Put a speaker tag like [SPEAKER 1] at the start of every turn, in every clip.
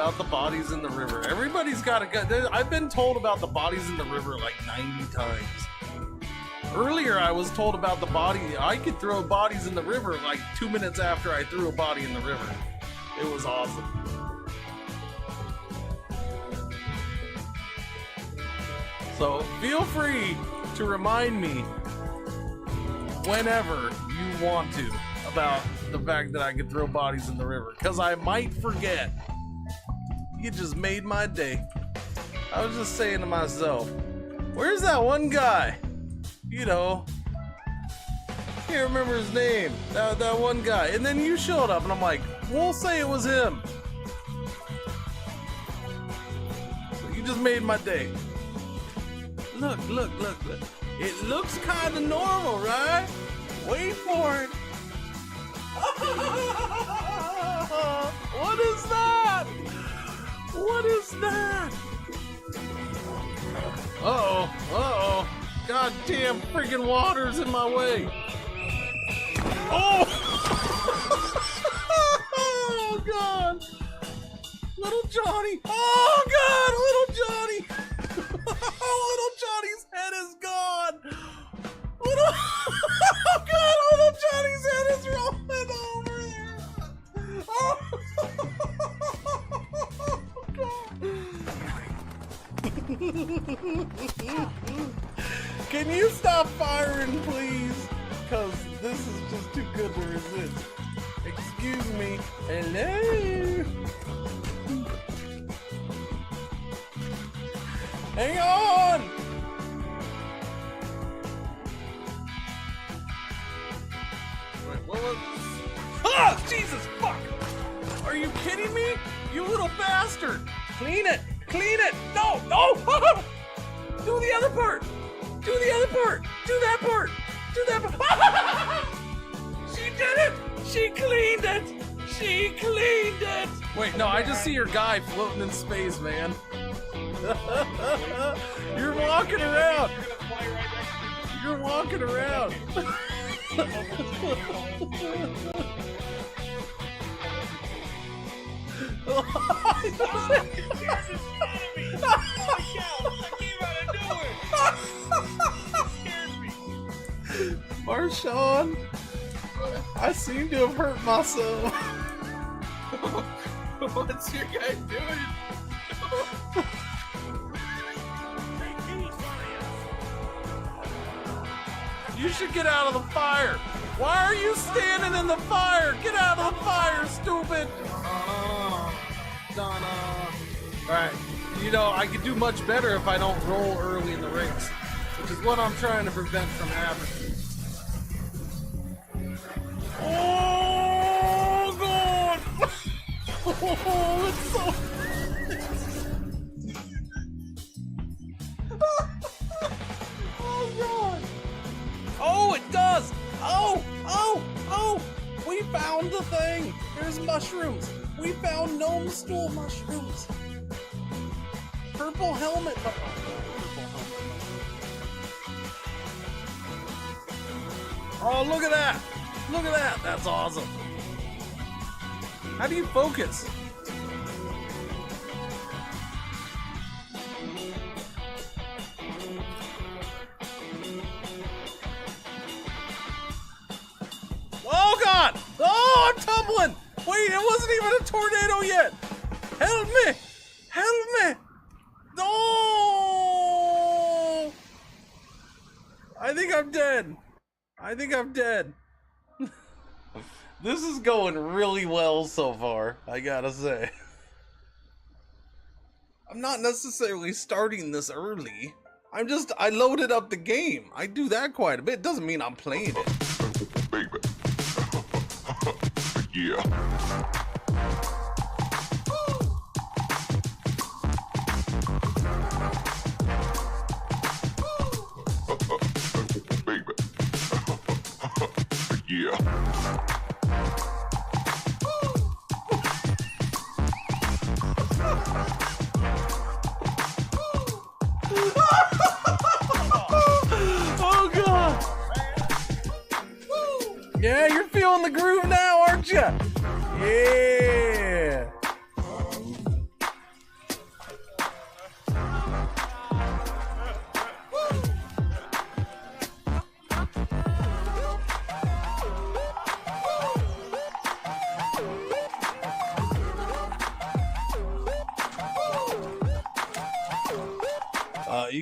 [SPEAKER 1] about the bodies in the river. Everybody's got a gun. I've been told about the bodies in the river like 90 times. Earlier, I was told about the body. I could throw bodies in the river like 2 minutes after I threw a body in the river. It was awesome. So feel free to remind me whenever you want to about the fact that I could throw bodies in the river, because I might forget. You just made my day. I was just saying to myself, where's that one guy? You know, can't remember his name. That one guy. And then you showed up and I'm like, we'll say it was him. So you just made my day. Look. It looks kind of normal, right? Wait for it. What is that? What is that? Uh-oh. Goddamn freaking water's in my way. Oh! Oh, God. Little Johnny. Oh, God, little Johnny. Little Johnny's head is gone. Oh, God, little Johnny's head is rolling over there. Oh, God. Can you stop firing, please? Because this is just too good to resist. Excuse me. Hello? Hang on! Wait, what was... Ah! Jesus, fuck! Are you kidding me? You little bastard! Clean it! Clean it! No! No! Do the other part! Do the other part! Do that part! Do that part! She did it! She cleaned it! She cleaned it! Wait, no, I just see your guy floating in space, man. You're walking around! You're walking around! Marshawn, I seem to have hurt myself. What's your guy doing? You should get out of the fire. Why are you standing in the fire? Get out of the fire, stupid. Alright, you know, I could do much better if I don't roll early in the race, which is what I'm trying to prevent from happening. Oh, God! Oh, it's so... Oh, God! Oh, it does! Oh! We found the thing! There's mushrooms! We found gnome stool mushrooms! Purple helmet! Purple helmet. Oh, look at that! Look at that! That's awesome! How do you focus? Oh, God! Oh, I'm tumbling! Wait, it wasn't even a tornado yet! Help me! Help me! No! I think I'm dead. I think I'm dead. This is going really well so far, I gotta say. I'm not necessarily starting this early. I loaded up the game. I do that quite a bit. Doesn't mean I'm playing it.
[SPEAKER 2] Baby. Yeah. Baby. Yeah.
[SPEAKER 1] Oh, God. Yeah, you're feeling the groove now, aren't you? Yeah.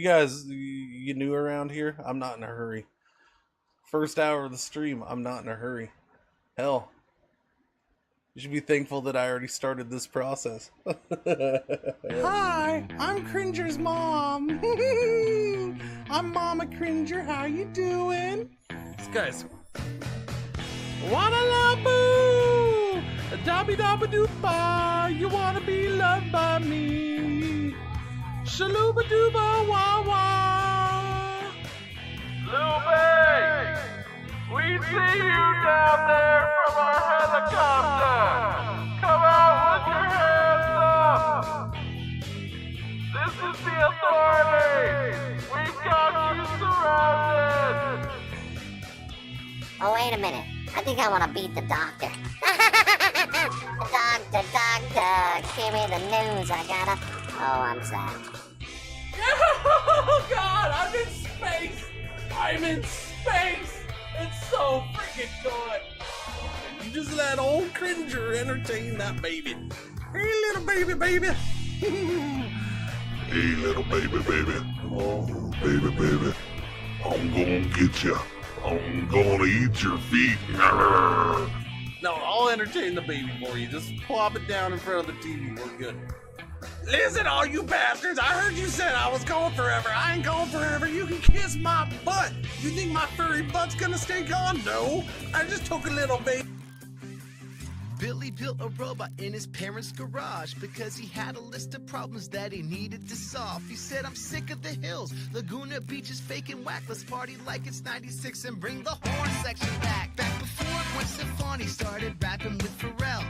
[SPEAKER 1] guys, you new around here? I'm not in a hurry. First hour of the stream, I'm not in a hurry. Hell, you should be thankful that I already started this process. Hi, I'm Cringer's mom. I'm Mama Cringer. How you doing? This guy's... Wanna-la-boo! Dabby-dabba-doopa! You wanna be loved by me? Shaluba-dooba-wah-wah!
[SPEAKER 2] Lupe! We see you down there from our helicopter! Come out with your hands up! This is the authorities! We've got you surrounded!
[SPEAKER 3] Oh, wait a minute. I think I want to beat the doctor. Doctor, give me the news. I gotta... Oh, I'm sad.
[SPEAKER 1] Oh God, I'm in space! I'm in space! It's so freaking good! You just let old Cringer entertain that baby. Hey little baby.
[SPEAKER 4] Hey, little baby. Oh, baby. I'm gonna get you. I'm gonna eat your feet.
[SPEAKER 1] No, I'll entertain the baby for you. Just plop it down in front of the TV. We're good. Listen, all you bastards. I heard you said I was gone forever. I ain't gone forever. You can kiss my butt. You think my furry butt's gonna stay gone? No. I just took a little baby.
[SPEAKER 5] Billy built a robot in his parents' garage because he had a list of problems that he needed to solve. He said, I'm sick of the hills, Laguna Beach is fake and whack. Let's party like it's 96 and bring the horn section back. Back before Gwen Stefani started rapping with Pharrell,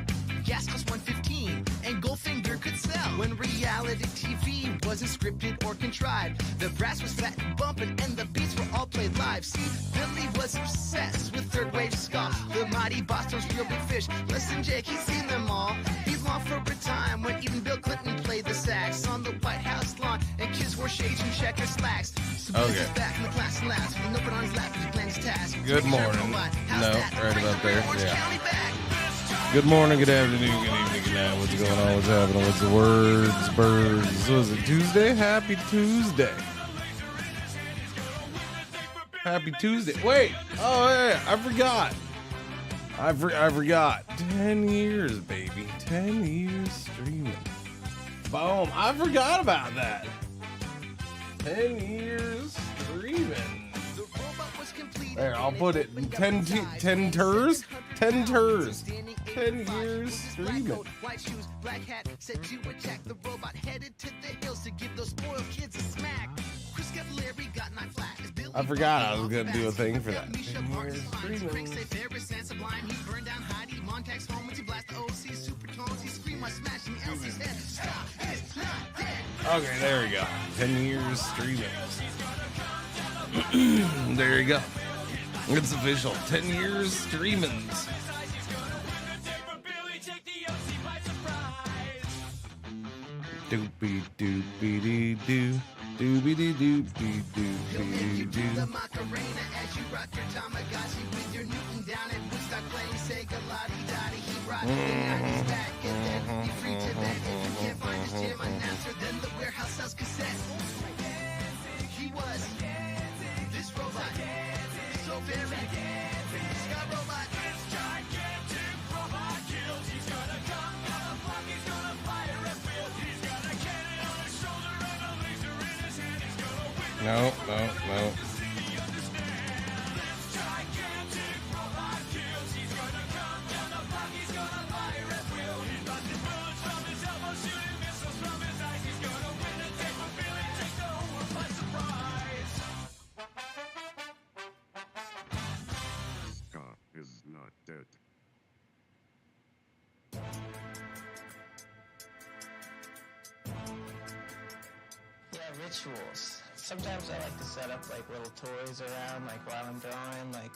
[SPEAKER 5] gas cost $1.15 and Goldfinger could sell. When reality TV wasn't scripted or contrived, the brass was fat and bumping and the beats were all played live. See, Billy was obsessed with third wave ska, the mighty Boston's Real Big Fish. Listen, Jake, he's seen them all. He's long for a time when even Bill Clinton played the sax on the White House lawn and kids wore shades and checker slacks. So Billy's back in the class and laughs with an open on his lap as he plans his task.
[SPEAKER 6] Good morning. No, right about there. Yeah. Good morning, good afternoon, good evening, good night. What's going on? What's happening? What's the words, birds? Was it Tuesday? Happy Tuesday. Happy Tuesday. Wait. Oh, yeah. I forgot. I forgot. 10 years, baby. 10 years streaming. Boom. I forgot about that. 10 years streaming. There, I'll put it. 10 ters. 10 ters. 10 years streaming.
[SPEAKER 5] White shoes, black hat, set to attack. The robot headed to the hills to give those spoiled kids a smack. Chris got Larry, got nine flat.
[SPEAKER 6] I forgot I was gonna do a thing for that. 10 years streaming. Okay, there we go. 10 years streaming. There you go. It's official. 10 years streamings. Doopy doopy doo doo. Doobie doo doopy doopy doo.
[SPEAKER 5] The Macarena as you rock your Tamagotchi with your Newton down at Woodstock playing Sega Lottie-Dottie. He rocked the 90s back and then be free to bed. If you can't find his jam announcer, then the warehouse sells cassettes. He was this robot, so very Scott Robot. This gigantic robot kills. He's gonna come down the block, he's gonna fire at will. He's got a cannon on his shoulder and a laser in his hand. He's gonna win.
[SPEAKER 6] No.
[SPEAKER 4] Is not dead.
[SPEAKER 7] Yeah, rituals. Sometimes I like to set up like little toys around, like while I'm drawing, like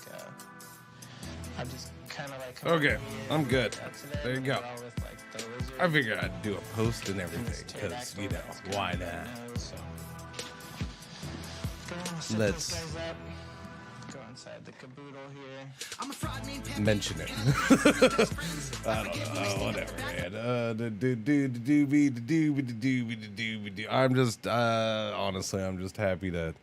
[SPEAKER 7] I'm just kind of like.
[SPEAKER 6] Okay, I'm good. There you go.
[SPEAKER 7] With, like, the lizard.
[SPEAKER 6] I figured I'd do a post and everything, because, you know, why not?
[SPEAKER 7] Let's. inside the caboodle here.
[SPEAKER 5] I'm a fraud named Pep.
[SPEAKER 6] Mention it. I don't know. Whatever, man. I'm just honestly, I'm just happy to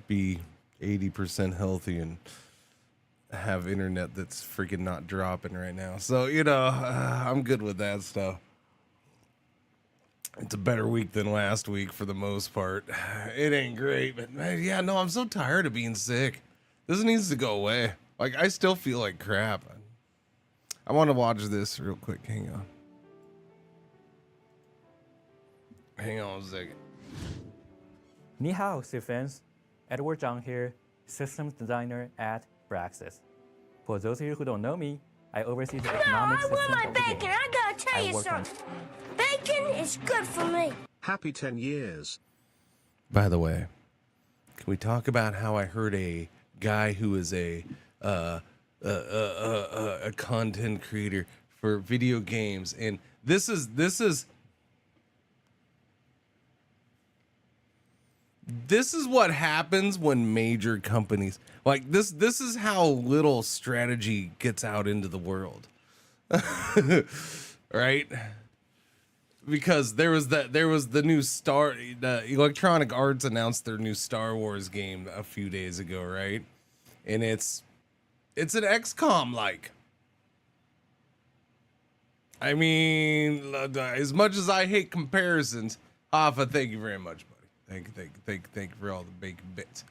[SPEAKER 6] be 80% healthy and have internet that's freaking not dropping right now. So, you know, I'm good with that stuff. It's a better week than last week for the most part. It ain't great, but man, yeah, no, I'm so tired of being sick. This needs to go away. Like, I still feel like crap. I want to watch this real quick. Hang on. Hang on a second.
[SPEAKER 8] Ni hao, fans. Edward Zhang here, systems designer at Braxis. For those of you who don't know me, I oversee the economic system of the game.
[SPEAKER 9] I gotta tell you
[SPEAKER 8] work on-
[SPEAKER 9] something. Bacon is good for me.
[SPEAKER 10] Happy 10 years.
[SPEAKER 6] By the way, can we talk about how I heard a guy who is a content creator for video games, and this is what happens when major companies like this is how little strategy gets out into the world. Right? Because there was the new Electronic Arts announced their new Star Wars game a few days ago, right? And it's an XCOM like. I mean, as much as I hate comparisons, Hoffa, thank you very much, buddy. Thank you for all the bacon bits.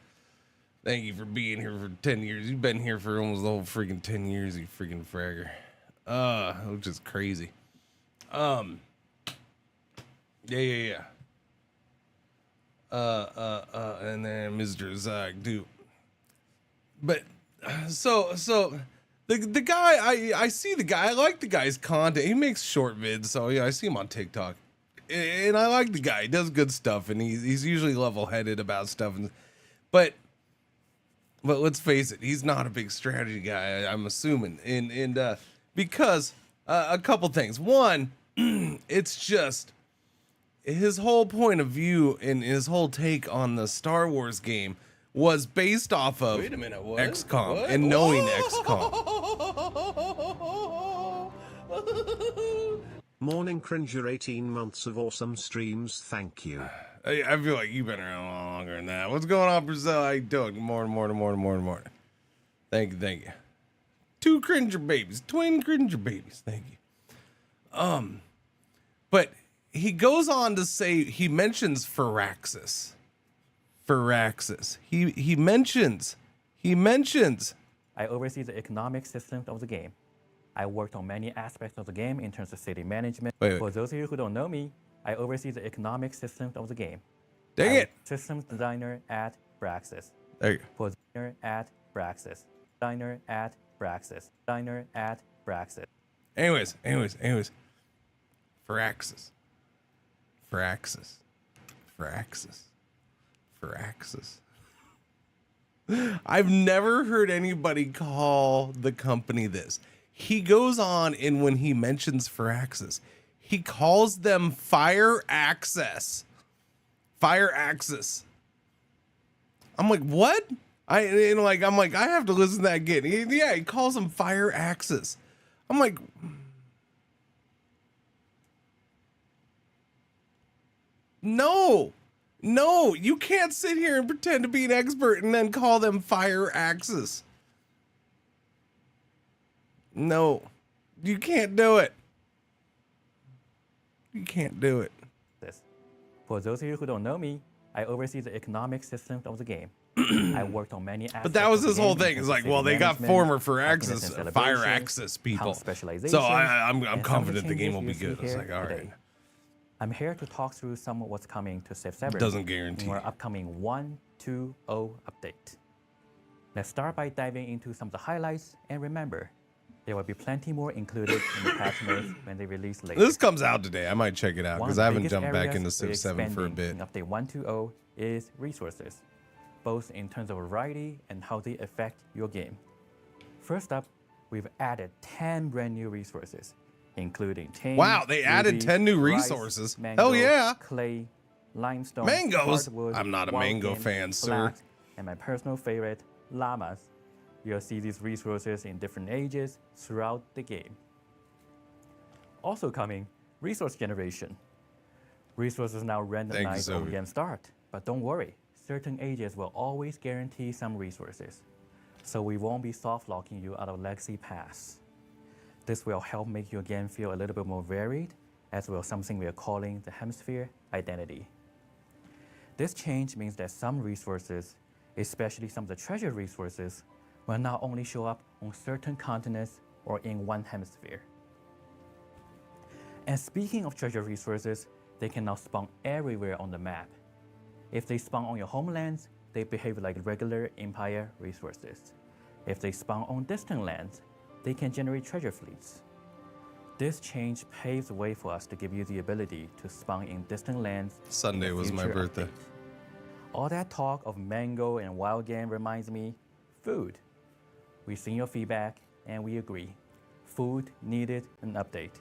[SPEAKER 6] Thank you for being here for 10 years. You've been here for almost the whole freaking 10 years, you freaking fragger. Which is crazy. Yeah. And then Mr. Zog, dude. But so the guy, I see the guy. I like the guy's content. He makes short vids, so yeah, I see him on TikTok, and I like the guy. He does good stuff, and he's usually level-headed about stuff. But let's face it, he's not a big strategy guy. I'm assuming, and because a couple things. One, it's just his whole point of view and his whole take on the Star Wars game was based off of
[SPEAKER 1] Wait a minute, what?
[SPEAKER 6] XCOM
[SPEAKER 1] What?
[SPEAKER 6] and knowing XCOM.
[SPEAKER 10] Morning Cringer, 18 months of awesome streams. Thank you.
[SPEAKER 6] I feel like you've been around longer than that. What's going on, Brazil? How you doing? More. Thank you. Two Cringer babies, twin Cringer babies. Thank you. But he goes on to say, he mentions Firaxis. He mentions.
[SPEAKER 8] I oversee the economic system of the game. I worked on many aspects of the game in terms of city management.
[SPEAKER 6] Wait.
[SPEAKER 8] For those of you who don't know me, I oversee the economic system of the game.
[SPEAKER 6] Dang it.
[SPEAKER 8] Systems designer at Braxis.
[SPEAKER 6] There you go.
[SPEAKER 8] For designer at Braxis. Designer at Braxis. Designer at Braxis.
[SPEAKER 6] Anyways. Firaxis. I've never heard anybody call the company this. He goes on, and when he mentions Firaxis, he calls them Fire Access. I'm like, what? I'm like, I have to listen to that again. He calls them Fire Access. I'm like, no, you can't sit here and pretend to be an expert and then call them Fire Axis. No, you can't do it.
[SPEAKER 8] For those of you who don't know me, I oversee the economic system of the game. I worked on many aspects.
[SPEAKER 6] But that was
[SPEAKER 8] of the
[SPEAKER 6] his whole
[SPEAKER 8] game,
[SPEAKER 6] thing. It's like, well, they got former Fire Axis people. So I'm confident the game will be good. It's like, all right.
[SPEAKER 8] I'm here to talk through some of what's coming to Civ 7.
[SPEAKER 6] Doesn't guarantee.
[SPEAKER 8] In our upcoming 1.2.0 update. Let's start by diving into some of the highlights, and remember, there will be plenty more included in the patch notes when they release later.
[SPEAKER 6] This comes out today. I might check it out because I haven't jumped back into
[SPEAKER 8] we're
[SPEAKER 6] Civ 7 for a bit.
[SPEAKER 8] in Update 1.2.0 is resources, both in terms of variety and how they affect your game. First up, we've added 10 brand new resources, including tin,
[SPEAKER 6] Wow, they added
[SPEAKER 8] ruby,
[SPEAKER 6] 10 new
[SPEAKER 8] rice,
[SPEAKER 6] resources.
[SPEAKER 8] mango,
[SPEAKER 6] Hell yeah.
[SPEAKER 8] clay, limestone,
[SPEAKER 6] Mangoes?
[SPEAKER 8] hardwood,
[SPEAKER 6] I'm not a
[SPEAKER 8] wild
[SPEAKER 6] mango
[SPEAKER 8] game,
[SPEAKER 6] fan, sir.
[SPEAKER 8] flax, and my personal favorite, llamas. You'll see these resources in different ages throughout the game. Also coming, resource generation. Resources now randomized on game start, but don't worry, certain ages will always guarantee some resources, so we won't be soft locking you out of Legacy Pass. This will help make your game feel a little bit more varied, as well as something we are calling the hemisphere identity. This change means that some resources, especially some of the treasure resources, will not only show up on certain continents or in one hemisphere. And speaking of treasure resources, they can now spawn everywhere on the map. If they spawn on your homelands, they behave like regular Empire resources. If they spawn on distant lands, they can generate treasure fleets. This change paves the way for us to give you the ability to spawn in distant lands.
[SPEAKER 6] Sunday was my birthday.
[SPEAKER 8] Update. All that talk of mango and wild game reminds me, food. We've seen your feedback and we agree. Food needed an update.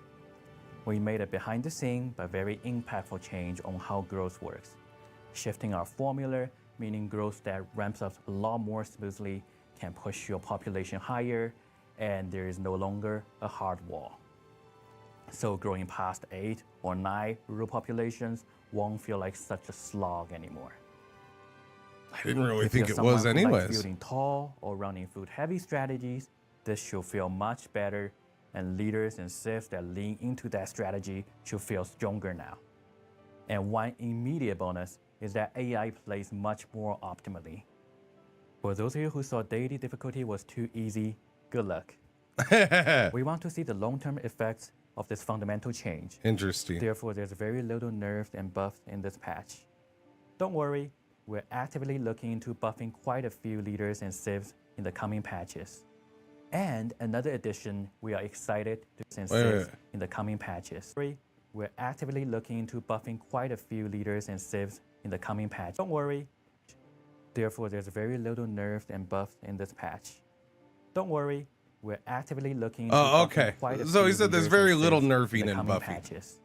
[SPEAKER 8] We made a behind-the-scene but very impactful change on how growth works, shifting our formula, meaning growth that ramps up a lot more smoothly, can push your population higher, and there is no longer a hard wall. So growing past 8 or 9 rural populations won't feel like such a slog anymore.
[SPEAKER 6] I didn't really think it
[SPEAKER 8] If
[SPEAKER 6] was
[SPEAKER 8] you're someone who likes
[SPEAKER 6] anyways.
[SPEAKER 8] building tall or running food-heavy strategies, this should feel much better, and leaders and civs that lean into that strategy should feel stronger now. And one immediate bonus is that AI plays much more optimally. For those of you who thought daily difficulty was too easy, good luck. We want to see the long-term effects of this fundamental change.
[SPEAKER 6] Interesting.
[SPEAKER 8] Therefore, there's very little nerfs and buffs in this patch. Don't worry, we're actively looking into buffing quite a few leaders and civs in the coming patches. And another addition we are excited to see in the coming patches. We're actively looking into buffing quite a few leaders and civs in the coming patch. Don't worry. Therefore, there's very little nerfs and buffs in this patch. Don't worry, we're actively looking into buffing quite a
[SPEAKER 6] So
[SPEAKER 8] few
[SPEAKER 6] he said there's
[SPEAKER 8] leaders
[SPEAKER 6] very
[SPEAKER 8] and
[SPEAKER 6] little
[SPEAKER 8] civs in
[SPEAKER 6] nerfing
[SPEAKER 8] the
[SPEAKER 6] and
[SPEAKER 8] coming
[SPEAKER 6] buffing.
[SPEAKER 8] patches.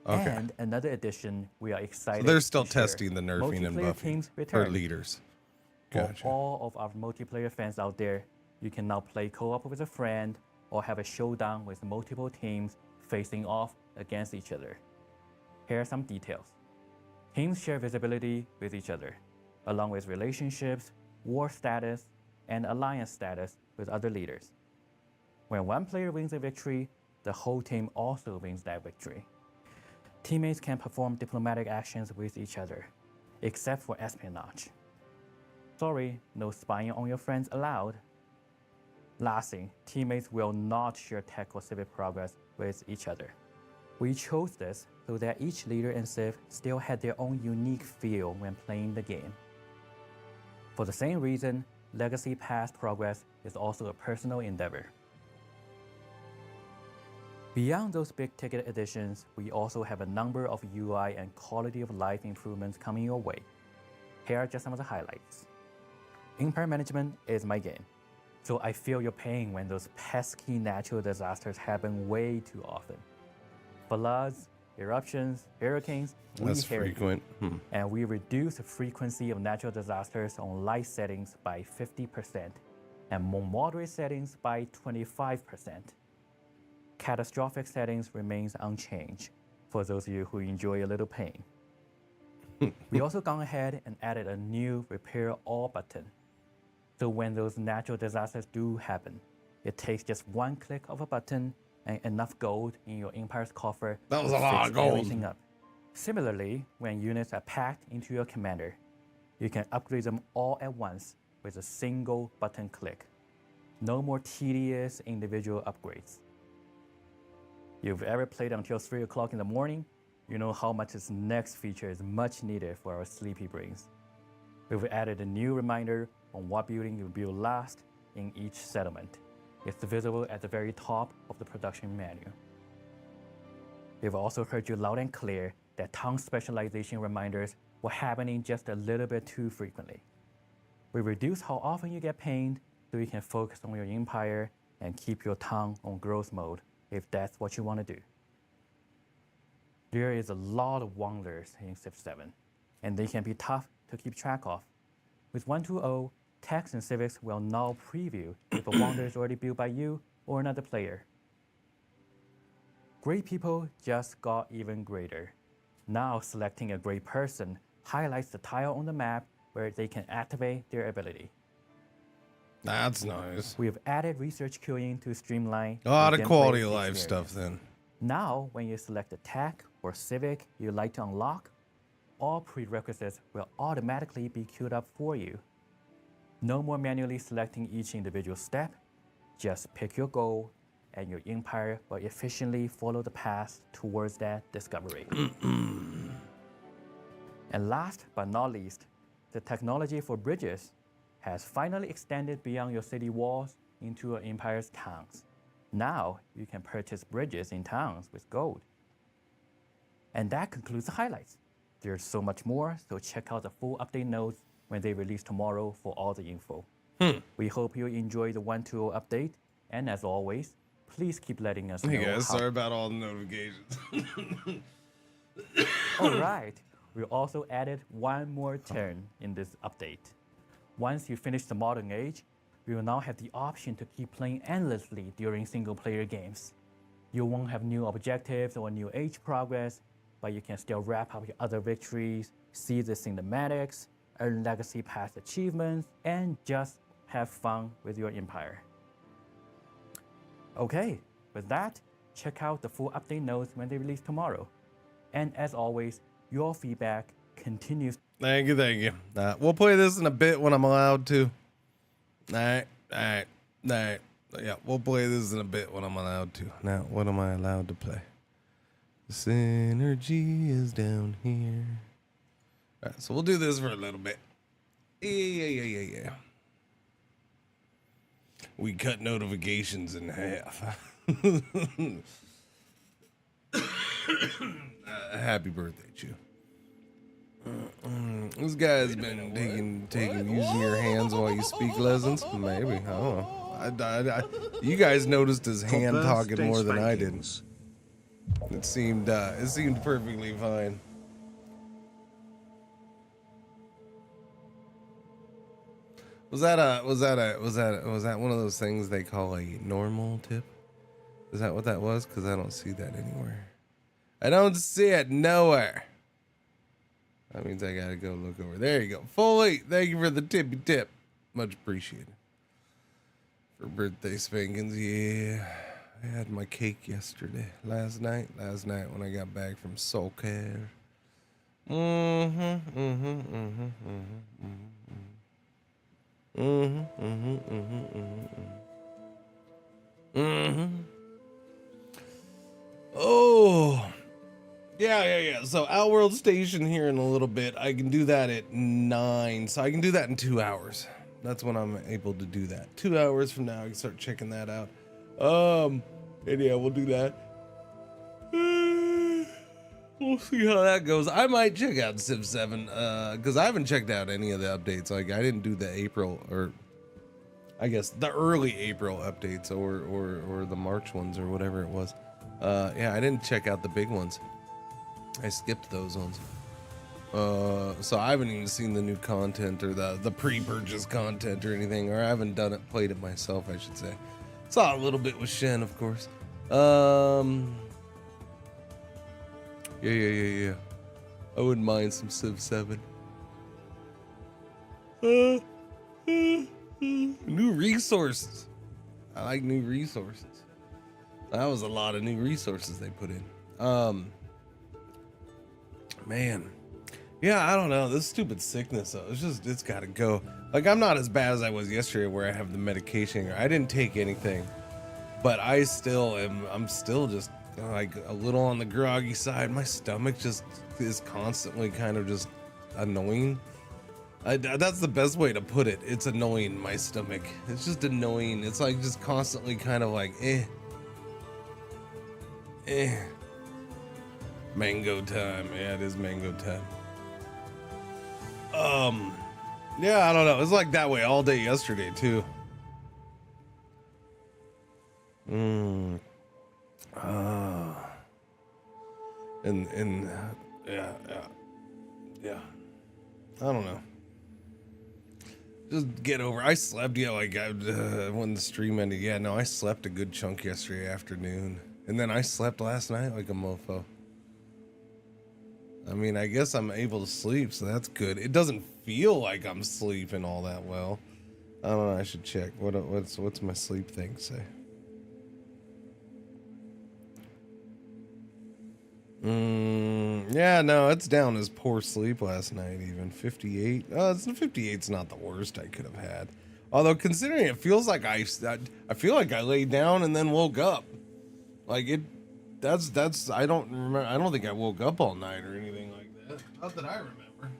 [SPEAKER 6] Okay.
[SPEAKER 8] And another addition we are excited
[SPEAKER 6] So they're still
[SPEAKER 8] to share.
[SPEAKER 6] testing the nerfing and
[SPEAKER 8] Multiplayer
[SPEAKER 6] buffing
[SPEAKER 8] teams
[SPEAKER 6] for
[SPEAKER 8] return.
[SPEAKER 6] leaders.
[SPEAKER 8] For
[SPEAKER 6] Gotcha.
[SPEAKER 8] all of our multiplayer fans out there, you can now play co-op with a friend or have a showdown with multiple teams facing off against each other. Here are some details. Teams share visibility with each other, along with relationships, war status, and alliance status with other leaders. When one player wins a victory, the whole team also wins that victory. Teammates can perform diplomatic actions with each other, except for espionage. Sorry, no spying on your friends allowed. Last thing, teammates will not share tech or civic progress with each other. We chose this so that each leader and civ still had their own unique feel when playing the game. For the same reason, Legacy Pass progress is also a personal endeavor. Beyond those big-ticket additions, we also have a number of UI and quality of life improvements coming your way. Here are just some of the highlights. Empire management is my game, so I feel your pain when those pesky natural disasters happen way too often. Floods, eruptions, hurricanes,
[SPEAKER 6] That's frequent.
[SPEAKER 8] and we reduce the frequency of natural disasters on light settings by 50% and more moderate settings by 25%. Catastrophic settings remains unchanged for those of you who enjoy a little pain. We also gone ahead and added a new repair all button. So when those natural disasters do happen, it takes just one click of a button and enough gold in your Empire's coffer
[SPEAKER 6] That was
[SPEAKER 8] to
[SPEAKER 6] a lot
[SPEAKER 8] fix
[SPEAKER 6] of gold.
[SPEAKER 8] everything up. Similarly, when units are packed into your commander, you can upgrade them all at once with a single button click. No more tedious individual upgrades. You've ever played until 3 o'clock in the morning, you know how much this next feature is much needed for our sleepy brains. We've added a new reminder on what building you build last in each settlement. It's visible at the very top of the production menu. We've also heard you loud and clear that town specialization reminders were happening just a little bit too frequently. We reduce how often you get pinged so you can focus on your empire and keep your town on growth mode if that's what you want to do. There is a lot of wonders in Civ 7, and they can be tough to keep track of. With 1.2.0, text and civics will now preview if a wonder is already built by you or another player. Great people just got even greater. Now selecting a great person highlights the tile on the map where they can activate their ability.
[SPEAKER 6] That's nice.
[SPEAKER 8] We have added research queuing to streamline
[SPEAKER 6] A lot
[SPEAKER 8] the
[SPEAKER 6] of
[SPEAKER 8] gameplay
[SPEAKER 6] quality of life
[SPEAKER 8] experience.
[SPEAKER 6] stuff then.
[SPEAKER 8] Now, when you select a tech or civic you'd like to unlock, all prerequisites will automatically be queued up for you. No more manually selecting each individual step. Just pick your goal, and your empire will efficiently follow the path towards that discovery. And last but not least, the technology for bridges has finally extended beyond your city walls into your empire's towns. Now you can purchase bridges in towns with gold. And that concludes the highlights. There's so much more, so check out the full update notes when they release tomorrow for all the info. We hope you enjoy the 1.2.0 update, and as always, please keep letting us know.
[SPEAKER 6] Hey guys, sorry about all the notifications.
[SPEAKER 8] All right, we also added one more turn in this update. Once you finish the modern age, you will now have the option to keep playing endlessly during single-player games. You won't have new objectives or new age progress, but you can still wrap up your other victories, see the cinematics, earn legacy pass achievements, and just have fun with your empire. Okay, with that, check out the full update notes when they release tomorrow. And as always, your feedback continues.
[SPEAKER 6] Thank you, thank you. We'll play this in a bit when I'm allowed to. All right. Yeah, we'll play this in a bit when I'm allowed to. Now, what am I allowed to play? The synergy is down here. All right, so we'll do this for a little bit. Yeah. We cut notifications in half. Happy birthday, Chew. This guy's been using your hands while you speak lessons. Maybe, I don't know. You guys noticed his hand talking more than I did. It seemed perfectly fine. Was that one of those things they call a normal tip? Is that what that was? Because I don't see that anywhere. I don't see it nowhere. That means I gotta go look over. There you go. Fully. Thank you for the tippy tip. Much appreciated. For birthday spankings, yeah. I had my cake yesterday. Last night when I got back from Soul Care. Oh. Yeah. So Outworld Station here in a little bit. I can do that at 9. So I can do that in 2 hours. That's when I'm able to do that. 2 hours from now, I can start checking that out. And yeah, we'll do that. We'll see how that goes. I might check out Civ 7, because I haven't checked out any of the updates. Like, I didn't do the April, or I guess the early April updates, or the March ones, or whatever it was. Yeah, I didn't check out the big ones. I skipped those ones. So I haven't even seen the new content or the pre-purchase content or anything, or I haven't played it myself, I should say. Saw a little bit with Shen, of course. Yeah. I wouldn't mind some Civ 7. New resources. I like new resources. That was a lot of new resources they put in. Man. Yeah, I don't know. This stupid sickness, though. It's gotta go. Like, I'm not as bad as I was yesterday where I have the medication. I didn't take anything. But I'm still just like a little on the groggy side. My stomach just is constantly kind of just annoying. That's the best way to put it. It's annoying, my stomach. It's just annoying. It's like just constantly kind of like, Mango time. Yeah, it is mango time. Yeah, I don't know. It's like that way all day yesterday too. Yeah. I don't know. Just get over. I slept, yeah, like when the stream ended. Yeah, no, I slept a good chunk yesterday afternoon, and then I slept last night like a mofo. I mean, I guess I'm able to sleep, so that's good. It doesn't feel like I'm sleeping all that well. I don't know. I should check. What's my sleep thing say? Yeah, no, it's down as poor sleep last night. Even 58. 58's not the worst I could have had. Although considering it feels like I feel like I laid down and then woke up. Like it. That's. I don't remember. I don't think I woke up all night or anything like that. Not that I remember.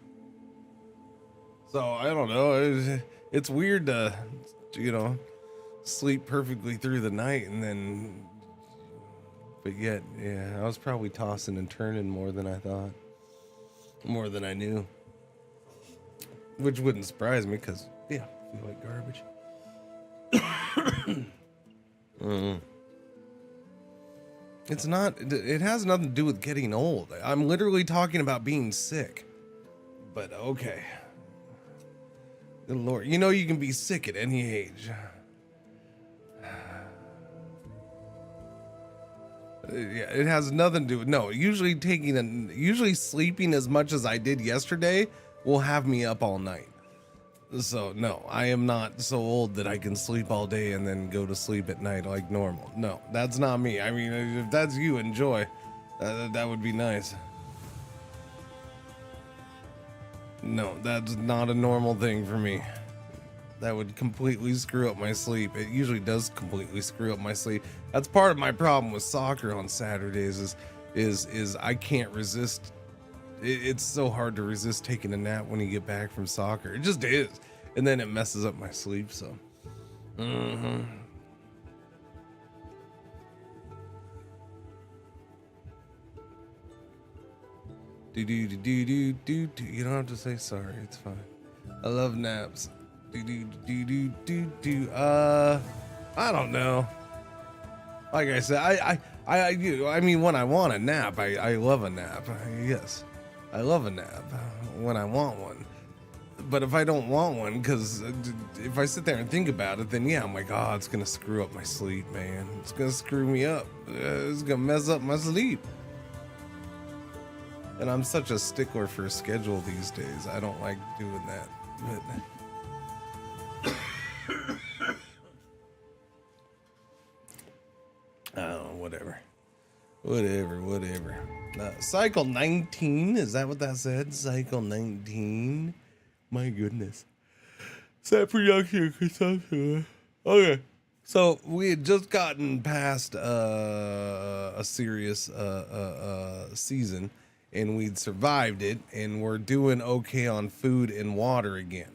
[SPEAKER 6] So I don't know. It's weird to, sleep perfectly through the night and then. But yet, yeah, I was probably tossing and turning more than I thought. More than I knew. Which wouldn't surprise me because, yeah, I feel like garbage. It's not, it has nothing to do with getting old. I'm literally talking about being sick. But okay. Good Lord, you can be sick at any age. Yeah, it has nothing to do with, no, usually sleeping as much as I did yesterday will have me up all night. So no, I am not so old that I can sleep all day and then go to sleep at night like normal. No, that's not me. I mean, if that's you, enjoy. That would be nice. No, that's not a normal thing for me. That would completely screw up my sleep. It usually does completely screw up my sleep. That's part of my problem with soccer on Saturdays is I can't resist. It's so hard to resist taking a nap when you get back from soccer. It just is. And then it messes up my sleep, so. You don't have to say sorry. It's fine. I love naps. I don't know. Like I said, I mean, when I want a nap, I love a nap. Yes, I love a nap when I want one. But if I don't want one, because if I sit there and think about it, then yeah, I'm like, oh, it's gonna screw up my sleep, man. It's gonna screw me up. It's gonna mess up my sleep. And I'm such a stickler for a schedule these days. I don't like doing that. But oh, whatever. Cycle 19, is that what that said? Cycle 19. My goodness. Set production consumption. Okay. So we had just gotten past a serious season, and we'd survived it, and we're doing okay on food and water again.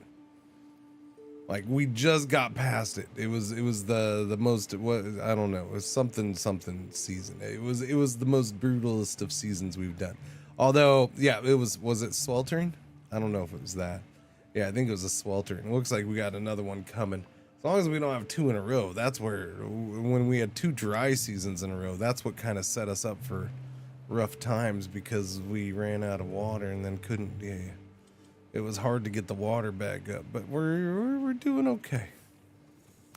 [SPEAKER 6] Like we just got past it. It was the most, what, I don't know, it was something season. It was the most brutalest of seasons we've done. Although, yeah, was it sweltering? I don't know if it was that. Yeah, I think it was a sweltering. It looks like we got another one coming. As long as we don't have two in a row, that's where, when we had 2 dry seasons in a row, that's what kind of set us up for rough times, because we ran out of water and then couldn't, yeah. It was hard to get the water back up, but we're doing okay.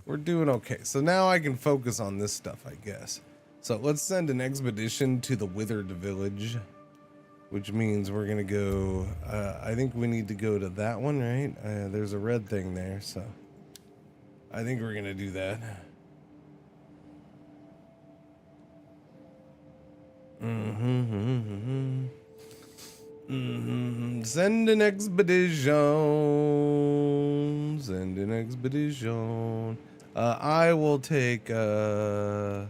[SPEAKER 6] We're doing okay. So now I can focus on this stuff, I guess. So let's send an expedition to the Withered Village, which means we're gonna go, I think we need to go to that one, right? There's a red thing there, so I think we're gonna do that. Send an expedition. Send an expedition. I will take you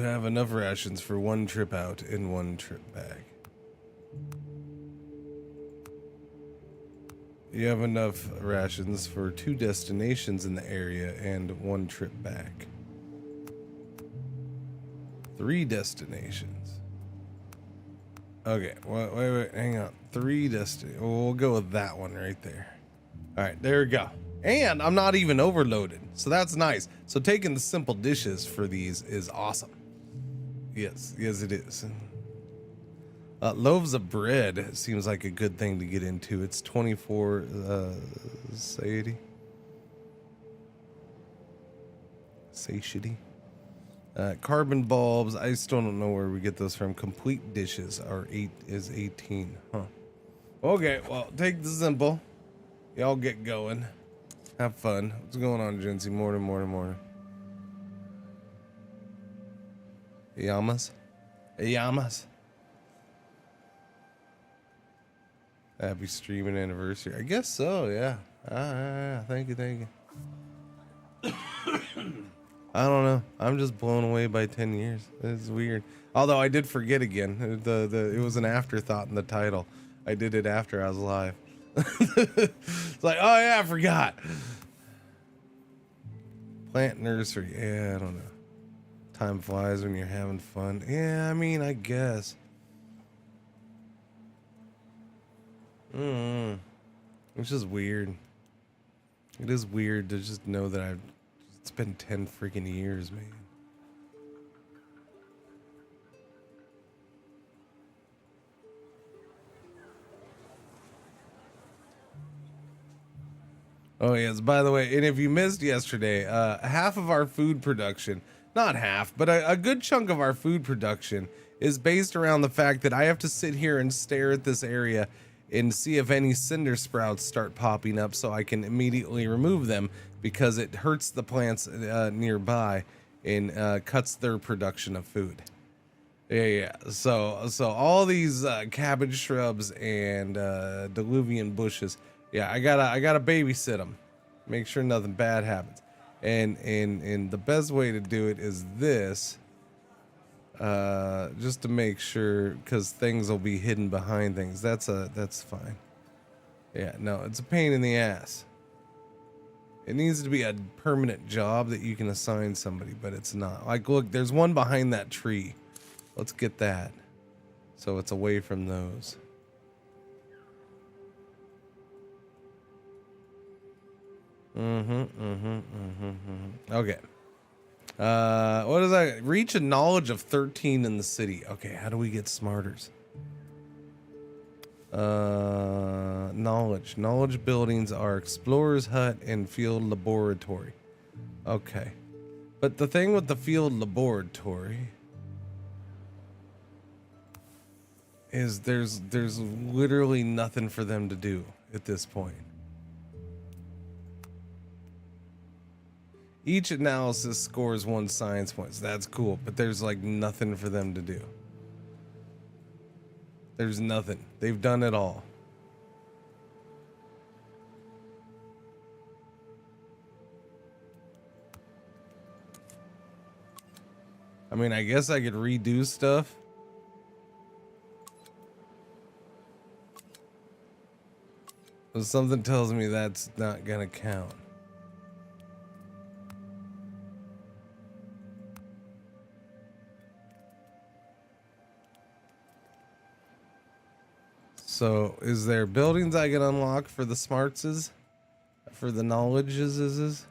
[SPEAKER 6] have enough rations for 1 trip out and 1 trip back. You have enough rations for 2 destinations in the area and 1 trip back. 3 destinations. Okay, wait, hang on. 3 destinations. We'll go with that one right there. All right, there we go. And I'm not even overloaded, so that's nice. So taking the simple dishes for these is awesome. Yes, it is. Loaves of bread seems like a good thing to get into. It's 24 satiety. Carbon bulbs, I still don't know where we get those from. Complete dishes are 18. Huh. Okay, well, take the simple. Y'all get going. Have fun. What's going on, Jency? Morning. Yamas. Happy streaming anniversary. I guess so, yeah. Thank you. I don't know. I'm just blown away by 10 years. It's weird. Although I did forget again. It was an afterthought in the title. I did it after I was live. It's like, oh yeah, I forgot. Plant nursery. Yeah, I don't know. Time flies when you're having fun. Yeah, I mean, I guess. It's just weird. It is weird to just know that it's been 10 freaking years, man. Oh yes, by the way, and if you missed yesterday, half of our food production, not half, but a good chunk of our food production is based around the fact that I have to sit here and stare at this area and see if any cinder sprouts start popping up so I can immediately remove them because it hurts the plants nearby and cuts their production of food. Yeah. So all these cabbage shrubs and diluvian bushes, yeah, I gotta babysit them, make sure nothing bad happens. And the best way to do it is this, just to make sure, because things will be hidden behind things. That's fine. Yeah, no, it's a pain in the ass. It needs to be a permanent job that you can assign somebody, but it's not. Like, look, there's one behind that tree. Let's get that, so it's away from those. Okay. What is that? Reach a knowledge of 13 in the city. Okay, how do we get smarters? Knowledge buildings are explorer's hut and field laboratory. Okay. But the thing with the field laboratory is there's literally nothing for them to do at this point. Each analysis scores 1 science points. That's cool, but there's like nothing for them to do. There's nothing. They've done it all. I mean, I guess I could redo stuff. But something tells me that's not gonna count. So, is there buildings I can unlock for the smartses? For the knowledges?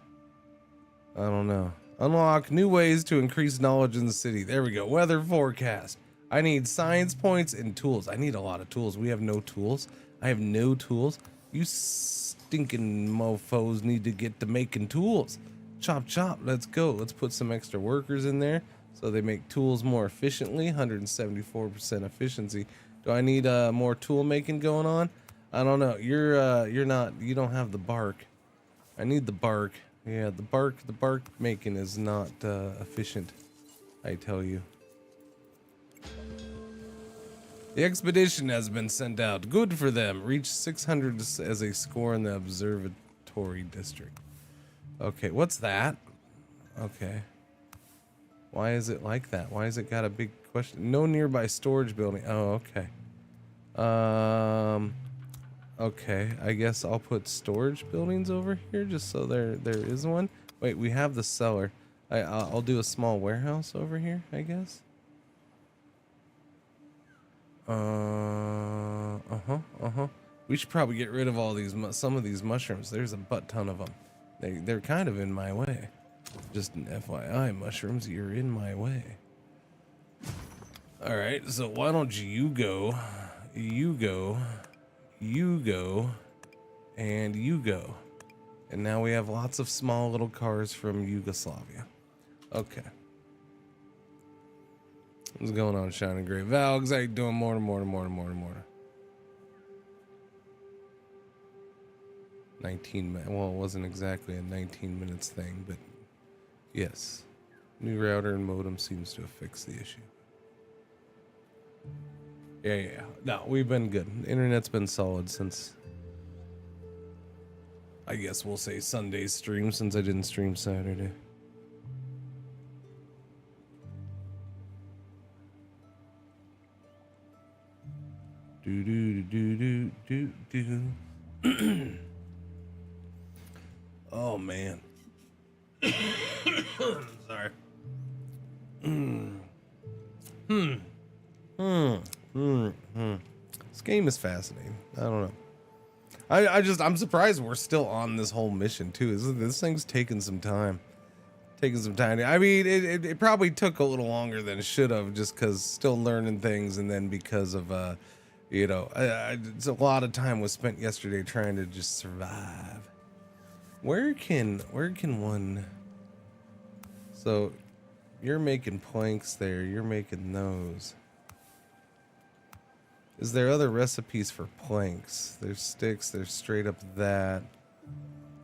[SPEAKER 6] I don't know. Unlock new ways to increase knowledge in the city. There we go. Weather forecast. I need science points and tools. I need a lot of tools. We have no tools. I have no tools. You stinking mofos need to get to making tools. Chop, chop. Let's go. Let's put some extra workers in there so they make tools more efficiently. 174% efficiency. Do I need more tool making going on? I don't know. You don't have the bark. I need the bark. Yeah, the bark making is not efficient, I tell you. The expedition has been sent out. Good for them. Reach 600 as a score in the observatory district. Okay, what's that? Okay. Why is it like that? Why has it got a big question? No nearby storage building. Oh, okay. Okay, I guess I'll put storage buildings over here just so there is one. Wait, we have the cellar. I'll do a small warehouse over here, I guess. We should probably get rid of all these, some of these mushrooms. There's a butt ton of them. They're kind of in my way. Just an FYI, mushrooms, you're in my way. All right, so why don't you go, and you go. And now we have lots of small little cars from Yugoslavia. Okay. What's going on, Shining Gray? Valgs, how you doing? Morning. 19 minutes. Well, it wasn't exactly a 19 minutes thing, but yes. New router and modem seems to have fixed the issue. Yeah. No, we've been good. The internet's been solid since, I guess we'll say Sunday's stream, since I didn't stream Saturday. Do. Oh man. Sorry. This game is fascinating. I don't know. I'm surprised we're still on this whole mission too. This thing's taking some time. I mean, it probably took a little longer than it should have, just because still learning things, and then because of it's a lot of time was spent yesterday trying to just survive. Where can one? So you're making planks there. You're making those. Is there other recipes for planks? There's sticks. There's straight up that.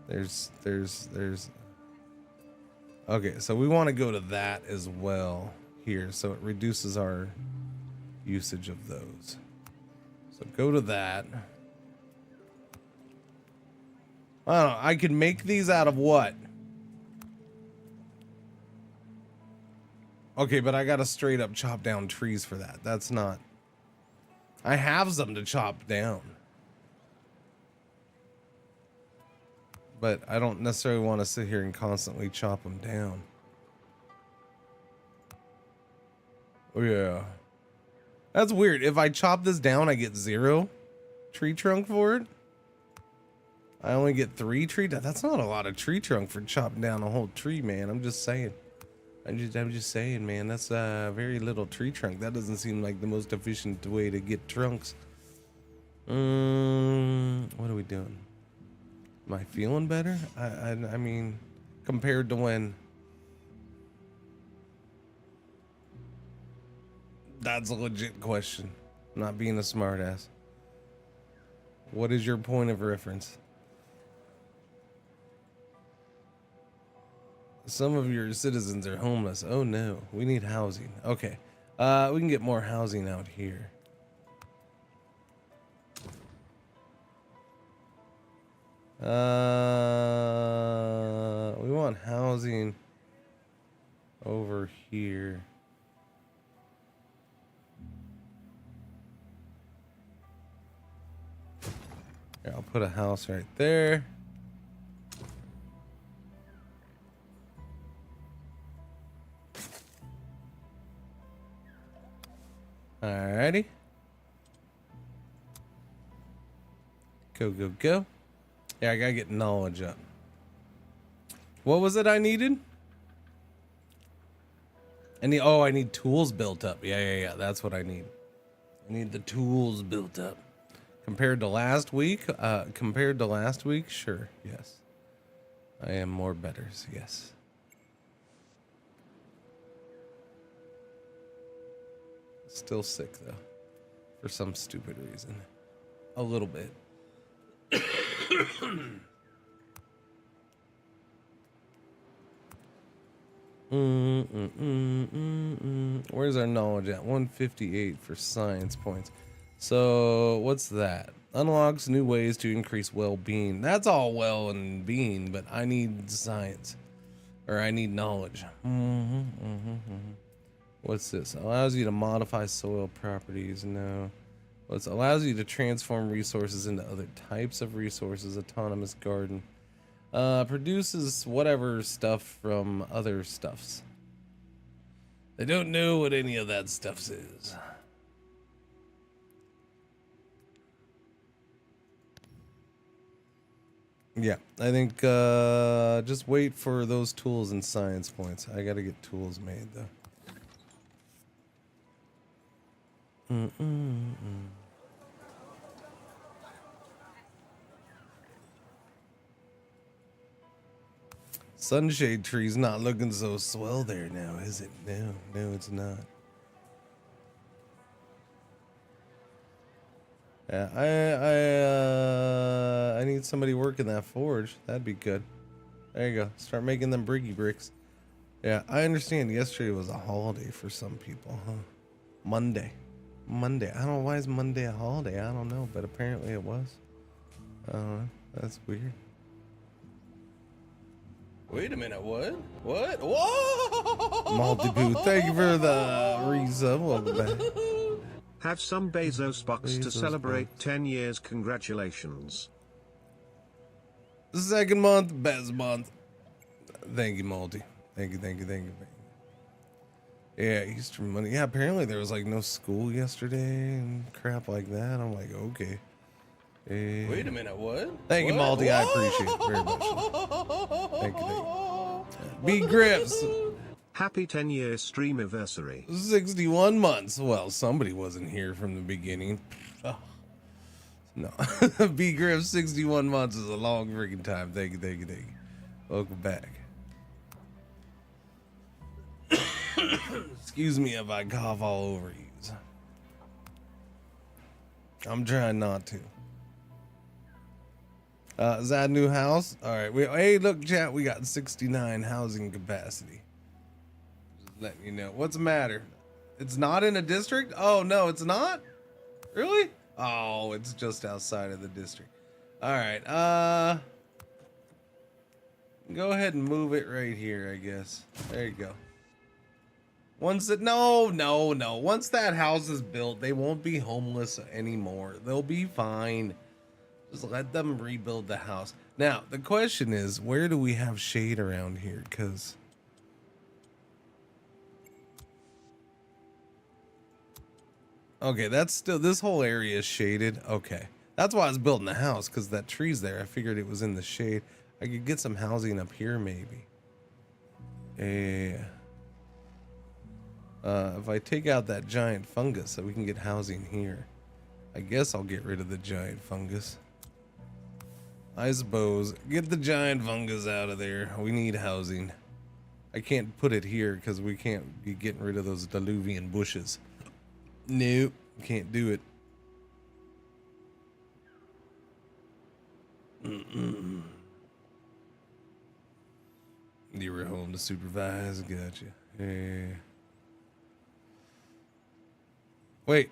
[SPEAKER 6] There's. Okay, so we want to go to that as well here, so it reduces our usage of those. So go to that. I don't know. I could make these out of what? Okay, but I gotta straight up chop down trees for that. That's not. I have some to chop down. But I don't necessarily want to sit here and constantly chop them down. Oh yeah. That's weird. If I chop this down, I get 0 tree trunk for it. I only get 3 tree. That's not a lot of tree trunk for chopping down a whole tree, man. I'm just saying. I'm just saying, man. That's very little tree trunk. That doesn't seem like the most efficient way to get trunks. What are we doing? Am I feeling better? I mean, compared to when? That's a legit question. I'm not being a smartass. What is your point of reference? Some of your citizens are homeless. Oh no, we need housing. Okay, we can get more housing out here. We want housing over here. Here, I'll put a house right there. Alrighty. Go. Yeah, I gotta get knowledge up. What was it I needed? I need tools built up. Yeah, that's what I need. I need the tools built up. Compared to last week? Sure, yes. I am more betters, yes. Still sick though, for some stupid reason. A little bit. Where's our knowledge at? 158 for science points. So what's that? Unlocks new ways to increase well-being. That's all well and being, but I need science, or I need knowledge. What's this? Allows you to modify soil properties. No. What's allows you to transform resources into other types of resources. Autonomous garden. Produces whatever stuff from other stuffs. I don't know what any of that stuff is. Yeah, I think just wait for those tools and science points. I gotta get tools made though. Sunshade tree's not looking so swell there now, is it? No, it's not. Yeah, I need somebody working that forge. That'd be good. There you go. Start making them briggy bricks. Yeah, I understand. Yesterday was a holiday for some people, huh? Monday. I don't know why is Monday a holiday. I don't know, but apparently it was. That's weird. Wait a minute, what? What? Whoa! Multi-Boo, thank you for the resub. Welcome back.
[SPEAKER 10] Have some Bezos bucks to
[SPEAKER 6] Bezos
[SPEAKER 10] celebrate
[SPEAKER 6] bucks.
[SPEAKER 10] 10 years. Congratulations.
[SPEAKER 6] Second month, best month. Thank you, Multi. Thank you. Yeah, Easter Monday. Yeah, apparently there was like no school yesterday and crap like that. I'm like, okay. Wait a minute, what? Thank you, Multi. I appreciate it very much. Thank you. B Grips.
[SPEAKER 10] Happy 10-year streamiversary.
[SPEAKER 6] 61 months. Well, somebody wasn't here from the beginning. Oh. No. B Grips, 61 months is a long freaking time. Thank you. Welcome back. Excuse me if I cough all over you. I'm trying not to. Is that a new house? All right. Hey, look, chat. We got 69 housing capacity. Just letting you know. What's the matter? It's not in a district? Oh, no, it's not? Really? Oh, it's just outside of the district. All right. Go ahead and move it right here, I guess. There you go. Once that no. Once that house is built, they won't be homeless anymore. They'll be fine. Just let them rebuild the house. Now, the question is, where do we have shade around here? Because okay, that's still, this whole area is shaded. Okay. That's why I was building the house, because that tree's there. I figured it was in the shade. I could get some housing up here, maybe. If I take out that giant fungus so we can get housing here, I guess I'll get rid of the giant fungus. I suppose. Get the giant fungus out of there. We need housing. I can't put it here because we can't be getting rid of those diluvian bushes. Nope, can't do it. You were home to supervise. Gotcha. Yeah. Wait.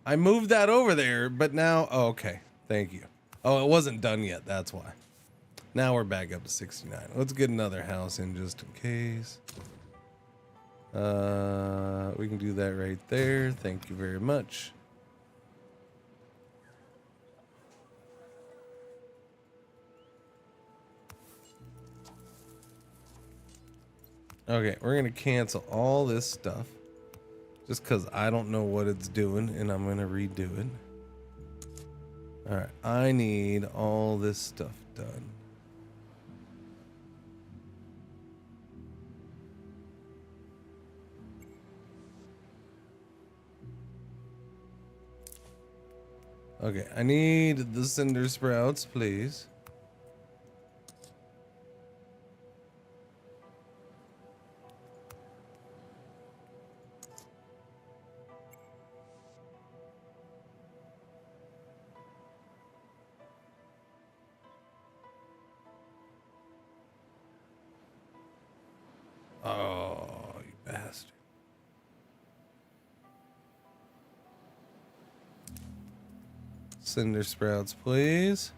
[SPEAKER 6] I moved that over there, but now, oh, okay. Thank you. Oh, it wasn't done yet. That's why. Now we're back up to 69. Let's get another house in just in case. We can do that right there. Thank you very much. Okay, we're gonna cancel all this stuff just because I don't know what it's doing, and I'm gonna redo it. All right, I need all this stuff done. Okay, I need the cinder sprouts, please. Oh, you bastard. Cinder sprouts, please.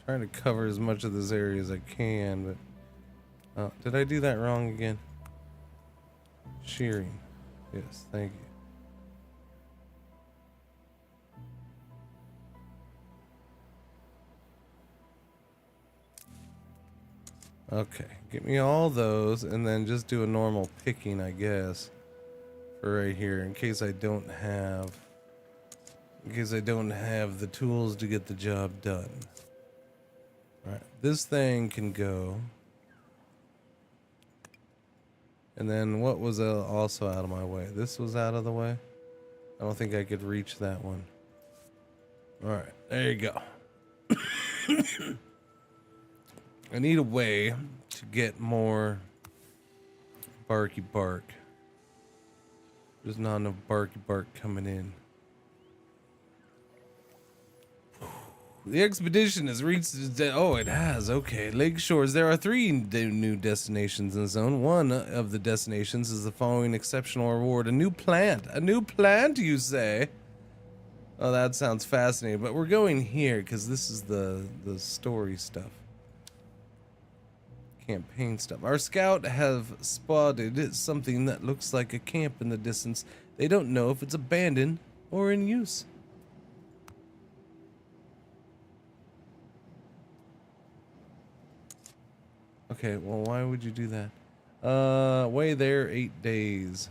[SPEAKER 6] Trying to cover as much of this area as I can, but oh, did I do that wrong again? Shearing. Yes, thank you. Okay, get me all those and then just do a normal picking, I guess, for right here in case I don't have Because I don't have the tools to get the job done. Alright, this thing can go. And then what was also out of my way? This was out of the way? I don't think I could reach that one. Alright, there you go. I need a way to get more barky bark. There's not enough barky bark coming in. The expedition has reached oh, it has. Okay. Lake Shores. There are 3 new destinations in the zone. One of the destinations is the following exceptional reward. A new plant. A new plant, you say? Oh, that sounds fascinating. But we're going here because this is the story stuff. Campaign stuff. Our scout have spotted something that looks like a camp in the distance. They don't know if it's abandoned or in use. Okay, well, why would you do that? Way there 8 days.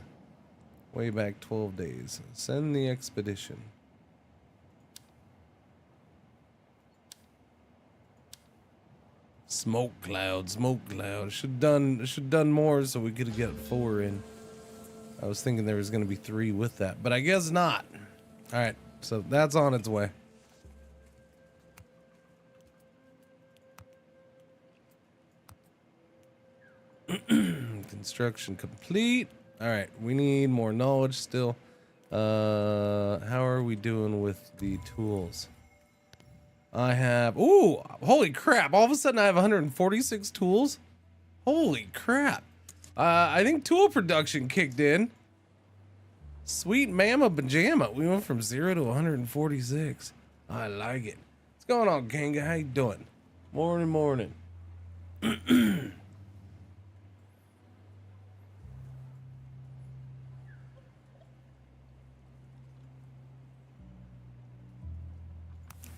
[SPEAKER 6] Way back 12 days. Send the expedition. Smoke cloud, smoke cloud. Should done more so we could get 4 in. I was thinking there was gonna be 3 with that, but I guess not. Alright, so that's on its way. Construction complete. Alright, we need more knowledge still. How are we doing with the tools? I have, ooh, holy crap, all of a sudden I have 146 tools. Holy crap. I think tool production kicked in. Sweet mama pajama. We went from 0 to 146. I like it. What's going on, Kanga? How you doing? Morning.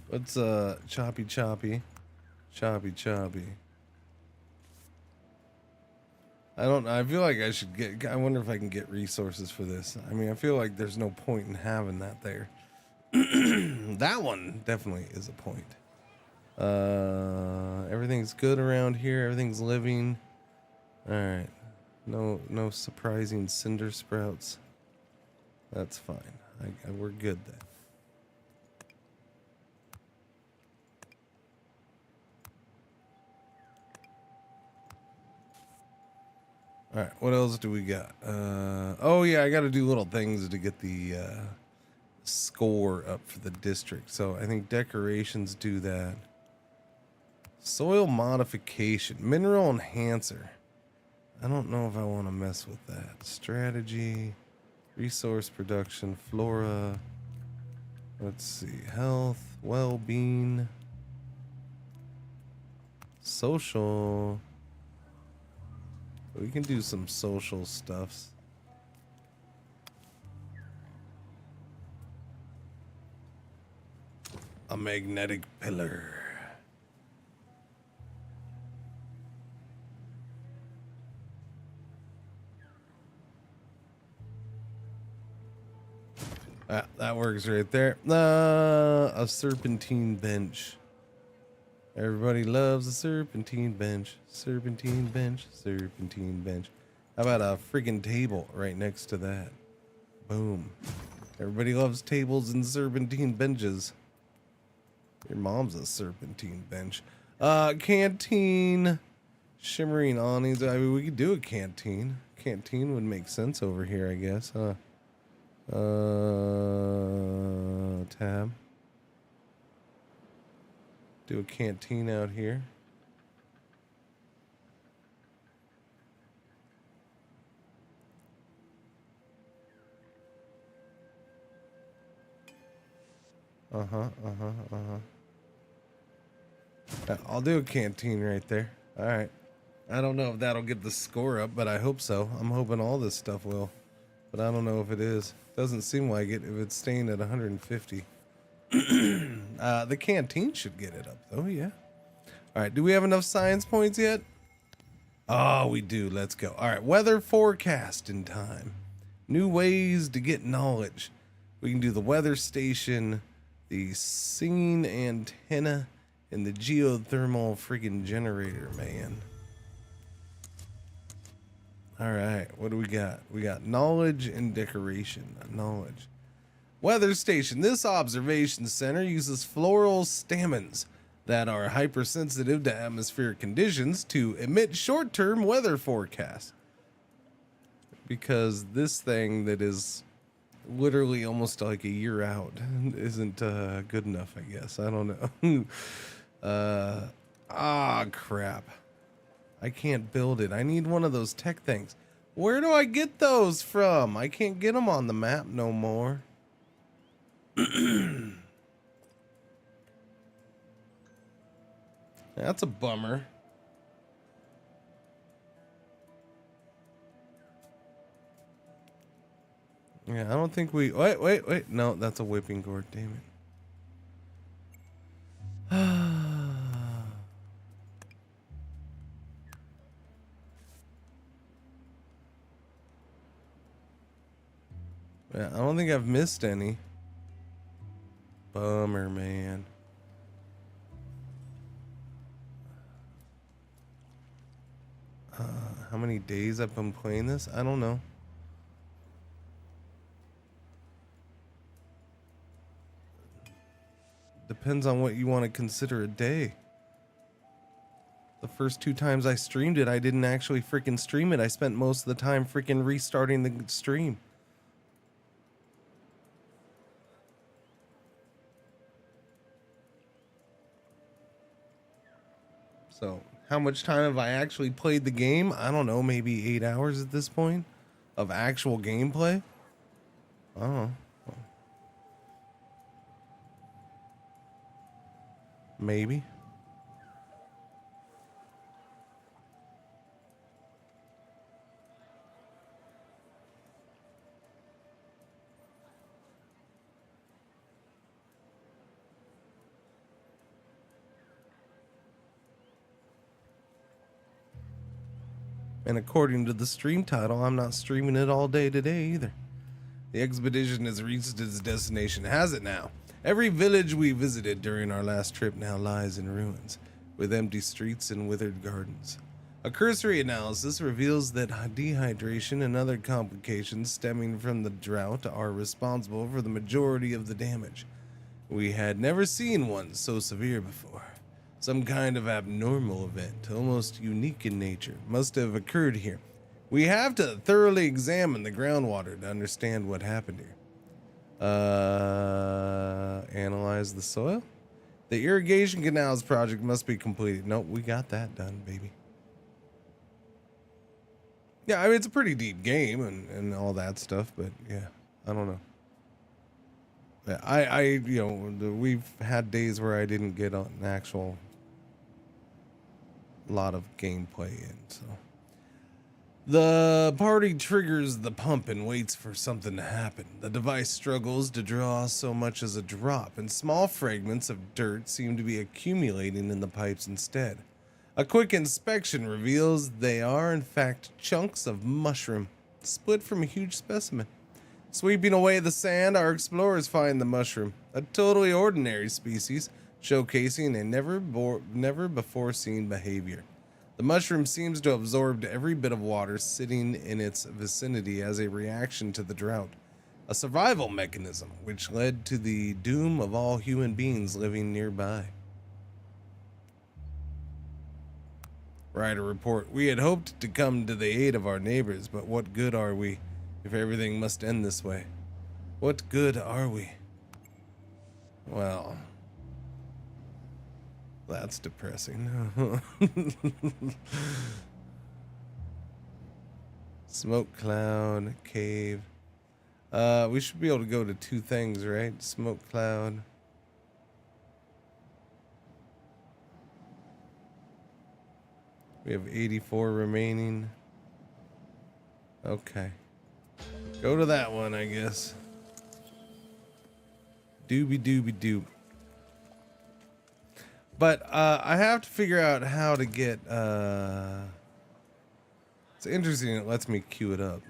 [SPEAKER 6] What's choppy. I feel like I should I wonder if I can get resources for this. I mean, I feel like there's no point in having that there. That one definitely is a point. Everything's good around here. Everything's living. All right. No surprising cinder sprouts. That's fine. We're good then. All right, what else do we got? Oh yeah, I got to do little things to get the score up for the district. So I think decorations do that. Soil modification, mineral enhancer. I don't know if I want to mess with that. Strategy, resource production, flora. Let's see, health, well-being, social. We can do some social stuffs. A magnetic pillar. That works right there. A serpentine bench. Everybody loves a serpentine bench. Serpentine bench. Serpentine bench. How about a friggin' table right next to that? Boom. Everybody loves tables and serpentine benches. Your mom's a serpentine bench. Canteen. Shimmering awnings. I mean, we could do a canteen. Canteen would make sense over here, I guess, huh? Tab. Do a canteen out here. I'll do a canteen right there. All right. I don't know if that'll get the score up, but I hope so. I'm hoping all this stuff will, but I don't know if it is. Doesn't seem like it if it's staying at 150. The canteen should get it up though, yeah. All right, do we have enough science points yet? Oh, we do. Let's go. All right, weather forecast in time. New ways to get knowledge. We can do the weather station, the singing antenna, and the geothermal friggin' generator, man. All right, what do we got? We got knowledge and decoration. Knowledge. Weather station. This observation center uses floral stamens that are hypersensitive to atmospheric conditions to emit short-term weather forecasts. Because this thing that is literally almost like a year out isn't good enough, I guess. I don't know. Crap. I can't build it. I need one of those tech things. Where do I get those from? I can't get them on the map no more. That's a bummer. Yeah, I don't think we... Wait. No, that's a whipping gourd. Damn it. Yeah, I don't think I've missed any. Bummer, man. How many days I've been playing this? I don't know. Depends on what you want to consider a day. The first 2 times I streamed it, I didn't actually freaking stream it. I spent most of the time freaking restarting the stream. So, how much time have I actually played the game? I don't know, maybe 8 hours at this point of actual gameplay. I don't know. Maybe. And according to the stream title, I'm not streaming it all day today either. The expedition has reached its destination, has it now? Every village we visited during our last trip now lies in ruins, with empty streets and withered gardens. A cursory analysis reveals that dehydration and other complications stemming from the drought are responsible for the majority of the damage. We had never seen one so severe before. Some kind of abnormal event, almost unique in nature, must have occurred here. We have to thoroughly examine the groundwater to understand what happened here. Analyze the soil? The irrigation canals project must be completed. Nope, we got that done, baby. Yeah, I mean, it's a pretty deep game and all that stuff, but yeah, I don't know. Yeah, you know, we've had days where I didn't get an actual lot of gameplay in, so. The party triggers the pump and waits for something to happen. The device struggles to draw so much as a drop, and small fragments of dirt seem to be accumulating in the pipes instead. A quick inspection reveals they are, in fact, chunks of mushroom, split from a huge specimen. Sweeping away the sand, our explorers find the mushroom, a totally ordinary species, showcasing a never before seen behavior. The mushroom seems to have absorbed every bit of water sitting in its vicinity as a reaction to the drought, a survival mechanism which led to the doom of all human beings living nearby. Writer report, we had hoped to come to the aid of our neighbors, but what good are we if everything must end this way? What good are we? Well, that's depressing. Smoke cloud, cave. We should be able to go to 2 things, right? Smoke cloud. We have 84 remaining. Okay. Go to that one, I guess. Doobie doobie doop. But I have to figure out how to get it's interesting, it lets me queue it up.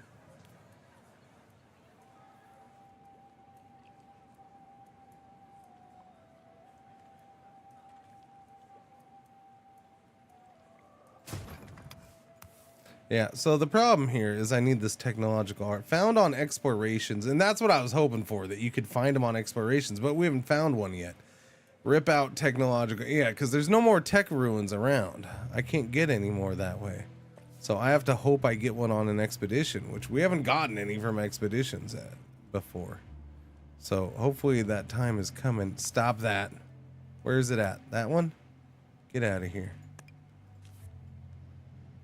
[SPEAKER 6] Yeah, so the problem here is I need this technological art found on explorations, and that's what I was hoping for, that you could find them on explorations, but we haven't found one yet. Rip out technological, yeah, because there's no more tech ruins around. I can't get any more that way. So I have to hope I get one on an expedition, which we haven't gotten any from expeditions before. So hopefully that time is coming. Stop that. Where is it at? That one? Get out of here.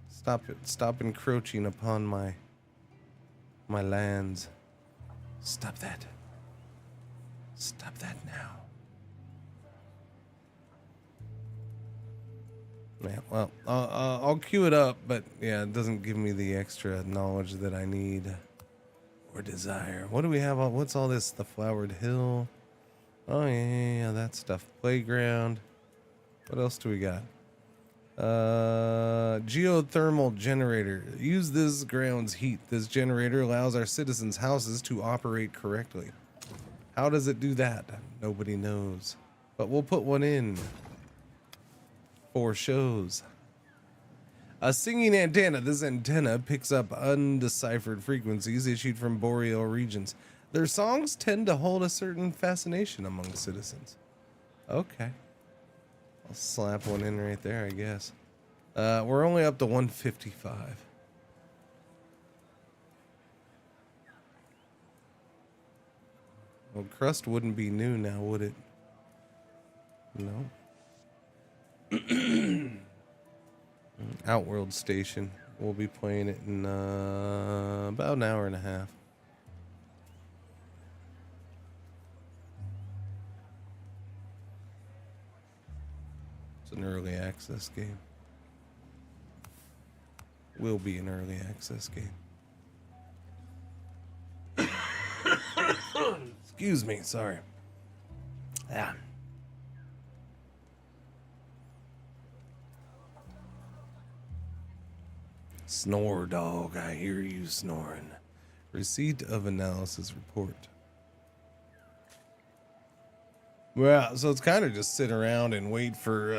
[SPEAKER 6] Stop it. Stop encroaching upon my lands. Stop that. Stop that now. Yeah, well, I'll queue it up, but yeah, it doesn't give me the extra knowledge that I need or desire. What do we have? What's all this? The flowered hill. Oh yeah, that stuff. Playground. What else do we got? Geothermal generator. Use this ground's heat. This generator allows our citizens' houses to operate correctly. How does it do that? Nobody knows. But we'll put one in. For shows. A singing antenna. This antenna picks up undeciphered frequencies issued from boreal regions. Their songs tend to hold a certain fascination among citizens. Okay. I'll slap one in right there, I guess. We're only up to 155. Well, crust wouldn't be new now, would it? No. Outworld Station. We'll be playing it in about an hour and a half. It's an early access game. Will be an early access game. Excuse me, sorry. Yeah. Snore, dog. I hear you snoring. Receipt of analysis report. Well, so it's kind of just sit around and wait for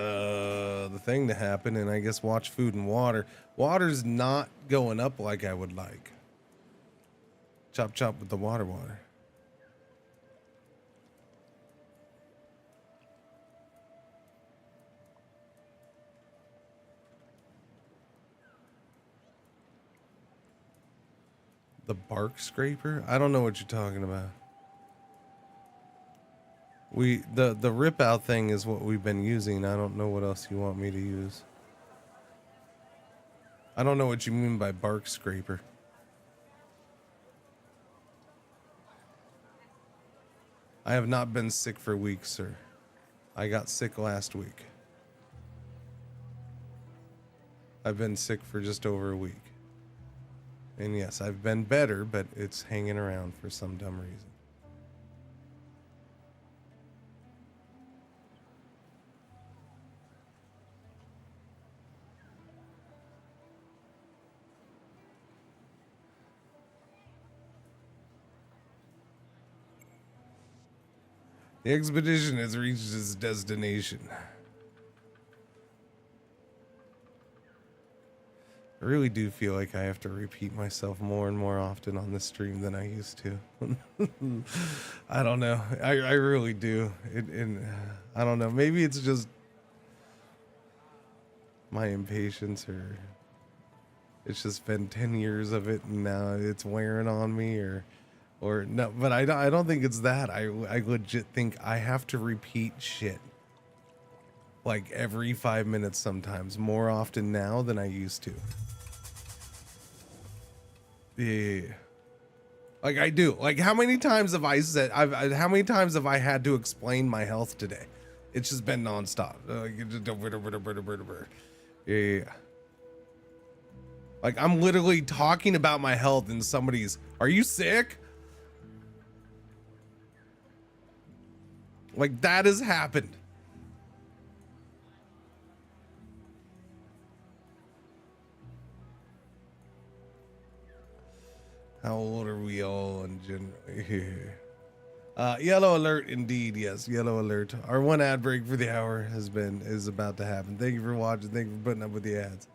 [SPEAKER 6] the thing to happen, and I guess watch food and water. Water's not going up like I would like. Chop chop with the water. The bark scraper? I don't know what you're talking about. The rip out thing is what we've been using. I don't know what else you want me to use. I don't know what you mean by bark scraper. I have not been sick for weeks, sir. I got sick last week. I've been sick for just over a week. And yes, I've been better, but it's hanging around for some dumb reason. The expedition has reached its destination. I really do feel like I have to repeat myself more and more often on this stream than I used to. I don't know. I really do. I don't know. Maybe it's just my impatience, or it's just been 10 years of it and now it's wearing on me, or no, but I don't think it's that. I legit think I have to repeat shit like every 5 minutes, sometimes more often now than I used to. Yeah. Like I do. Like how many times have I said, how many times have I had to explain my health today? It's just been nonstop. Yeah. Like I'm literally talking about my health and somebody's, are you sick? Like that has happened. How old are we all in general? Yellow alert indeed, yes, yellow alert. Our one ad break for the hour is about to happen. Thank you for watching. Thank you for putting up with the ads.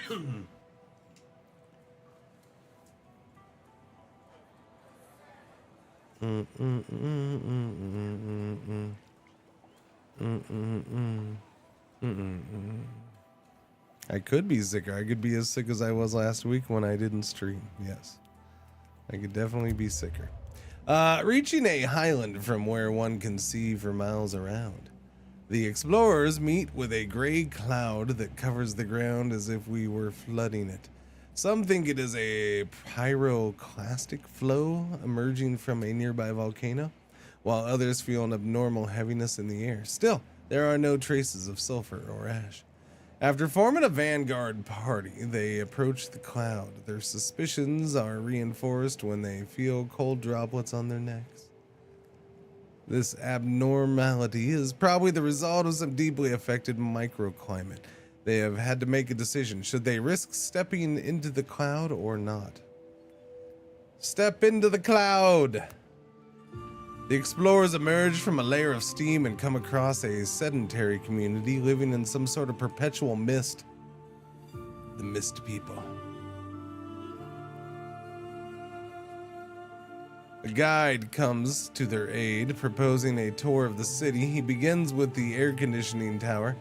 [SPEAKER 6] I could be sicker. I could be as sick as I was last week when I didn't stream. Yes. I could definitely be sicker. Reaching a highland from where one can see for miles around. The explorers meet with a gray cloud that covers the ground as if we were flooding it. Some think it is a pyroclastic flow emerging from a nearby volcano, while others feel an abnormal heaviness in the air. Still, there are no traces of sulfur or ash. After forming a vanguard party, they approach the cloud. Their suspicions are reinforced when they feel cold droplets on their necks. This abnormality is probably the result of some deeply affected microclimate. They have had to make a decision. Should they risk stepping into the cloud or not? Step into the cloud! The explorers emerge from a layer of steam and come across a sedentary community living in some sort of perpetual mist. The Mist People. A guide comes to their aid, proposing a tour of the city. He begins with the air conditioning tower,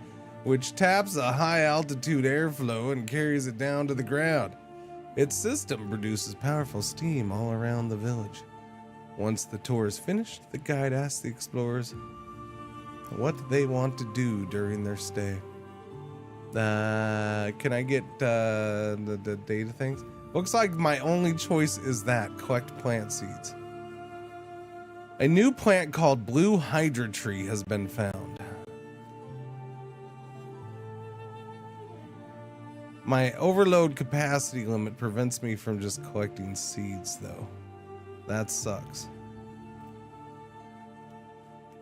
[SPEAKER 6] which taps a high-altitude airflow and carries it down to the ground. Its system produces powerful steam all around the village. Once the tour is finished, the guide asks the explorers what they want to do during their stay. Can I get the data things? Looks like my only choice is that, collect plant seeds. A new plant called Blue Hydra Tree has been found. My overload capacity limit prevents me from just collecting seeds, though. That sucks.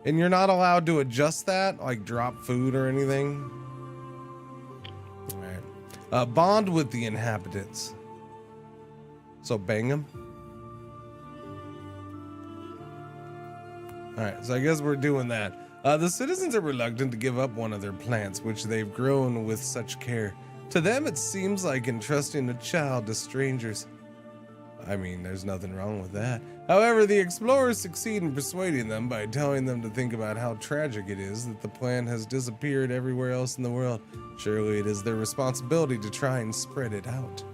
[SPEAKER 6] And you're not allowed to adjust that, like drop food or anything? Alright. Bond with the inhabitants. So bang them? Alright, so I guess we're doing that. The citizens are reluctant to give up one of their plants, which they've grown with such care. To them, it seems like entrusting a child to strangers. I mean, there's nothing wrong with that. However, the explorers succeed in persuading them by telling them to think about how tragic it is that the plant has disappeared everywhere else in the world. Surely it is their responsibility to try and spread it out,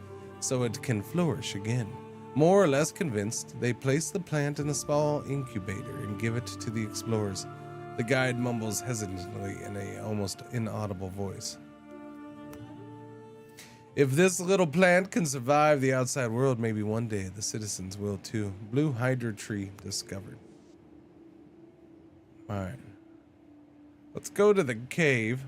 [SPEAKER 6] so it can flourish again. More or less convinced, they place the plant in a small incubator and give it to the explorers. The guide mumbles hesitantly in an almost inaudible voice. If this little plant can survive the outside world, maybe one day the citizens will too. Blue Hydra Tree discovered. Alright. Let's go to the cave.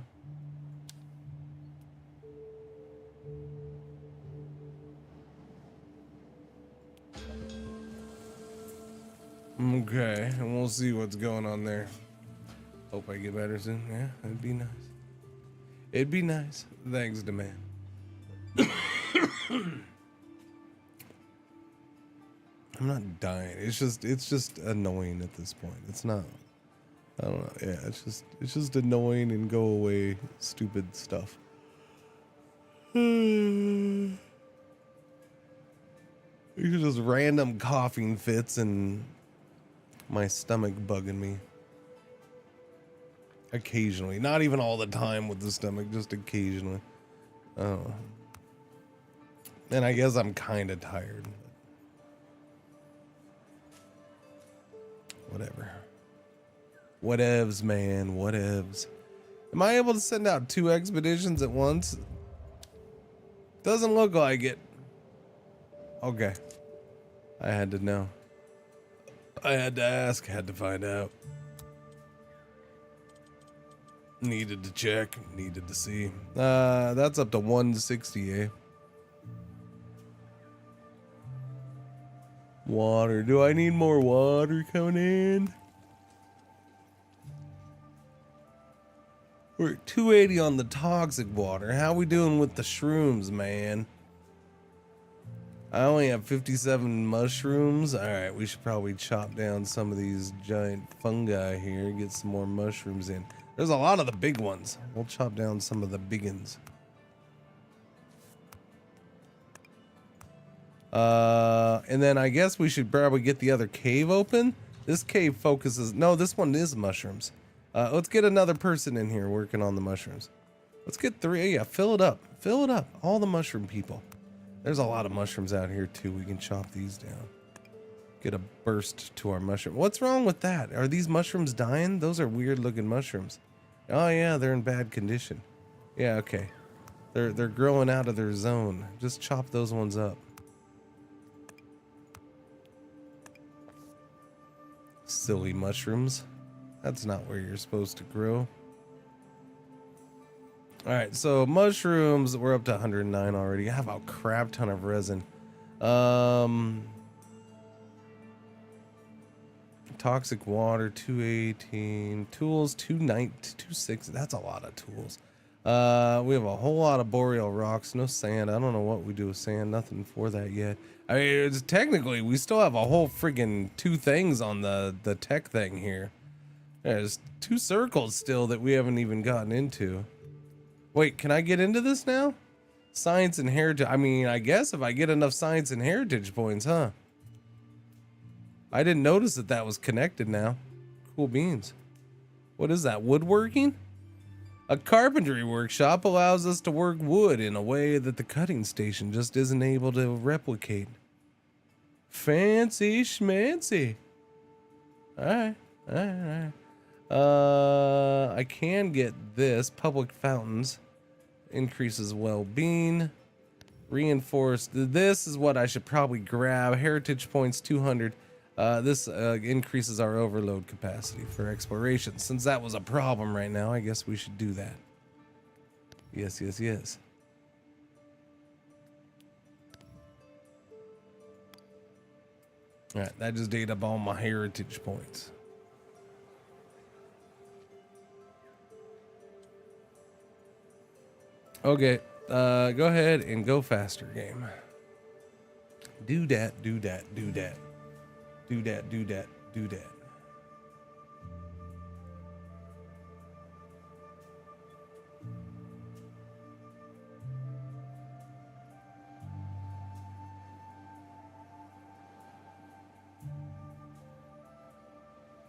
[SPEAKER 6] Okay, and we'll see what's going on there. Hope I get better soon. Yeah, it'd be nice. It'd be nice. Thanks, man. I'm not dying. It's just annoying at this point. It's not. I don't know. Yeah, it's just annoying and go away stupid stuff. It's just random coughing fits and my stomach bugging me. Occasionally, not even all the time with the stomach, just occasionally. I don't know. And I guess I'm kind of tired. Whatever. Whatevs, man. Whatevs. Am I able to send out 2 expeditions at once? Doesn't look like it. Okay. I had to know. I had to ask. Had to find out. Needed to check. Needed to see. That's up to 160, eh? Water. Do I need more water coming in? We're at 280 on the toxic water. How we doing with the shrooms, man? I only have 57 mushrooms. Alright, we should probably chop down some of these giant fungi here. Get some more mushrooms in. There's a lot of the big ones. We'll chop down some of the big ones. And then I guess we should probably get the other cave open. This cave focuses, no, this one is mushrooms. Let's get another person in here working on the mushrooms. Let's get 3, yeah, fill it up, all the mushroom people. There's a lot of mushrooms out here too. We can chop these down. Get a burst to our mushroom. What's wrong with that? Are these mushrooms dying? Those are weird looking mushrooms. Oh yeah, they're in bad condition. Yeah, okay. They're growing out of their zone. Just chop those ones up. Silly mushrooms. That's not where you're supposed to grow. All right, so mushrooms, we're up to 109 already. I have a crap ton of resin. Toxic water, 218. Tools, 260. That's a lot of tools. We have a whole lot of boreal rocks, no sand. I don't know what we do with sand. Nothing for that yet. I mean, it's technically, we still have a whole friggin' 2 things on the tech thing here. There's 2 circles still that we haven't even gotten into. Wait, can I get into this now? Science and heritage. I mean, I guess if I get enough science and heritage points, huh? I didn't notice that that was connected now. Cool beans. What is that? Woodworking? A carpentry workshop allows us to work wood in a way that the cutting station just isn't able to replicate. Fancy schmancy. Alright. I can get this. Public fountains. Increases well-being. Reinforced. This is what I should probably grab. Heritage points 200. This increases our overload capacity for exploration. Since that was a problem right now, I guess we should do that. Yes. Alright, that just ate up all my heritage points. Okay, go ahead and go faster, game. Do that.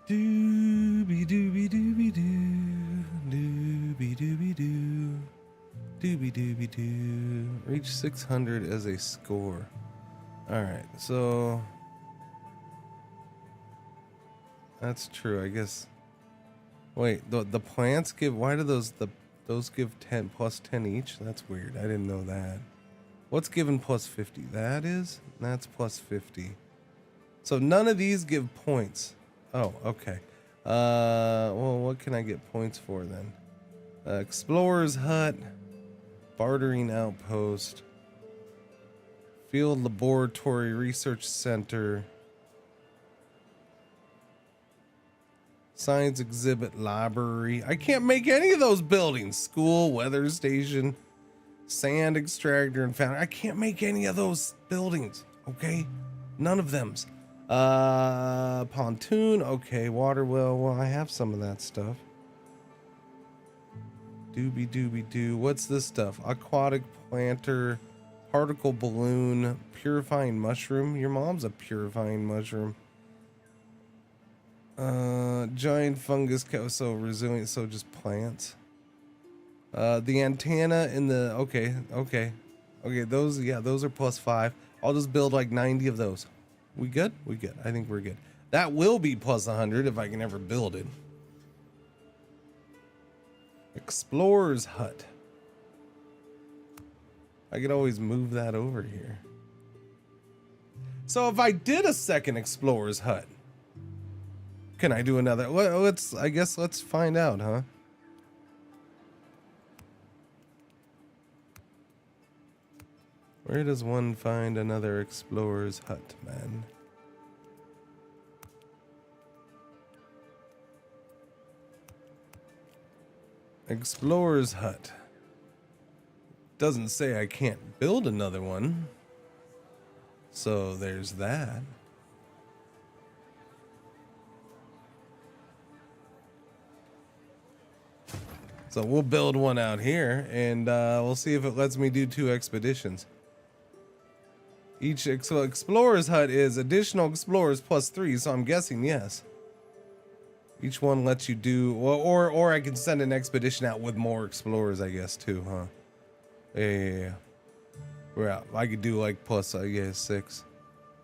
[SPEAKER 6] Dooby dooby dooby doo. Dooby dooby doo. Dooby dooby doo. Reach 600 as a score. Alright, so that's true, I guess. Wait, the plants give, why do those give 10 plus 10 each? That's weird. I didn't know that. What's given plus 50? That's plus 50. So none of these give points. Oh, okay. Well, what can I get points for then? Explorer's hut, bartering outpost, field laboratory research center, science exhibit library. I can't make any of those buildings. School, weather station, sand extractor and fountain. I can't make any of those buildings. Okay, none of them's. Pontoon. Okay, water well. Well, I have some of that stuff. Dooby dooby doo. What's this stuff? Aquatic planter, particle balloon, purifying mushroom. Your mom's a purifying mushroom. Giant fungus. So resilient. So just plants. The antenna in the. Okay. Those. Yeah, those are plus 5. I'll just build like 90 of those. We good? We good. I think we're good. That will be plus 100 if I can ever build it. Explorer's hut. I could always move that over here. So if I did a second explorer's hut, can I do another? Well, I guess let's find out, huh? Where does one find another explorer's hut, man? Explorer's hut. Doesn't say I can't build another one. So there's that. So we'll build one out here and we'll see if it lets me do 2 expeditions. Each explorer's hut is additional explorers +3, so I'm guessing yes. Each one lets you do, or I can send an expedition out with more explorers, I guess, too, huh? Yeah. Well, I could do like plus, I guess, 6.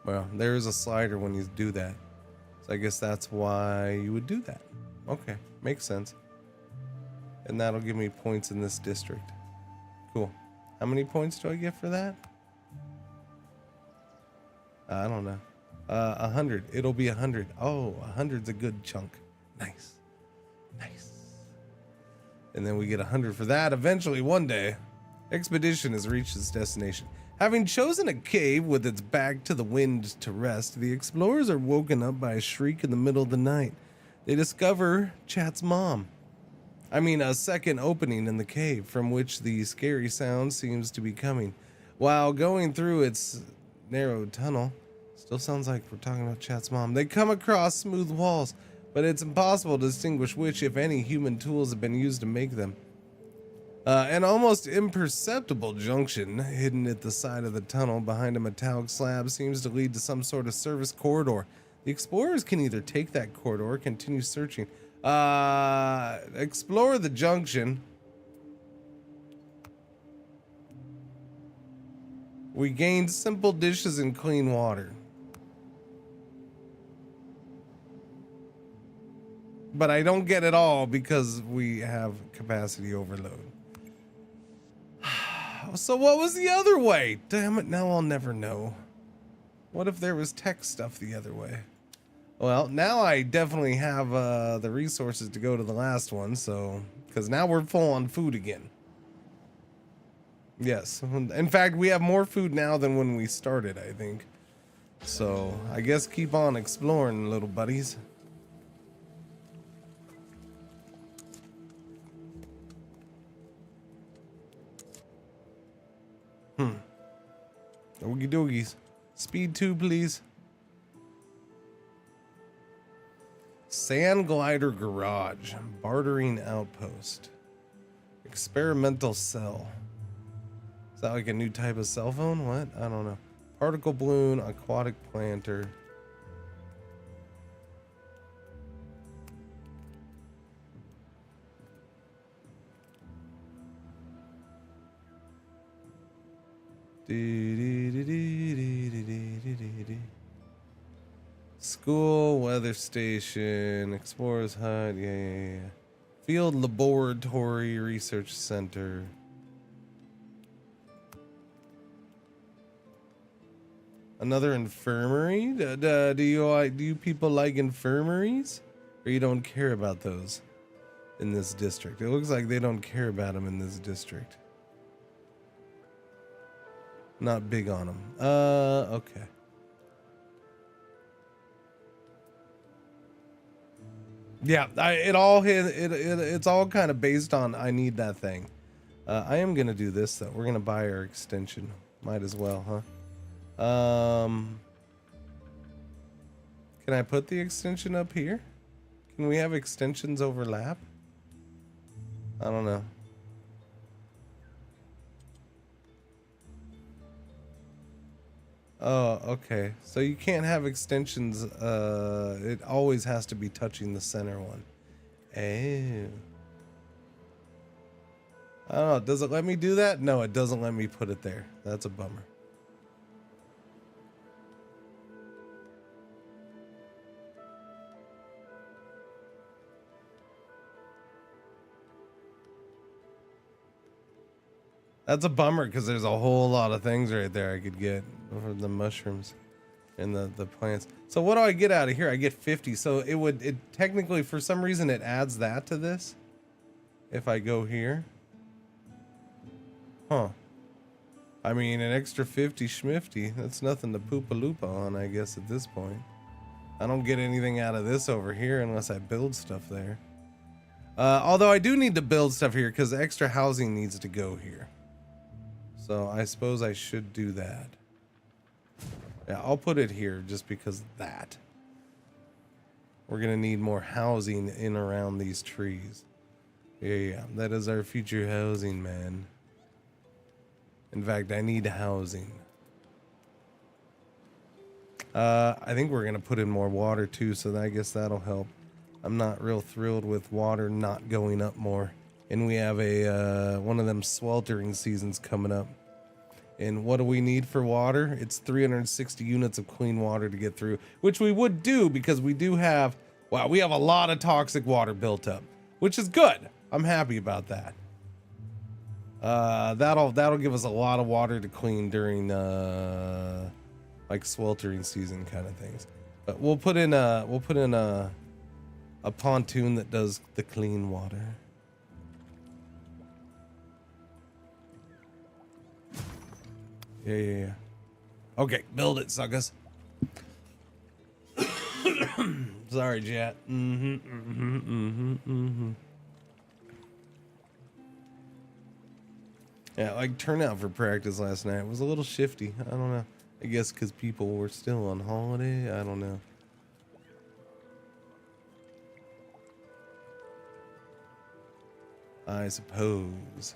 [SPEAKER 6] Well, there is a slider when you do that. So I guess that's why you would do that. Okay, makes sense. And that'll give me points in this district. Cool. How many points do I get for that? I don't know. 100. It'll be 100. Oh, 100's a good chunk. Nice. Nice. And then we get 100 for that eventually one day. Expedition has reached its destination. Having chosen a cave with its back to the wind to rest, the explorers are woken up by a shriek in the middle of the night. They discover Chat's mom. A second opening in the cave from which the scary sound seems to be coming. While going through its narrow tunnel, still sounds like we're talking about Chat's mom. They come across smooth walls, but it's impossible to distinguish which, if any, human tools have been used to make them. An almost imperceptible junction hidden at the side of the tunnel behind a metallic slab seems to lead to some sort of service corridor. The explorers can either take that corridor or continue searching. Explore the junction. We gained simple dishes and clean water. But I don't get it all because we have capacity overload. So what was the other way? Damn it, now I'll never know. What if there was tech stuff the other way? Well, now I definitely have the resources to go to the last one, so... Because now we're full on food again. Yes. In fact, we have more food now than when we started, I think. So, I guess keep on exploring, little buddies. Okie dokies. Speed 2, please. Sand glider garage. Bartering outpost. Experimental cell. Is that like a new type of cell phone? What? I don't know. Particle balloon. Aquatic planter. School, weather station, explorer's hut, yeah. Field laboratory, research center. Another infirmary? Do you people like infirmaries? Or you don't care about those in this district? It looks like they don't care about them in this district. Not big on them. Okay. Yeah, it's all kind of based on I need that thing. I am gonna do this though. We're gonna buy our extension. Might as well, huh? Can I put the extension up here? Can we have extensions overlap? I don't know. Oh, okay. So you can't have extensions. It always has to be touching the center one. Oh. I don't know. Does it let me do that? No, it doesn't let me put it there. That's a bummer. That's a bummer because there's a whole lot of things right there I could get for the mushrooms and the plants. So what do I get out of here? I get 50. So it technically, for some reason, it adds that to this. If I go here. Huh. I mean, an extra 50 schmifty. That's nothing to poopa-loopa on, I guess, at this point. I don't get anything out of this over here unless I build stuff there. Although I do need to build stuff here because extra housing needs to go here. So I suppose I should do that. Yeah, I'll put it here just because of that. We're gonna need more housing in around these trees. Yeah, that is our future housing, man. In fact, I need housing. I think we're gonna put in more water too, so I guess that'll help. I'm not real thrilled with water not going up more. And we have a one of them sweltering seasons coming up. And what do we need for water? It's 360 units of clean water to get through, which we would do because we do have, wow, we have a lot of toxic water built up, which is good. I'm happy about that. That'll give us a lot of water to clean during like sweltering season kind of things. But we'll put in a pontoon that does the clean water. Yeah. Okay, build it, suckers. Sorry, chat. Yeah, like turnout for practice last night was a little shifty. I don't know. I guess because people were still on holiday. I don't know. I suppose.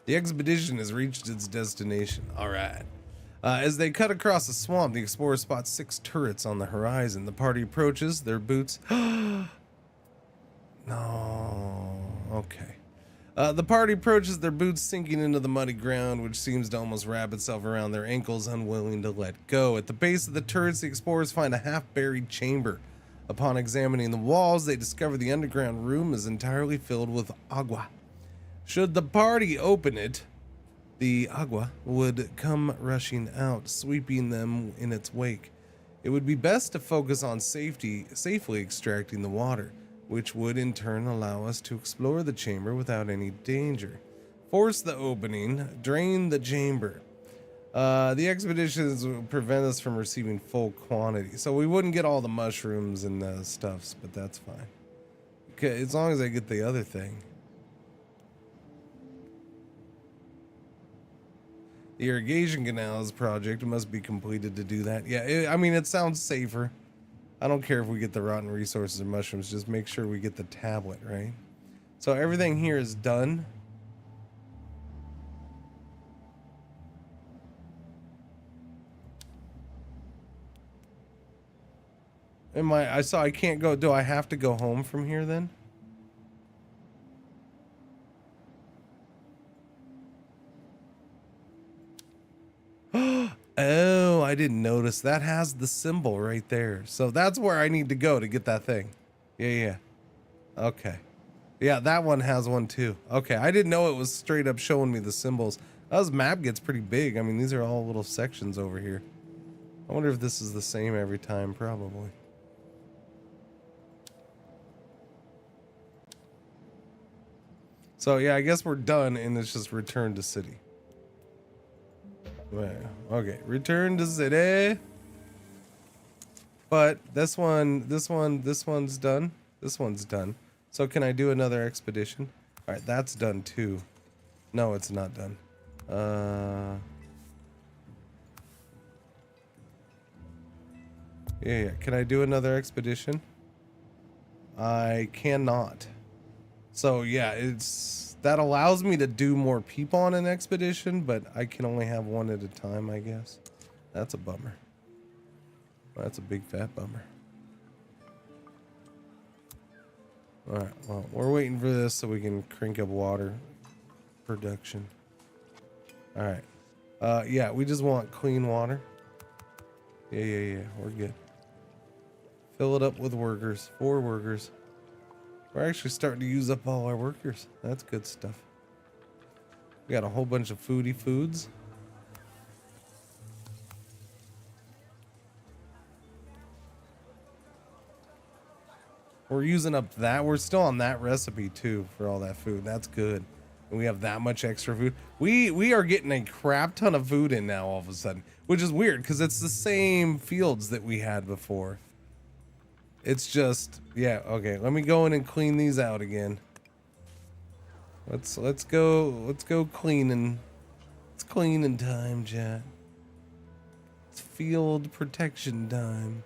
[SPEAKER 6] The expedition has reached its destination. All right. As they cut across the swamp, the explorer spots 6 turrets on the horizon. The party approaches, their boots... No. Okay. The party approaches, their boots sinking into the muddy ground, which seems to almost wrap itself around their ankles, unwilling to let go. At the base of the turrets, the explorers find a half-buried chamber. Upon examining the walls, they discover the underground room is entirely filled with agua. Should the party open it, the agua would come rushing out, sweeping them in its wake. It would be best to focus on safely extracting the water, which would in turn allow us to explore the chamber without any danger. Force the opening, drain the chamber. The expeditions will prevent us from receiving full quantity, so we wouldn't get all the mushrooms and stuffs, but that's fine. Okay, as long as I get the other thing. The irrigation canals project must be completed to do that. Yeah, I mean, it sounds safer. I don't care if we get the rotten resources or mushrooms, just make sure we get the tablet, right? So everything here is done. I can't go, do I have to go home from here then? Oh, I didn't notice. That has the symbol right there. So that's where I need to go to get that thing. Yeah. Okay. Yeah, that one has one too. Okay, I didn't know it was straight up showing me the symbols. This map gets pretty big. I mean, these are all little sections over here. I wonder if this is the same every time. Probably. So yeah, I guess we're done and it's just return to city. Well, okay, return to city. But this one's done. This one's done. So can I do another expedition? All right, that's done too. No, it's not done. Yeah. Can I do another expedition? I cannot. So yeah, that allows me to do more people on an expedition, but I can only have one at a time, I guess. That's a bummer. That's a big fat bummer. All right, well, we're waiting for this so we can crank up water production. All right. Yeah, we just want clean water. Yeah, we're good. Fill it up with workers. 4 workers. We're actually starting to use up all our workers. That's good stuff. We got a whole bunch of foodie foods. We're using up that. We're still on that recipe too for all that food. That's good. And we have that much extra food. We are getting a crap ton of food in now all of a sudden, which is weird because it's the same fields that we had before. It's just, yeah, okay. Let me go in and clean these out again. Let's go cleaning. It's cleaning time, chat. It's field protection time.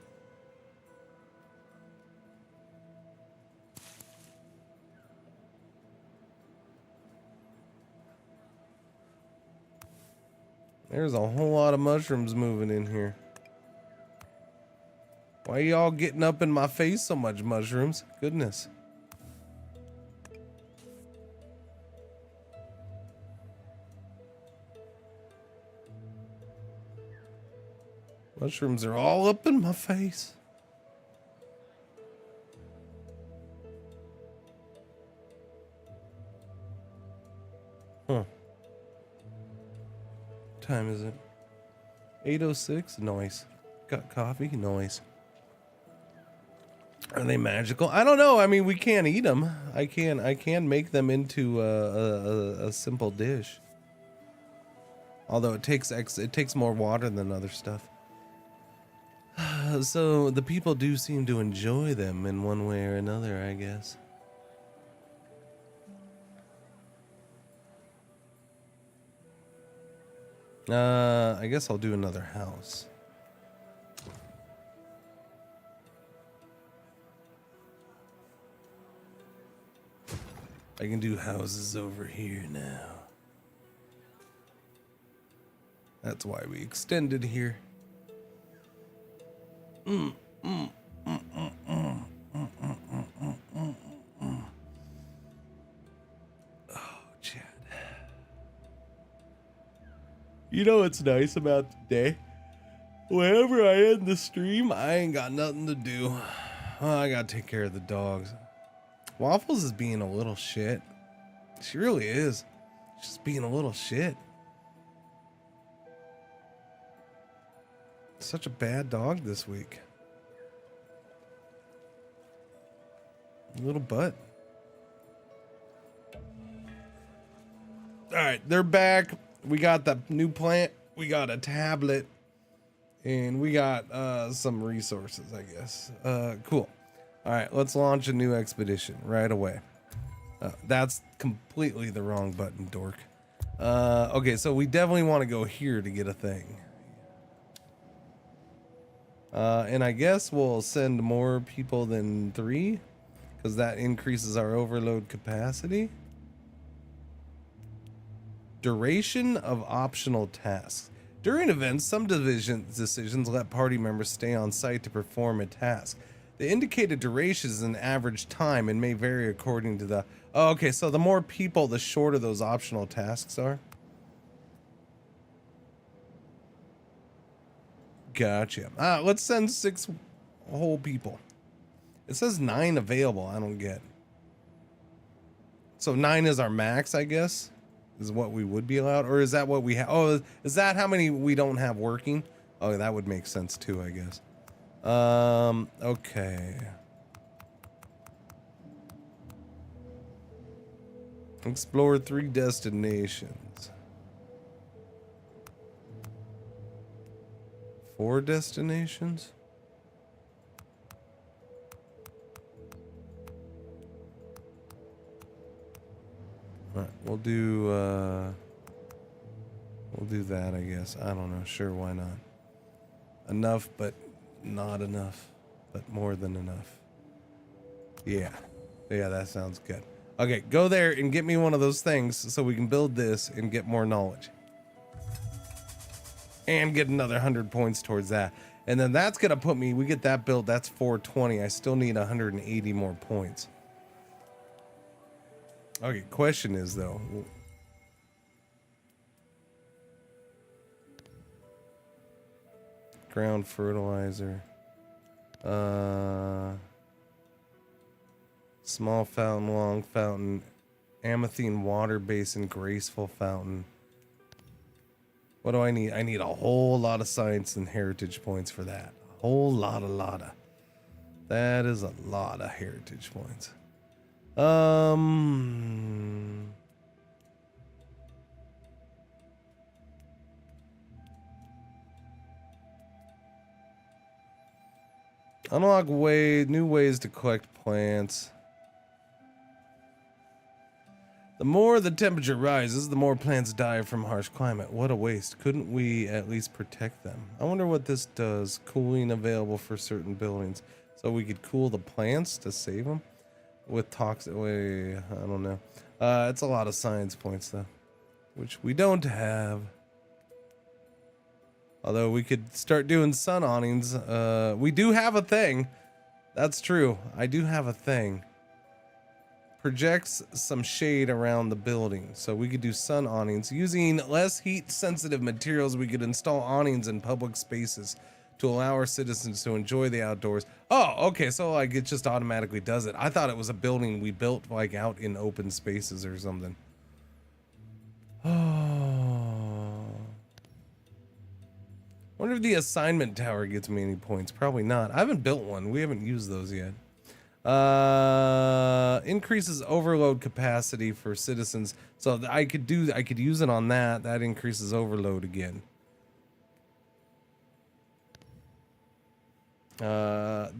[SPEAKER 6] There's a whole lot of mushrooms moving in here. Why y'all getting up in my face so much, mushrooms? Goodness. Mushrooms are all up in my face. Huh. What time is it? 8:06? Nice. Got coffee? Nice. Are they magical? I don't know. I mean, we can't eat them. I can make them into a simple dish. Although it takes more water than other stuff. So the people do seem to enjoy them in one way or another, I guess. I guess I'll do another house. I can do houses over here now. That's why we extended here. Oh, Chad. You know what's nice about today? Whenever I end the stream, I ain't got nothing to do. I gotta take care of the dogs. Waffles is being a little shit. She really is. She's just being a little shit. Such a bad dog this week. Little butt. All right, they're back. We got the new plant. We got a tablet. And we got some resources, I guess. Cool. All right, let's launch a new expedition right away. That's completely the wrong button, dork. Okay, so we definitely want to go here to get a thing. And I guess we'll send more people than 3, because that increases our overload capacity. Duration of optional tasks. During events, some decisions let party members stay on site to perform a task. The indicated duration is an average time and may vary according to the... Oh, okay, so the more people, the shorter those optional tasks are. Gotcha. Let's send 6 whole people. It says 9 available. I don't get. So 9 is our max, I guess, is what we would be allowed. Or is that what we have? Oh, is that how many we don't have working? Oh, that would make sense too, I guess. Okay. Explore 3 destinations. 4 destinations? Alright, we'll do that, I guess. I don't know. Sure, why not? Enough, but not enough. But more than enough. Yeah. Yeah, that sounds good. Okay, go there and get me one of those things so we can build this and get more knowledge. And get another 100 points towards that. And then that's going to put me, we get that built, that's 420. I still need 180 more points. Okay, question is though. Ground fertilizer. Small fountain, long fountain, amethine water basin, graceful fountain. What do I need? I need a whole lot of science and heritage points for that. A whole lot of. That is a lot of heritage points. Unlock new ways to collect plants. The more the temperature rises, the more plants die from harsh climate. What a waste. Couldn't we at least protect them? I wonder what this does. Cooling available for certain buildings. So we could cool the plants to save them? With toxic... Wait, I don't know. It's a lot of science points, though. Which we don't have. Although we could start doing sun awnings. We do have a thing. That's true. I do have a thing. Projects some shade around the building. So we could do sun awnings. Using less heat sensitive materials, we could install awnings in public spaces to allow our citizens to enjoy the outdoors. Oh, okay. So like it just automatically does it. I thought it was a building we built like out in open spaces or something. Oh. Wonder if the assignment tower gets me any points. Probably not. I haven't built one. We haven't used those yet. Increases overload capacity for citizens. So I could use it on that. That increases overload again.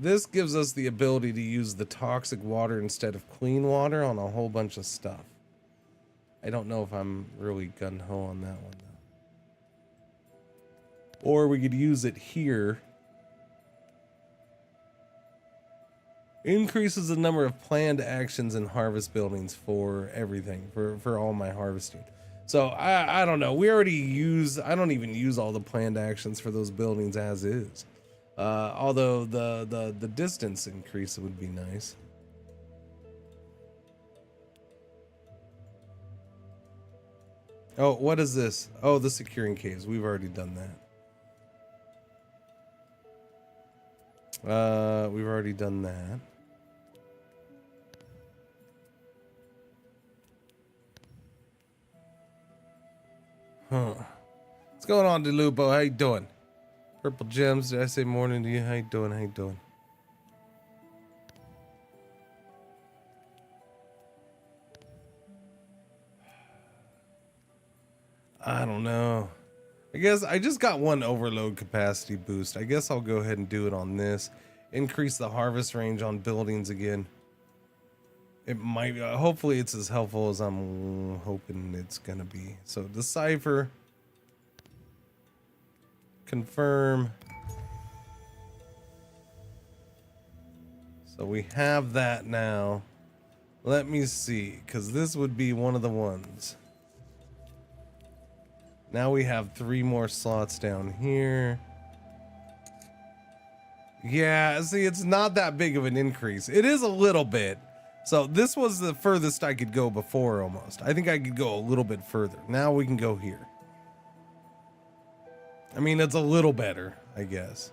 [SPEAKER 6] This gives us the ability to use the toxic water instead of clean water on a whole bunch of stuff. I don't know if I'm really gung-ho on that one though. Or we could use it here. Increases the number of planned actions in harvest buildings for everything, for all my harvesting. So I don't know. We already use, I don't even use all the planned actions for those buildings as is. Although the distance increase would be nice. Oh, what is this? Oh, the securing caves. We've already done that. We've already done that. Huh. What's going on, DeLupo? How you doing? Purple Gems, did I say morning to you? How you doing? How you doing? I don't know. I guess I just got one overload capacity boost. I guess I'll go ahead and do it on this. Increase the harvest range on buildings again. It might, hopefully it's as helpful as I'm hoping it's gonna be. So decipher. Confirm. So we have that now. Let me see, because this would be one of the ones. Now we have 3 more slots down here. Yeah, see, it's not that big of an increase. It is a little bit. So this was the furthest I could go before almost. I think I could go a little bit further. Now we can go here. I mean, it's a little better, I guess.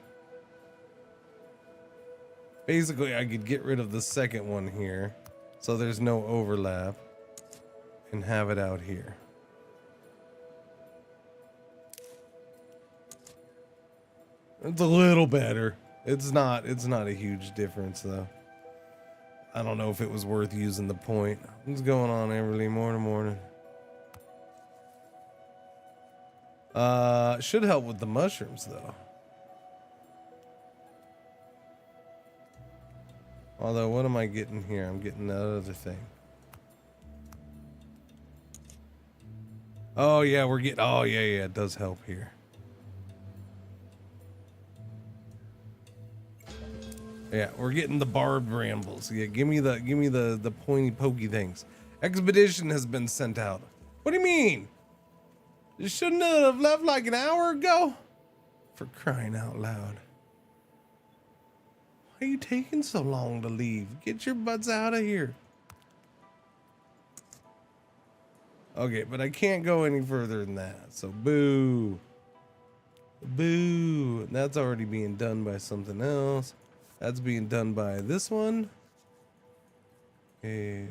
[SPEAKER 6] Basically, I could get rid of the second one here, so there's no overlap, and have it out here. It's a little better. It's not a huge difference though. I don't know if it was worth using the point. What's going on, Everly? Morning. Should help with the mushrooms though. Although, what am I getting here? I'm getting that other thing. Oh yeah, we're getting, oh yeah, it does help here. Yeah, we're getting the barbed rambles. Yeah, give me the pointy pokey things. Expedition has been sent out. What do you mean? You shouldn't have left like an hour ago? For crying out loud. Why are you taking so long to leave? Get your butts out of here. Okay, but I can't go any further than that. So boo. Boo. That's already being done by something else. That's being done by this one. Okay.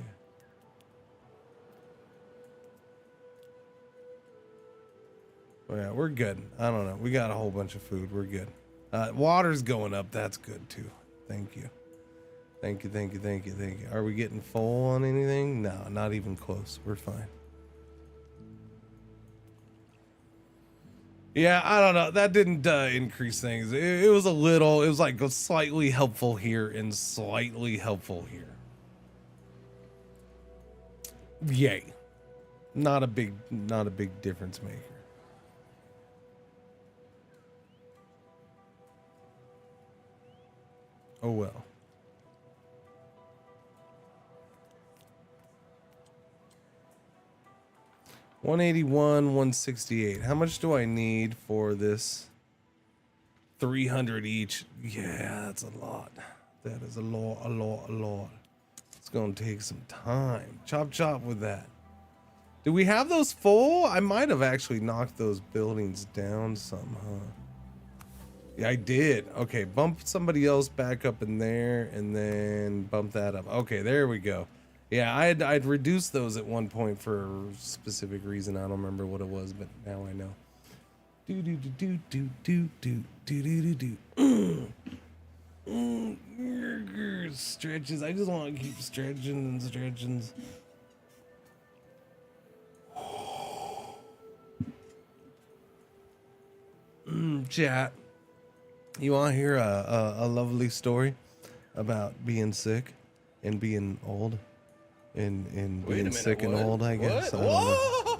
[SPEAKER 6] Oh yeah, we're good. I don't know. We got a whole bunch of food. We're good. Water's going up. That's good too. Thank you. Thank you. Are we getting full on anything? No, not even close. We're fine. Yeah, I don't know. That didn't increase things. It was a little, it was like slightly helpful here and slightly helpful here. Yay. Not a big difference maker. Oh well. $181, $168. How much do I need for this 300 each. Yeah, that's a lot. That is a lot. It's gonna take some time. Chop with that. Do we have those full? I might have actually knocked those buildings down some, huh? Yeah, I did. Okay, bump somebody else back up in there and then bump that up. Okay, there we go. Yeah, I'd reduced those at one point for a specific reason. I don't remember what it was, but now I know. Stretches. I just want to keep stretching and stretching. Chat. You want to hear a lovely story about being sick and being old and being sick and old, I guess. I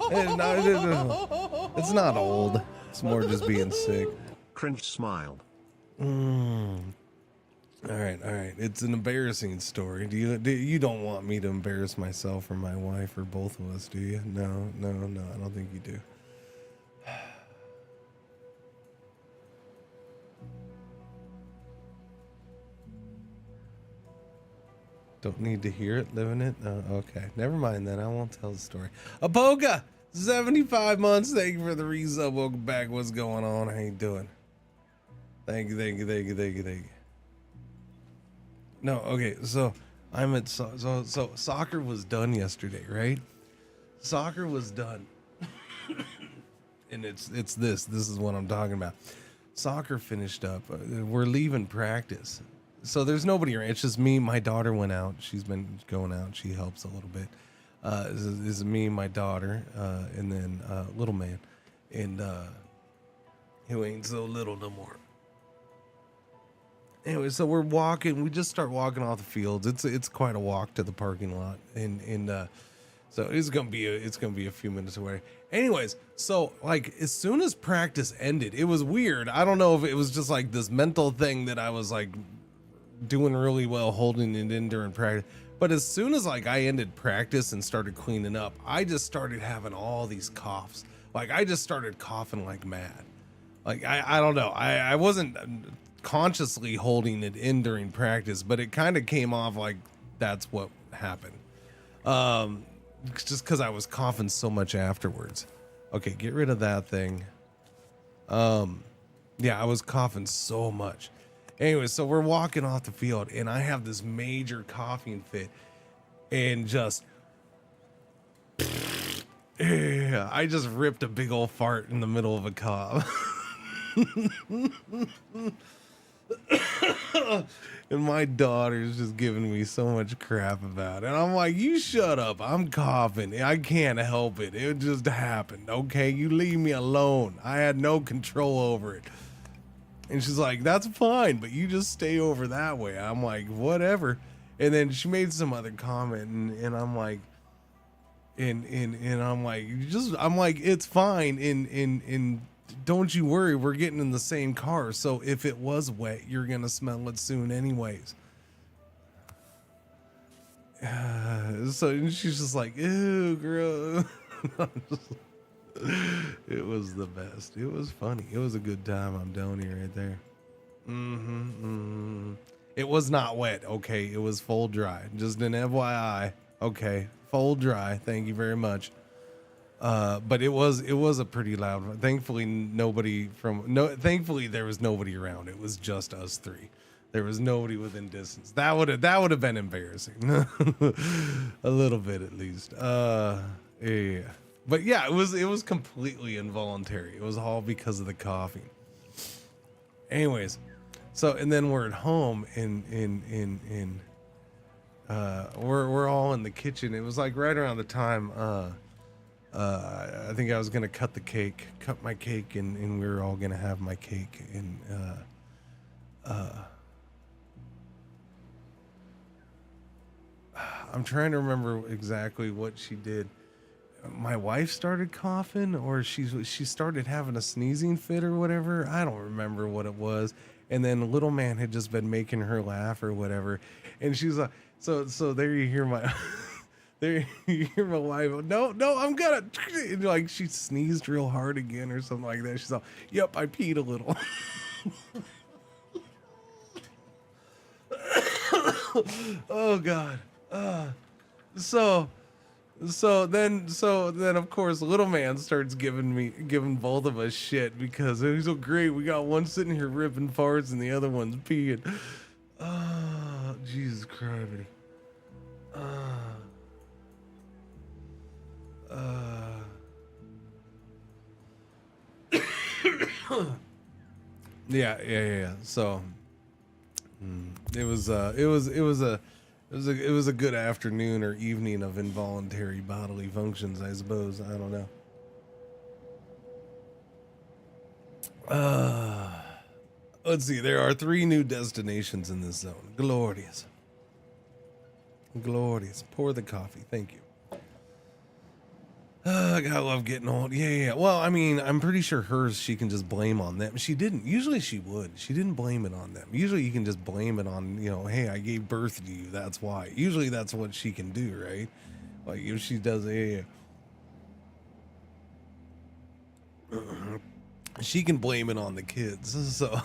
[SPEAKER 6] don't know. It's not old. It's more just being sick.
[SPEAKER 10] Cringe smiled.
[SPEAKER 6] All right. It's an embarrassing story. You don't want me to embarrass myself or my wife or both of us, do you? No. I don't think you do. Don't need to hear it, living it? Okay, never mind then. I won't tell the story. Aboga, 75 months. Thank you for the resub. Welcome back. What's going on? How you doing? Thank you. No, okay. So I'm at so soccer was done yesterday, right? Soccer was done, and it's this. This is what I'm talking about. Soccer finished up. We're leaving practice. So there's nobody around. It's just me. My daughter went out. She's been going out. She helps a little bit. This is me, my daughter, and then little man, and who ain't so little no more. Anyway, so we're walking. We just start walking off the fields. It's quite a walk to the parking lot, and so it's gonna be a few minutes away. Anyways, so like as soon as practice ended, it was weird. I don't know if it was just like this mental thing that I was like doing really well holding it in during practice, but as soon as like I ended practice and started cleaning up, I just started having all these coughs. Like I just started coughing like mad. Like I don't know, I wasn't consciously holding it in during practice, but it kind of came off like that's what happened, just because I was coughing so much afterwards. Okay, get rid of that thing. Yeah, I was coughing so much. Anyway, so we're walking off the field, and I have this major coughing fit, and just, yeah, I just ripped a big old fart in the middle of a cough. And my daughter's just giving me so much crap about it. And I'm like, you shut up. I'm coughing. I can't help it. It just happened. Okay, you leave me alone. I had no control over it. And she's like, that's fine, but you just stay over that way. I'm like, whatever. And then she made some other comment, and I'm like, and I'm like, it's fine. And don't you worry, we're getting in the same car. So if it was wet, you're gonna smell it soon, anyways. So and she's just like, ew, gross. It was the best. It was funny. It was a good time. I'm down here right there. It was not wet. Okay, it was full dry. Just an FYI. Okay, full dry. Thank you very much. But it was a pretty loud one. Thankfully there was nobody around. It was just us three. There was nobody within distance. That would have been embarrassing. A little bit at least. Yeah. But yeah, it was completely involuntary. It was all because of the coughing. Anyways, so and then we're at home and we're all in the kitchen. It was like right around the time I think I was gonna cut my cake, and we were all gonna have my cake, and I'm trying to remember exactly what she did. My wife started coughing, or she started having a sneezing fit or whatever. I don't remember what it was. And then little man had just been making her laugh or whatever. And she's like, so there you hear my, there you hear my wife. No, I'm gonna, and like she sneezed real hard again or something like that. She's all, yep, I peed a little. Oh God. So then of course little man starts giving both of us shit because he's so great. We got one sitting here ripping farts and the other one's peeing. Oh, Jesus Christ. Yeah. So it was a good afternoon or evening of involuntary bodily functions, I suppose. I don't know. Let's see. There are 3 new destinations in this zone. Glorious. Pour the coffee. Thank you. I gotta love getting old. Yeah. Well, I mean, I'm pretty sure hers she can just blame on them. She didn't. Usually she would. She didn't blame it on them. Usually you can just blame it on, hey, I gave birth to you. That's why. Usually that's what she can do, right? Like if she does, yeah. She can blame it on the kids. So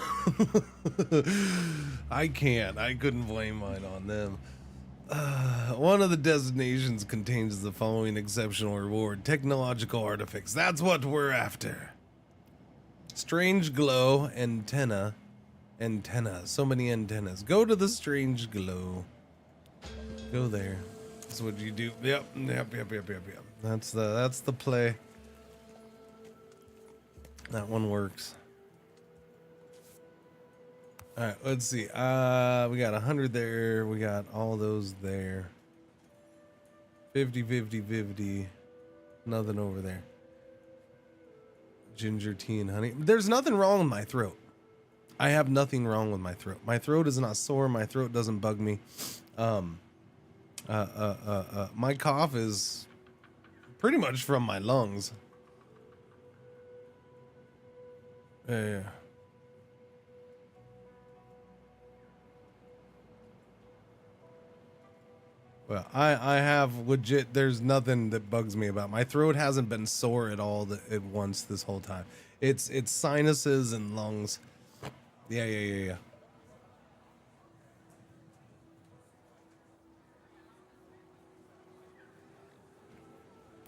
[SPEAKER 6] I can't. I couldn't blame mine on them. One of the designations contains the following exceptional reward: technological artifacts. That's what we're after. Strange glow antenna. So many antennas. Go to the strange glow. Go there. That's what you do. Yep. That's the play. That one works. All right, let's see. We got 100 there. We got all those there. 50. Nothing over there. Ginger tea and honey. There's nothing wrong with my throat. I have nothing wrong with my throat. My throat is not sore. My throat doesn't bug me. My cough is pretty much from my lungs. Yeah. Well, I have legit, there's nothing that bugs me about my throat. Hasn't been sore at all at once this whole time. It's sinuses and lungs. Yeah.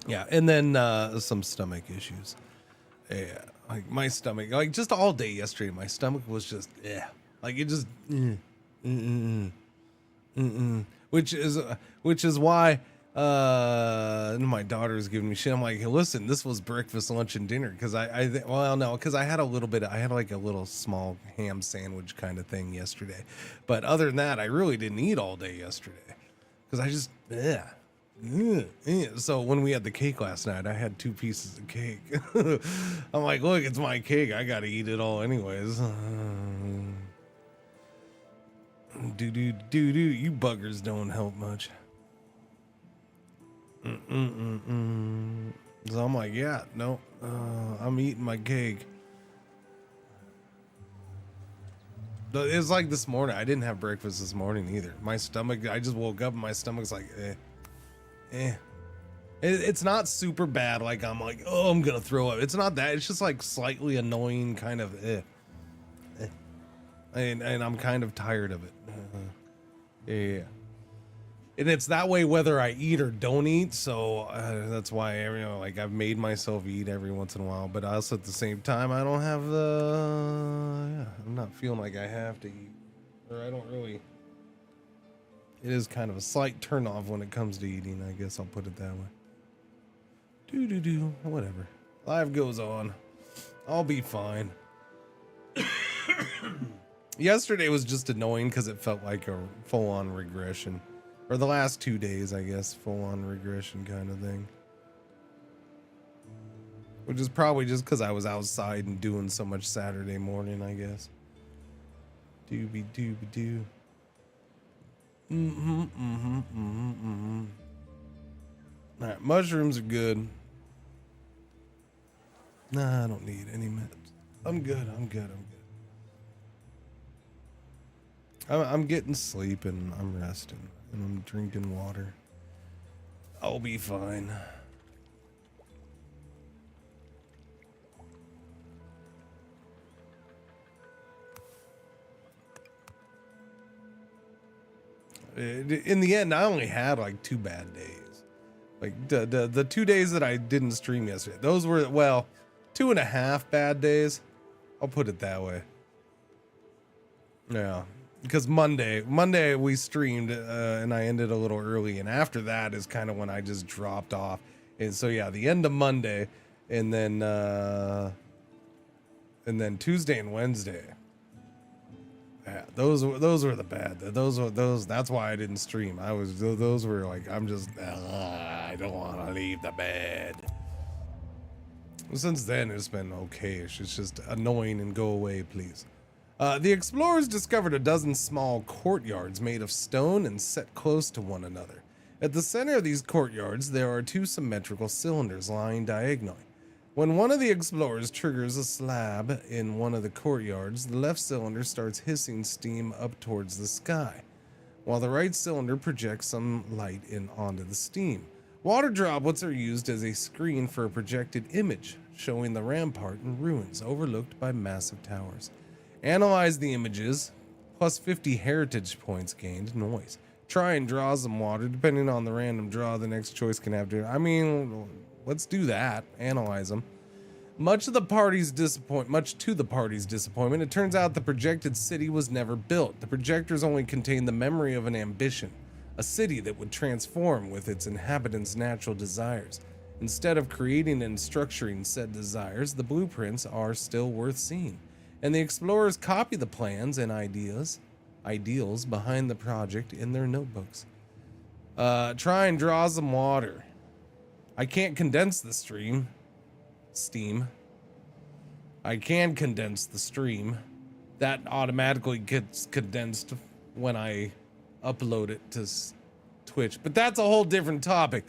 [SPEAKER 6] Yeah, and then some stomach issues. Yeah, like my stomach, like just all day yesterday, my stomach was just, like it just, which is why my daughter's giving me shit. I'm like, hey, listen, this was breakfast, lunch, and dinner because I had a little small ham sandwich kind of thing yesterday, but other than that, I really didn't eat all day yesterday because I just So when we had the cake last night, I had 2 pieces of cake. I'm like, look, it's my cake. I gotta eat it all anyways. You buggers don't help much. So I'm like, yeah, no, I'm eating my cake. It's like this morning. I didn't have breakfast this morning either. My stomach, I just woke up and my stomach's like, It's not super bad. Like I'm like, oh, I'm gonna throw up. It's not that. It's just like slightly annoying, kind of. And I'm kind of tired of it. Yeah. And it's that way whether I eat or don't eat. So that's why like I've made myself eat every once in a while. But also at the same time, I don't have I'm not feeling like I have to eat, or I don't really. It is kind of a slight turnoff when it comes to eating. I guess I'll put it that way. Whatever. Life goes on. I'll be fine. Yesterday was just annoying because it felt like a full-on regression. Or the last 2 days, I guess, full-on regression kind of thing. Which is probably just because I was outside and doing so much Saturday morning, I guess. Doobie-doobie-doo. Alright, mushrooms are good. Nah, I don't need any meds. I'm good. I'm getting sleep and I'm resting and I'm drinking water. I'll be fine. In the end, I only had like 2 bad days. Like the 2 days that I didn't stream yesterday, those were, well, 2.5 bad days. I'll put it that way. Yeah, because Monday we streamed and I ended a little early, and after that is kind of when I just dropped off. And so yeah, the end of Monday, and then Tuesday and Wednesday. Yeah, those were the bad. Those. That's why I didn't stream. Those were like, I'm just I don't want to leave the bed. Since then, it's been okay-ish. It's just annoying and go away, please. The explorers discovered a dozen small courtyards made of stone and set close to one another. At the center of these courtyards, there are 2 symmetrical cylinders lying diagonally. When one of the explorers triggers a slab in one of the courtyards, the left cylinder starts hissing steam up towards the sky, while the right cylinder projects some light onto the steam. Water droplets are used as a screen for a projected image, showing the rampart and ruins overlooked by massive towers. Analyze the images, plus 50 heritage points gained. Noise. Try and draw some water. Depending on the random draw, the next choice can have to. I mean, let's do that. Analyze them. Much to the party's disappointment, it turns out the projected city was never built. The projectors only contained the memory of an ambition, a city that would transform with its inhabitants' natural desires. Instead of creating and structuring said desires, the blueprints are still worth seeing, and the explorers copy the plans and ideals behind the project in their notebooks. Try and draw some water. I can't condense the steam. I can condense the stream. That automatically gets condensed when I upload it to Twitch, but that's a whole different topic.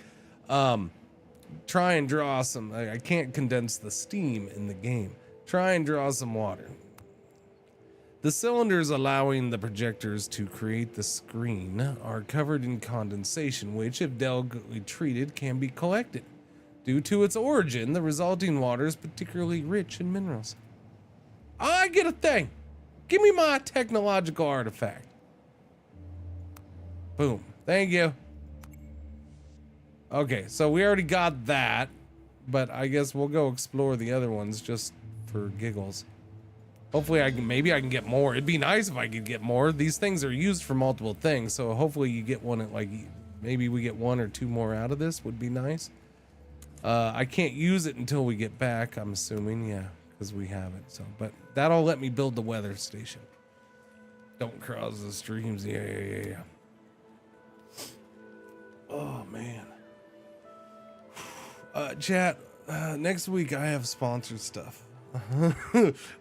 [SPEAKER 6] Try and draw some. I can't condense the steam in the game. Try and draw some water. The cylinders allowing the projectors to create the screen are covered in condensation, which, if delicately treated, can be collected. Due to its origin, the resulting water is particularly rich in minerals. I get a thing. Give me my technological artifact. Boom. Thank you. Okay, so we already got that, but I guess we'll go explore the other ones just for giggles. Hopefully maybe I can get more. It'd be nice if I could get more. These things are used for multiple things, so hopefully you get one at, like, maybe we get 1 or 2 more out of this would be nice. I can't use it until we get back, I'm assuming, yeah, because we have it. So, but that'll let me build the weather station. Don't cross the streams. Yeah. Oh man. Chat. Next week I have sponsored stuff.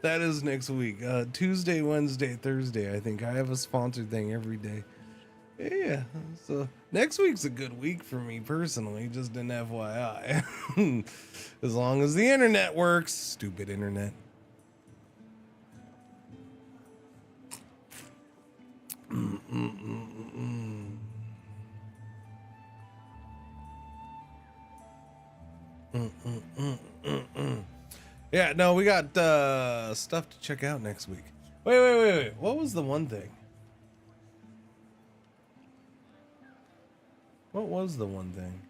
[SPEAKER 6] That is next week. Tuesday, Wednesday, Thursday. I think I have a sponsored thing every day. Yeah, so next week's a good week for me personally, just an FYI. As long as the internet works. Stupid internet. Yeah, no, we got stuff to check out next week. Wait. What was the one thing? What was the one thing?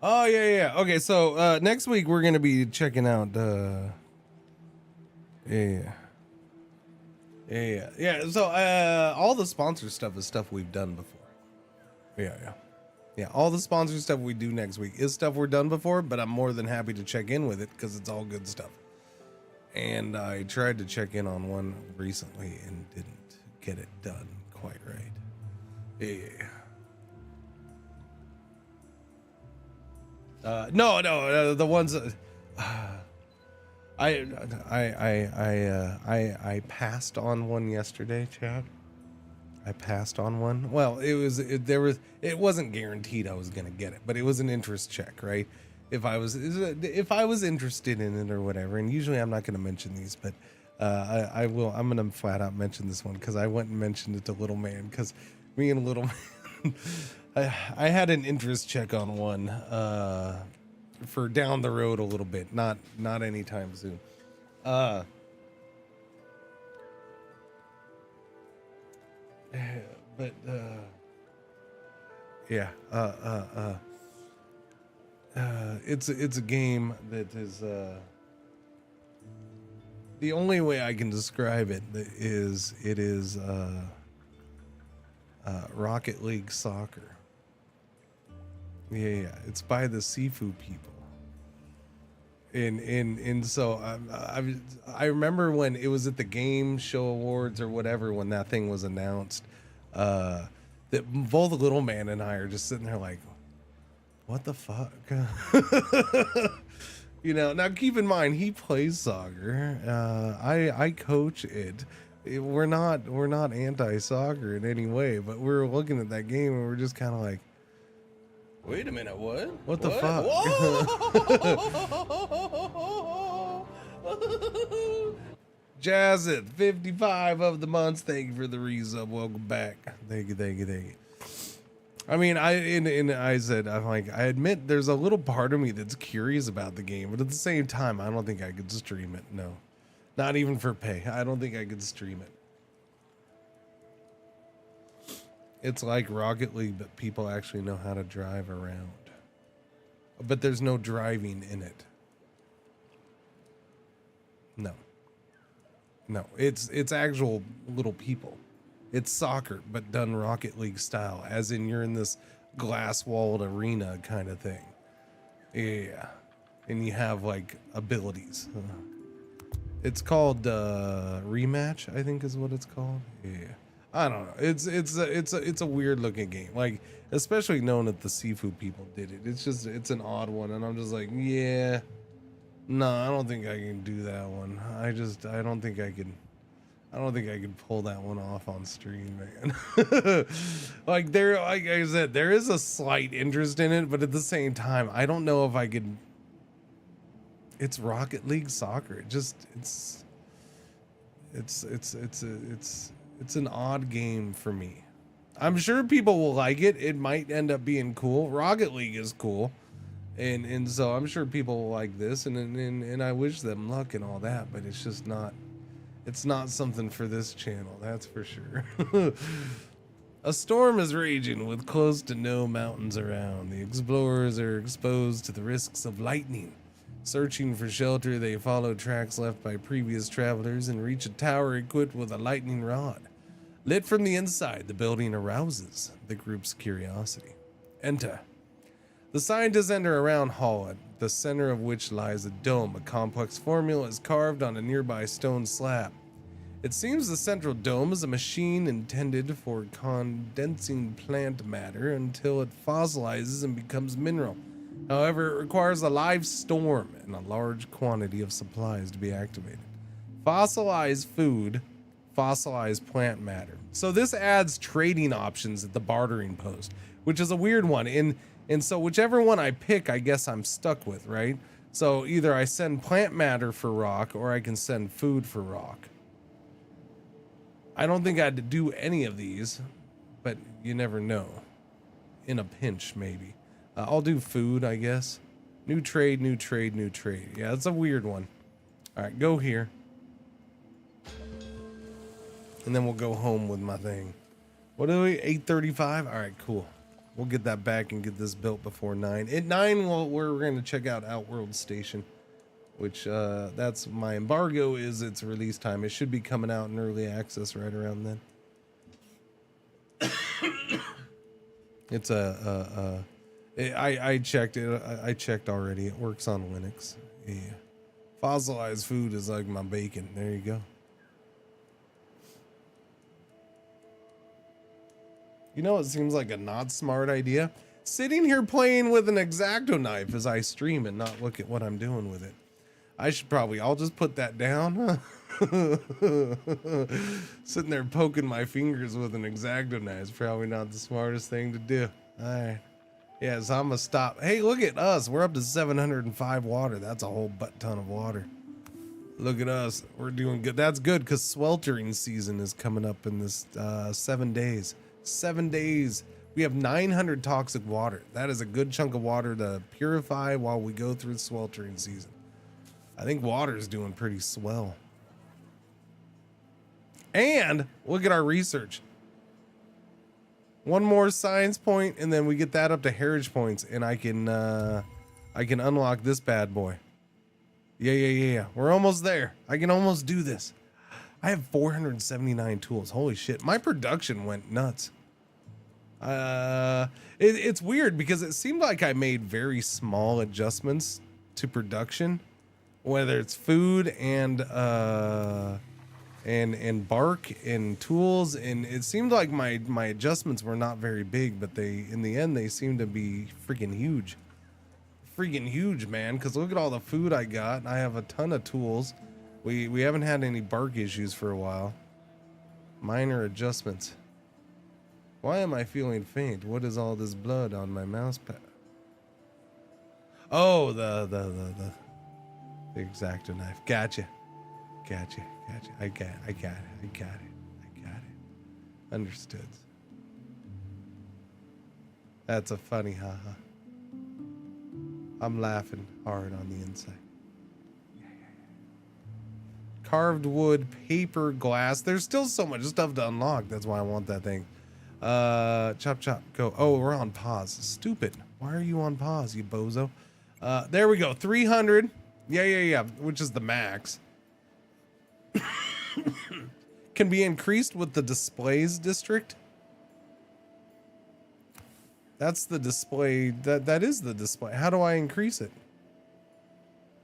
[SPEAKER 6] Oh yeah. Okay, so next week we're gonna be checking out yeah. So all the sponsor stuff is stuff we've done before. Yeah, all the sponsor stuff we do next week is stuff we're done before, but I'm more than happy to check in with it because it's all good stuff. And I tried to check in on one recently and didn't get it done quite right. Yeah. No, the ones I passed on one yesterday, Chad. I passed on one. Well, it wasn't guaranteed I was gonna get it, but it was an interest check, right? If I was interested in it or whatever. And usually I'm not gonna mention these, but I will. I'm gonna flat out mention this one because I went and mentioned it to Little Man because me and Little Man I had an interest check on one for down the road a little bit, not anytime soon. But yeah, it's a game that is the only way I can describe it is Rocket League Soccer. Yeah, it's by the Sifu people. And so I remember when it was at the Game Show Awards or whatever, when that thing was announced, that both Little Man and I are just sitting there like, what the fuck? You know, now keep in mind, he plays soccer. I coach it. We're not anti-soccer in any way, but we're looking at that game and we're just kind of like,
[SPEAKER 1] wait a minute, what?
[SPEAKER 6] What the fuck? Jazz it, 55 of the months. Thank you for the resub. Welcome back. Thank you. I mean, I said, I'm like, I admit there's a little part of me that's curious about the game, but at the same time, I don't think I could stream it. No, not even for pay. I don't think I could stream it. It's like Rocket League, but people actually know how to drive around. But there's no driving in it. No, it's actual little people. It's soccer, but done Rocket League style, as in you're in this glass-walled arena kind of thing. Yeah, and you have like abilities. It's called Rematch, I think is what it's called. Yeah, I don't know. It's a weird looking game, like especially knowing that the Sifu people did it. It's an odd one, and I'm just like, yeah, no, I don't think I can do that one. I don't think I can pull that one off on stream, man. like I said, there is a slight interest in it, but at the same time, I don't know if I could. It's Rocket League Soccer. It's an odd game for me. I'm sure people will like it. It might end up being cool. Rocket League is cool. And so I'm sure people will like this, and I wish them luck and all that, but it's just not. It's not something for this channel, that's for sure. A storm is raging with close to no mountains around. The explorers are exposed to the risks of lightning. Searching for shelter, they follow tracks left by previous travelers and reach a tower equipped with a lightning rod. Lit from the inside, the building arouses the group's curiosity. Enter. The scientists enter a round hall, at the center of which lies a dome. A complex formula is carved on a nearby stone slab. It seems the central dome is a machine intended for condensing plant matter until it fossilizes and becomes mineral. However, it requires a live storm and a large quantity of supplies to be activated. Fossilized food, fossilized plant matter. So this adds trading options at the bartering post, which is a weird one. And so whichever one I pick, I guess I'm stuck with, right? So either I send plant matter for rock or I can send food for rock. I don't think I'd do any of these, but you never know. In a pinch, maybe. I'll do food, I guess. New trade. Yeah, that's a weird one. All right, go here. And then we'll go home with my thing. What are we, 8:35? All right, cool. We'll get that back and get this built before 9. At 9, we're going to check out Outworld Station, which that's my embargo is its release time. It should be coming out in early access right around then. It's I checked it. I checked already. It works on Linux. Yeah. Fossilized food is like my bacon. There you go. You know, it seems like a not smart idea. Sitting here playing with an X-Acto knife as I stream and not look at what I'm doing with it. I'll just put that down. Sitting there poking my fingers with an X-Acto knife is probably not the smartest thing to do. All right. Yeah, so I'm gonna stop. Hey, look at us. We're up to 705 water. That's a whole butt ton of water. Look at us. We're doing good. That's good because sweltering season is coming up in this 7 days. 7 days We have 900 toxic water. That is a good chunk of water to purify while we go through the sweltering season. I think water is doing pretty swell. And look at our research. One more science point, and then we get that up to heritage points, and I can unlock this bad boy. Yeah. We're almost there. I can almost do this. I have 479 tools. Holy shit. My production went nuts. It's weird because it seemed like I made very small adjustments to production, whether it's food and bark and tools, and it seemed like my adjustments were not very big, but in the end they seem to be freaking huge, man. Because look at all the food I got, and I have a ton of tools. We haven't had any bark issues for a while. Minor adjustments. Why am I feeling faint? What is all this blood on my mouse pad? Oh, the X-Acto knife. Gotcha. I got it. Understood. That's a funny haha. I'm laughing hard on the inside. Carved wood, paper, glass. There's still so much stuff to unlock. That's why I want that thing. Chop, go. Oh, we're on pause. Stupid. Why are you on pause, you bozo? There we go. 300. Yeah. Which is the max. Can be increased with the displays district. That's the display. That is the display. How do I increase it?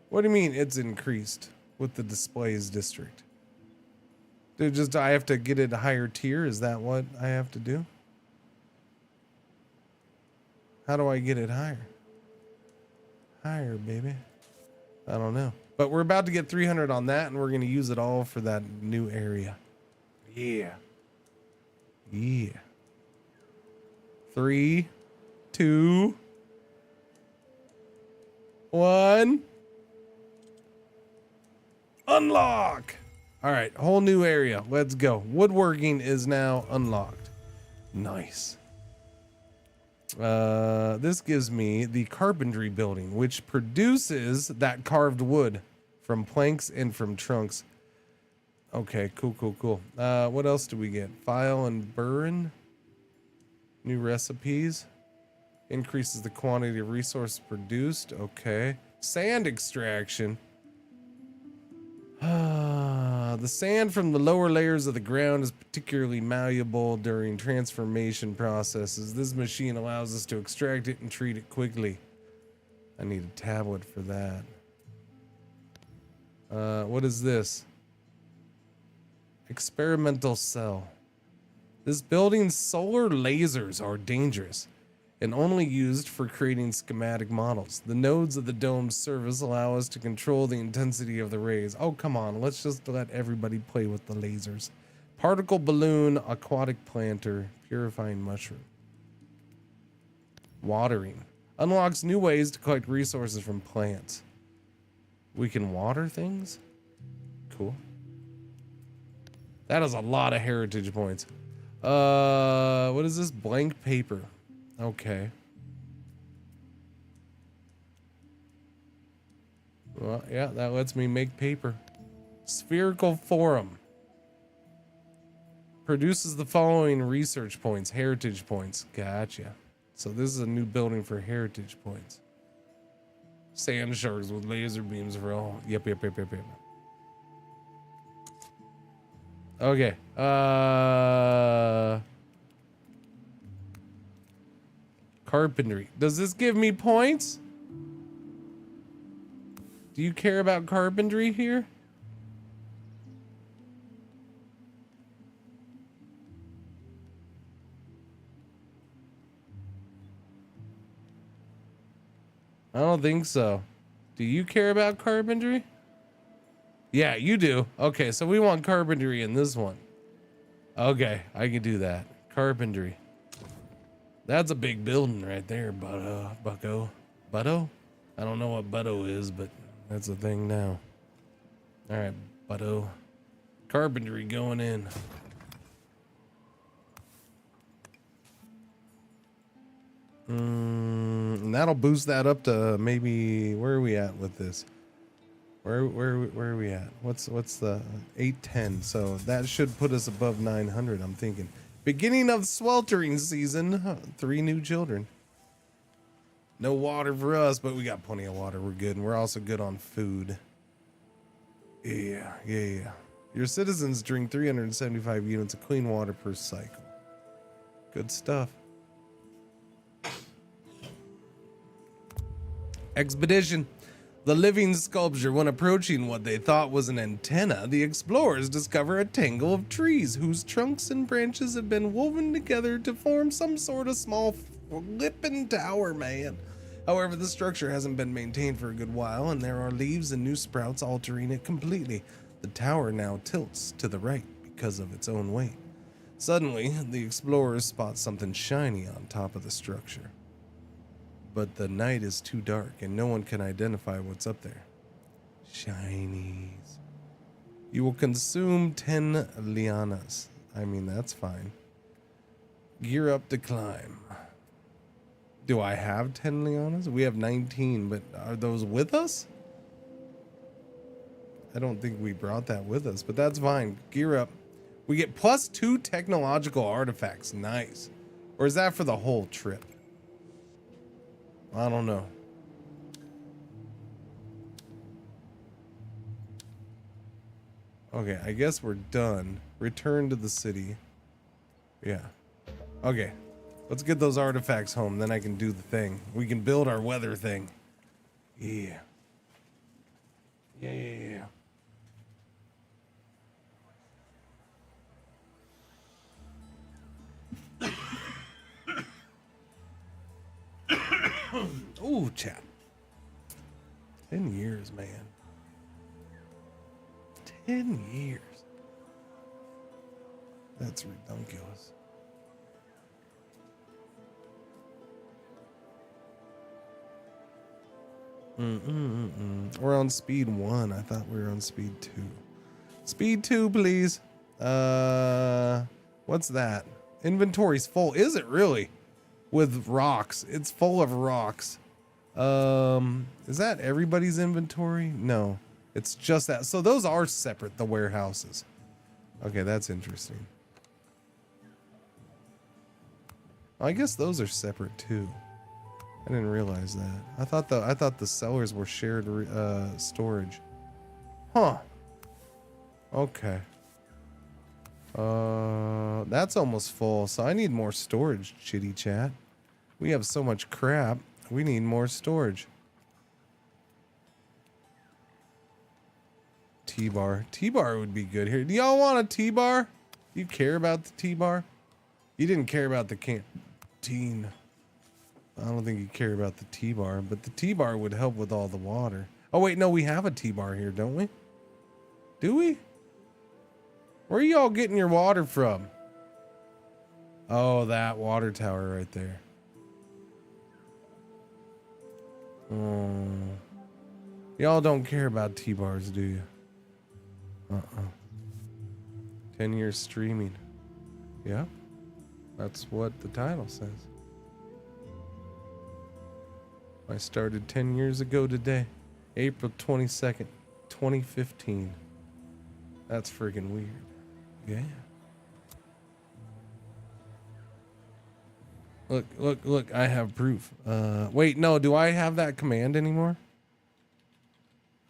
[SPEAKER 6] What do you mean it's increased with the displays district? Dude, I have to get it a higher tier? Is that what I have to do? How do I get it higher? Higher, baby. I don't know. But we're about to get 300 on that, and we're going to use it all for that new area. Yeah. 3, 2, 1. Unlock! All right, whole new area. Let's go. Woodworking is now unlocked. Nice. This gives me the carpentry building, which produces that carved wood from planks and from trunks. Okay, cool. What else do we get? File and burn. New recipes. Increases the quantity of resources produced. Okay. Sand extraction. The sand from the lower layers of the ground is particularly malleable during transformation processes. This machine allows us to extract it and treat it quickly. I need a tablet for that. What is this? Experimental cell. This building's solar lasers are dangerous and only used for creating schematic models. The nodes of the dome's surface allow us to control the intensity of the rays. Oh, come on. Let's just let everybody play with the lasers. Particle balloon, aquatic planter, purifying mushroom. Watering. Unlocks new ways to collect resources from plants. We can water things? Cool. That is a lot of heritage points. What is this? Blank paper. Okay. Well, yeah, that lets me make paper. Spherical forum. Produces the following research points, heritage points. Gotcha. So this is a new building for heritage points. Sand sharks with laser beams for all. Yep. Okay. Carpentry. Does this give me points? Do you care about carpentry here? I don't think so. Do you care about carpentry? Yeah, you do. Okay, so we want carpentry in this one. Okay, I can do that. Carpentry. That's a big building right there, bucko. Butto? I don't know what butto is, but that's a thing now. All right, butto. Carpentry going in. And that'll boost that up to maybe, where are we at with this? Where are we at? What's the 810? So that should put us above 900. I'm thinking beginning of sweltering season. 3 new children. No water for us, but we got plenty of water. We're good, and we're also good on food. Yeah. Your citizens drink 375 units of clean water per cycle. Good stuff. Expedition. The living sculpture. When approaching what they thought was an antenna, the explorers discover a tangle of trees whose trunks and branches have been woven together to form some sort of small flippin' tower, man. However, the structure hasn't been maintained for a good while, and there are leaves and new sprouts altering it completely. The tower now tilts to the right because of its own weight. Suddenly, the explorers spot something shiny on top of the structure. But the night is too dark and no one can identify what's up there. Shinies. You will consume 10 lianas. I mean, that's fine. Gear up to climb. Do I have 10 lianas? We have 19, but are those with us? I don't think we brought that with us, but that's fine. Gear up. We get +2 technological artifacts. Nice. Or is that for the whole trip? I don't know. Okay, I guess we're done. Return to the city. Yeah. Okay. Let's get those artifacts home, then I can do the thing. We can build our weather thing. Yeah. Yeah. Ooh, chat. 10 years, man. 10 years. That's ridiculous. We're on speed 1. I thought we were on speed 2. Speed 2, please. What's that? Inventory's full. Is it really? With rocks. It's full of rocks. Is that everybody's inventory? No. It's just that. So those are separate, the warehouses. Okay, that's interesting. I guess those are separate too. I didn't realize that. I thought the cellars were shared storage. Huh. Okay. That's almost full, so I need more storage, chitty chat. We have so much crap. We need more storage. T-bar. T-bar would be good here. Do y'all want a T-bar? Do you care about the T-bar? You didn't care about the canteen. I don't think you care about the T-bar, but the T-bar would help with all the water. Oh wait, no, we have a T-bar here, don't we? Do we? Where are y'all getting your water from? Oh, that water tower right there. Oh. Y'all don't care about T-bars, do you? 10 years streaming. Yeah. That's what the title says. I started 10 years ago today. April 22nd, 2015. That's friggin' weird. Yeah. Look, I have proof. Wait, no, do I have that command anymore?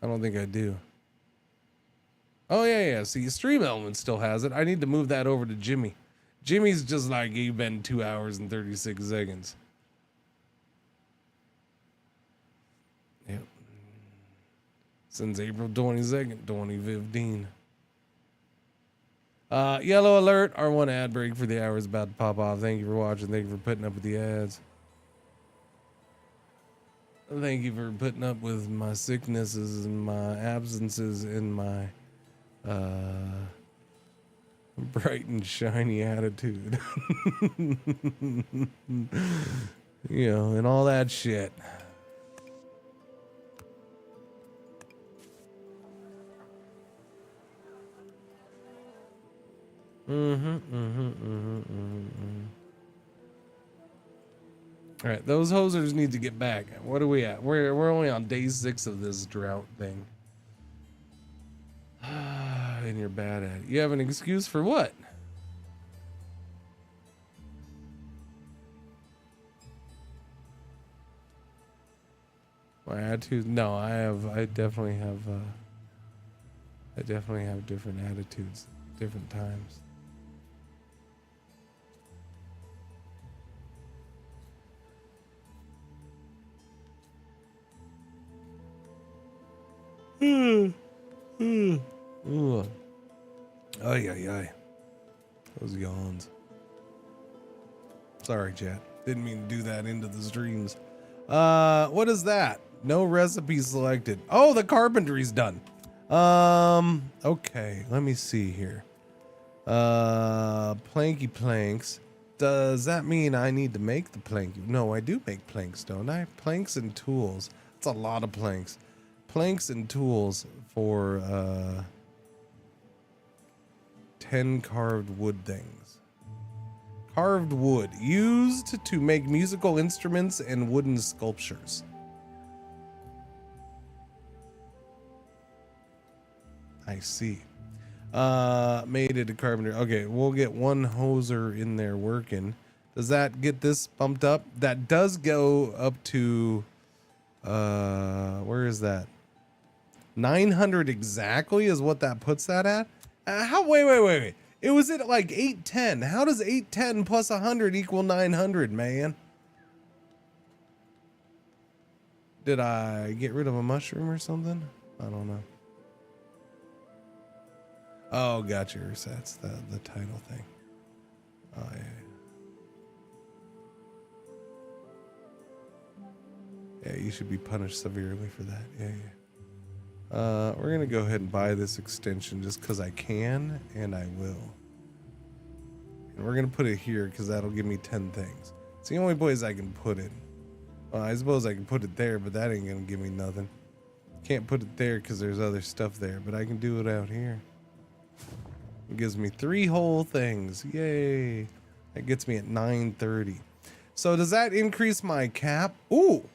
[SPEAKER 6] I don't think I do. Oh, yeah. See, Stream Element still has it. I need to move that over to Jimmy. Jimmy's just like, you've been 2 hours and 36 seconds. Yep. Since April 22nd, 2015. Yellow alert. R1 ad break for the hour is about to pop off. Thank you for watching. Thank you for putting up with the ads. Thank you for putting up with my sicknesses and my absences and my bright and shiny attitude. You know, and all that shit. All right, those hosers need to get back. What are we at? We're only on day 6 of this drought thing. And you're bad at it. You have an excuse for what? My attitude? No, I definitely have different attitudes, different times. Ay, ay, ay. Those yawns. Sorry, chat. Didn't mean to do that into the streams. What is that? No recipe selected. Oh, the carpentry's done. Okay, let me see here. Planky planks. Does that mean I need to make the planky? No, I do make planks, don't I? Planks and tools. That's a lot of planks. Planks and tools for 10 carved wood things. Carved wood used to make musical instruments and wooden sculptures. I see. Made it a carpenter. Okay, we'll get one hoser in there working. Does that get this bumped up? That does go up to where is that? 900 exactly is what that puts that at. Wait. It was at like 810. How does 810 plus 100 equal 900, man? Did I get rid of a mushroom or something? I don't know. Oh, gotcha. That's the title thing. Oh, yeah. Yeah, you should be punished severely for that. Yeah. We're gonna go ahead and buy this extension just because I can, and I will. And we're gonna put it here because that'll give me 10 things. It's the only place I can put it. Well, I suppose I can put it there, but that ain't gonna give me nothing. Can't put it there because there's other stuff there, but I can do it out here. It gives me 3 whole things. Yay! That gets me at 930. So does that increase my cap? Ooh!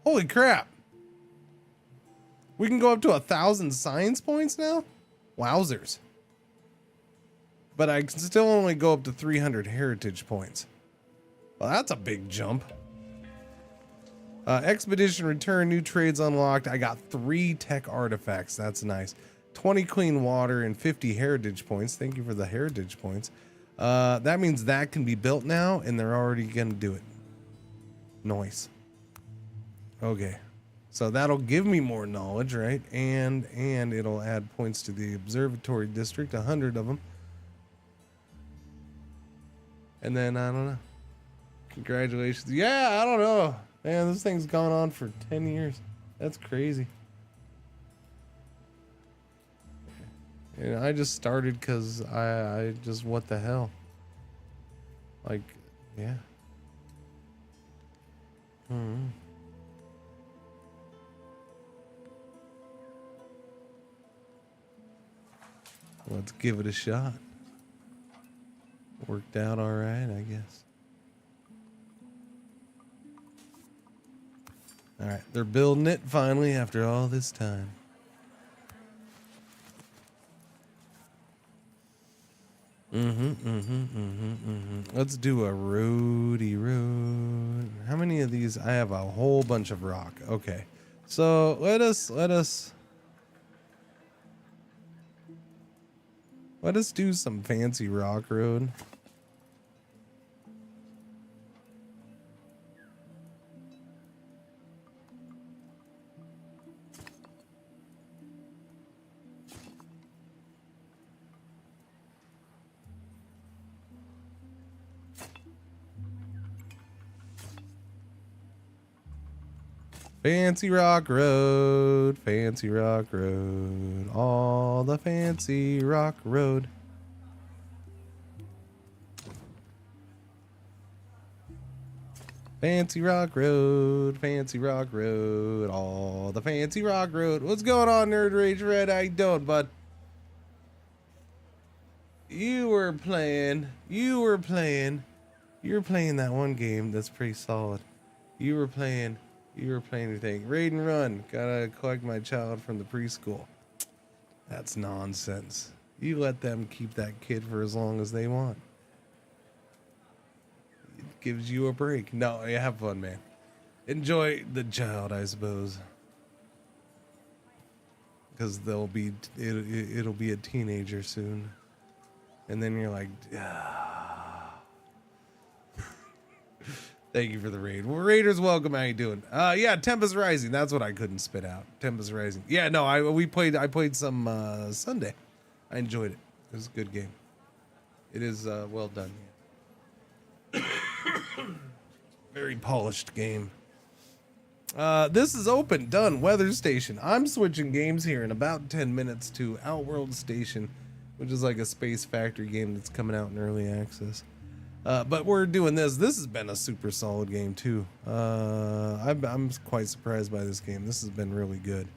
[SPEAKER 6] Holy crap! We can go up to 1,000 science points now? Wowzers. But I can still only go up to 300 heritage points. Well, that's a big jump. Expedition return, new trades unlocked. I got 3 tech artifacts. That's nice. 20 clean water and 50 heritage points. Thank you for the heritage points. That means that can be built now, and they're already gonna do it. Nice. Okay. So that'll give me more knowledge, right? And it'll add points to the observatory district, 100 of them. And then, I don't know. Congratulations. Yeah, I don't know. Man, this thing's gone on for 10 years. That's crazy. And I just started because I just, what the hell? Like, yeah. Let's give it a shot. Worked out all right, I guess. All right, they're building it finally after all this time. Let's do a roady road. How many of these? I have a whole bunch of rock. Okay, so let us do some fancy rock road. Fancy rock road, fancy rock road, all the fancy rock road. Fancy rock road, all the fancy rock road. What's going on, Nerd Rage Red? How you doing, bud? You were playing You were playing that one game that's pretty solid. You were playing your thing. Raid and run. Gotta collect my child from the preschool. That's nonsense. You let them keep that kid for as long as they want. It gives you a break. No, you have fun, man. Enjoy the child, I suppose. Because it'll be a teenager soon. And then you're like, ah. Thank you for the raid. Well, Raiders, welcome. How you doing? Yeah, Tempest Rising. That's what I couldn't spit out. Tempest Rising. Yeah, no, I played some Sunday. I enjoyed it. It was a good game. It is well done. Very polished game. This is open, done. Weather Station. I'm switching games here in about 10 minutes to Outworld Station, which is like a space factory game that's coming out in early access. But we're doing this. This has been a super solid game too. I'm quite surprised by this game. This has been really good.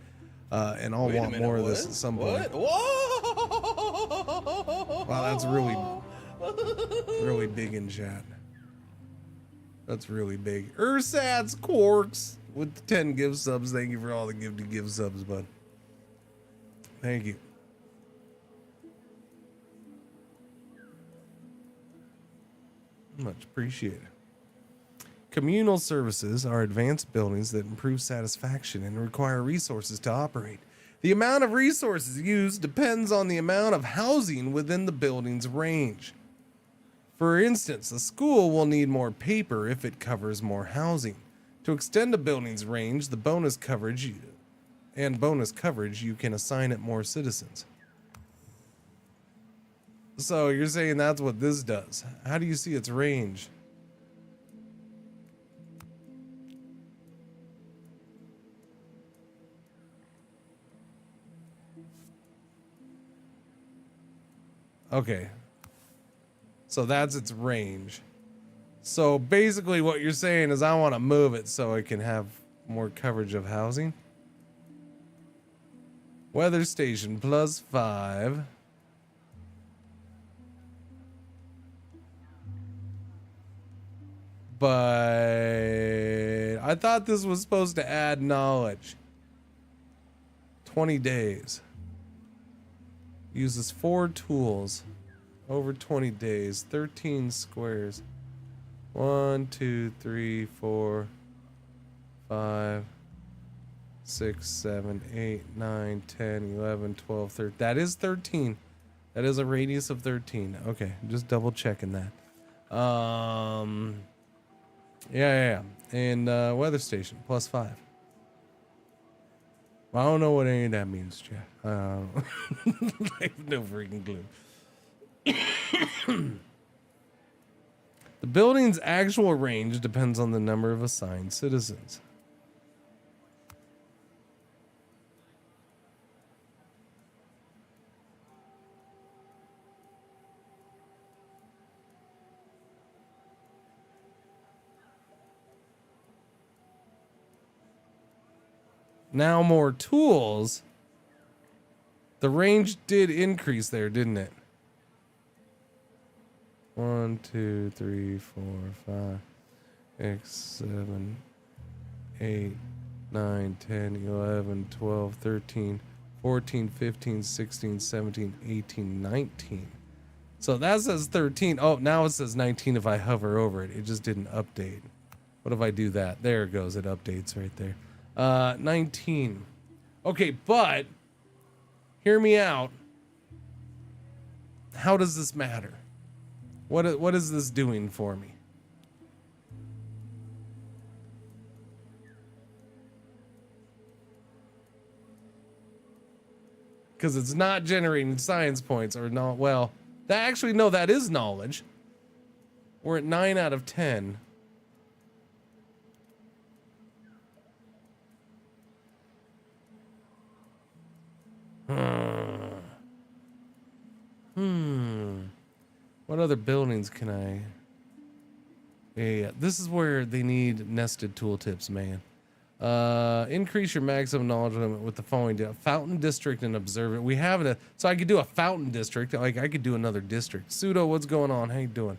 [SPEAKER 6] And I'll want more of this at some point.
[SPEAKER 1] Whoa!
[SPEAKER 6] Wow, that's really big in chat. That's really big. Ursats Quarks with the 10 gift subs. Thank you for all the give subs, bud. Thank you. Much appreciated. Communal services are advanced buildings that improve satisfaction and require resources to operate. The amount of resources used depends on the amount of housing within the building's range. For instance, a school will need more paper if it covers more housing. To extend a building's range, the bonus coverage, you can assign it more citizens. So you're saying that's what this does. How do you see its range? Okay. So that's its range. So basically what you're saying is I want to move it so it can have more coverage of housing. Weather Station +5. But I thought this was supposed to add knowledge. 20 days. Uses 4 tools. Over 20 days. 13 squares. 1, 2, 3, 4, 5, 6, 7, 8, 9, 10, 11, 12, 13. That is 13. That is a radius of 13. Okay, just double checking that. Yeah. And weather station +5. Well, I don't know what any of that means, Jeff. I have no freaking clue. The building's actual range depends on the number of assigned citizens. Now more tools. The range did increase there, didn't it? 1, 2, 3, 4, 5, 6, 7, 8, 9, 10, 11, 12, 13, 14, 15, 16, 17, 18, 19. So that says 13. Oh, now it says 19 if I hover over it. It just didn't update. What if I do that? There it goes. It updates right there. 19. Okay, but hear me out. How does this matter? What is this doing for me? Because it's not generating science points or not. Well, that actually, no, that is knowledge. We're at 9 out of 10. What other buildings can I? Yeah, this is where they need nested tooltips, man. Increase your maximum knowledge limit with the following: Fountain District and Observant. We have it, so I could do a Fountain District. Like I could do another district. Pseudo, what's going on? How you doing?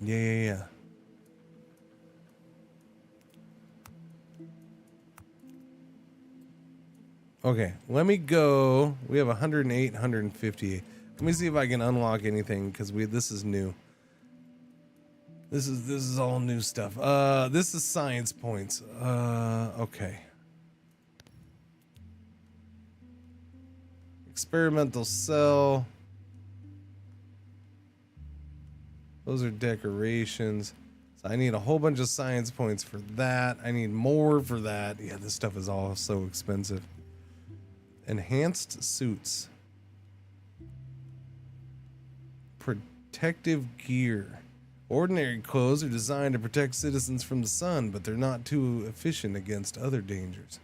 [SPEAKER 6] Yeah. Okay, let me go. We have 108, 158. Let me see if I can unlock anything because this is new. This is all new stuff. This is science points. Okay. Experimental cell. Those are decorations. So I need a whole bunch of science points for that. I need more for that. Yeah, this stuff is all so expensive. Enhanced suits. Protective gear. Ordinary clothes are designed to protect citizens from the sun, but they're not too efficient against other dangers.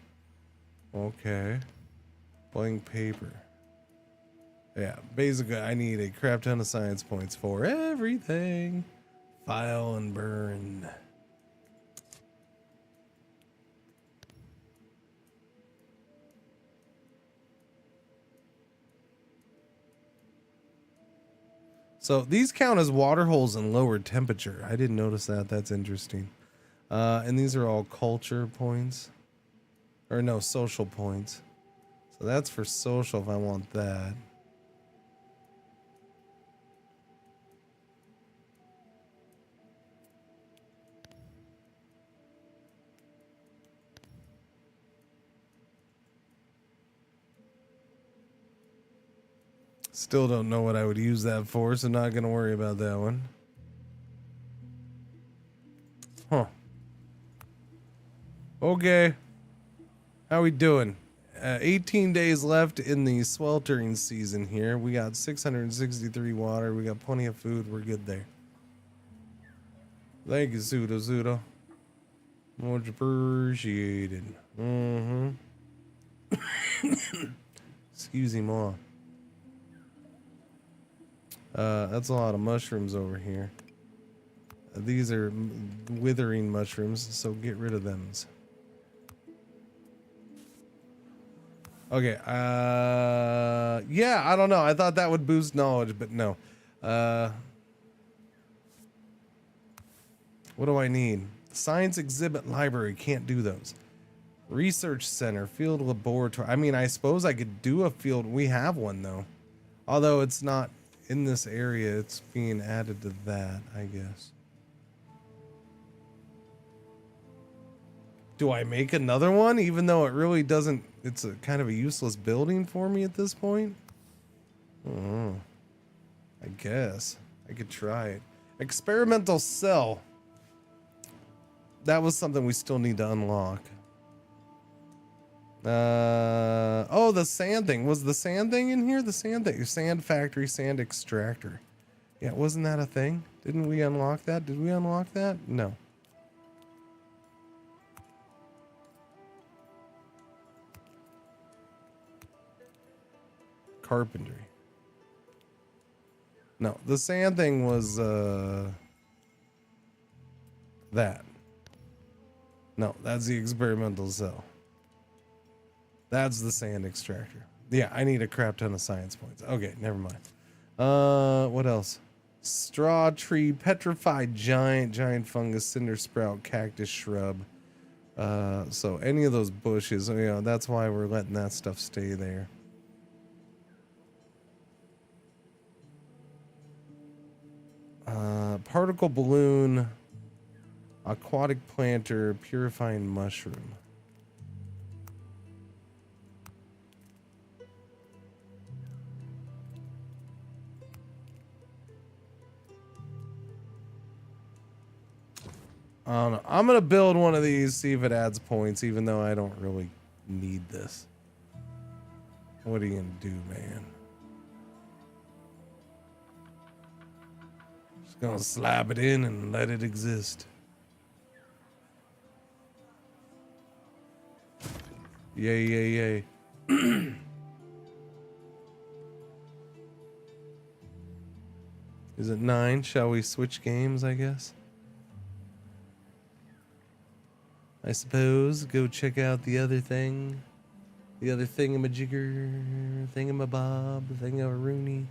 [SPEAKER 6] Okay. Blank paper. Yeah, basically I need a crap ton of science points for everything. File and burn. So these count as water holes in lower temperature. I didn't notice that. That's interesting. And these are all culture points. Or no, social points. So that's for social if I want that. Still don't know what I would use that for, so not gonna worry about that one. Huh. Okay. How we doing? 18 days left in the sweltering season here. We got 663 water. We got plenty of food. We're good there. Thank you, Pseudo. Much appreciated. Excuse me, all. That's a lot of mushrooms over here. These are withering mushrooms, so get rid of them. Okay, yeah, I don't know. I thought that would boost knowledge, but no. What do I need? Science exhibit library, can't do those. Research center, field laboratory. I mean, I suppose I could do a field. We have one though. Although it's not in this area, it's being added to that, I guess. Do I make another one even though it really doesn't, it's a kind of a useless building for me at this point? I guess I could try it. Experimental cell. That was something we still need to unlock. Oh, the sand thing. Was the sand thing in here? The sand thing. Sand factory, sand extractor. Yeah, wasn't that a thing? Didn't we unlock that? Did we unlock that? No. Carpentry. No, the sand thing was that. No, that's the experimental cell. That's the sand extractor. Yeah, I need a crap ton of science points. Okay, never mind. What else? Straw tree, petrified giant fungus, cinder sprout, cactus shrub. So any of those bushes, you know, that's why we're letting that stuff stay there. Particle balloon, aquatic planter, purifying mushroom. I don't know. I'm gonna build one of these, see if it adds points, even though I don't really need this. What are you gonna do, man? Just gonna slap it in and let it exist. Yay. Is it 9? Shall we switch games, I guess? I suppose. Go check out the other thing. The other thingamajigger, thingamabob, thingaroony.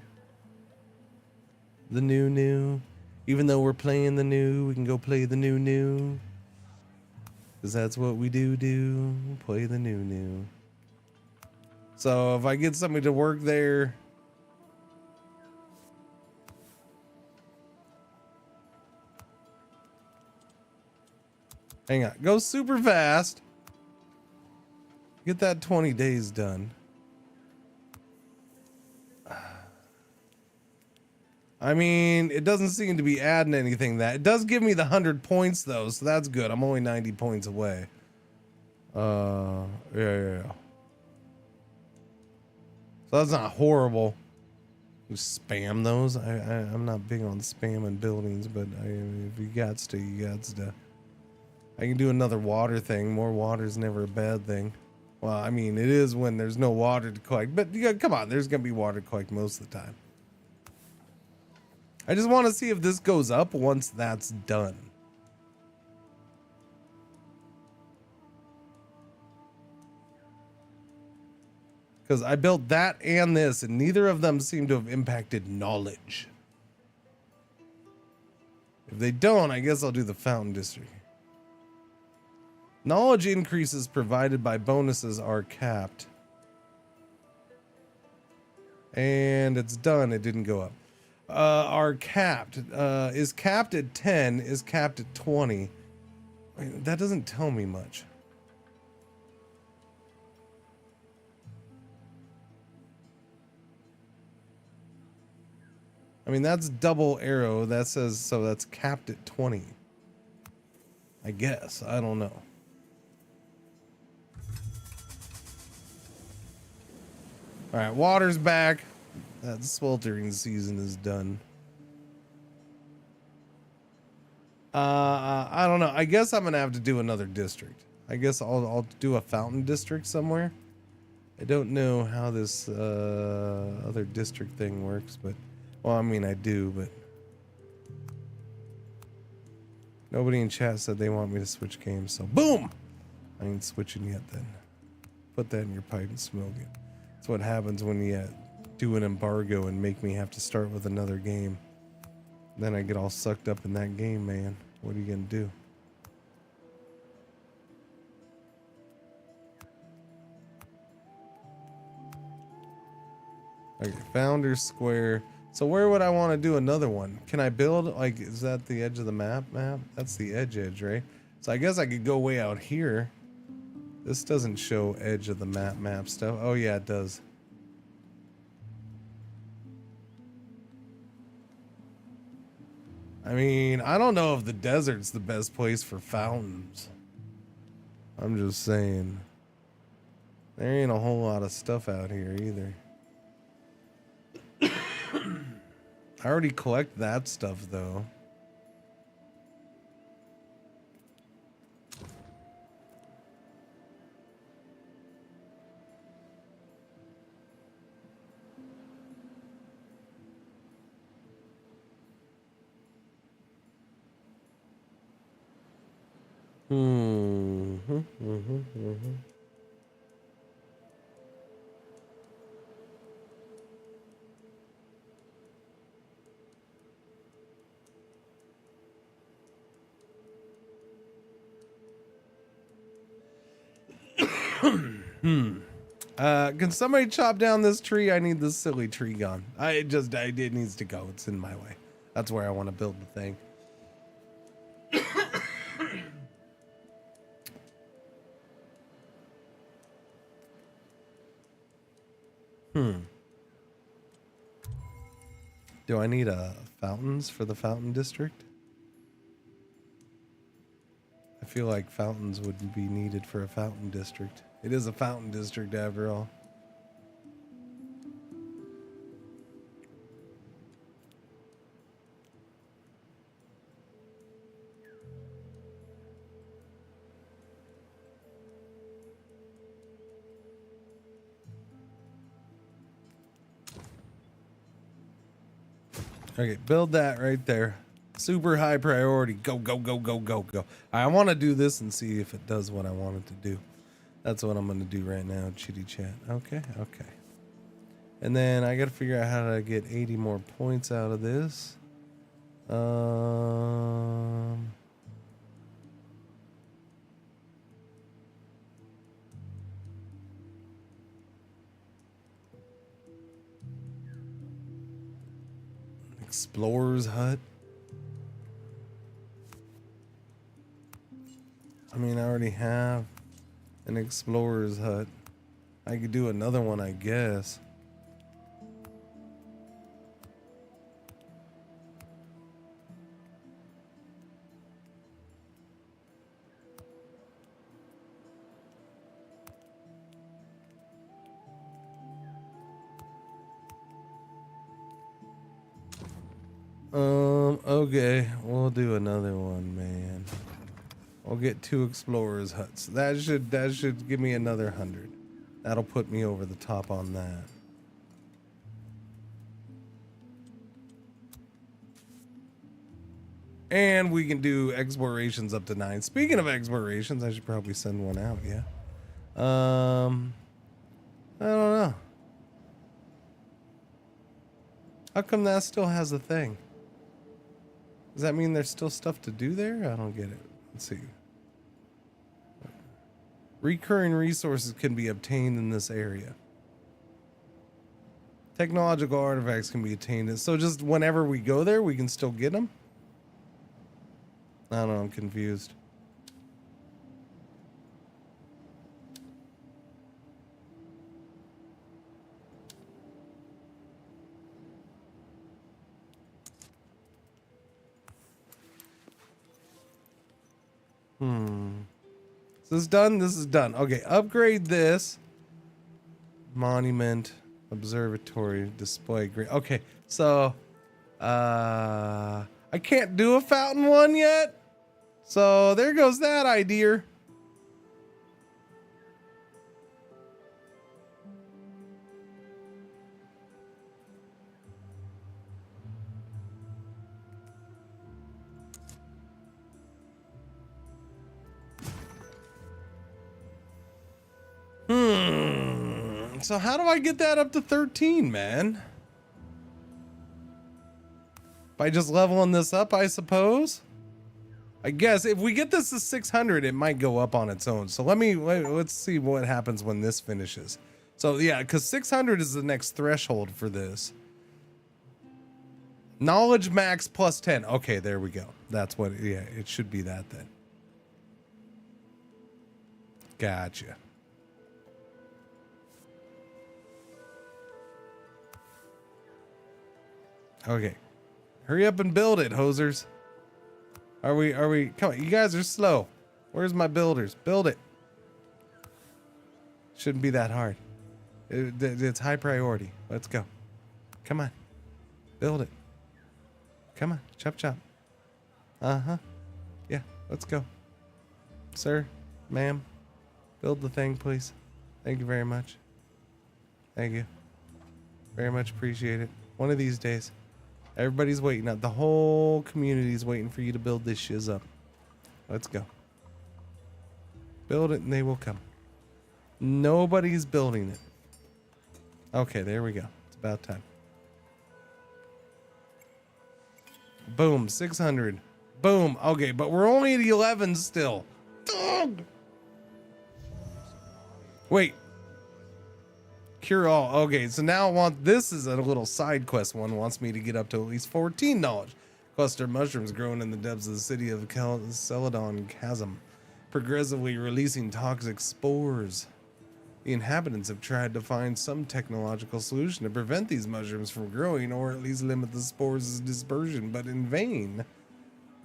[SPEAKER 6] The new. Even though we're playing the new, we can go play the new. Because that's what we do. Play the new. So if I get somebody to work there. Hang on. Go super fast. Get that 20 days done. I mean, it doesn't seem to be adding anything. That it does give me the 100 points though, so that's good. I'm only 90 points away. Yeah. So that's not horrible. You spam those. I'm not big on spamming buildings, but if you got to, you got to. I can do another water thing. More water is never a bad thing. Well, I mean, it is when there's no water to collect, but come on, there's gonna be water to collect most of the time. I just want to see if this goes up once that's done. Because I built that and this, and neither of them seem to have impacted knowledge. If they don't, I guess I'll do the Fountain District. Knowledge increases provided by bonuses are capped. And it's done. It didn't go up. Are capped. Is capped at 10. Is capped at 20. That doesn't tell me much. I mean, that's double arrow. That says, so that's capped at 20. I guess. I don't know. All right, water's back. That sweltering season is done. I don't know. I guess I'm gonna have to do another district. I guess I'll do a fountain district somewhere. I don't know how this other district thing works, but well, I mean I do, but nobody in chat said they want me to switch games, so boom! I ain't switching yet then. Put that in your pipe and smoke it. That's what happens when you do an embargo and make me have to start with another game. Then I get all sucked up in that game, man. What are you gonna do? Okay, Founders Square. So where would I want to do another one? Can I build, like, is that the edge of the map? That's the edge, right? So I guess I could go way out here. This doesn't show edge of the map stuff. Oh yeah, it does. I mean, I don't know if the desert's the best place for fountains. I'm just saying. There ain't a whole lot of stuff out here either. I already collect that stuff though. Can somebody chop down this tree? I need this silly tree gone. It needs to go. It's in my way. That's where I want to build the thing. Do I need fountains for the fountain district? I feel like fountains would be needed for a fountain district. It is a fountain district after all. Okay, build that right there. Super high priority. Go, go, go, go, go, go. I want to do this and see if it does what I want it to do. That's what I'm going to do right now, chitty chat. Okay, okay. And then I got to figure out how to get 80 more points out of this. Um. Explorer's hut. I mean, I already have an explorer's hut. I could do another one, I guess. Okay, we'll do another one, man. I'll get 2 explorers huts. That should give me another 100. That'll put me over the top on that. And we can do explorations up to 9. Speaking of explorations, I should probably send one out, yeah. I don't know. How come that still has a thing? Does that mean there's still stuff to do there? I don't get it. Let's see. Recurring resources can be obtained in this area. Technological artifacts can be obtained. So just whenever we go there, we can still get them? I don't know, I'm confused. Is this done? This is done. Okay, upgrade this. Monument, observatory, display. Great. Okay, so I can't do a fountain one yet. So there goes that idea. So how do I get that up to 13, man? By just leveling this up, I suppose? I guess if we get this to 600, it might go up on its own. So let's see what happens when this finishes. So yeah, because 600 is the next threshold for this. Knowledge max plus 10. Okay, there we go. That's what, yeah, it should be that then. Gotcha. Okay. Hurry up and build it, hosers. Are we, come on, you guys are slow. Where's my builders? Build it. Shouldn't be that hard. It's high priority. Let's go. Come on. Build it. Come on. Chop, chop. Uh-huh. Yeah, let's go. Sir, ma'am, build the thing, please. Thank you very much. Thank you. Very much appreciate it. One of these days. Everybody's waiting up. The whole community's waiting for you to build this shiz up. Let's go. Build it and they will come. Nobody's building it. Okay, there we go. It's about time. Boom, 600. Boom. Okay, but we're only at 11 still. Dog. Wait. Cure all. Okay, so now this is a little side quest one. Wants me to get up to at least 14 knowledge. Cluster mushrooms growing in the depths of the city of Celadon Chasm, progressively releasing toxic spores. The inhabitants have tried to find some technological solution to prevent these mushrooms from growing, or at least limit the spores' dispersion, but in vain.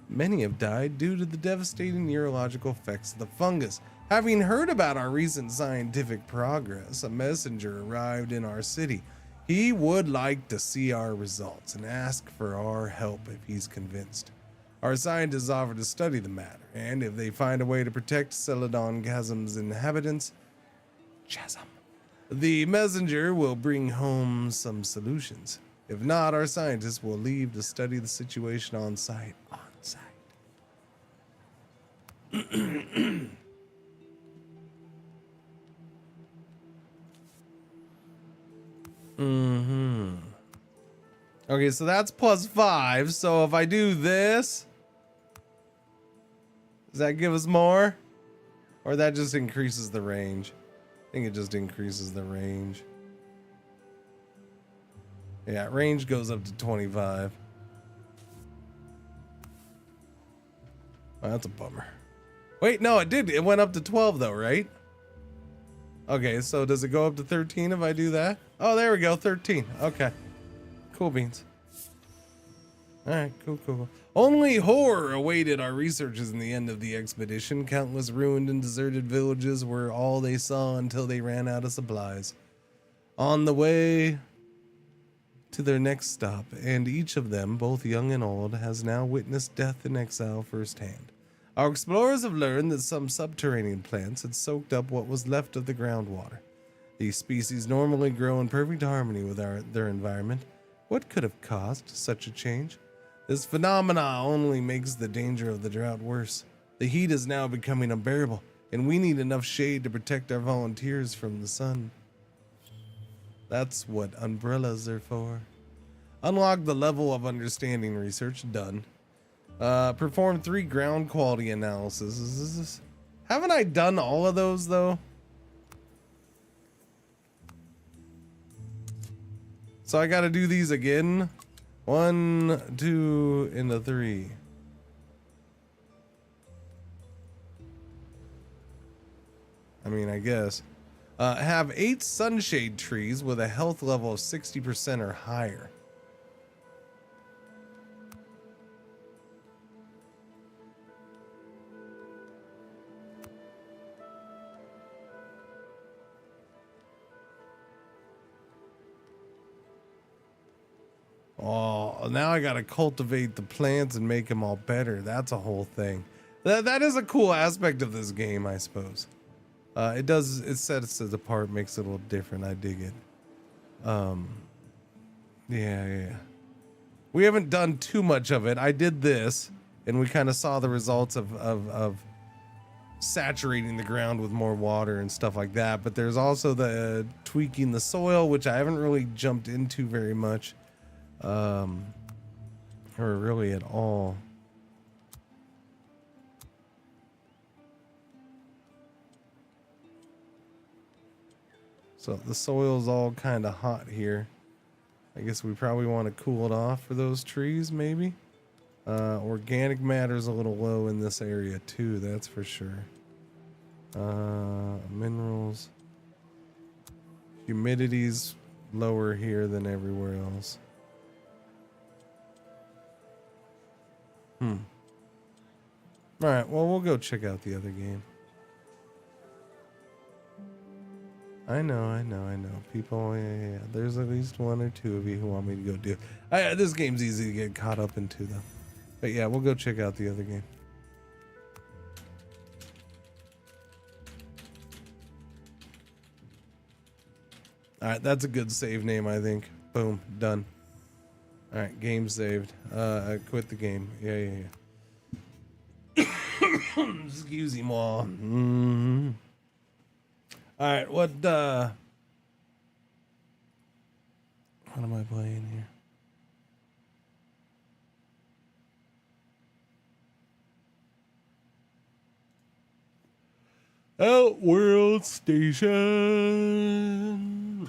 [SPEAKER 6] Many have died due to the devastating neurological effects of the fungus. Having heard about our recent scientific progress, a messenger arrived in our city. He would like to see our results and ask for our help if he's convinced. Our scientists offer to study the matter, and if they find a way to protect Celadon Chasm's inhabitants, the messenger will bring home some solutions. If not, our scientists will leave to study the situation on site. Okay, so that's +5. So if I do this, does that give us more? Or that just increases the range? I think it just increases the range. Yeah, range goes up to 25. Oh, that's a bummer. Wait, no, it did. It went up to 12 though, right? Okay, so does it go up to 13 if I do that? Oh, there we go, 13. Okay. Cool beans. Alright, cool. Only horror awaited our researchers in the end of the expedition. Countless ruined and deserted villages were all they saw until they ran out of supplies. On the way to their next stop, and each of them, both young and old, has now witnessed death in exile firsthand. Our explorers have learned that some subterranean plants had soaked up what was left of the groundwater. These species normally grow in perfect harmony with their environment. What could have caused such a change? This phenomena only makes the danger of the drought worse. The heat is now becoming unbearable, and we need enough shade to protect our volunteers from the sun. That's what umbrellas are for. Unlock the level of understanding research. Done. Perform 3 ground quality analysis. Haven't I done all of those though? So I gotta do these again. 1, 2, and a 3. I mean, I guess. Have 8 sunshade trees with a health level of 60% or higher. Oh, now I gotta cultivate the plants and make them all better. That's a whole thing. That is a cool aspect of this game, I suppose. It sets it apart, makes it a little different. I dig it. Yeah. We haven't done too much of it. I did this, and we kind of saw the results of saturating the ground with more water and stuff like that. But there's also the tweaking the soil, which I haven't really jumped into very much. Or really at all. So the soil's all kind of hot here. I guess we probably want to cool it off for those trees, maybe. Organic matter's a little low in this area too, that's for sure. Minerals. Humidity's lower here than everywhere else. Alright, well, we'll go check out the other game. I know. People, yeah. There's at least 1 or 2 of you who want me to go do it. This game's easy to get caught up into, though. But yeah, we'll go check out the other game. Alright, that's a good save name, I think. Boom, done. Alright, game saved. Quit the game. Yeah. Excuse me, all. Alright, what am I playing here? Outworld Station.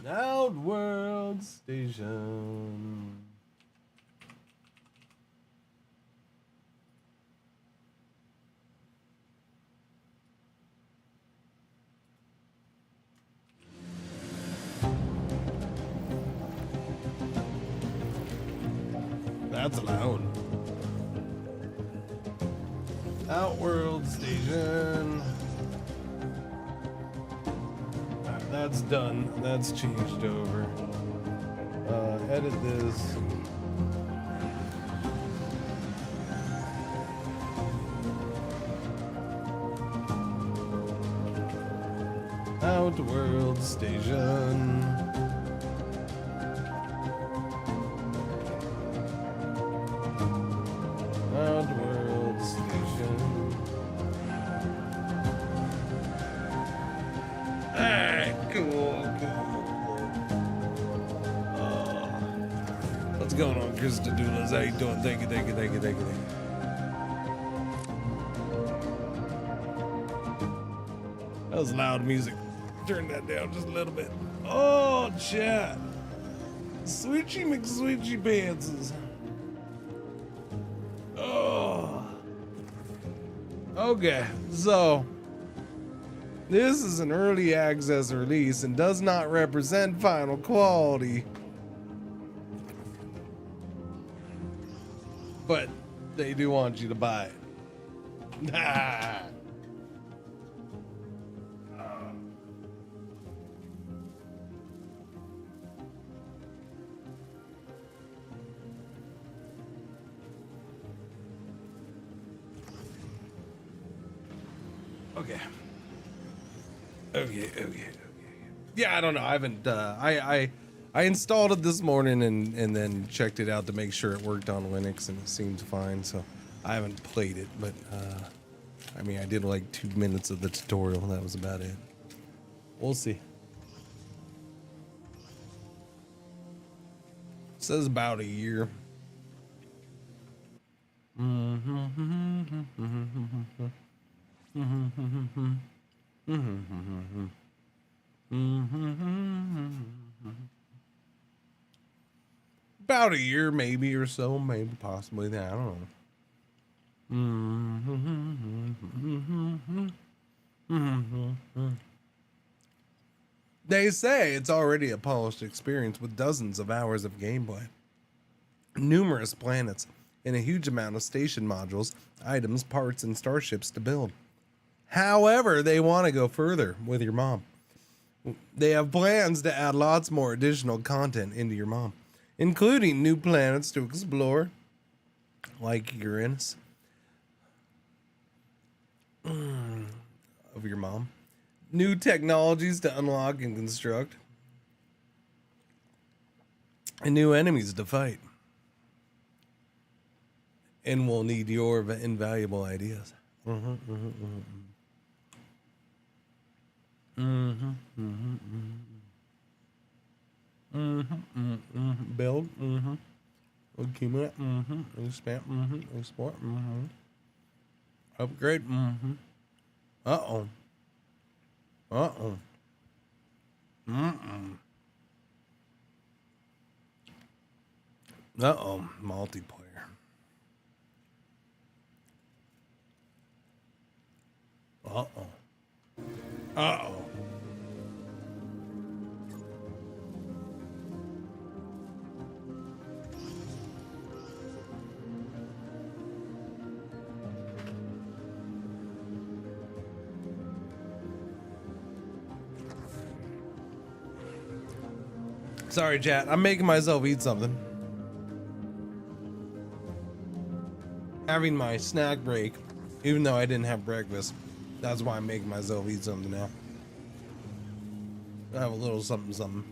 [SPEAKER 6] Outworld Station. That's loud. Outworld Station. Alright, that's done. That's changed over. Edit this. Outworld Station. Outworld Station. Alright, cool. What's going on, Krista Doulas? How you doing? Thank you. That was loud music. Turn that down just a little bit. Oh, chat. Switchy McSwitchy pantses. Oh. Okay, so this is an early access release and does not represent final quality. But they do want you to buy it. Okay. Yeah, I don't know. I haven't. I installed it this morning and then checked it out to make sure it worked on Linux, and it seemed fine. So I haven't played it, but I mean, I did like 2 minutes of the tutorial. That was about it. We'll see. It says about a year. About a year, maybe, or so, maybe, possibly. I don't know. They say it's already a polished experience with dozens of hours of gameplay, numerous planets, and a huge amount of station modules, items, parts, and starships to build. However, they want to go further with your mom. They have plans to add lots more additional content into your mom, including new planets to explore, like Uranus, of your mom, new technologies to unlock and construct, and new enemies to fight. And we'll need your invaluable ideas. Build, accumulate, expand, export, upgrade, uh-oh, multiplayer. Sorry, chat. I'm making myself eat something. Having my snack break, even though I didn't have breakfast. That's why I'm making myself eat something now. I have a little something.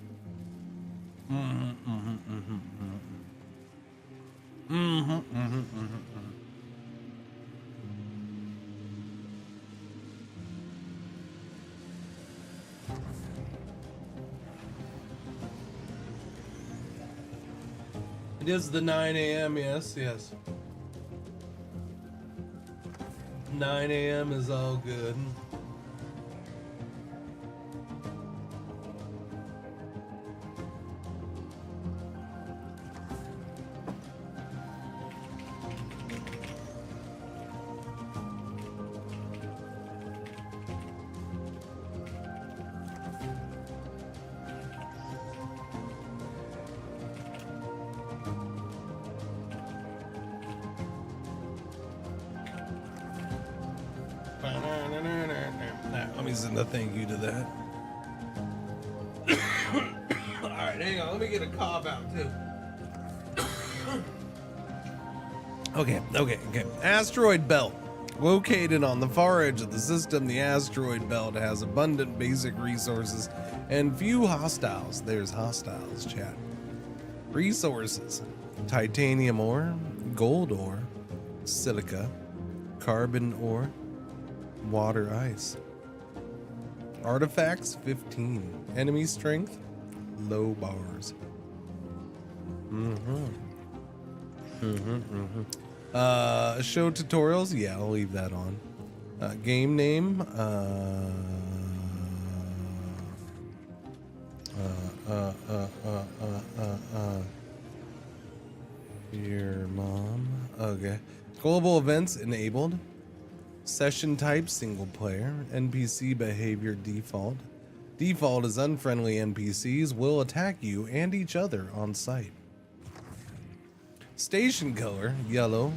[SPEAKER 6] It is the 9 a.m. Yes. 9 a.m. is all good. Let me send a thank you to that. Alright, hang on. Let me get a cough out too. Okay. Asteroid belt. Located on the far edge of the system, the asteroid belt has abundant basic resources and few hostiles. There's hostiles, chat. Resources: titanium ore, gold ore, silica, carbon ore, water ice. Artifacts 15. Enemy strength low bars. Show tutorials. Yeah, I'll leave that on. Game name. Your mom. Okay. Global events enabled. Session type single player. NPC behavior default. Default is unfriendly NPCs will attack you and each other on sight. Station color yellow,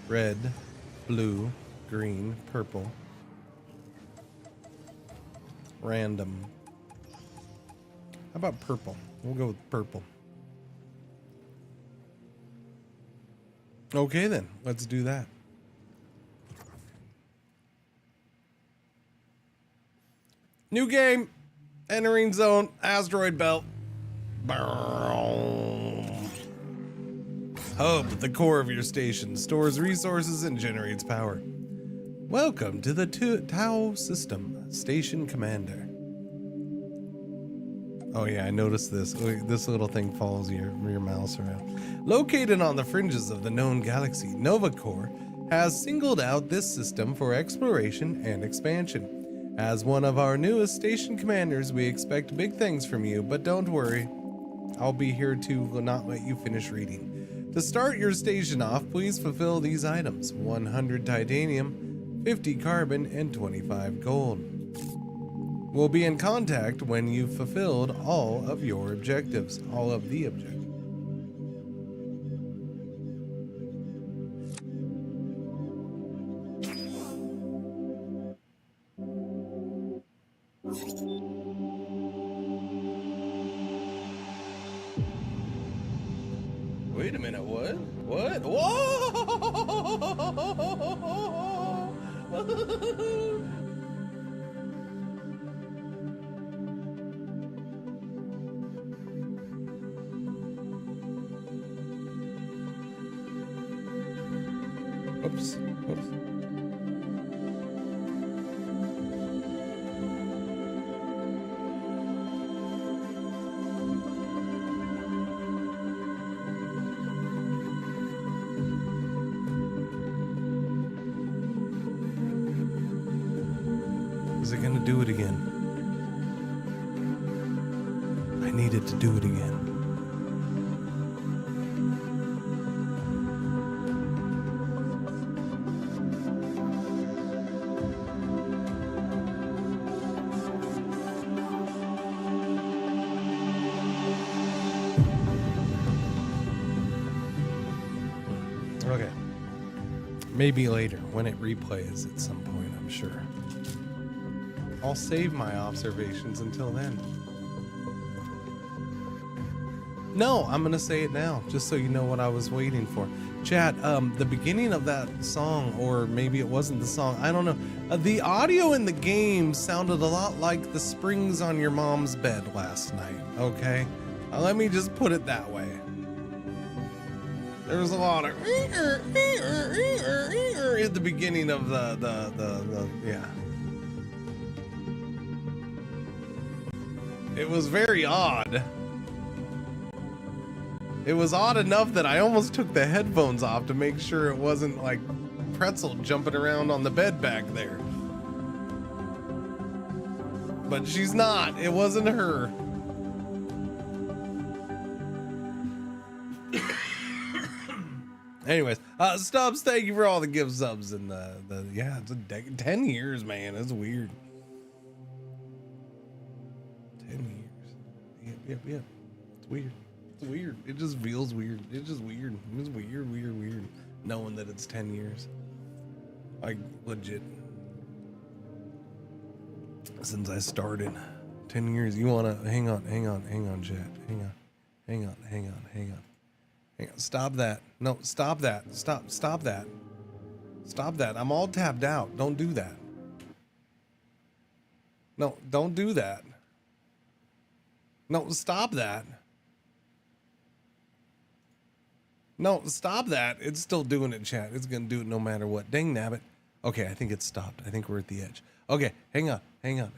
[SPEAKER 6] red, blue, green, purple. Random. How about purple? We'll go with purple. Okay then, let's do that. New game. Entering zone. Asteroid belt. Hub, the core of your station, stores resources and generates power. Welcome to the Tau system. Station commander. Oh yeah, I noticed this. This little thing follows your mouse around. Located on the fringes of the known galaxy, Nova Corps has singled out this system for exploration and expansion. As one of our newest station commanders, we expect big things from you, but don't worry. I'll be here to not let you finish reading. To start your station off, please fulfill these items: 100 titanium, 50 carbon, and 25 gold. We'll be in contact when you've fulfilled all of your objectives. All of the objectives. Wait a minute, what? What? Whoa! Oops. Oops. Is it gonna do it again? I needed to do it again. Okay. Maybe later, when it replays at some point, I'm sure. I'll save my observations until then. No, I'm gonna say it now, just so you know what I was waiting for. Chat, the beginning of that song, or maybe it wasn't the song, I don't know. The audio in the game sounded a lot like the springs on your mom's bed last night, okay? Let me just put it that way. There was a lot of at the beginning of the yeah. It was very odd. It was odd enough that I almost took the headphones off to make sure it wasn't like Pretzel jumping around on the bed back there. But she's not. It wasn't her. Anyways, Stubbs, thank you for all the gift subs and yeah, it's 10 years, man. It's weird. 10 years. Yep. It's weird. It's weird. It just feels weird. It's just weird. It's weird. Knowing that it's 10 years. Like, legit. Since I started. 10 years. You wanna hang on, chat. Hang on. Stop that. No, stop that. Stop that. Stop that. I'm all tapped out. Don't do that. No, don't do that. No, stop that. No, stop that. It's still doing it, chat. It's gonna do it no matter what. Dang nabbit. Okay, I think it's stopped. I think we're at the edge. Okay, hang on. I'm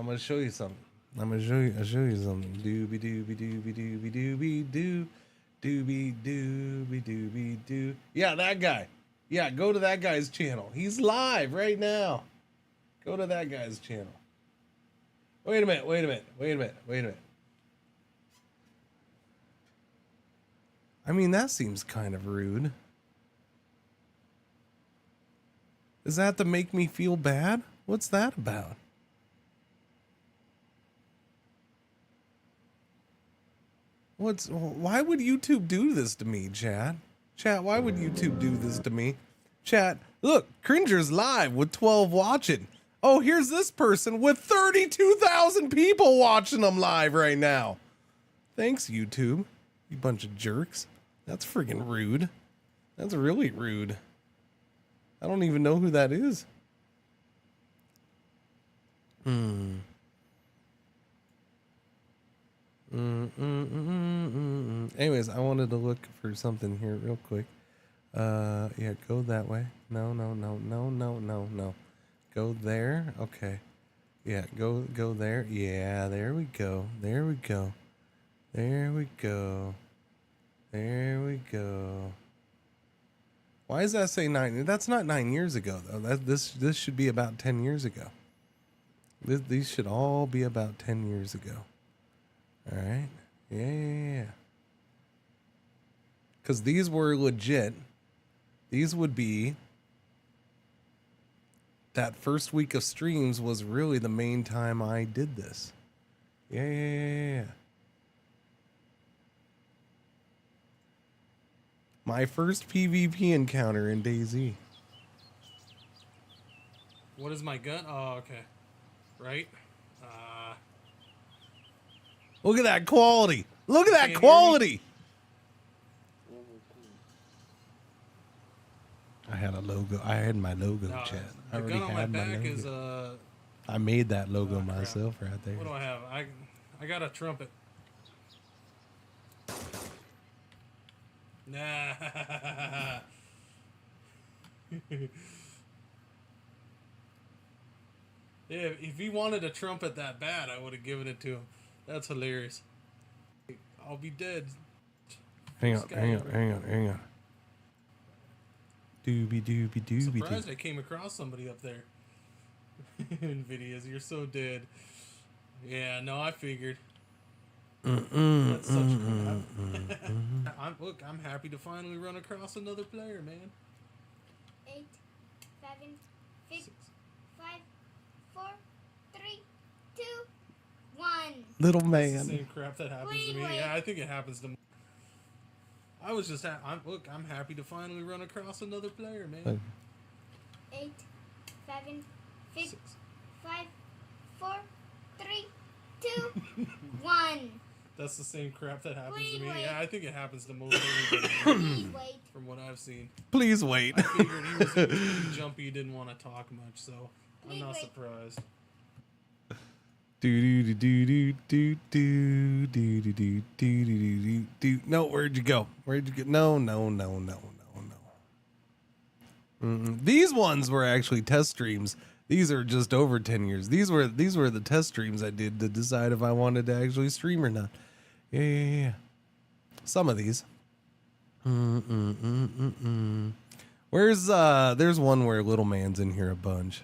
[SPEAKER 6] gonna show you something. I'm gonna show you. I'll show you something. Doobie doobie doobie doobie doobie doo. Doobie doobie doobie doo. Yeah, that guy. Yeah, go to that guy's channel. He's live right now. Go to that guy's channel. Wait a minute. Wait a minute. Wait a minute. Wait a minute. I mean, that seems kind of rude. Is that to make me feel bad? What's that about? Why would YouTube do this to me, chat? Chat, why would YouTube do this to me? Chat, look, Cringer's live with 12 watching. Oh, here's this person with 32,000 people watching them live right now. Thanks, YouTube. You bunch of jerks. That's freaking rude. That's really rude. I don't even know who that is. Anyways, I wanted to look for something here real quick. Yeah, go that way. No. Go there. Okay. Yeah, go there. Yeah, there we go. There we go. There we go. There we go. Why does that say 9? That's not 9 years ago though. This should be about 10 years ago. These should all be about 10 years ago. All right. Yeah. Because these were legit. These would be. That first week of streams was really the main time I did this. Yeah. My first PvP encounter in DayZ.
[SPEAKER 1] What is my gun? Oh, okay. Right?
[SPEAKER 6] Look at that quality. Look at that
[SPEAKER 1] Can't
[SPEAKER 6] quality. I had a logo. I had my logo, chat. I
[SPEAKER 1] The
[SPEAKER 6] already
[SPEAKER 1] gun on my
[SPEAKER 6] had my
[SPEAKER 1] back
[SPEAKER 6] logo.
[SPEAKER 1] is
[SPEAKER 6] I made that logo
[SPEAKER 1] crap.
[SPEAKER 6] myself right there.
[SPEAKER 1] What do I have? I got a trumpet. Nah. Yeah, if he wanted a trumpet that bad, I would have given it to him. That's hilarious. I'll be dead.
[SPEAKER 6] Hang on. Doobie.
[SPEAKER 1] Surprised I came across somebody up there. In videos, you're so dead. Yeah, no, I figured. That's such Look, I'm happy to finally run across another player, man.
[SPEAKER 9] 8, 7, 6, 5, 4, 3, 2, 1.
[SPEAKER 6] Little
[SPEAKER 1] It's the
[SPEAKER 6] man.
[SPEAKER 1] same crap that happens to me. Yeah, I think it happens to me. I was just I'm happy to finally run across another player, man.
[SPEAKER 9] 8, 7, 6, 5, 4, 3, 2, 1.
[SPEAKER 1] That's the same crap that happens
[SPEAKER 9] Please
[SPEAKER 1] to me.
[SPEAKER 9] wait.
[SPEAKER 1] Yeah, I think it happens to most everybody.
[SPEAKER 9] Please wait.
[SPEAKER 1] From what I've seen.
[SPEAKER 6] Please wait.
[SPEAKER 1] I figured he was pretty jumpy, he didn't want to talk much, so I'm
[SPEAKER 9] Please
[SPEAKER 1] not
[SPEAKER 9] wait.
[SPEAKER 1] surprised.
[SPEAKER 6] Do. No, where'd you go? Where'd you go? No. These ones were actually test streams. These are just over 10 years. These were the test streams I did to decide if I wanted to actually stream or not. Yeah. Some of these. There's one where Little Man's in here a bunch.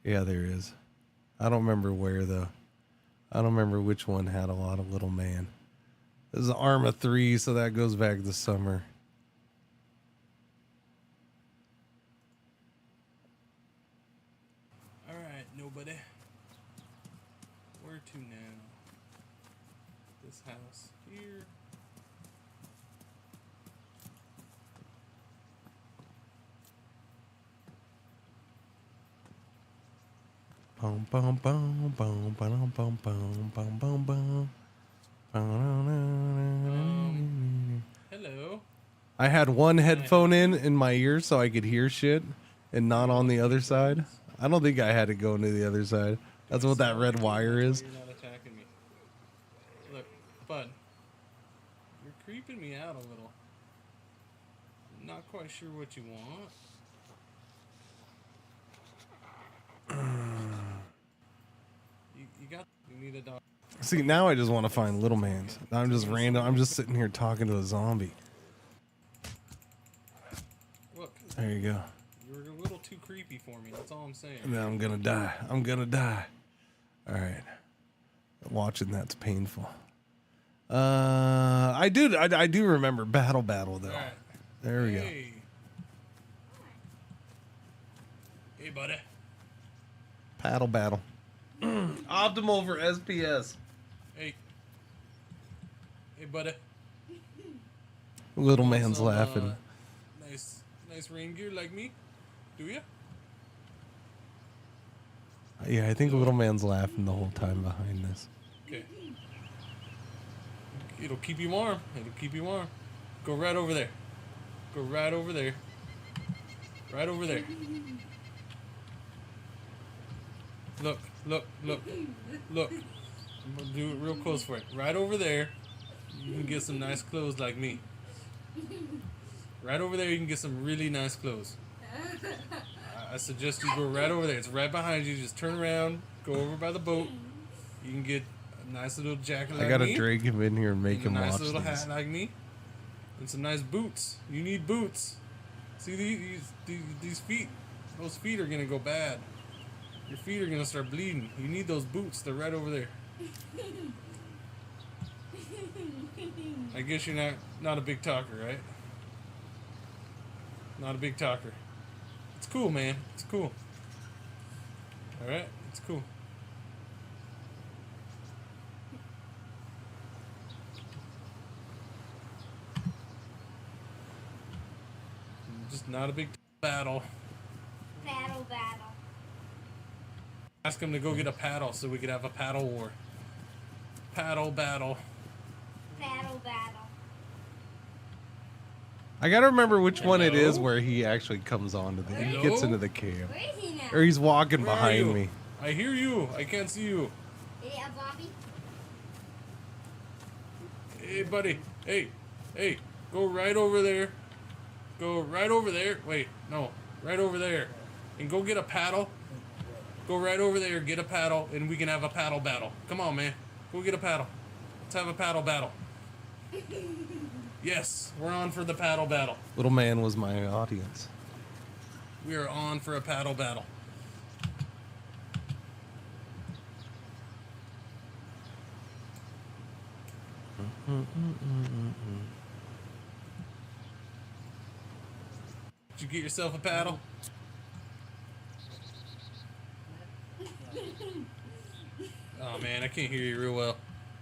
[SPEAKER 6] Yeah, there is. I don't remember where though. I don't remember which one had a lot of Little Man. This is Arma 3, so that goes back to summer.
[SPEAKER 1] Alright, nobody. Where to now? This house here.
[SPEAKER 6] Boom, boom, boom, boom, boom, boom, boom, boom, boom, boom.
[SPEAKER 1] Hello.
[SPEAKER 6] I had one headphone in my ear so I could hear shit and not on the other side. I don't think I had to go into the other side. That's what that red wire is.
[SPEAKER 1] You're not attacking me. Look, bud. You're creeping me out a little. I'm not quite sure what you want. You You need a dog.
[SPEAKER 6] See, now I just want to find little man's. I'm just random. I'm just sitting here talking to a zombie.
[SPEAKER 1] Look.
[SPEAKER 6] There you go.
[SPEAKER 1] You were a little too creepy for me. That's all I'm saying.
[SPEAKER 6] And then I'm gonna die. I'm gonna die. All right. Watching that's painful. I do remember Battle though.
[SPEAKER 1] All right.
[SPEAKER 6] There we go.
[SPEAKER 1] Hey, buddy.
[SPEAKER 6] Battle. Optimal for SPS.
[SPEAKER 1] Hey, buddy.
[SPEAKER 6] Little man's laughing.
[SPEAKER 1] Nice rain gear like me. Do you?
[SPEAKER 6] Yeah, I think little man's laughing the whole time behind this.
[SPEAKER 1] Okay. It'll keep you warm. Go right over there. Right over there. Look. I'm gonna do it real close for you. Right over there, you can get some nice clothes like me. Right over there, you can get some really nice clothes. I suggest you go right over there. It's right behind you. Just turn around, go over by the boat. You can get a nice little jacket like me.
[SPEAKER 6] I gotta drag him in here and make him
[SPEAKER 1] a nice
[SPEAKER 6] watch
[SPEAKER 1] little
[SPEAKER 6] these.
[SPEAKER 1] hat like me. And some nice boots. You need boots. See these feet? Those feet are gonna go bad. Your feet are gonna start bleeding. You need those boots. They're right over there. I guess you're not a big talker, right? Not a big talker. It's cool, man. It's cool. All right, it's cool. Just not a big battle.
[SPEAKER 9] Battle.
[SPEAKER 1] Ask him to go get a paddle so we could have a paddle war. Paddle battle.
[SPEAKER 6] I gotta remember which one it is where he actually comes onto the. He gets into the cave.
[SPEAKER 9] Where is he now?
[SPEAKER 6] Or he's walking
[SPEAKER 1] Where are
[SPEAKER 6] behind
[SPEAKER 1] you?
[SPEAKER 6] me.
[SPEAKER 1] I hear you. I can't see you.
[SPEAKER 9] Is it a zombie?
[SPEAKER 1] Hey, buddy. Hey. Go right over there. Wait, no. Right over there. And go get a paddle. Go right over there, get a paddle, and we can have a paddle battle. Come on, man. Go get a paddle. Let's have a paddle battle. Yes, we're on for the paddle battle.
[SPEAKER 6] Little man was my audience.
[SPEAKER 1] We are on for a paddle battle. Did you get yourself a paddle? Oh man, I can't hear you real well.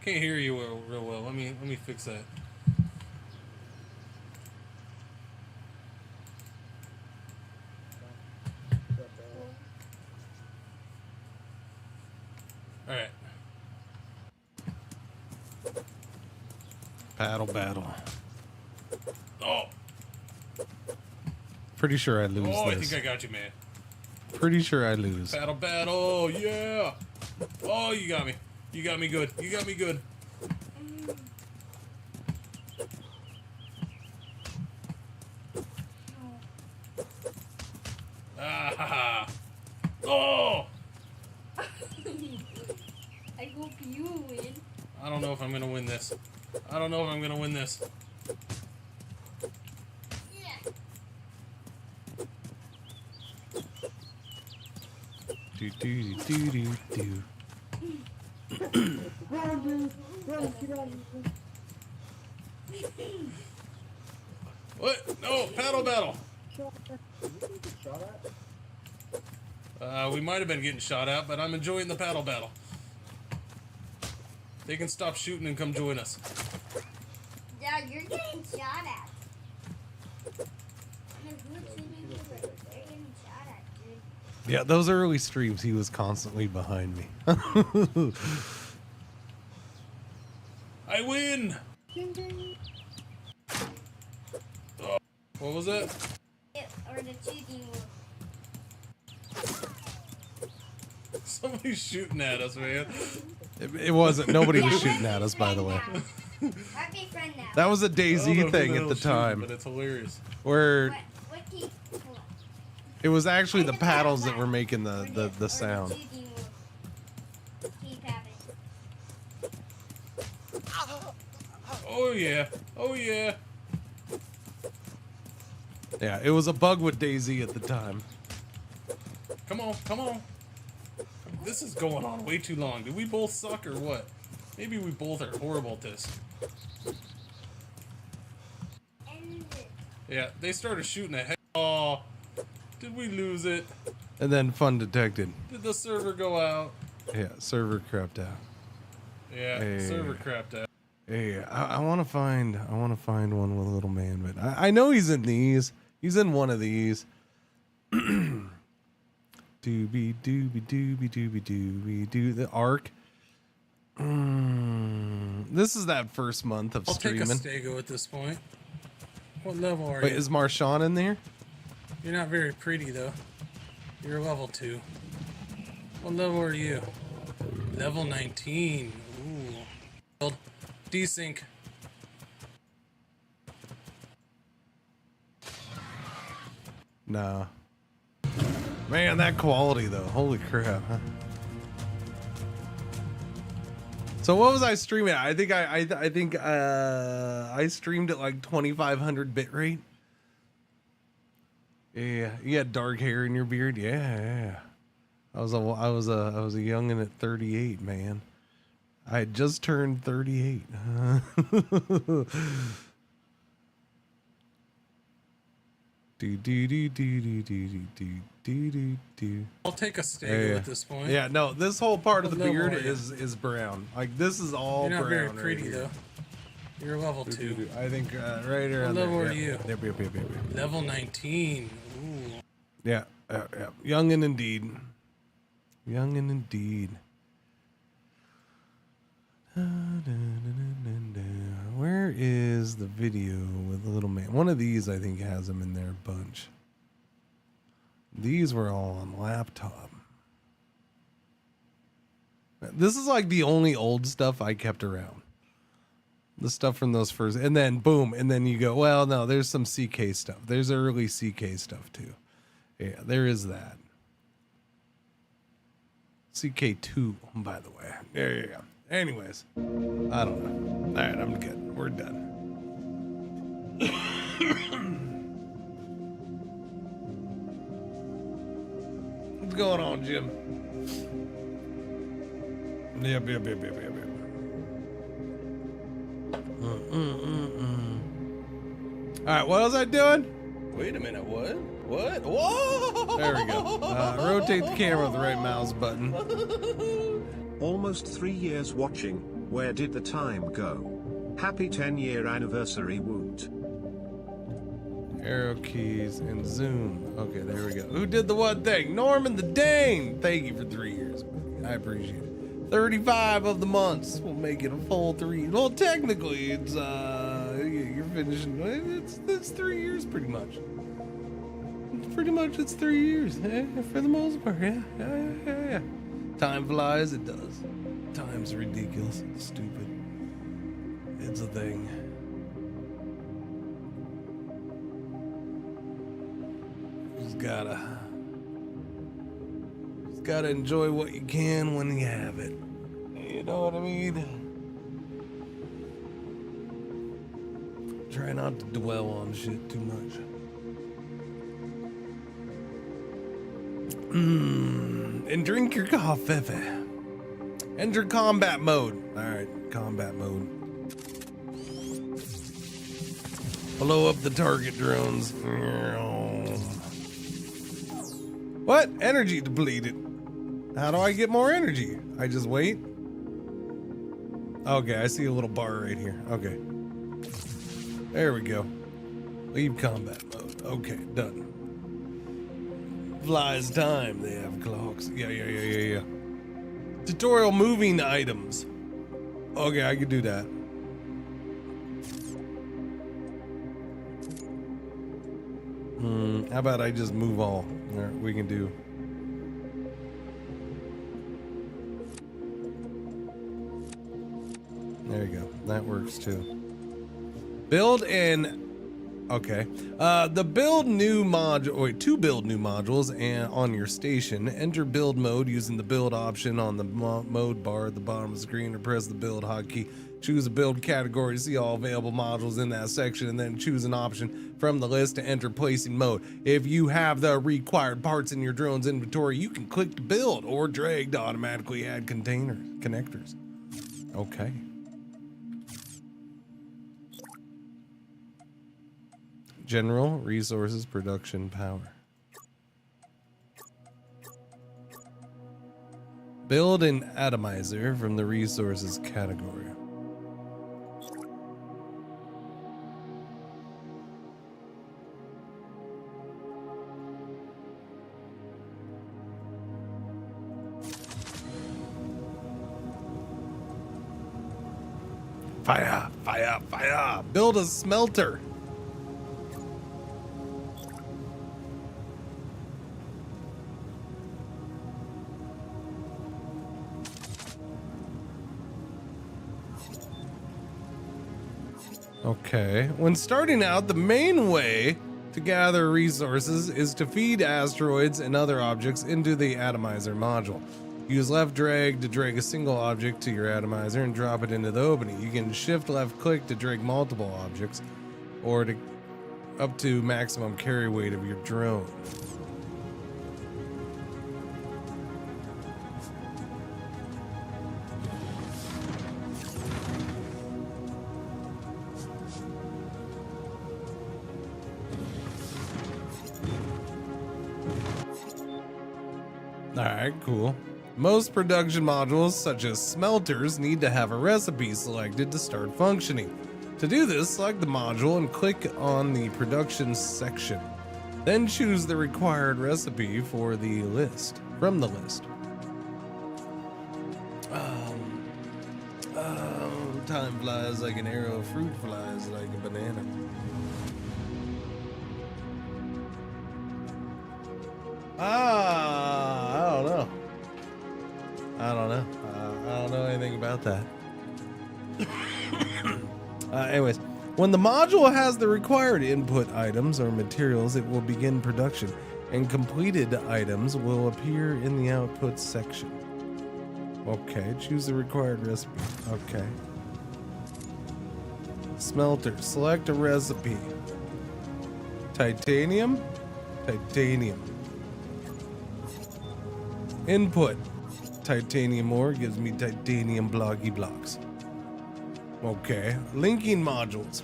[SPEAKER 1] Real well. Let me fix that. All right.
[SPEAKER 6] Battle.
[SPEAKER 1] Oh.
[SPEAKER 6] Pretty sure I lose
[SPEAKER 1] Oh, I
[SPEAKER 6] this.
[SPEAKER 1] think I got you, man.
[SPEAKER 6] Pretty sure I lose.
[SPEAKER 1] Battle, yeah. Oh, you got me. You got me good. Ah. Oh.
[SPEAKER 9] I hope you win.
[SPEAKER 1] I don't know if I'm gonna win this.
[SPEAKER 9] Yeah.
[SPEAKER 6] Do.
[SPEAKER 1] What? No, paddle battle. We might have been getting shot at, but I'm enjoying the paddle battle. They can stop shooting and come join us.
[SPEAKER 9] Yeah, you're getting shot at. They're getting shot at, dude.
[SPEAKER 6] Yeah, those early streams, he was constantly behind me.
[SPEAKER 1] I win! Oh, what was that?
[SPEAKER 9] Or the cheating wolf.
[SPEAKER 1] Somebody's shooting at us, man.
[SPEAKER 6] It wasn't. Nobody was shooting at us, by the way.
[SPEAKER 9] I'd be friend now.
[SPEAKER 6] That was a
[SPEAKER 1] I don't know
[SPEAKER 6] DayZ
[SPEAKER 1] who
[SPEAKER 6] thing
[SPEAKER 1] the
[SPEAKER 6] at the
[SPEAKER 1] hell's shooting,
[SPEAKER 6] time.
[SPEAKER 1] but it's hilarious.
[SPEAKER 6] Where
[SPEAKER 9] What keep?
[SPEAKER 6] it was actually the paddles that were making the sound.
[SPEAKER 9] Keep happening.
[SPEAKER 6] Oh yeah. Oh yeah. Yeah, it was a bug with Daisy at the time. Come on, come on. This is going on way too long. Do we both suck or what? Maybe we both are horrible at this. Yeah, they started shooting ahead. Oh, did we lose it? And then fun detected. Did the server go out? Yeah, server crapped out. Yeah, server crapped out. Hey, I want to find one with a little man, but I know he's in these. He's in one of these. Doobie doobie doobie doobie doobie doo. The Ark. This is that first month of streaming.
[SPEAKER 1] I'll take a Stego at this point. What level are you?
[SPEAKER 6] Wait, is Marshawn in there?
[SPEAKER 1] You're not very pretty though. You're level 2. What level are you? Level 19. Ooh. Desync.
[SPEAKER 6] Nah. Man, that quality though. Holy crap, huh? So what was I streaming at? I think I streamed at like 2500 bitrate. Yeah, you had dark hair in your beard. Yeah. I was a youngin' at 38, man. I had just turned 38.
[SPEAKER 1] I'll take a Stego at this point.
[SPEAKER 6] Yeah, no, this whole part of the beard is brown. Like this is all brown.
[SPEAKER 1] You're not very pretty though. You're level 2.
[SPEAKER 6] I think right around
[SPEAKER 1] what level
[SPEAKER 6] there.
[SPEAKER 1] are you?
[SPEAKER 6] Yep.
[SPEAKER 1] Level 19. Ooh.
[SPEAKER 6] Yeah. Youngin' indeed. Youngin' indeed. Where is the video with the little man? One of these I think has him in there a bunch. These were all on laptop. This is like the only old stuff I kept around. The stuff from those first, and then boom, and then you go, well, no, there's some CK stuff. There's early CK stuff too. Yeah, there is that. CK2, by the way. There you go. Anyways, I don't know. All right, I'm good. We're done. What's going on, Jim? Yep. All right, what was I doing?
[SPEAKER 1] Wait a minute, what? What? Whoa!
[SPEAKER 6] There we go. Rotate the camera with the right mouse button.
[SPEAKER 10] Almost 3 years watching. Where did the time go? Happy 10-year anniversary, woot.
[SPEAKER 6] Arrow keys and zoom. Okay, there we go. Who did the what thing? Norman the Dane. Thank you for 3 years. I appreciate it. 35 of the months will make it a full 3. Well, technically, it's you're finishing. It's 3 years pretty much. It's 3 years. For the most part, yeah. Time flies, it does. Time's ridiculous. It's stupid. It's a thing. Just gotta enjoy what you can when you have it. You know what I mean? Try not to dwell on shit too much. And drink your coffee. Enter combat mode. Alright, combat mode. Blow up the target drones. What? Energy depleted. How do I get more energy? I just wait? Okay, I see a little bar right here. Okay. There we go. Leave combat mode. Okay, done. Flies time. They have clocks. Yeah. Tutorial moving items. Okay, I could do that. How about I just move all? All right, we can do. There you go. That works too. Build and Okay. The build new module. Wait, to build new modules and on your station, enter build mode using the build option on the mode bar at the bottom of the screen, or press the build hotkey. Choose a build category to see all available modules in that section, and then choose an option from the list to enter placing mode. If you have the required parts in your drone's inventory, you can click to build or drag to automatically add connectors. Okay. General resources production power. Build an atomizer from the resources category. Fire, fire, fire. Build a smelter. Okay, when starting out, the main way to gather resources is to feed asteroids and other objects into the atomizer module. Use left drag to drag a single object to your atomizer and drop it into the opening. You can shift left click to drag multiple objects, or to up to maximum carry weight of your drone. Alright, cool. Most production modules, such as smelters, need to have a recipe selected to start functioning. To do this, select the module and click on the production section. Then choose the required recipe from the list. Time flies like an arrow, fruit flies like a banana. I don't know. I don't know anything about that. Anyways, when the module has the required input items or materials, it will begin production, and completed items will appear in the output section. Okay, choose the required recipe. Okay. Smelter, select a recipe. Titanium? Titanium. Input. Titanium ore gives me titanium blocky blocks. Okay. Linking modules.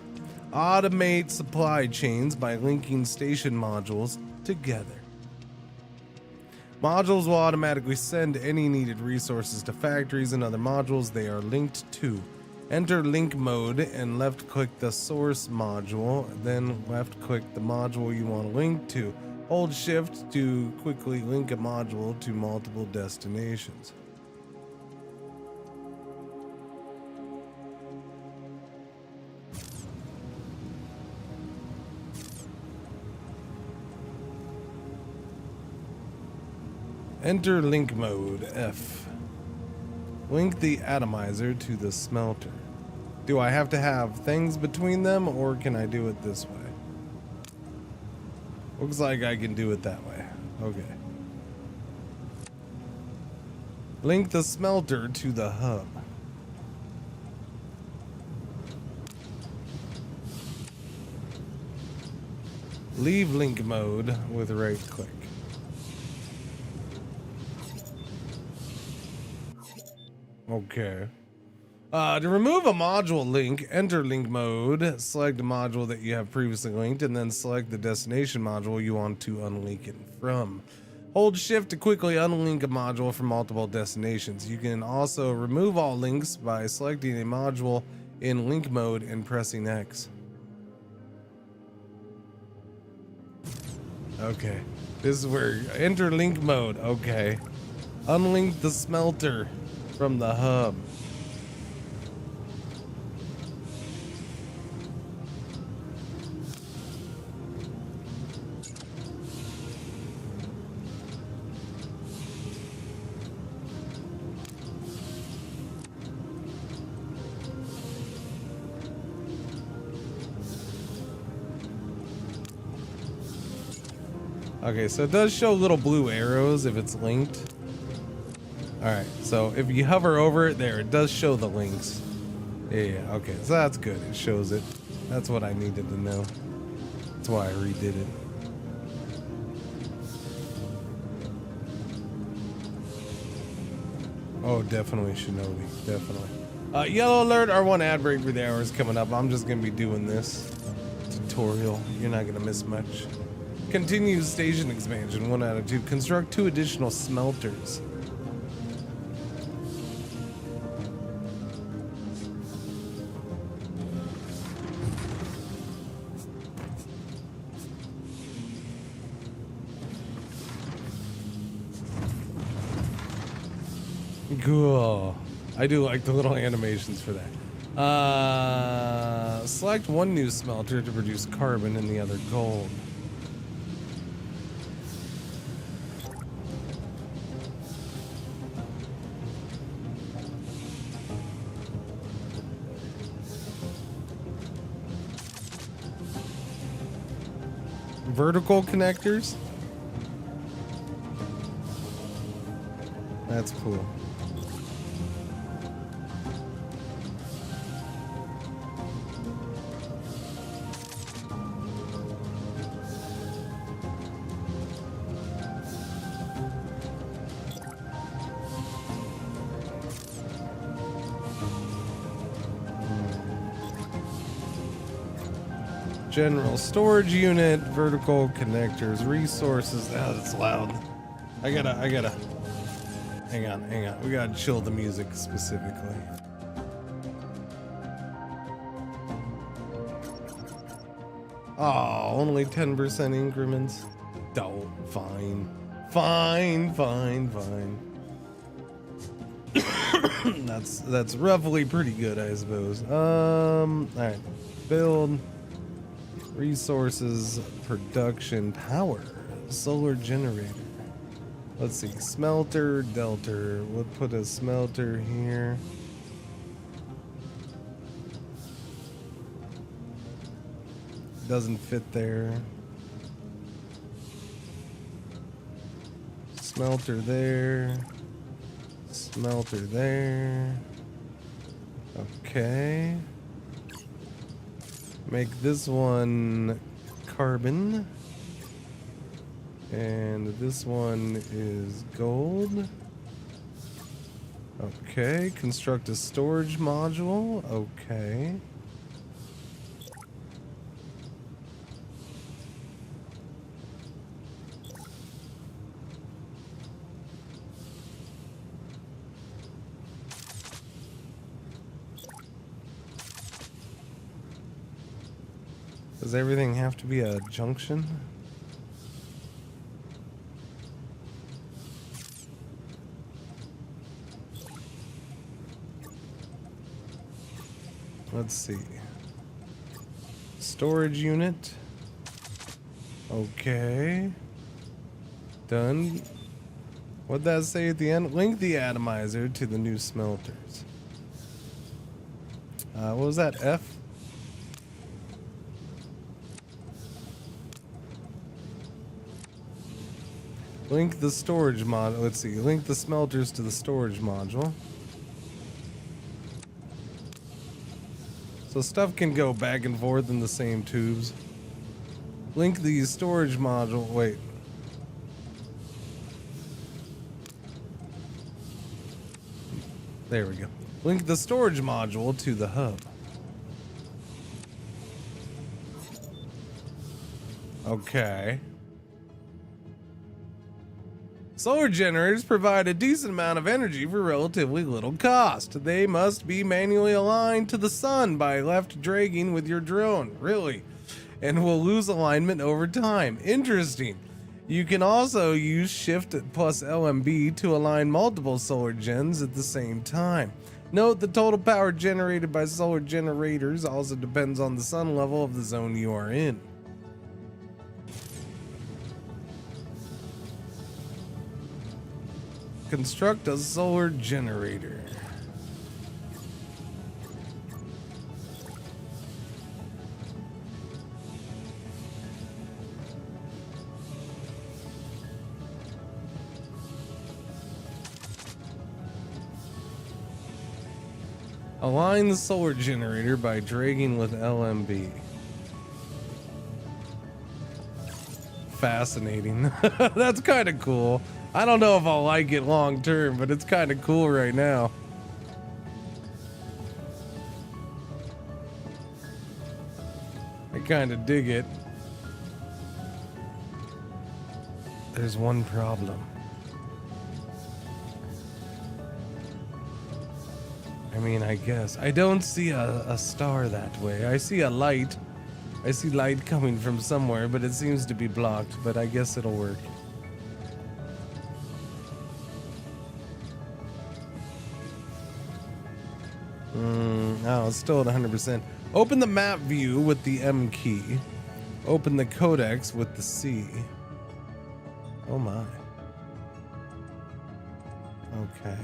[SPEAKER 6] Automate supply chains by linking station modules together. Modules will automatically send any needed resources to factories and other modules they are linked to. Enter link mode and left click the source module, then left click the module you want to link to. Hold shift to quickly link a module to multiple destinations. Enter link mode, F. Link the atomizer to the smelter. Do I have to have things between them, or can I do it this way? Looks like I can do it that way. Okay. Link the smelter to the hub. Leave link mode with right click. Okay. To remove a module link, enter link mode, select a module that you have previously linked, and then select the destination module you want to unlink it from. Hold shift to quickly unlink a module from multiple destinations. You can also remove all links by selecting a module in link mode and pressing X. Okay. This is where enter link mode. Okay. Unlink the smelter from the hub. Okay, so it does show little blue arrows if it's linked. Alright, so if you hover over it there, it does show the links. Yeah, okay, so that's good. It shows it. That's what I needed to know. That's why I redid it. Oh, definitely Shinobi. Definitely. Yellow alert, our one ad break for the hour is coming up. I'm just going to be doing this tutorial. You're not going to miss much. Continue station expansion, 1 out of 2. Construct 2 additional smelters. Cool. I do like the little animations for that. Select 1 new smelter to produce carbon and the other gold. Vertical connectors? That's cool. General storage unit, vertical connectors, resources. Oh, that's loud. I gotta. Hang on. We gotta chill the music specifically. Oh, only 10% increments. Oh, fine. That's roughly pretty good, I suppose. Alright. Build. Resources, production, power, solar generator. Let's see, smelter, delta. We'll put a smelter here. Doesn't fit there. Smelter there. Smelter there. Okay. Make this one carbon. And this one is gold. Okay, construct a storage module. Okay. Does everything have to be a junction? Let's see. Storage unit. Okay. Done. What'd that say at the end? Link the atomizer to the new smelters. What was that? F? Link the storage mod. Let's see. Link the smelters to the storage module. So stuff can go back and forth in the same tubes. Link the storage module. Wait. There we go. Link the storage module to the hub. Okay. Solar generators provide a decent amount of energy for relatively little cost. They must be manually aligned to the sun by left dragging with your drone. Really? And will lose alignment over time. Interesting. You can also use Shift plus LMB to align multiple solar gens at the same time. Note the total power generated by solar generators also depends on the sun level of the zone you are in. Construct a solar generator. Align the solar generator by dragging with LMB. Fascinating. That's kind of cool. I don't know if I'll like it long term, but it's kind of cool right now. I kind of dig it. There's one problem. I mean, I guess. I don't see a star that way. I see a light. I see light coming from somewhere, but it seems to be blocked, but I guess it'll work. Oh, it's still at 100%. Open the map view with the M key. Open the codex with the C. Oh my. Okay.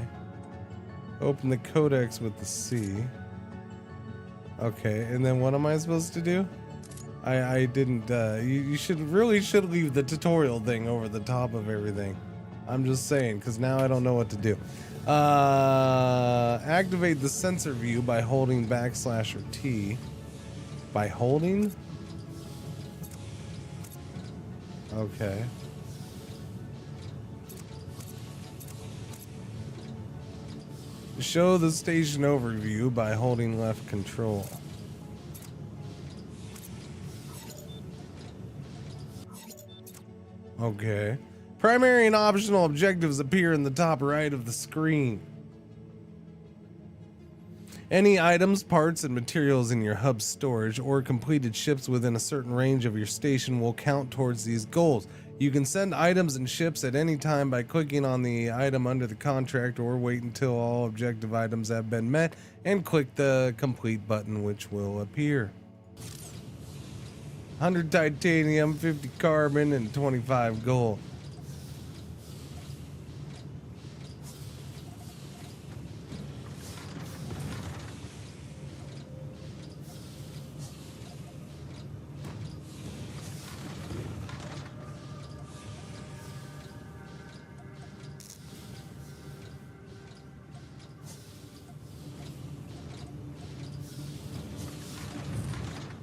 [SPEAKER 6] Open the codex with the C. Okay, and then what am I supposed to do? I didn't, you really should leave the tutorial thing over the top of everything. I'm just saying, because now I don't know what to do. Activate the sensor view by holding backslash or T. By holding? Okay. Show the station overview by holding left control. Okay. Primary and optional objectives appear in the top right of the screen. Any items, parts, and materials in your hub storage or completed ships within a certain range of your station will count towards these goals. You can send items and ships at any time by clicking on the item under the contract or wait until all objective items have been met and click the complete button, which will appear. 100 titanium, 50 carbon, and 25 gold.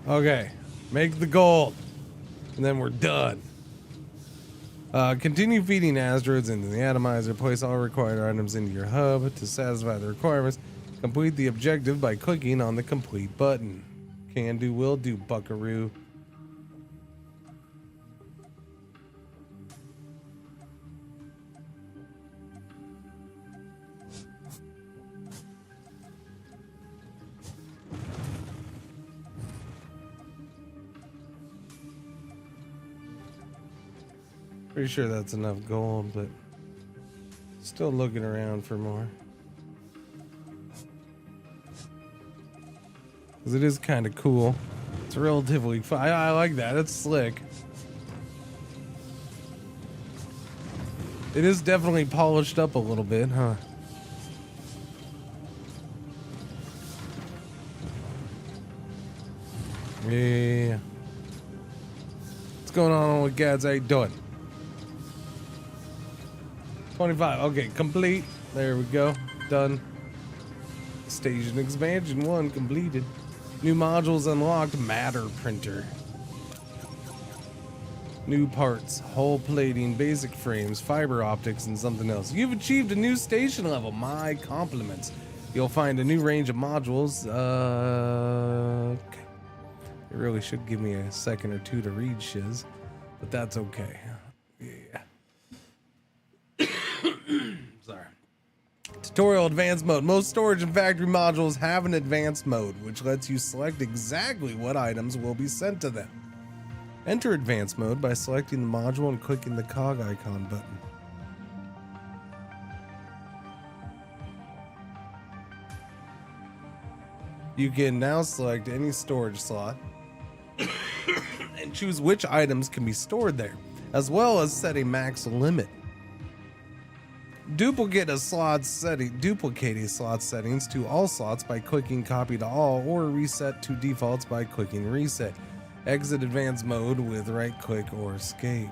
[SPEAKER 6] Okay, make the gold, and then we're done. Continue feeding asteroids into the atomizer. Place all required items into your hub to satisfy the requirements. Complete the objective by clicking on the complete button. Can do, will do, buckaroo. Pretty sure that's enough gold, but still looking around for more. Because it is kind of cool. It's relatively fun. I like that. It's slick. It is definitely polished up a little bit, huh? Yeah. What's going on with Gads? How you doing? 25. Okay, complete. There we go. Done. Station expansion 1 completed. New modules unlocked. Matter printer. New parts. Hull plating, basic frames, fiber optics, and something else. You've achieved a new station level. My compliments. You'll find a new range of modules. Okay. It really should give me a second or two to read shiz, but that's okay. Yeah. Sorry. Tutorial advanced mode. Most storage and factory modules have an advanced mode, which lets you select exactly what items will be sent to them. Enter advanced mode by selecting the module and clicking the cog icon button. You can now select any storage slot and choose which items can be stored there, as well as set a max limit. Duplicate a slot settings to all slots by clicking copy to all, or reset to defaults by clicking reset. Exit advanced mode with right click or escape.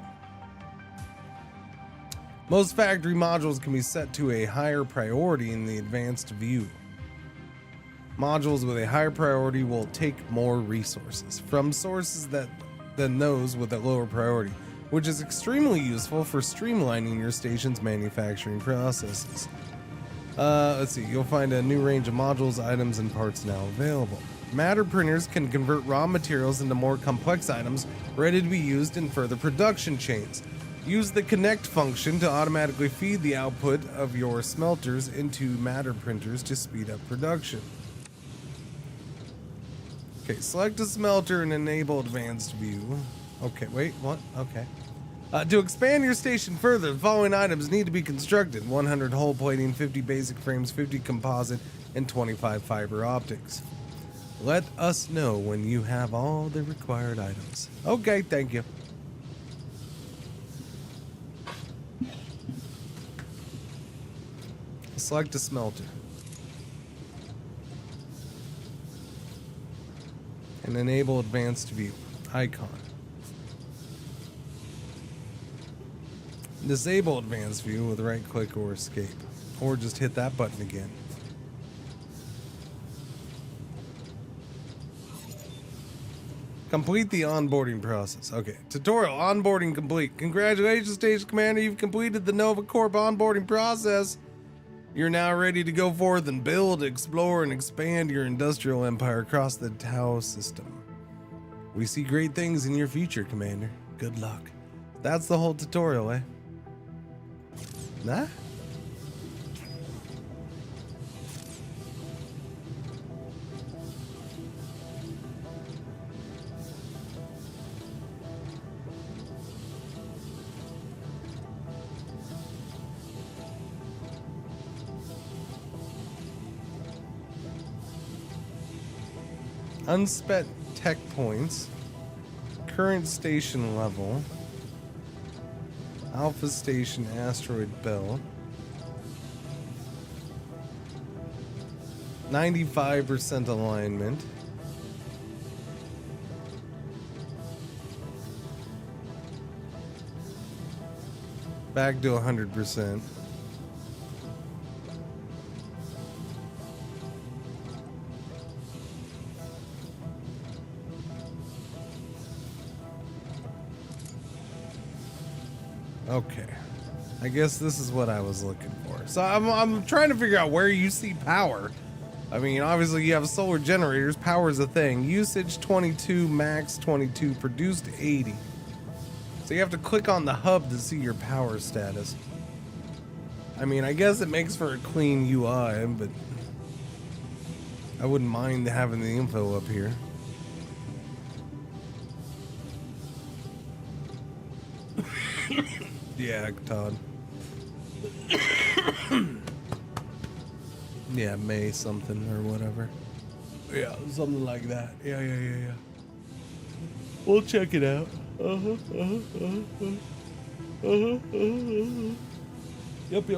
[SPEAKER 6] Most factory modules can be set to a higher priority in the advanced view. Modules with a higher priority will take more resources from sources than those with a lower priority, which is extremely useful for streamlining your station's manufacturing processes. Let's see, you'll find a new range of modules, items, and parts now available. Matter printers can convert raw materials into more complex items ready to be used in further production chains. Use the connect function to automatically feed the output of your smelters into matter printers to speed up production. Okay, select a smelter and enable advanced view. Okay, wait, what? Okay. To expand your station further, the following items need to be constructed: 100 hull plating, 50 basic frames, 50 composite, and 25 fiber optics. Let us know when you have all the required items. Okay, thank you. Select a smelter. And enable advanced view icon. Disable advanced view with right click or escape, or just hit that button again. Complete the onboarding process. Okay, tutorial onboarding complete. Congratulations, Station Commander, you've completed the Nova Corp onboarding process. You're now ready to go forth and build, explore, and expand your industrial empire across the Tau system. We see great things in your future, Commander. Good luck. That's the whole tutorial, eh? Nah? Unspent tech points, current station level, Alpha Station asteroid belt, 95% alignment, back to 100%. Okay, I guess this is what I was looking for. So I'm trying to figure out where you see power. I mean, obviously you have solar generators. Power is a thing. Usage 22, max 22, produced 80. So you have to click on the hub to see your power status. I mean, I guess it makes for a clean UI, but I wouldn't mind having the info up here. Yeah, Todd. Yeah, May something or whatever. Yeah, something like that. Yeah. We'll check it out. Yep.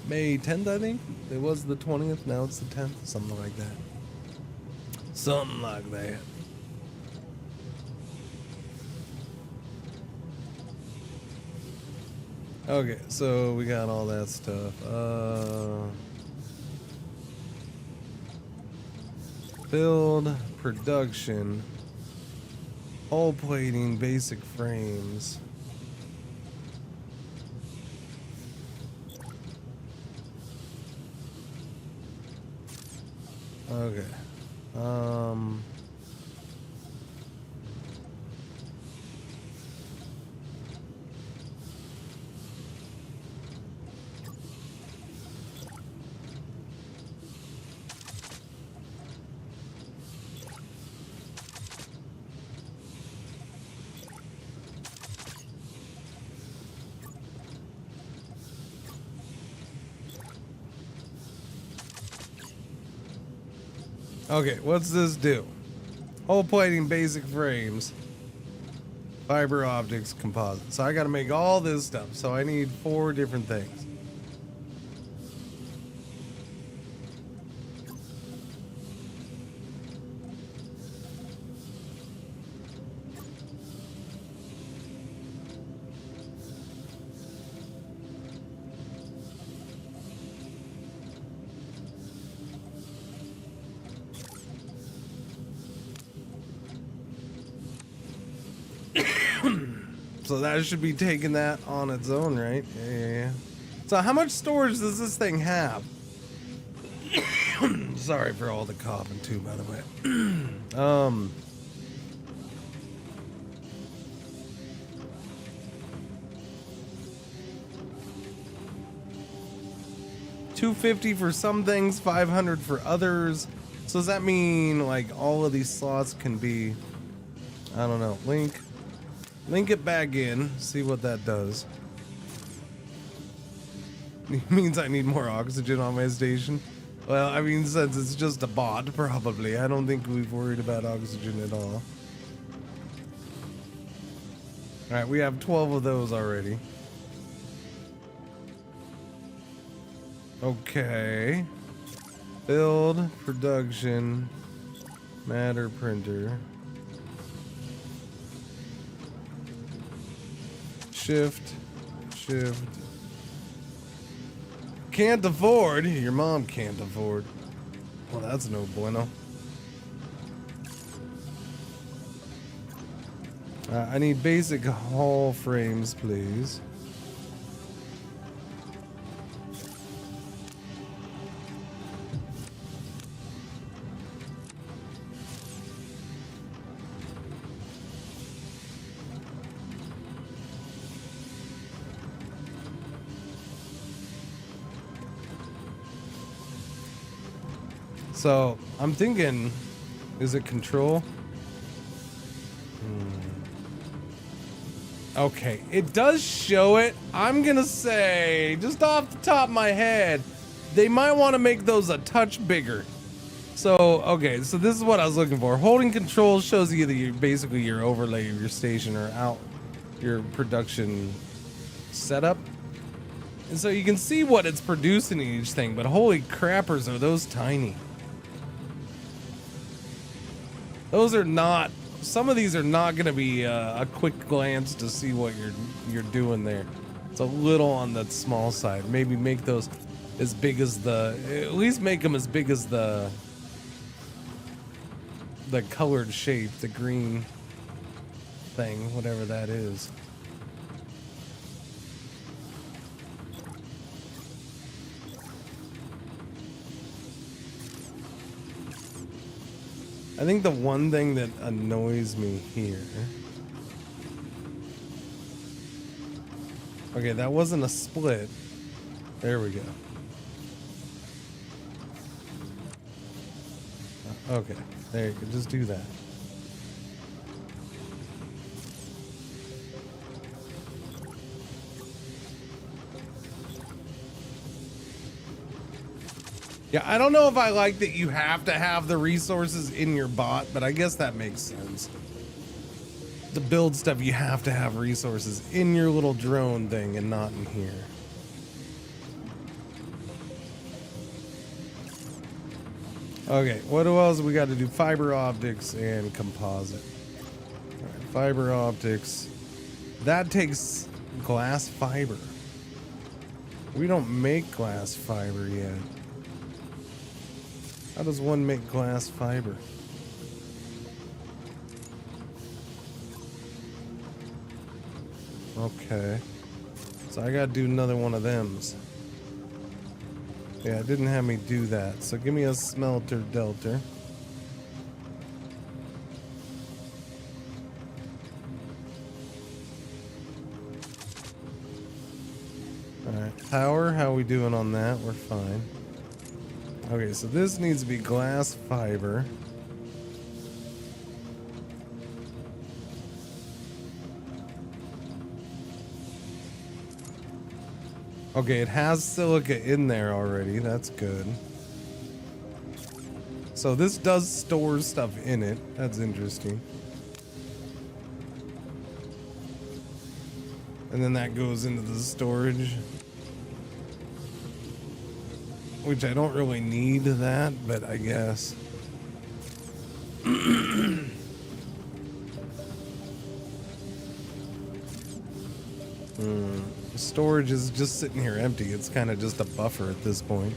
[SPEAKER 6] May 10th, I think. It was the 20th. Now it's the 10th. Something like that. Something like that. Okay, so we got all that stuff. Build, production, hull plating, basic frames. Okay. Okay, what's this do? Hull plating, basic frames, fiber optics, composite. So I gotta make all this stuff. So I need 4 different things. So that should be taking that on its own, right? Yeah. So how much storage does this thing have? Sorry for all the coughing too, by the way. 250 for some things, 500 for others. So does that mean like all of these slots can be, I don't know, link it back in, see what that does. It means I need more oxygen on my station. Well, I mean, since it's just a bot, probably. I don't think we've worried about oxygen at all. Alright, we have 12 of those already. Okay. Build, production, matter printer. Shift. Can't afford. Your mom can't afford. Well, that's no bueno. I need basic hull frames, please. So, I'm thinking, is it control? Okay, it does show it. I'm gonna say, just off the top of my head, they might want to make those a touch bigger. So, okay, so this is what I was looking for. Holding control shows you the basically your overlay of your station or out your production setup. And so you can see what it's producing in each thing, but holy crappers, are those tiny. Those are not, some of these are not going to be a quick glance to see what you're doing there. It's a little on the small side. Maybe make those as big as at least make them as big as the colored shape, the green thing, whatever that is. I think the one thing that annoys me here. Okay, that wasn't a split. There we go. Okay, there you go. Just do that. Yeah, I don't know if I like that you have to have the resources in your bot, but I guess that makes sense. To build stuff, you have to have resources in your little drone thing and not in here. Okay, what else we got to do? Fiber optics and composite. All right, fiber optics. That takes glass fiber. We don't make glass fiber yet. How does one make glass fiber? Okay. So I gotta do another one of thems. Yeah, it didn't have me do that. So give me a smelter delta. Alright, power, how we doing on that? We're fine. Okay, so this needs to be glass fiber. Okay, it has silica in there already. That's good. So this does store stuff in it. That's interesting. And then that goes into the storage. Which I don't really need that, but I guess. Storage is just sitting here empty. It's kind of just a buffer at this point.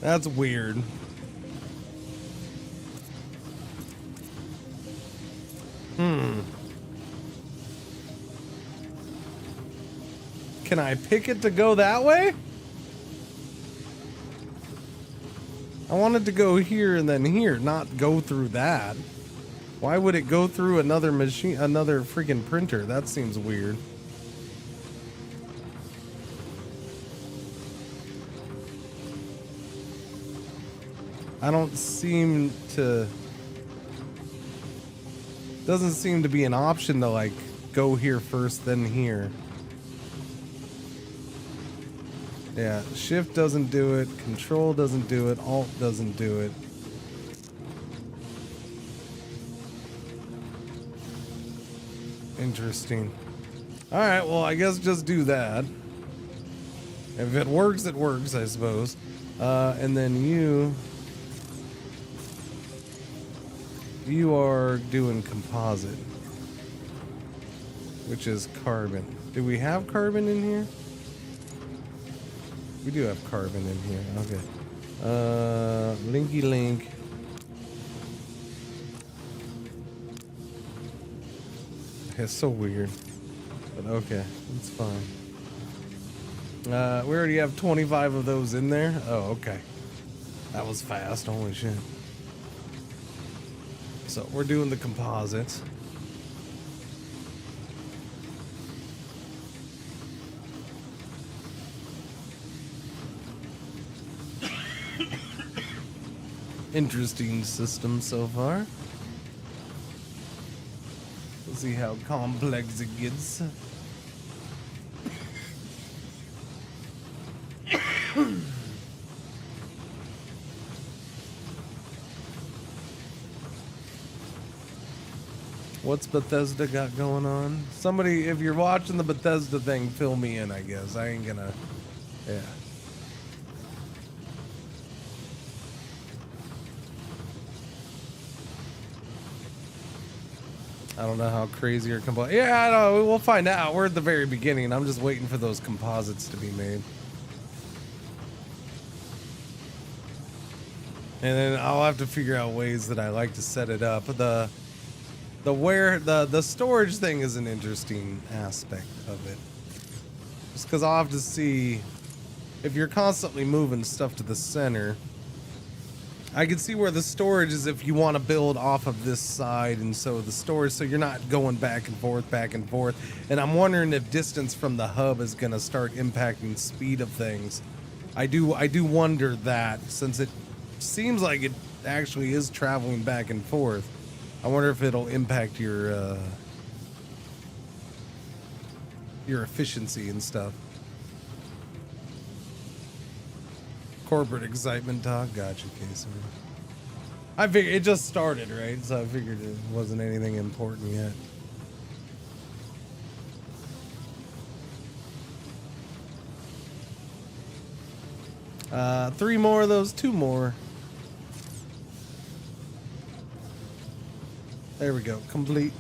[SPEAKER 6] That's weird. Can I pick it to go that way? I wanted to go here and then here, not go through that. Why would it go through another machine, another freaking printer? That seems weird. I don't seem to... Doesn't seem to be an option to like go here first, then here. Yeah, shift doesn't do it, control doesn't do it, alt doesn't do it. Interesting. Alright, well, I guess just do that. If it works, it works, I suppose. And then you are doing composite, which is carbon. Do we have carbon in here? We do have carbon in here. Okay. Linky link. It's so weird. But okay, it's fine. We already have 25 of those in there. Oh, okay. That was fast. Holy shit. So we're doing the composites. Interesting system so far. We'll see how complex it gets. What's Bethesda got going on? Somebody, if you're watching the Bethesda thing, fill me in, I guess. I ain't gonna... Yeah. I don't know how crazy or complex. Yeah, I know. We'll find out. We're at the very beginning. I'm just waiting for those composites to be made. And then I'll have to figure out ways that I like to set it up. The storage thing is an interesting aspect of it. Just because I'll have to see if you're constantly moving stuff to the center. I can see where the storage is if you want to build off of this side, and so the storage, so you're not going back and forth. And I'm wondering if distance from the hub is going to start impacting speed of things. I do wonder that, since it seems like it actually is traveling back and forth. I wonder if it'll impact your efficiency and stuff. Corporate excitement talk. Gotcha, Casey. I figured it just started, right? So I figured it wasn't anything important yet. 3 more of those, 2 more. There we go. Complete.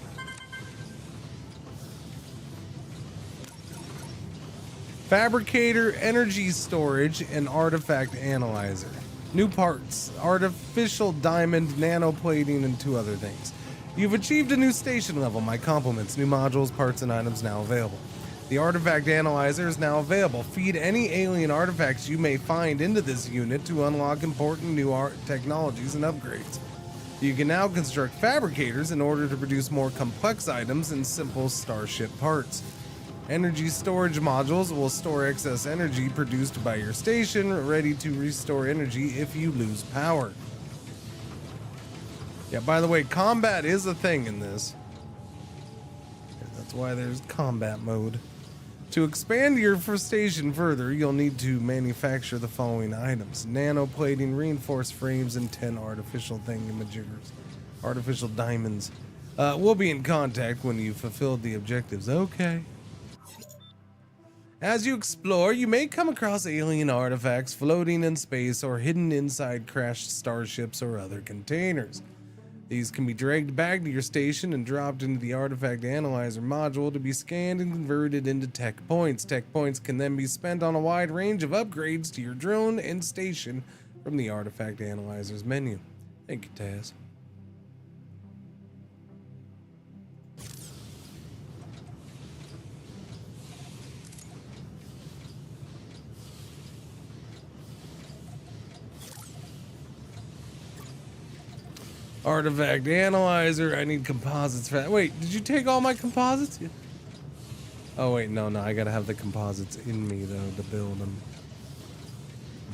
[SPEAKER 6] Fabricator, energy storage, and artifact analyzer. New parts, artificial diamond, nanoplating, and 2 other things. You've achieved a new station level. My compliments. New modules, parts, and items now available. The artifact analyzer is now available. Feed any alien artifacts you may find into this unit to unlock important new technologies and upgrades. You can now construct fabricators in order to produce more complex items and simple starship parts. Energy storage modules will store excess energy produced by your station, ready to restore energy if you lose power. Yeah, by the way, combat is a thing in this. That's why there's combat mode. To expand your station further, you'll need to manufacture the following items: nanoplating, reinforced frames, and 10 artificial thingamajiggers. Artificial diamonds. We'll be in contact when you've fulfilled the objectives. Okay. As you explore, you may come across alien artifacts floating in space or hidden inside crashed starships or other containers. These can be dragged back to your station and dropped into the artifact analyzer module to be scanned and converted into tech points. Tech points can then be spent on a wide range of upgrades to your drone and station from the artifact analyzer's menu. Thank you, Taz. Artifact analyzer. I need composites for that. Wait, did you take all my composites? Oh wait, no, I gotta have the composites in me though to build them.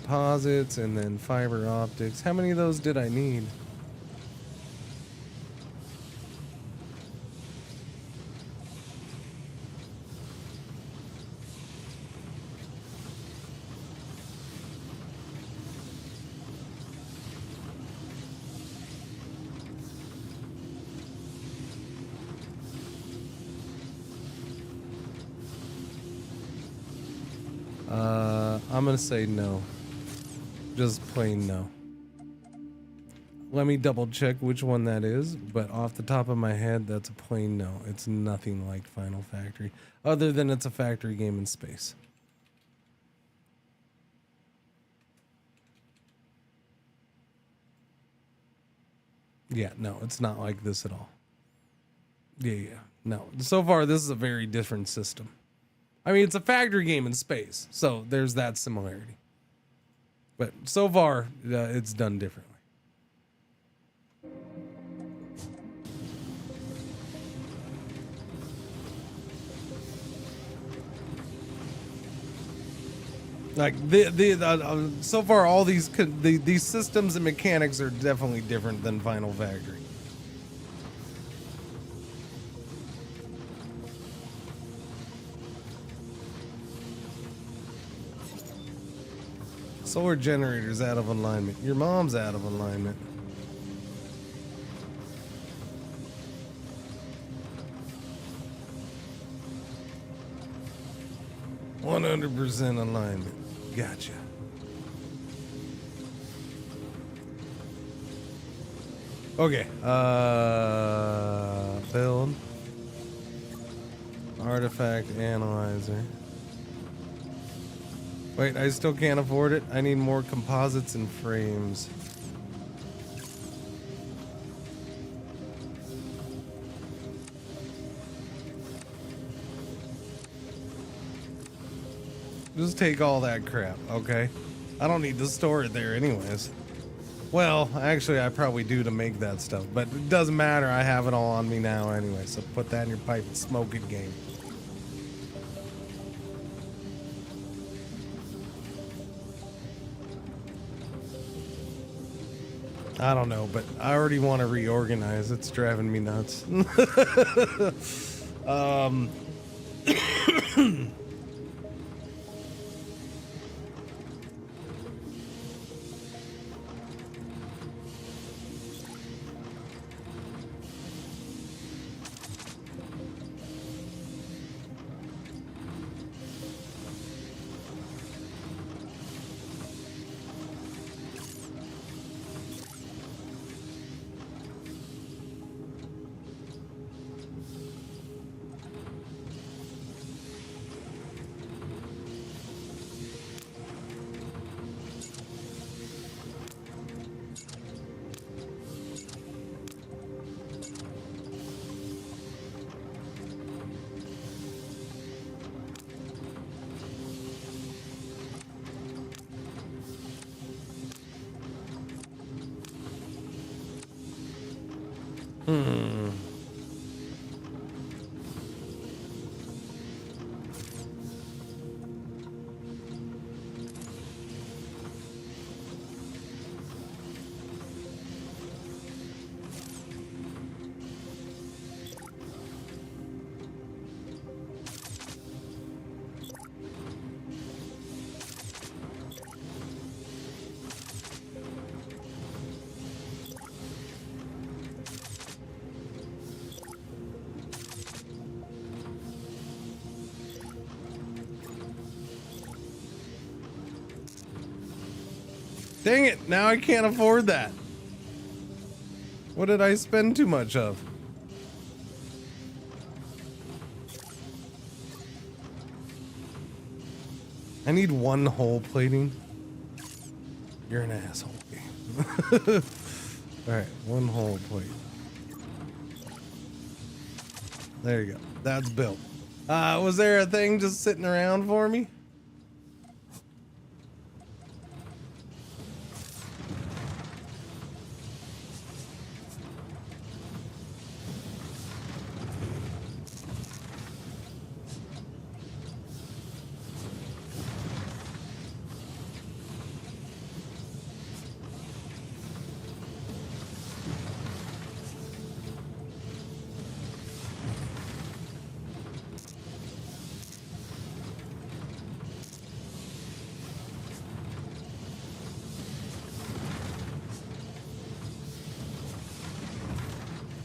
[SPEAKER 6] Composites and then fiber optics. How many of those did I need? I'm gonna say no. Just plain no. Let me double check which one that is, but off the top of my head, that's a plain no. It's nothing like Final Factory, other than it's a factory game in space. Yeah, no, it's not like this at all. Yeah, no. So far, this is a very different system. I mean, it's a factory game in space, so there's that similarity. But so far, it's done differently. Like so far, all these systems and mechanics are definitely different than Final Factory. Solar generator's out of alignment. Your mom's out of alignment. %100% alignment. Gotcha. Okay. Build. Artifact analyzer. Wait, I still can't afford it. I need more composites and frames. Just take all that crap, okay? I don't need to store it there anyways. Well, actually, I probably do to make that stuff, but it doesn't matter. I have it all on me now anyway, so put that in your pipe and smoke it, game. I don't know, but I already want to reorganize. It's driving me nuts. Dang it, now I can't afford that. What did I spend too much of? I need one hull plating. You're an asshole. All right, one whole plate. There you go. That's built. Was there a thing just sitting around for me?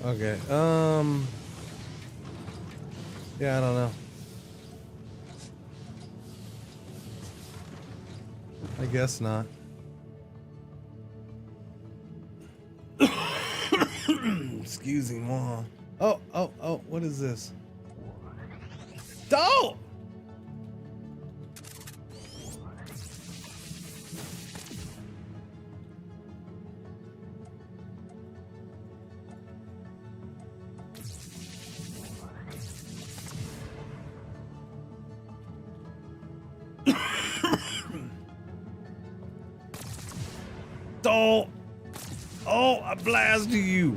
[SPEAKER 6] Okay, yeah, I don't know. I guess not. Excuse me, Mom. Oh, what is this? Don't! Don't! Oh, I blasted you!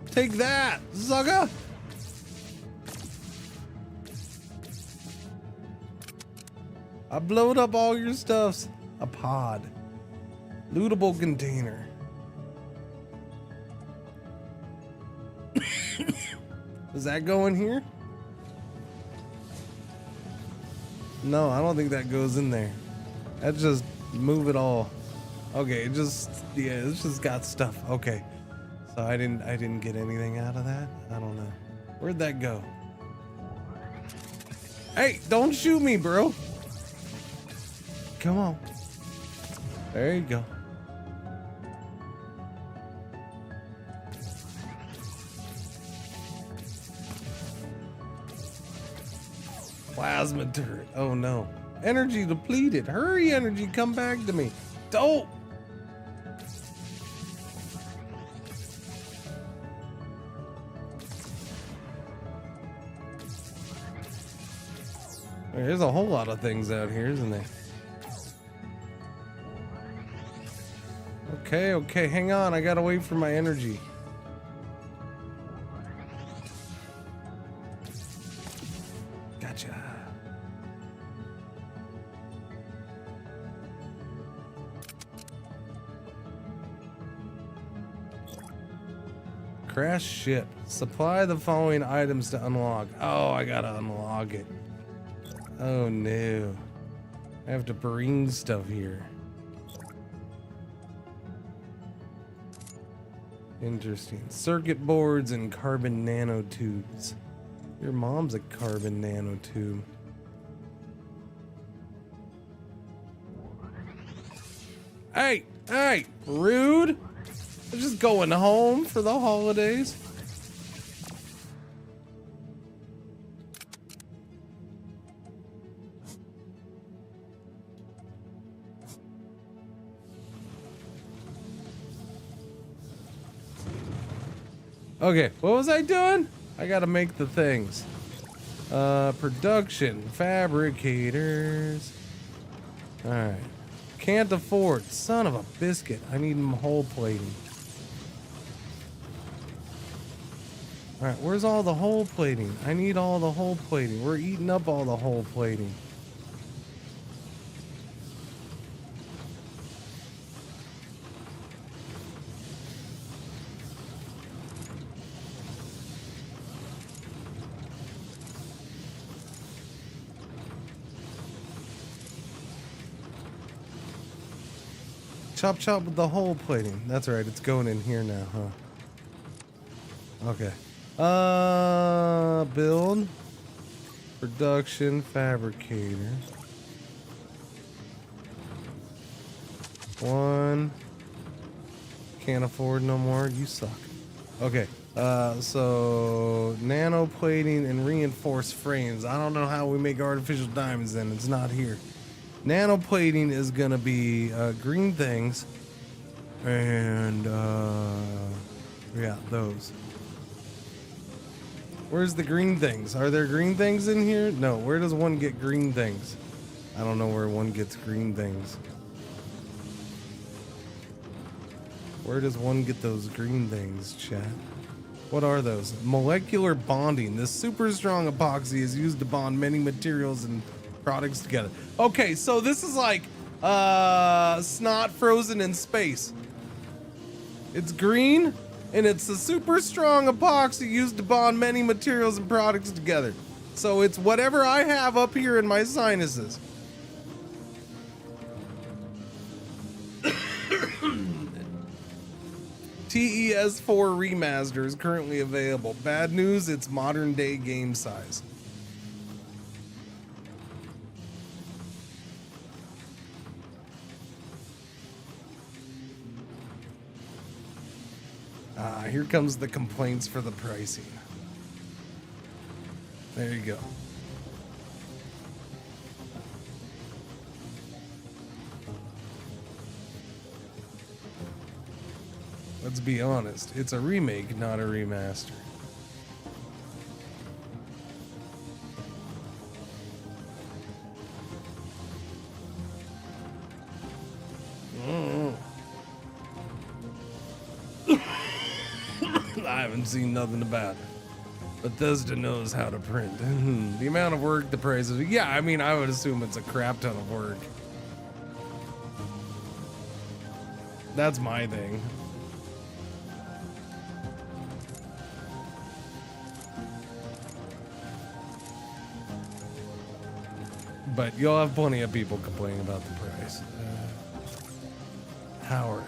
[SPEAKER 6] Take that, sucker! I blowed up all your stuffs. A pod. Lootable container. Does that go in here? No, I don't think that goes in there. That's just move it all. Okay, it's just got stuff. Okay. So I didn't get anything out of that. I don't know. Where'd that go? Hey, don't shoot me, bro. Come on. There you go. Plasma turret. Oh no. Energy depleted. Hurry, energy, come back to me. Don't. There's a whole lot of things out here, isn't there? Okay, hang on. I gotta wait for my energy. Gotcha. Crash ship. Supply the following items to unlock. Oh, I gotta unlock it. Oh no. I have to bring stuff here. Interesting. Circuit boards and carbon nanotubes. Your mom's a carbon nanotube. Hey, rude. I'm just going home for the holidays. Okay, what was I doing? I gotta make the things. Production, fabricators. Alright. Can't afford. Son of a biscuit. I need whole plating. Alright, where's all the whole plating? I need all the whole plating. We're eating up all the whole plating. Chop chop with the whole plating. That's right, it's going in here now, huh? Okay. Build. Production, fabricator. One. Can't afford no more. You suck. Okay. So nano plating and reinforced frames. I don't know how we make artificial diamonds then. It's not here. Nanoplating is gonna be green things, and yeah, those. Where's the green things? Are there green things in here? No. Where does one get green things? I don't know where one gets green things. Where does one get those green things, chat? What are those? Molecular bonding. This super strong epoxy is used to bond many materials and products together. Okay, so this is like snot frozen in space. It's green, and it's a super strong epoxy used to bond many materials and products together. So it's whatever I have up here in my sinuses. TES4 Remaster is currently available. Bad news, it's modern day game size. Here comes the complaints for the pricing. There you go. Let's be honest, it's a remake, not a remaster. I haven't seen nothing about it. Bethesda knows how to print. The amount of work, the prices. Yeah, I mean, I would assume it's a crap ton of work. That's my thing. But you'll have plenty of people complaining about the price. Power.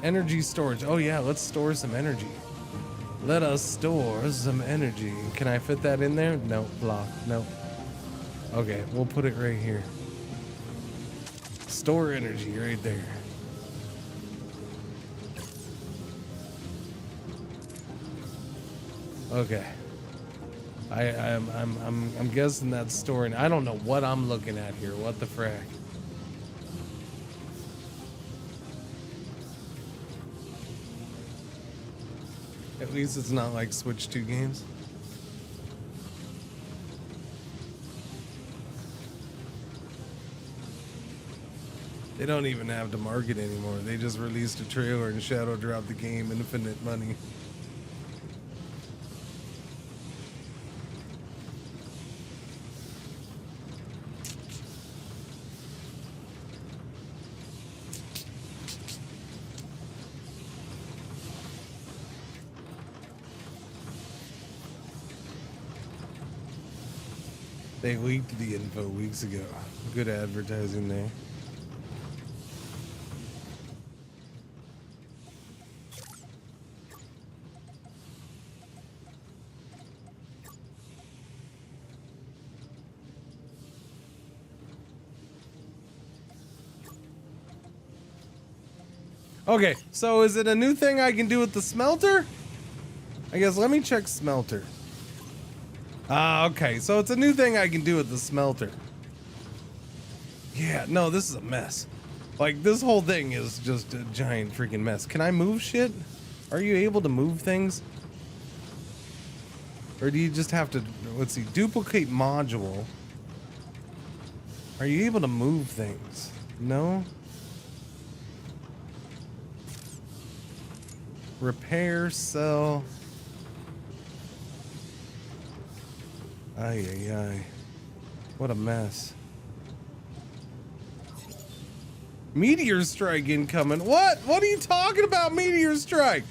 [SPEAKER 6] Energy storage. Oh yeah, let's store some energy. Let us store some energy. Can I fit that in there? No, block. No. Okay, we'll put it right here. Store energy right there. Okay. I'm guessing that's storing. I don't know what I'm looking at here. What the frack? At least it's not like Switch 2 games. They don't even have to market anymore. They just released a trailer and shadow dropped the game infinite money. They leaked the info weeks ago. Good advertising there. Okay, so is it a new thing I can do with the smelter? I guess let me check smelter. Okay, so it's a new thing I can do with the smelter. Yeah, no, this is a mess. Like, this whole thing is just a giant freaking mess. Can I move shit? Are you able to move things? Or do you just have to, let's see, duplicate module. Are you able to move things? No? Repair, sell. Ay, ay, ay. What a mess. Meteor strike incoming. What? What are you talking about, meteor strike?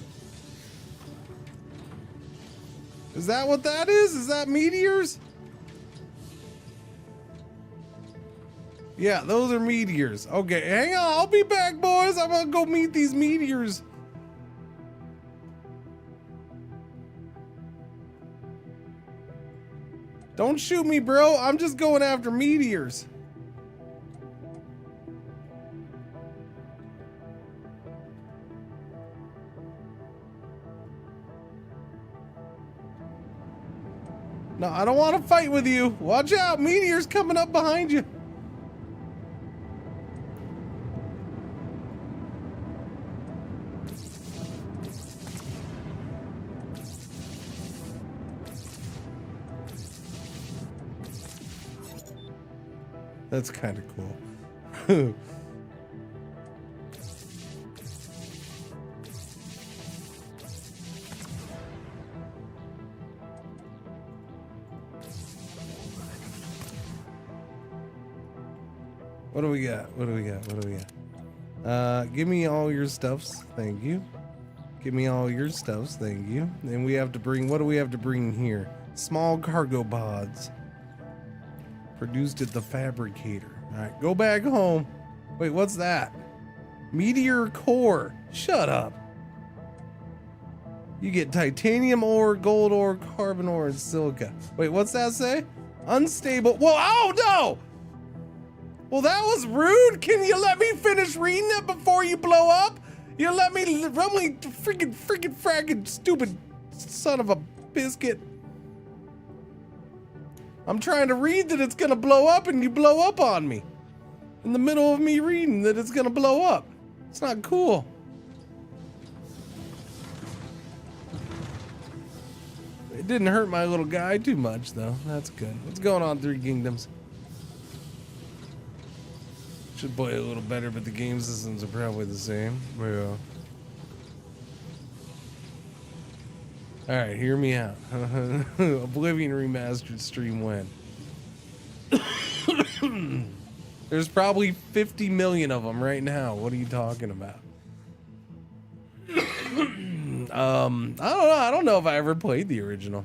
[SPEAKER 6] Is that what that is? Is that meteors? Yeah, those are meteors. Okay, hang on. I'll be back, boys. I'm gonna go meet these meteors. Don't shoot me, bro. I'm just going after meteors. No, I don't want to fight with you. Watch out. Meteors coming up behind you. That's kind of cool. What do we got? What do we got? What do we got? Give me all your stuffs. Thank you. Give me all your stuffs. Thank you. And we have to bring, what do we have to bring here? Small cargo pods. Produced at the fabricator. All right, go back home. Wait, what's that? Meteor core. Shut up. You get titanium ore, gold ore, carbon ore, and silica. Wait, what's that say? Unstable. Whoa, oh no! Well, that was rude. Can you let me finish reading it before you blow up? You let me freaking fracking stupid son of a biscuit. I'm trying to read that it's gonna blow up and you blow up on me. In the middle of me reading that it's gonna blow up. It's not cool. It didn't hurt my little guy too much though. That's good. What's going on, Three Kingdoms? Should play a little better, but the game systems are probably the same. Yeah. Alright, hear me out. Oblivion Remastered stream when? There's probably 50 million of them right now. What are you talking about? I don't know. I don't know if I ever played the original.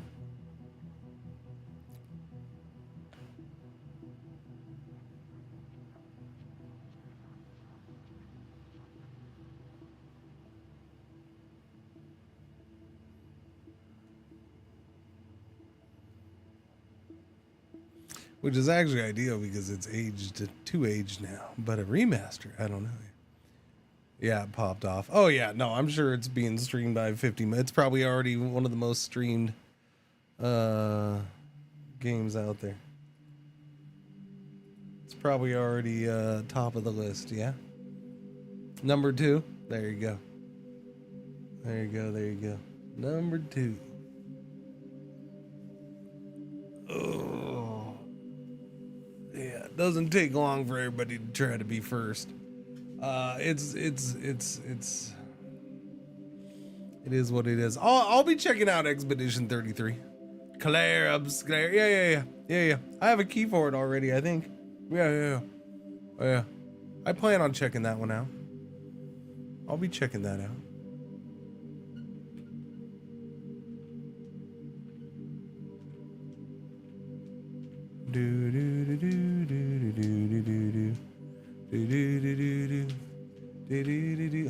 [SPEAKER 6] Which is actually ideal because it's aged too aged now. But a remaster, I don't know. Yeah, it popped off. Oh yeah, no, I'm sure it's being streamed by 50. It's probably already one of the most streamed games out there. It's probably already top of the list, yeah. Number 2. There you go. There you go, there you go. Number 2. Oh. Yeah, it doesn't take long for everybody to try to be first. It is what it is. I'll be checking out Expedition 33. Claire. Yeah. I have a key for it already, I think. Yeah. Oh, yeah. I plan on checking that one out. I'll be checking that out.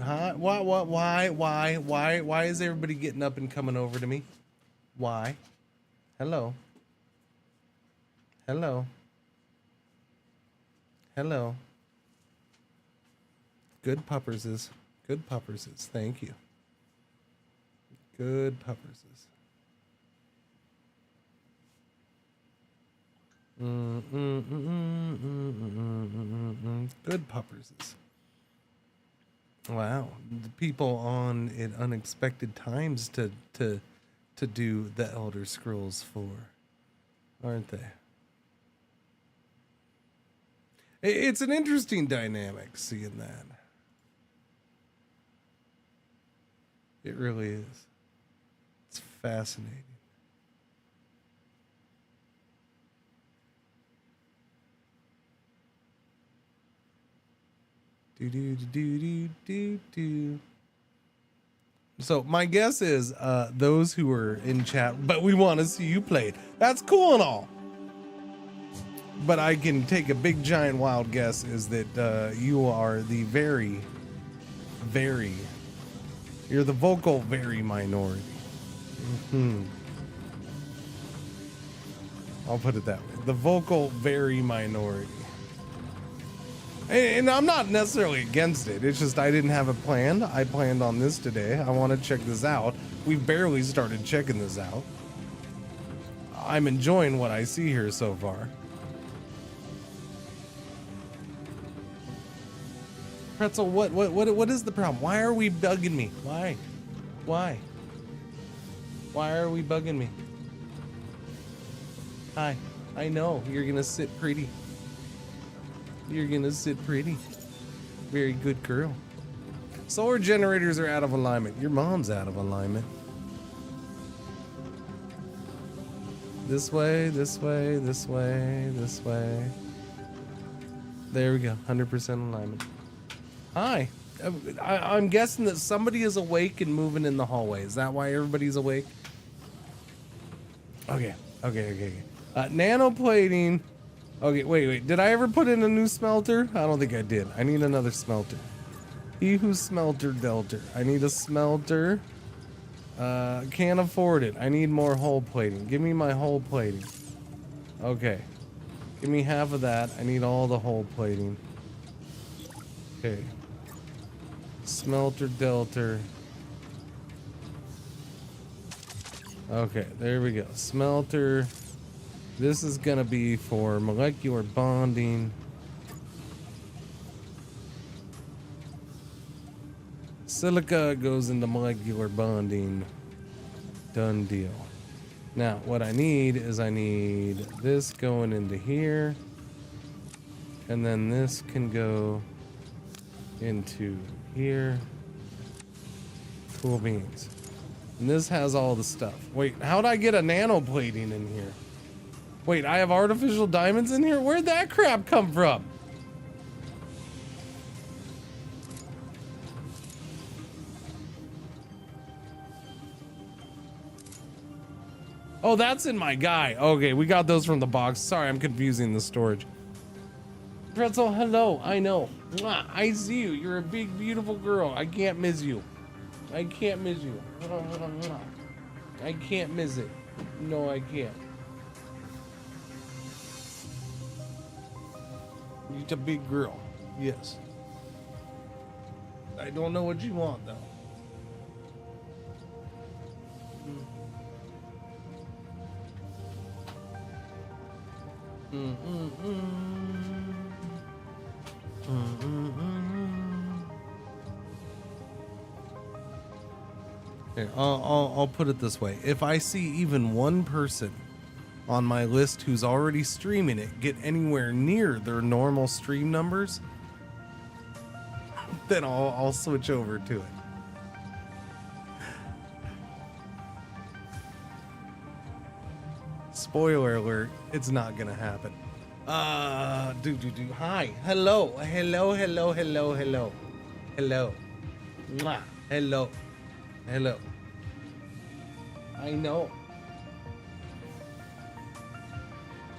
[SPEAKER 6] Huh? What? Why is everybody getting up and coming over to me? Why? Hello. Good pupperses. Thank you. Good pupperses. Good pupperses. Wow, the people on at unexpected times to do the Elder Scrolls 4, aren't they? It's an interesting dynamic seeing that. It really is. It's fascinating. So my guess is those who are in chat, but we want to see you play it. That's cool and all. But I can take a big giant wild guess is that you are the you're the vocal very minority. I'll put it that way. The vocal very minority. And I'm not necessarily against it. It's just I didn't have it planned. I planned on this today. I want to check this out. We've barely started checking this out. I'm enjoying what I see here so far. Pretzel, what is the problem? Why are we bugging me? Why? Why are we bugging me? Hi. I know you're gonna sit pretty. You're gonna sit pretty. Very good girl. Solar generators are out of alignment. Your mom's out of alignment. This way, this way, this way, this way. There we go. 100% alignment. Hi. I'm guessing that somebody is awake and moving in the hallway. Is that why everybody's awake? Okay. Nanoplating. Okay, wait. Did I ever put in a new smelter? I don't think I did. I need another smelter. He who smelter delter. I need a smelter. Can't afford it. I need more hull plating. Give me my hull plating. Okay. Give me half of that. I need all the hull plating. Okay. Smelter delter. Okay, there we go. Smelter. This is gonna be for molecular bonding. Silica goes into molecular bonding. Done deal. Now, what I need is I need this going into here. And then this can go into here. Cool beans. And this has all the stuff. Wait, how'd I get a nanoplating in here? Wait, I have artificial diamonds in here? Where'd that crap come from? Oh, that's in my guy. Okay, we got those from the box. Sorry, I'm confusing the storage. Pretzel, hello. I know. Mwah, I see you. You're a big, beautiful girl. I can't miss you. I can't miss you. I can't miss it. No, I can't. You're a big girl. Yes. I don't know what you want, though. Okay, I'll put it this way. If I see even one person on my list who's already streaming it get anywhere near their normal stream numbers, then I'll switch over to it. Spoiler alert, it's not gonna happen. Hi. Hello. Mwah. Hello. I know.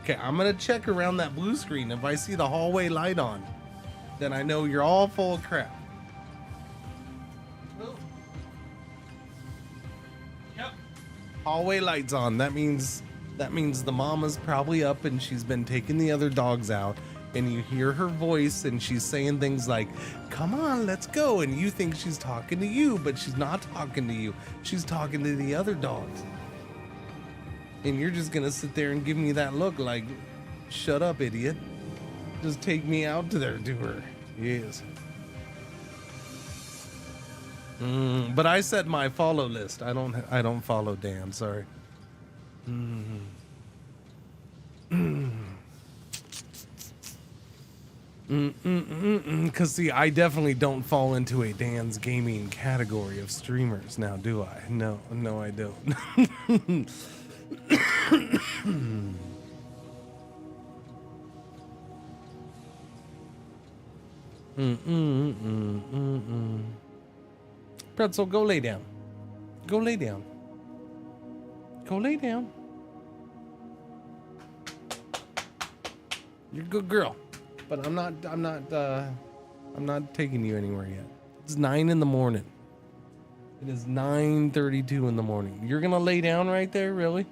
[SPEAKER 6] Okay, I'm gonna check around that blue screen. If I see the hallway light on, then I know you're all full of crap. Yep. Hallway lights on. That means the mama's probably up and she's been taking the other dogs out, and you hear her voice and she's saying things like, come on, let's go. And you think she's talking to you, but she's not talking to you. She's talking to the other dogs. And you're just gonna sit there and give me that look like, shut up, idiot. Just take me out to her. Yes. But I set my follow list. I don't follow Dan, sorry. Cause see, I definitely don't fall into a Dan's gaming category of streamers now, do I? No, I don't. Pretzel, go lay down. Go lay down. Go lay down. You're a good girl, but I'm not taking you anywhere yet. It's 9 in the morning. It is 9:32 in the morning. You're gonna lay down right there, really?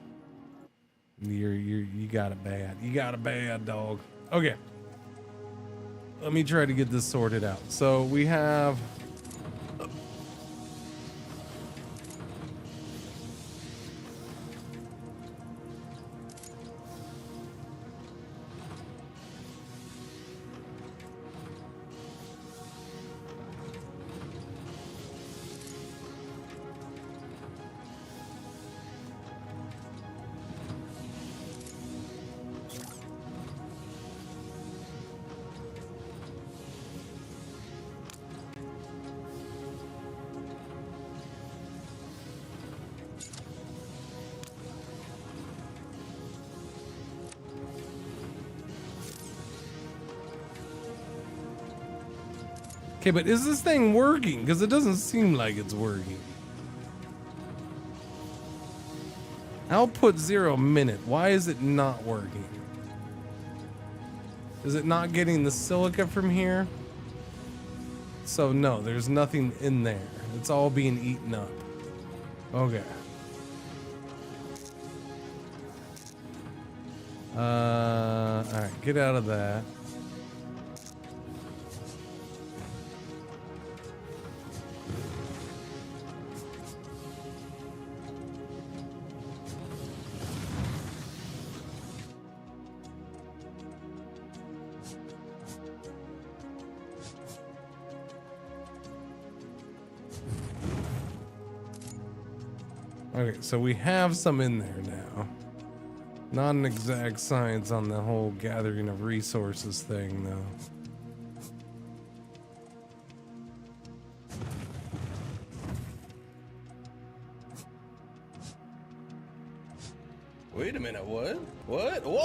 [SPEAKER 6] You got it bad. You got it bad, dog. Okay. Let me try to get this sorted out. So we have. Okay, but is this thing working? Because it doesn't seem like it's working. Output 0 minute. Why is it not working? Is it not getting the silica from here? So no, there's nothing in there. It's all being eaten up. Okay. Alright, get out of that. Okay, so we have some in there now. Not an exact science on the whole gathering of resources thing, though. Wait a minute, what? What? Whoa!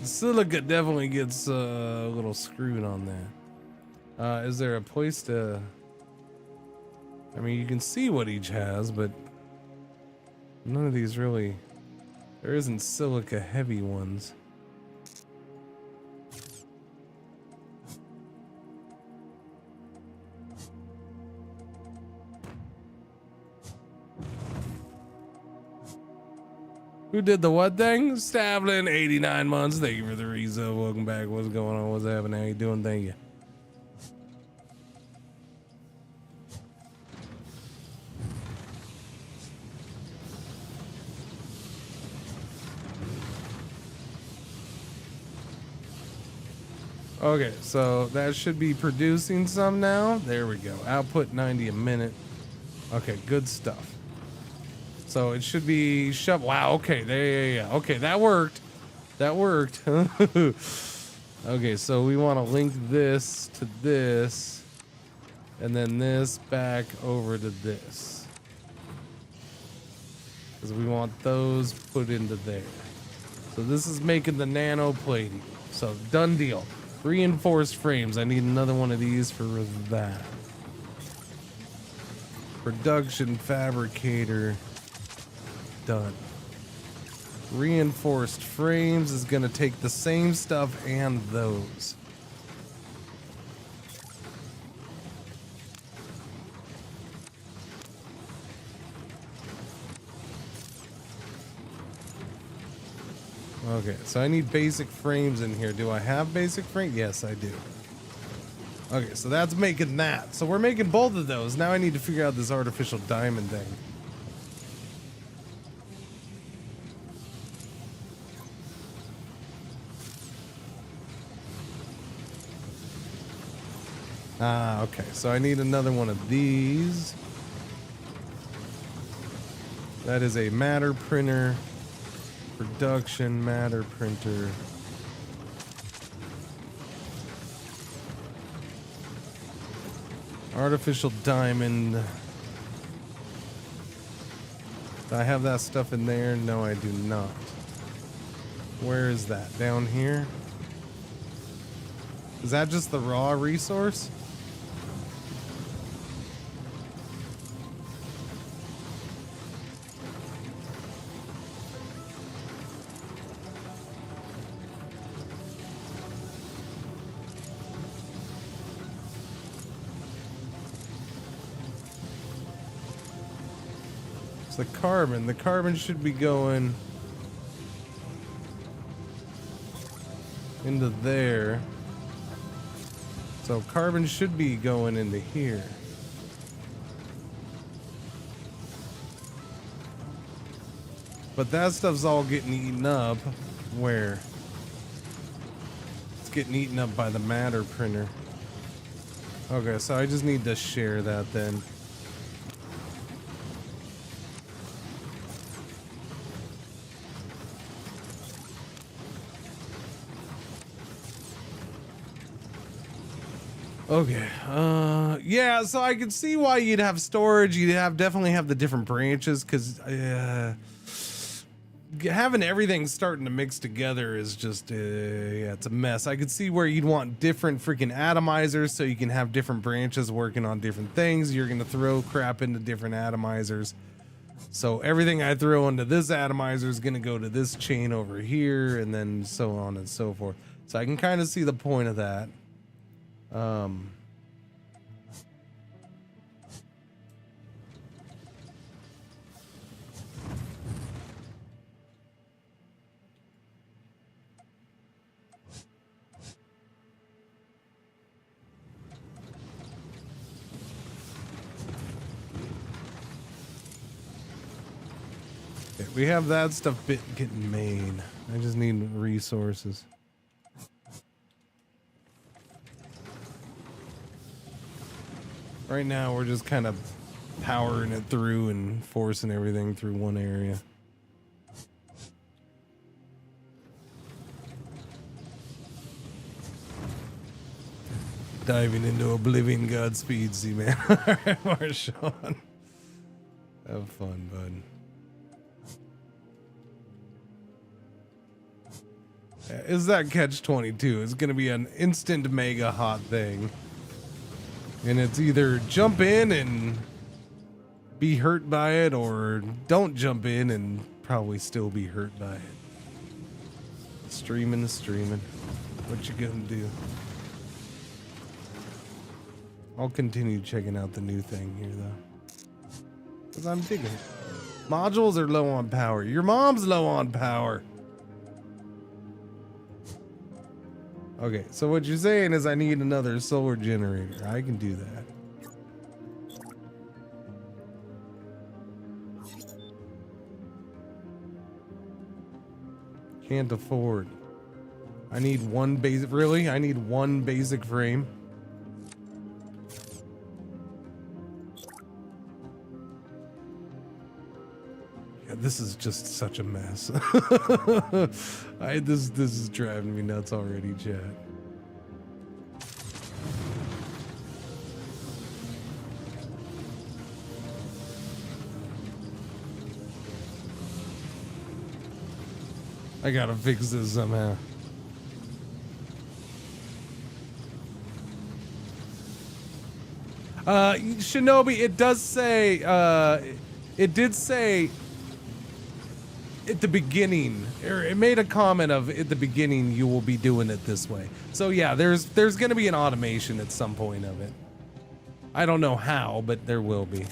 [SPEAKER 6] Silica definitely gets a little screwed on that. Is there a place to... I mean, you can see what each has, but none of these really... There isn't silica heavy ones. Who did the what thing? Stavlin, 89 months. Thank you for the resub. Welcome back. What's going on? What's happening? How you doing? Thank you. Okay, so that should be producing some now. There we go. Output 90 a minute. Okay, good stuff. So it should be shut. Wow, okay, yeah. Okay, that worked. That worked. Okay, so we want to link this to this, and then this back over to this. Because we want those put into there. So this is making the nano plating. So done deal. Reinforced frames. I need another one of these for that. Production fabricator. Done. Reinforced frames is going to take the same stuff and those. Okay, so I need basic frames in here. Do I have basic frame? Yes, I do. Okay, so that's making that. So we're making both of those. Now I need to figure out this artificial diamond thing. Ah, okay. So I need another one of these. That is a matter printer. Production matter printer. Artificial diamond. Do I have that stuff in there? No, I do not. Where is that? Down here? Is that just the raw resource? The carbon. The carbon should be going into there. So carbon should be going into here. But that stuff's all getting eaten up. Where? It's getting eaten up by the matter printer. Okay, so I just need to share that then. Okay, yeah, so I can see why you'd have storage. You'd definitely have the different branches, because having everything starting to mix together is just, yeah, it's a mess. I could see where you'd want different freaking atomizers so you can have different branches working on different things. You're going to throw crap into different atomizers. So everything I throw into this atomizer is going to go to this chain over here, and then so on and so forth. So I can kind of see the point of that. We have that stuff getting made. I just need resources. Right now, we're just kind of powering it through and forcing everything through one area. Diving into oblivion, Godspeed, Z-Man. Alright, Marshawn. Have fun, bud. Is that catch-22? It's gonna be an instant mega hot thing. And it's either jump in and be hurt by it, or don't jump in and probably still be hurt by it. Streaming is streaming. What you gonna do? I'll continue checking out the new thing here, though. Because I'm digging it. Modules are low on power. Your mom's low on power. Okay, so what you're saying is I need another solar generator. I can do that. Can't afford. I need one basic, really? I need one basic frame. Yeah, this is just such a mess. This is driving me nuts already, chat. I gotta fix this somehow. Shinobi, it does say, it did say at the beginning, or it made a comment of at the beginning you will be doing it this way. So yeah, there's gonna be an automation at some point of it. I don't know how, but there will be.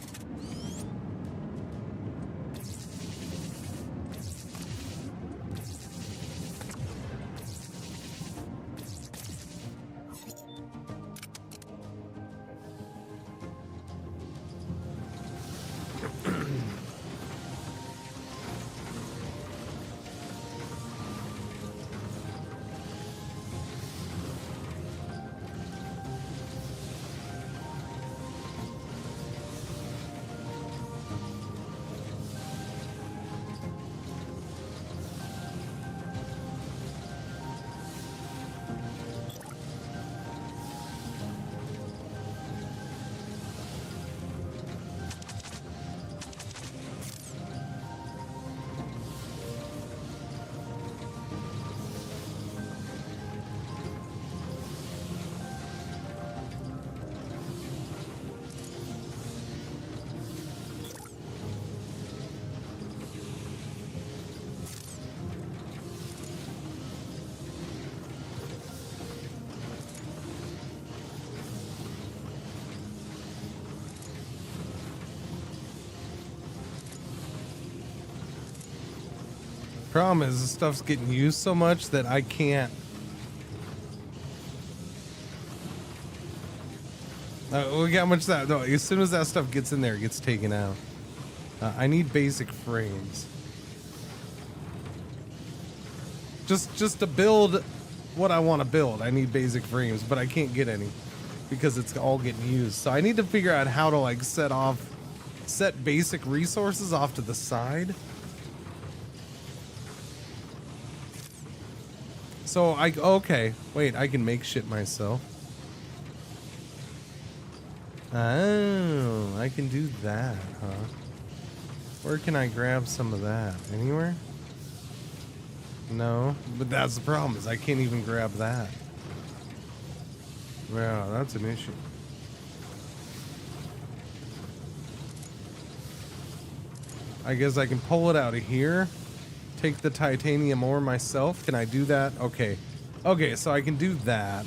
[SPEAKER 6] Problem is, this stuff's getting used so much that I can't. Look how much that. No, as soon as that stuff gets in there, it gets taken out. I need basic frames. Just to build what I want to build, I need basic frames, but I can't get any because it's all getting used. So I need to figure out how to like set basic resources off to the side. So okay, wait, I can make shit myself. Oh, I can do that, huh? Where can I grab some of that? Anywhere? No, but that's the problem, is I can't even grab that. Yeah, that's an issue. I guess I can pull it out of here. Take the titanium ore myself. Can I do that? Okay. Okay, so I can do that.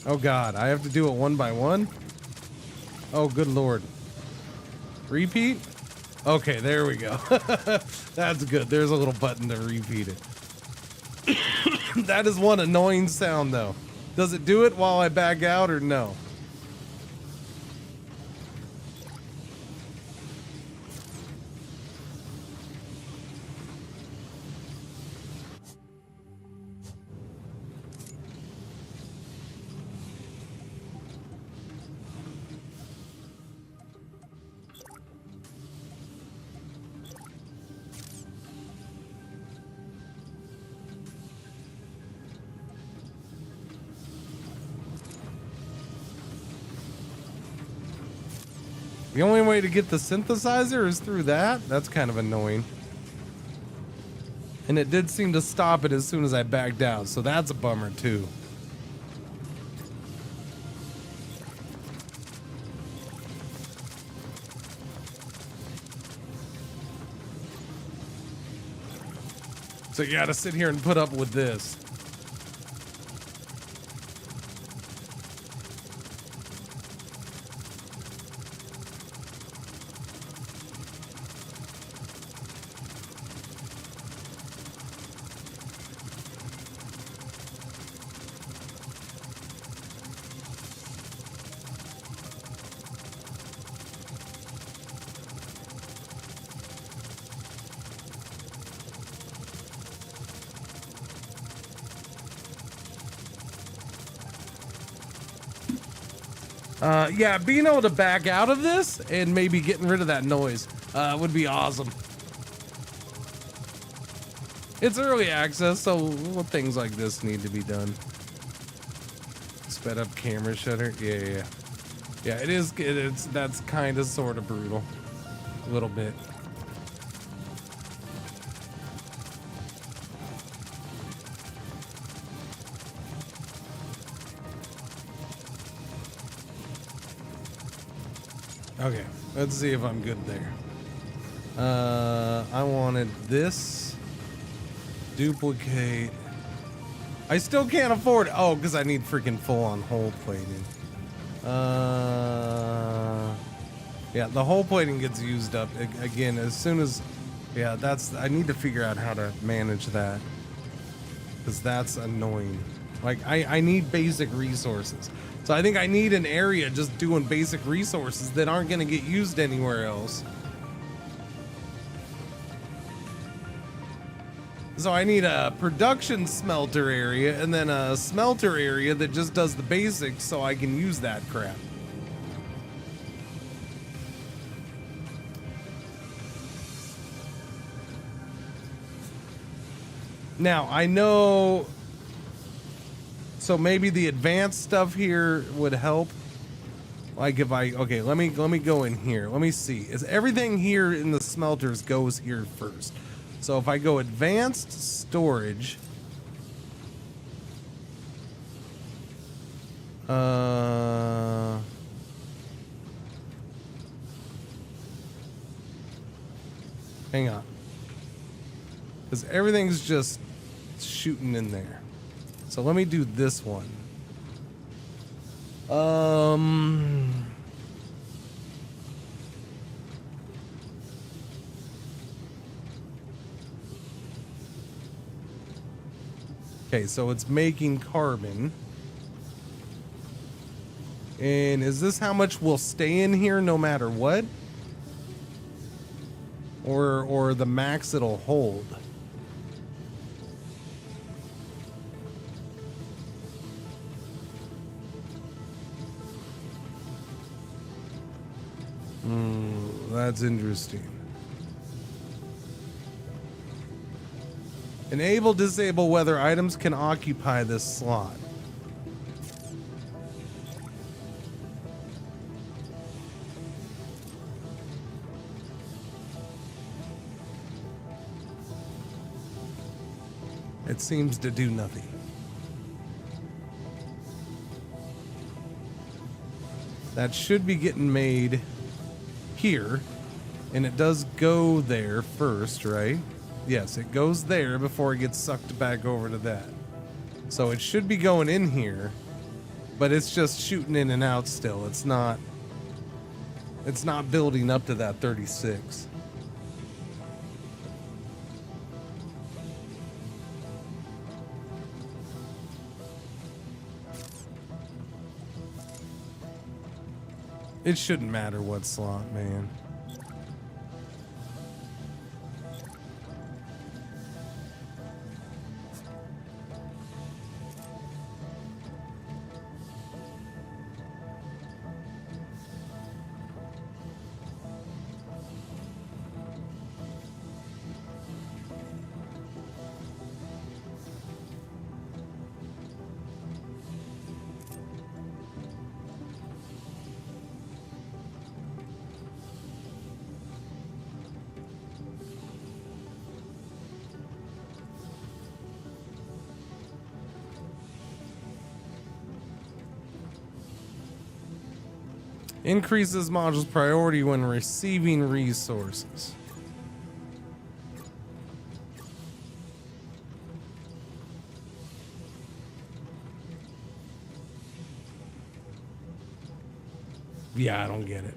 [SPEAKER 6] Oh god, I have to do it one by one? Oh, good lord. Repeat? Okay, there we go. That's good. There's a little button to repeat it. That is one annoying sound, though. Does it do it while I back out or no? The only way to get the synthesizer is through that? That's kind of annoying. And it did seem to stop it as soon as I backed out, so that's a bummer too. So you gotta sit here and put up with this. Yeah, being able to back out of this and maybe getting rid of that noise would be awesome. It's early access, so things like this need to be done. Sped up camera shutter. Yeah. Yeah, it is. That's kind of sort of brutal. A little bit. Okay, let's see if I'm good there. I wanted this. Duplicate. I still can't afford it. Oh, because I need freaking full-on hole plating. Yeah, the hole plating gets used up again as soon as. Yeah, I need to figure out how to manage that, because that's annoying. Like I need basic resources. So I think I need an area just doing basic resources that aren't going to get used anywhere else. So I need a production smelter area and then a smelter area that just does the basics so I can use that crap. Now, I know. So maybe the advanced stuff here would help. Like if okay, let me go in here. Let me see. Is everything here in the smelters goes here first? So if I go advanced storage, hang on, because everything's just shooting in there. So let me do this one. Okay, so it's making carbon. And is this how much will stay in here no matter what? Or the max it'll hold? That's interesting. Enable, disable whether items can occupy this slot. It seems to do nothing. That should be getting made here. And it does go there first, right? Yes, it goes there before it gets sucked back over to that. So it should be going in here, but it's just shooting in and out still. It's not building up to that 36. It shouldn't matter what slot, man. Increases module's priority when receiving resources. Yeah, I don't get it.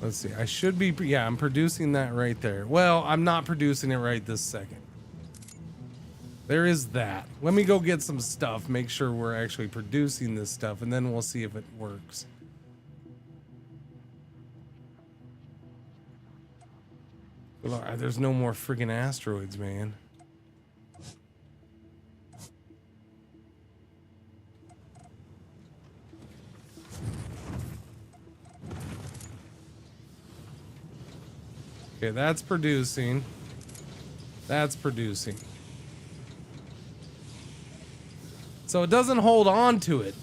[SPEAKER 6] Let's see. I should be, yeah, I'm producing that right there. Well, I'm not producing it right this second. There is that. Let me go get some stuff, make sure we're actually producing this stuff, and then we'll see if it works. There's no more friggin' asteroids, man. Okay, that's producing. That's producing. So it doesn't hold on to it.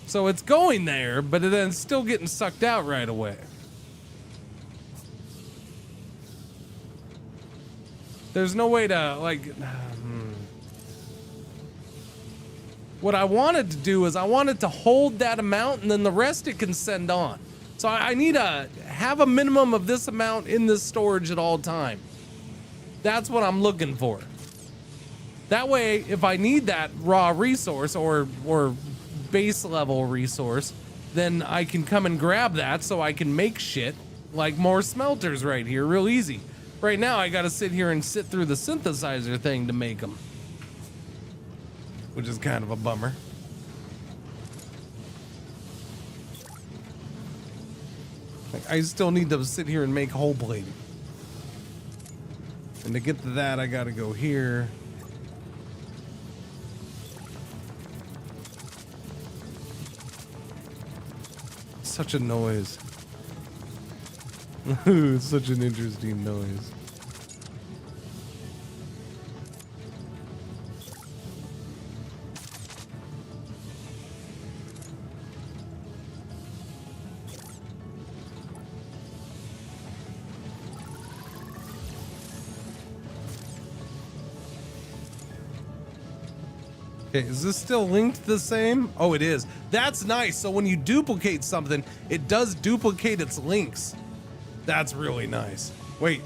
[SPEAKER 6] So it's going there, but then it's still getting sucked out right away. There's no way to, like... What I wanted to do is I wanted to hold that amount and then the rest it can send on. So I need to have a minimum of this amount in this storage at all time. That's what I'm looking for. That way, if I need that raw resource or base level resource, then I can come and grab that so I can make shit like more smelters right here real easy. Right now, I got to sit here and sit through the synthesizer thing to make them. Which is kind of a bummer. Like, I still need to sit here and make whole plating. And to get to that, I gotta go here. Such a noise. It's such an interesting noise. Okay, is this still linked the same? Oh, it is. That's nice. So when you duplicate something, it does duplicate its links. That's really nice. Wait.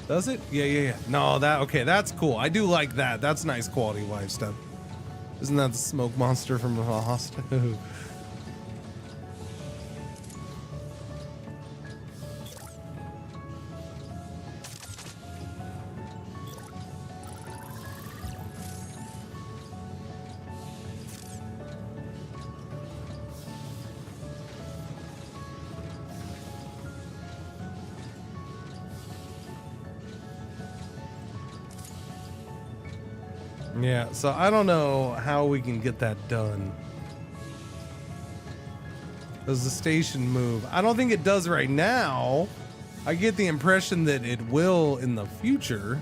[SPEAKER 6] Does it? Yeah. No, okay, that's cool. I do like that. That's nice quality of life stuff. Isn't that the smoke monster from Lost? Yeah, so I don't know how we can get that done. Does the station move? I don't think it does right now. I get the impression that it will in the future.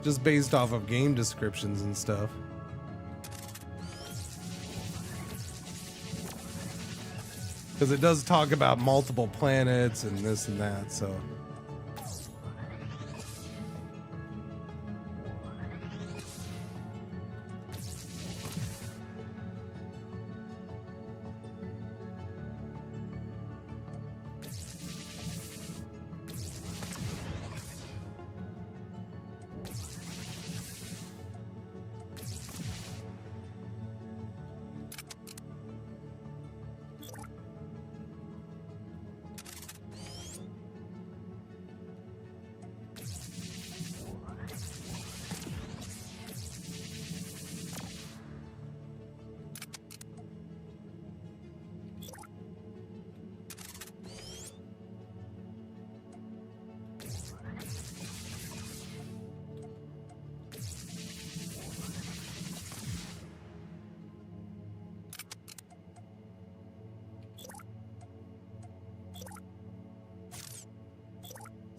[SPEAKER 6] just based off of game descriptions and stuff. Because it does talk about multiple planets and this and that, so.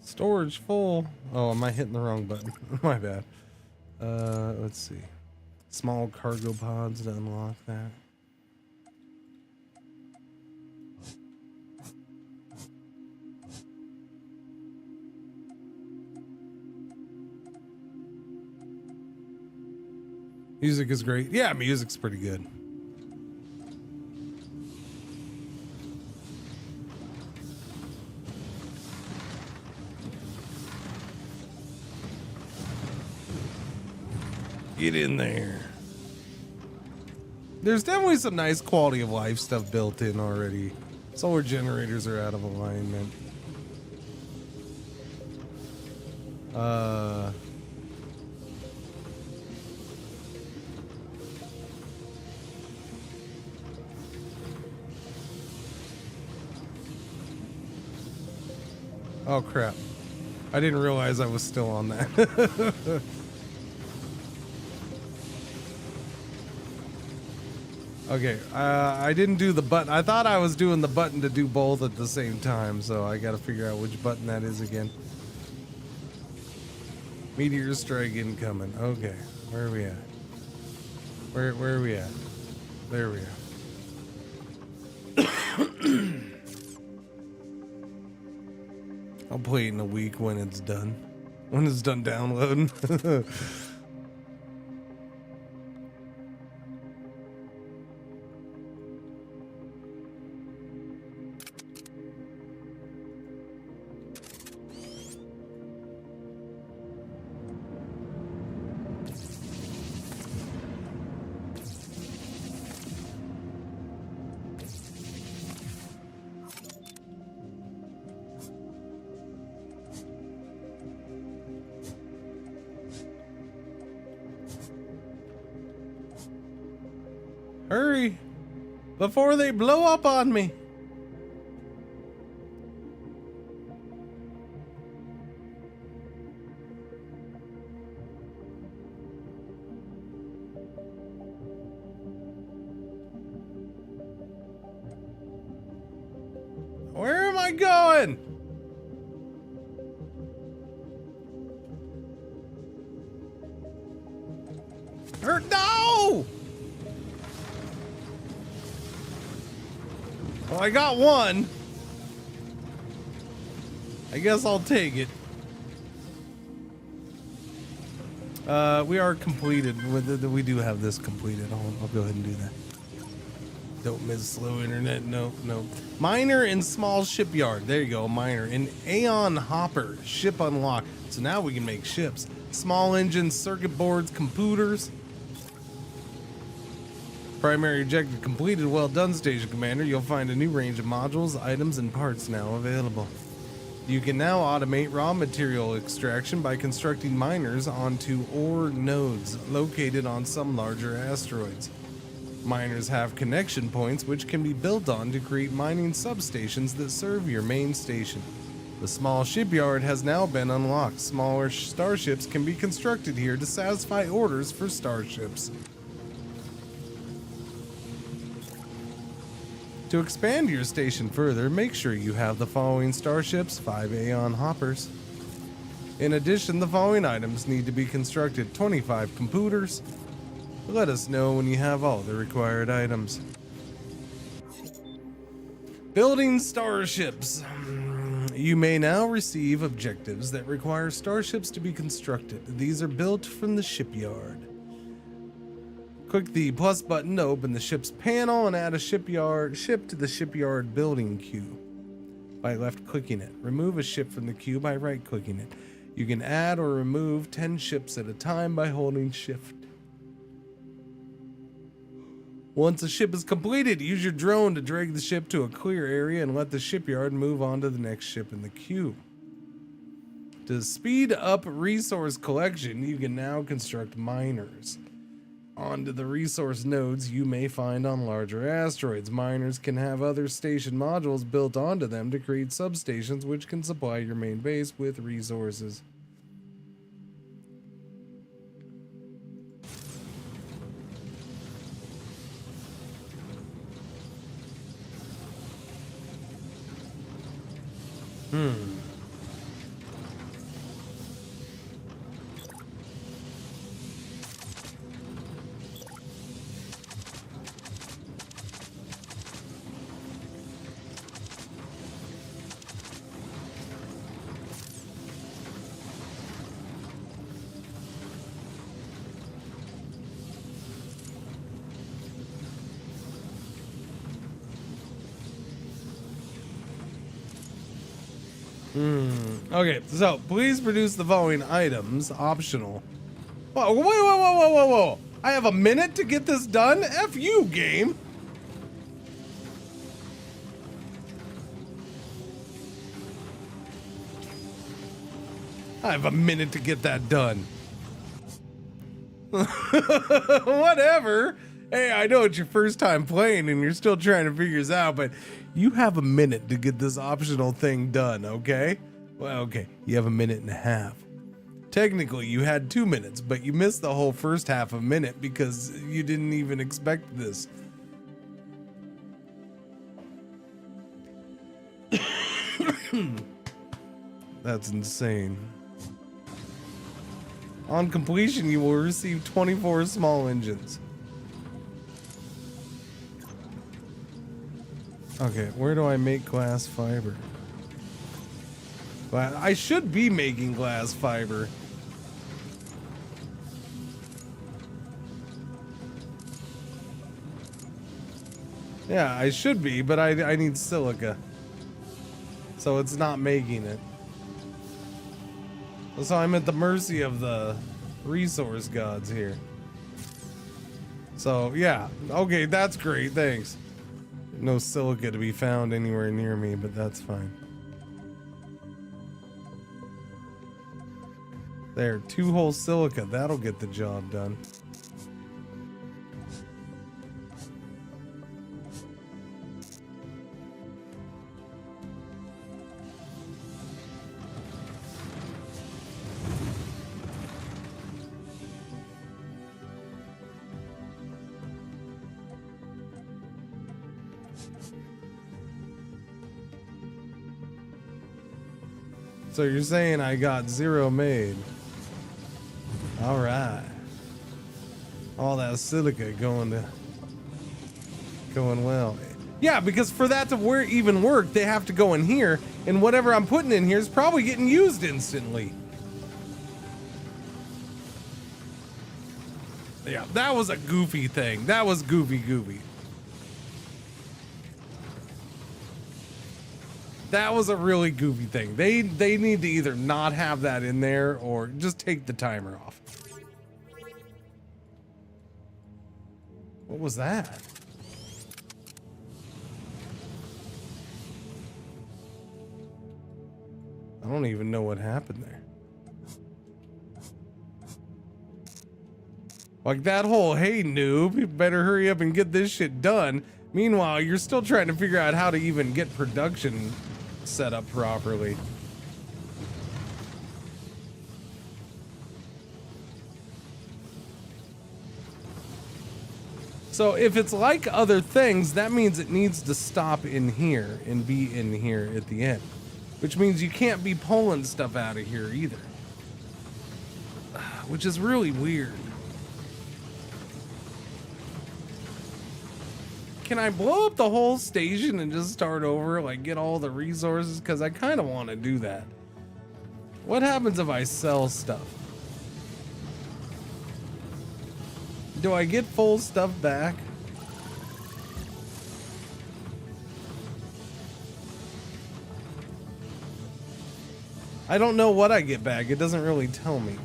[SPEAKER 6] Storage full. Oh, am I hitting the wrong button? My bad. Let's see. Small cargo pods to unlock that. Music is great. Yeah, music's pretty good. Get in there. There's definitely some nice quality of life stuff built in already. Solar generators are out of alignment. Oh crap. I didn't realize I was still on that. Okay, I didn't do the button. I thought I was doing the button to do both at the same time, so I gotta figure out which button that is again. Meteor strike incoming. Okay, where are we at? Where are we at? There we are. I'll play it in a week when it's done. When it's done downloading. Hurry, before they blow up on me. Where am I going? No! Well, I got one. I guess I'll take it. We are completed. We do have this completed. I'll go ahead and do that. Don't miss slow internet. No. Miner and small shipyard. There you go, miner. And Aeon hopper. Ship unlocked. So now we can make ships. Small engines, circuit boards, computers. Primary objective completed. Well done, Station Commander. You'll find a new range of modules, items, and parts now available. You can now automate raw material extraction by constructing miners onto ore nodes located on some larger asteroids. Miners have connection points which can be built on to create mining substations that serve your main station. The small shipyard has now been unlocked. Smaller starships can be constructed here to satisfy orders for starships. To expand your station further, make sure you have the following starships: 5 Aeon hoppers, In addition, the following items need to be constructed: 25 computers. Let us know when you have all the required items. Building starships. You may now receive objectives that require starships to be constructed. These are built from the shipyard. Click the plus button to open the ship's panel and add a ship to the shipyard building queue by left clicking it. Remove a ship from the queue by right clicking it. You can add or remove 10 ships at a time by holding shift. Once a ship is completed, use your drone to drag the ship to a clear area and let the shipyard move on to the next ship in the queue. To speed up resource collection, you can now construct miners onto the resource nodes you may find on larger asteroids. Miners can have other station modules built onto them to create substations which can supply your main base with resources. Okay, so please produce the following items, optional. Whoa. I have a minute to get this done? F you, game. I have a minute to get that done. Whatever. Hey, I know it's your first time playing and you're still trying to figure this out, but you have a minute to get this optional thing done, okay? Well, okay, you have a minute and a half. Technically, you had 2 minutes, but you missed the whole first half a minute because you didn't even expect this. That's insane. On completion, you will receive 24 small engines. Okay, where do I make glass fiber? Well, I should be making glass fiber. Yeah, I should be, but I need silica. So it's not making it. So I'm at the mercy of the resource gods here. So yeah, okay, that's great, thanks. No silica to be found anywhere near me, but that's fine. There, 2 whole silica, that'll get the job done. So you're saying I got 0 made. All right. All that silica going well. Yeah, because for that to even work, they have to go in here, and whatever I'm putting in here is probably getting used instantly. Yeah, that was a goofy thing. That was goofy. That was a really goofy thing. They need to either not have that in there or just take the timer off. What was that? I don't even know what happened there. Like that whole, hey noob, you better hurry up and get this shit done. Meanwhile, you're still trying to figure out how to even get production set up properly. So if it's like other things, that means it needs to stop in here and be in here at the end. Which means you can't be pulling stuff out of here either. which is really weird. Can I blow up the whole station and just start over, like get all the resources? Because I kind of want to do that. What happens if I sell stuff? Do I get full stuff back? I don't know what I get back. It doesn't really tell me.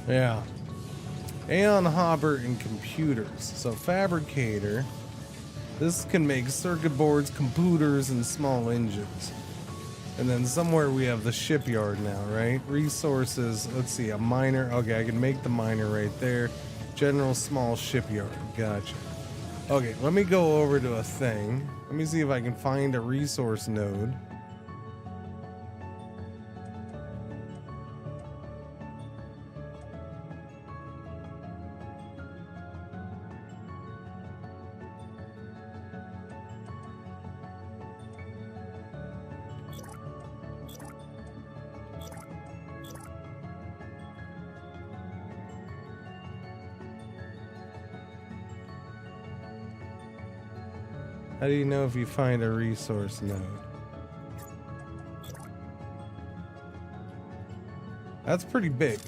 [SPEAKER 6] Yeah. Aeon Hopper and computers. So fabricator. This can make circuit boards, computers, and small engines. And then somewhere we have the shipyard now, right? Resources. Let's see, a miner. Okay, I can make the miner right there. General small shipyard. Gotcha. Okay, let me go over to a thing. Let me see if I can find a resource node. How do you know if you find a resource node? That's pretty big.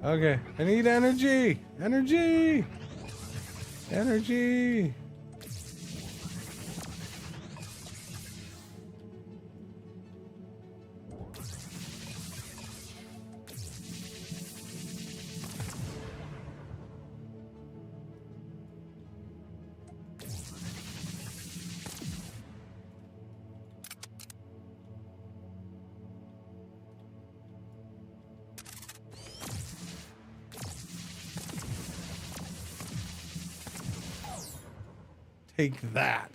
[SPEAKER 6] Okay, I need energy! Energy! Energy! Take that.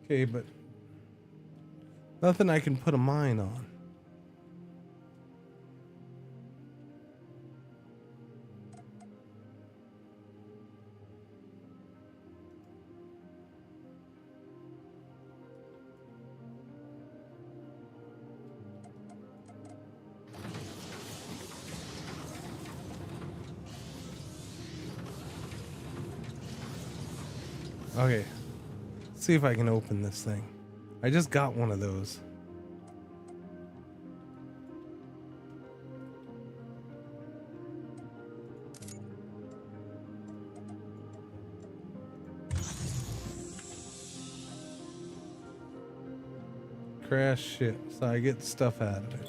[SPEAKER 6] Okay, but nothing I can put a mine on. Okay, let's see if I can open this thing. I just got one of those. Crash ship, so I get stuff out of it.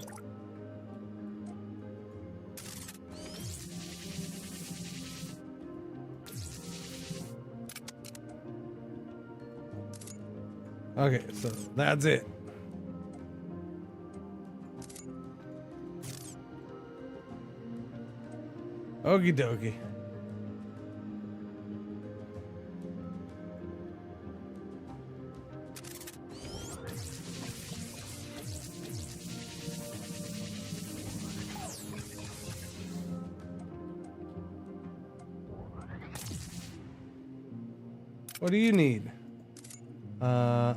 [SPEAKER 6] Okay, so that's it. Okie dokie. What do you need?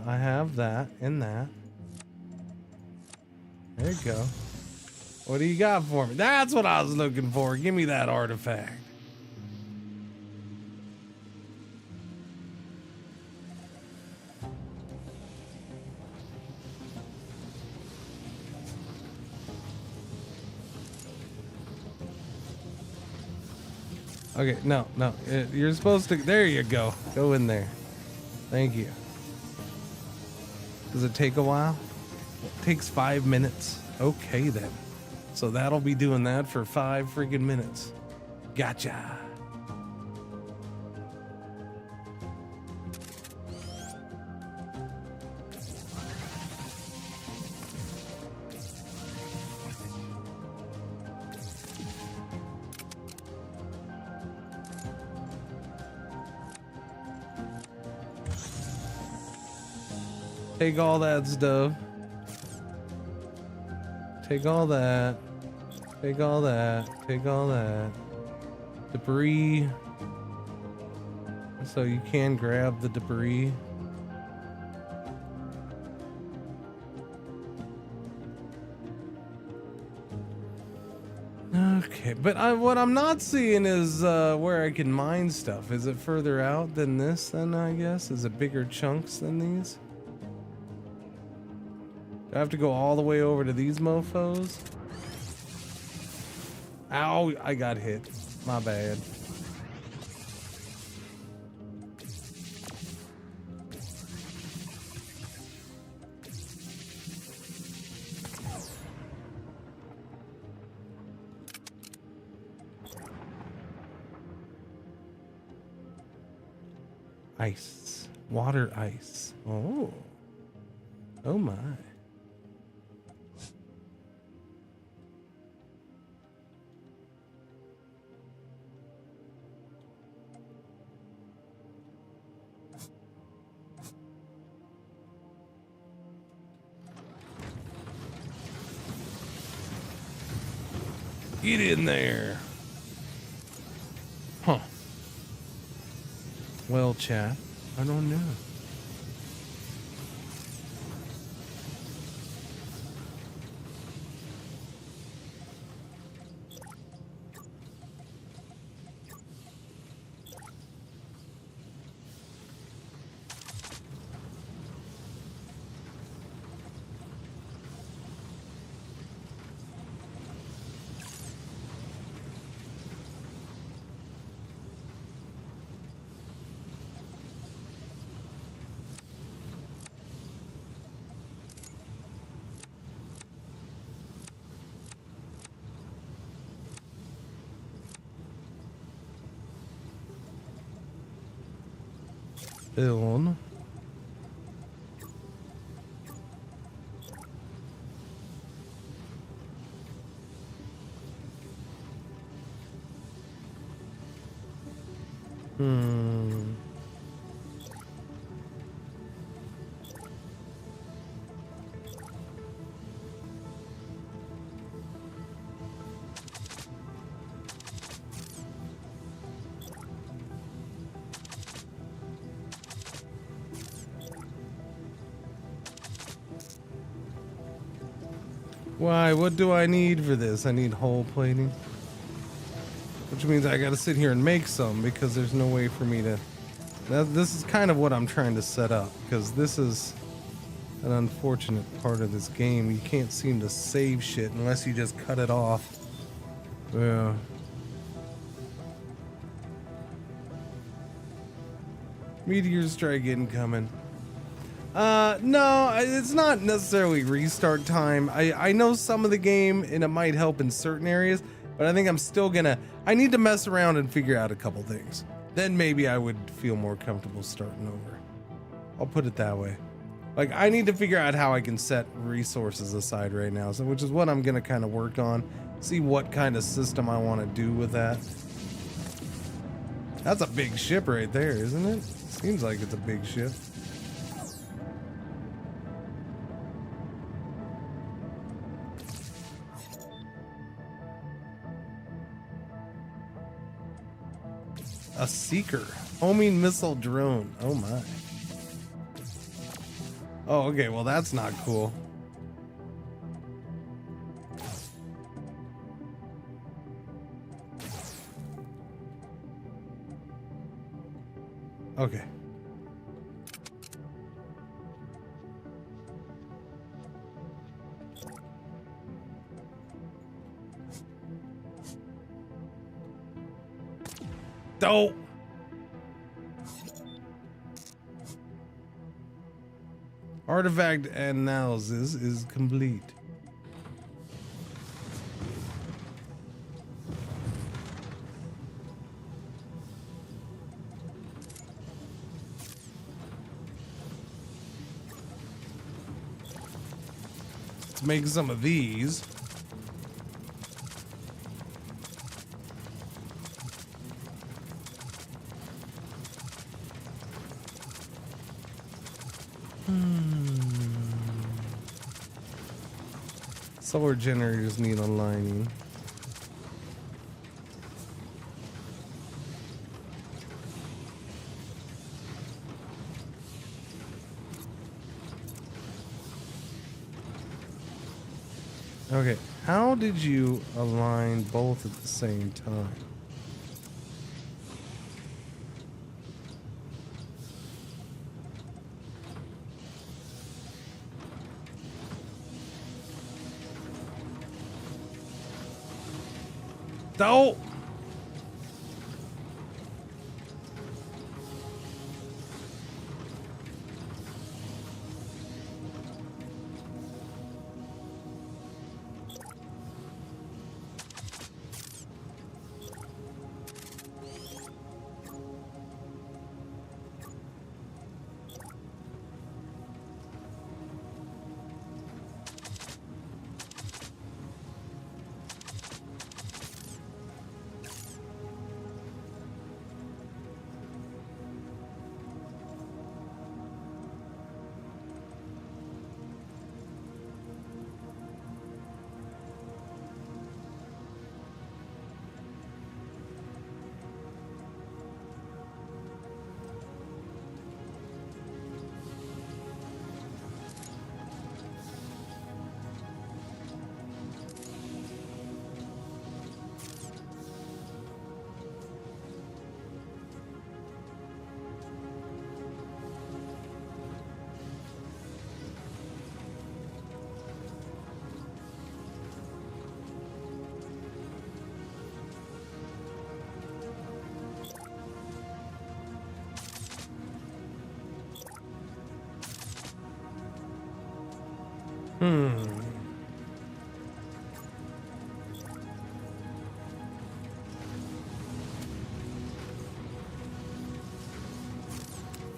[SPEAKER 6] I have that and that. There you go. What do you got for me? That's what I was looking for. Give me that artifact. Okay, no. You're supposed to. There you go. Go in there. Thank you. Does it take a while? It takes 5 minutes. Okay, then. So that'll be doing that for 5 freaking minutes. Gotcha. Take all that stuff. Take all that. Take all that. Take all that. Debris. So you can grab the debris. Okay, but what I'm not seeing is where I can mine stuff. Is it further out than this then, I guess? Is it bigger chunks than these? Do I have to go all the way over to these mofos? Ow, I got hit. My bad. Ice. Water ice. Oh. Oh my. Get in there. Huh. Well, chat, I don't know. Build. Why? What do I need for this? I need hull plating. Which means I gotta sit here and make some because there's no way for me to... This is kind of what I'm trying to set up, because this is an unfortunate part of this game. You can't seem to save shit unless you just cut it off. Yeah. Meteor strike incoming. No, it's not necessarily restart time. I know some of the game and it might help in certain areas, but I think I'm still gonna... I need to mess around and figure out a couple things. Then maybe I would feel more comfortable starting over. I'll put it that way. Like, I need to figure out how I can set resources aside right now, so which is what I'm gonna kind of work on. See what kind of system I want to do with that. That's a big ship right there, isn't it? Seems like it's a big ship. A seeker. Homing missile drone. Oh my. Oh, okay. Well, that's not cool. Okay. Dope. Artifact analysis is complete. Let's make some of these. Solar generators need aligning. Okay, how did you align both at the same time? Don't.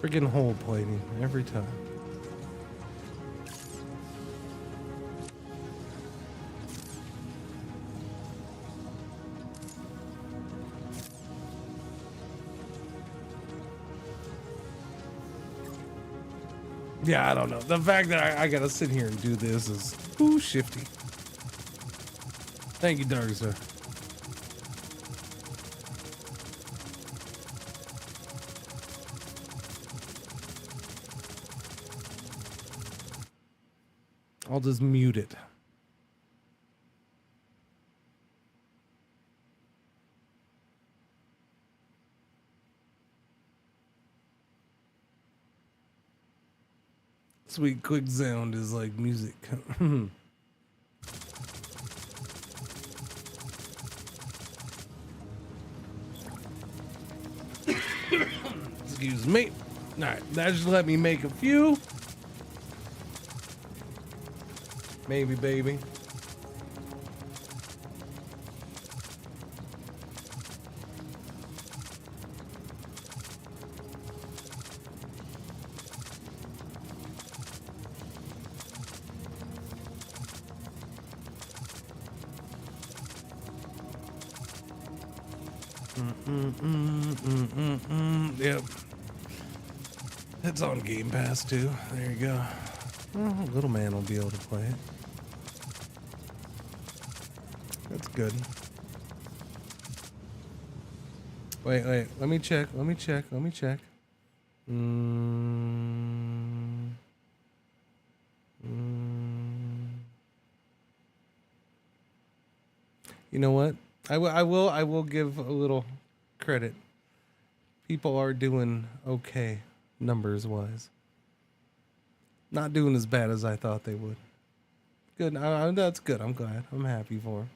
[SPEAKER 6] Friggin' hole plating every time. Yeah, I don't know. The fact that I gotta sit here and do this is shifty. Thank you, Dark Sir. I'll just mute it. Sweet quick sound is like music. Excuse me. All right, that just let me make a few. Maybe, baby. Yep. It's on Game Pass too. There you go. Well, little man will be able to play it. That's good. Wait. Let me check. You know what? I will give a little credit. People are doing okay, numbers wise. Not doing as bad as I thought they would. Good. That's good. I'm glad. I'm happy for him.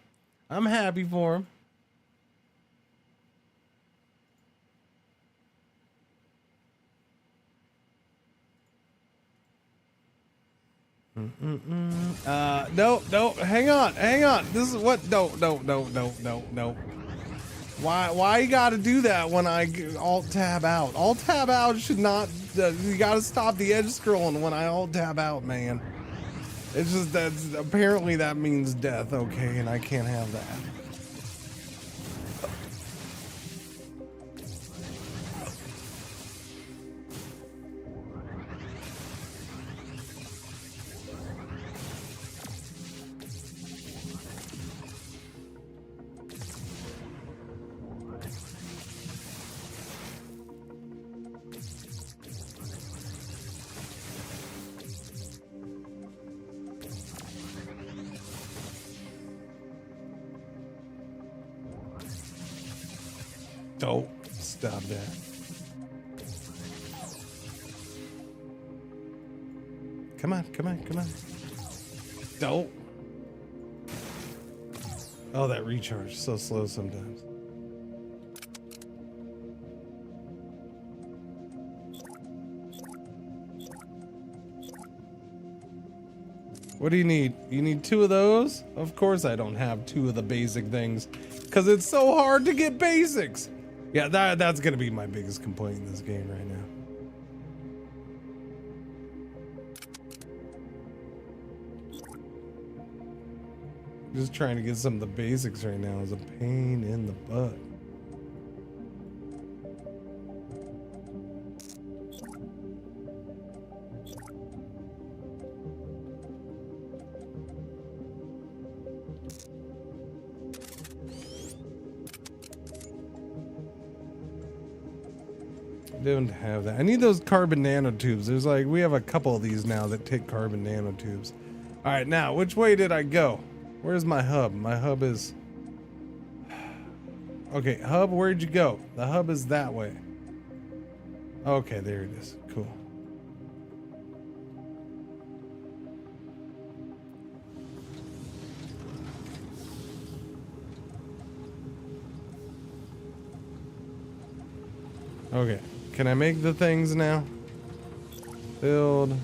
[SPEAKER 6] No, hang on. This is what, no. Why you gotta do that when I alt tab out? Alt tab out should not, you gotta stop the edge scrolling when I alt tab out, man. It's just, that's, apparently that means death, okay, and I can't have that. Don't stop that. Come on. Don't. Oh, that recharge is so slow sometimes. What do you need? You need 2 of those? Of course I don't have 2 of the basic things, because it's so hard to get basics. Yeah, that's gonna be my biggest complaint in this game right now. Just trying to get some of the basics right now is a pain in the butt. Don't have that. I need those carbon nanotubes. There's like, we have a couple of these now that take carbon nanotubes. All right, now, which way did I go? Where's my hub? My hub is... Okay, hub, where'd you go? The hub is that way. Okay, there it is. Cool. Okay. Can I make the things now? Build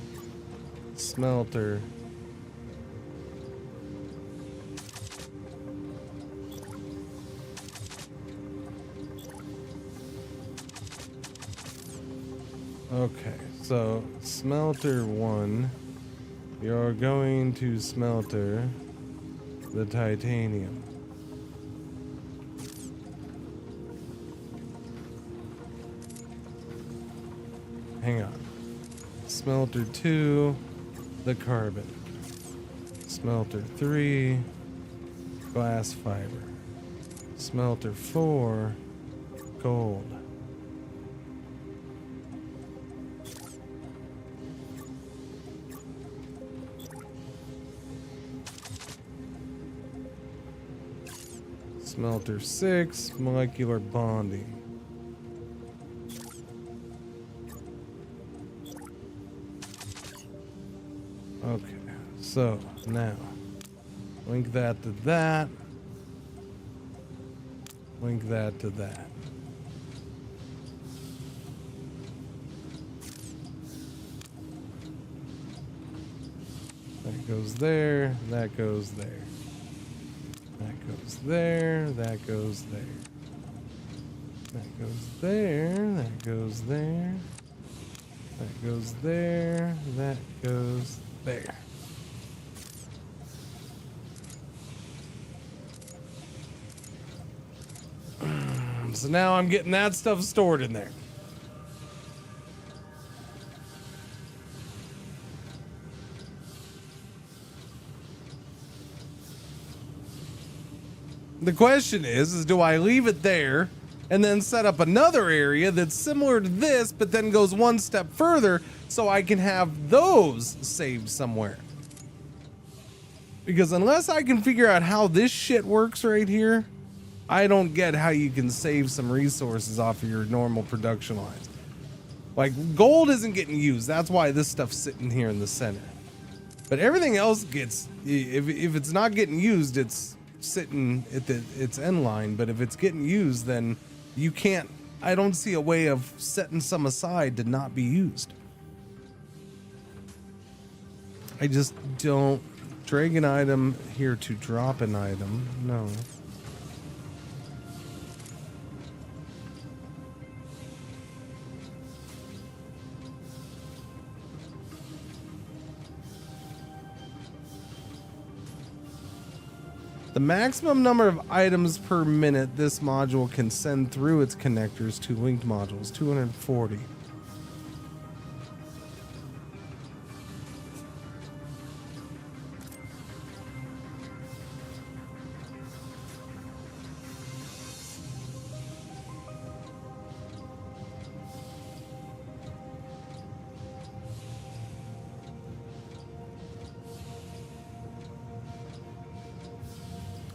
[SPEAKER 6] smelter. Okay, so smelter 1, you're going to smelter the titanium. Hang on. Smelter 2, the carbon. Smelter 3, glass fiber. Smelter 4, gold. Smelter 6, molecular bonding. Okay, so now link that to that. Link that to that. That goes there, that goes there. That goes there, that goes there. That goes there, that goes there. That goes there, that goes there. So now I'm getting that stuff stored in there. The question is do I leave it there and then set up another area that's similar to this, but then goes one step further so I can have those saved somewhere? Because unless I can figure out how this shit works right here, I don't get how you can save some resources off of your normal production lines. Like, gold isn't getting used. That's why this stuff's sitting here in the center. But everything else gets, if it's not getting used, it's sitting at its end line. But if it's getting used, then you can't, I don't see a way of setting some aside to not be used. I just don't drag an item here to drop an item. No. The maximum number of items per minute this module can send through its connectors to linked modules, 240.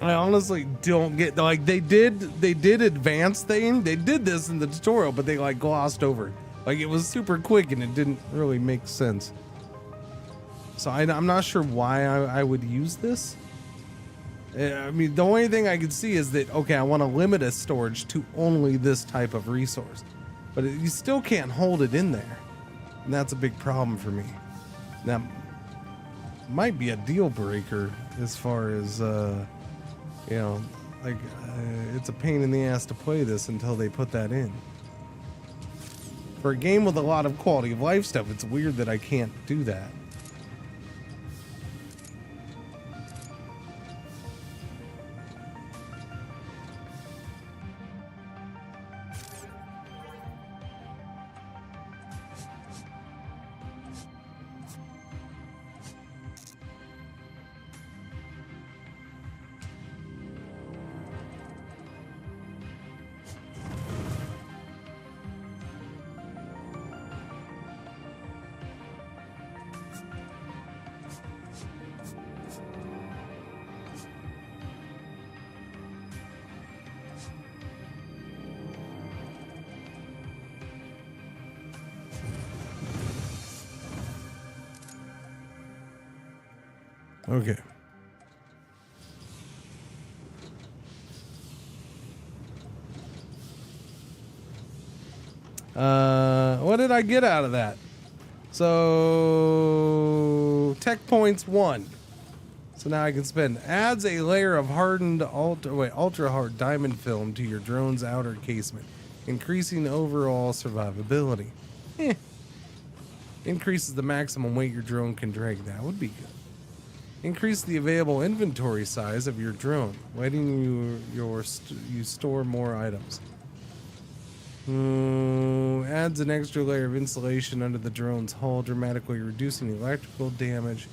[SPEAKER 6] I honestly don't get, like, they did advance thing. They did this in the tutorial, but they like glossed over it. Like, it was super quick and it didn't really make sense. So I'm not sure why I would use this. I mean, the only thing I could see is that, okay, I want to limit a storage to only this type of resource, but you still can't hold it in there. And that's a big problem for me. That might be a deal breaker as far as, you know, like, it's a pain in the ass to play this until they put that in. For a game with a lot of quality of life stuff, it's weird that I can't do that. Okay. What did I get out of that? So tech points 1. So now I can spend. Adds a layer of hardened ultra hard diamond film to your drone's outer casement, increasing overall survivability. Increases the maximum weight your drone can drag. That would be good. Increase the available inventory size of your drone, letting you store more items. Adds an extra layer of insulation under the drone's hull, dramatically reducing electrical damage.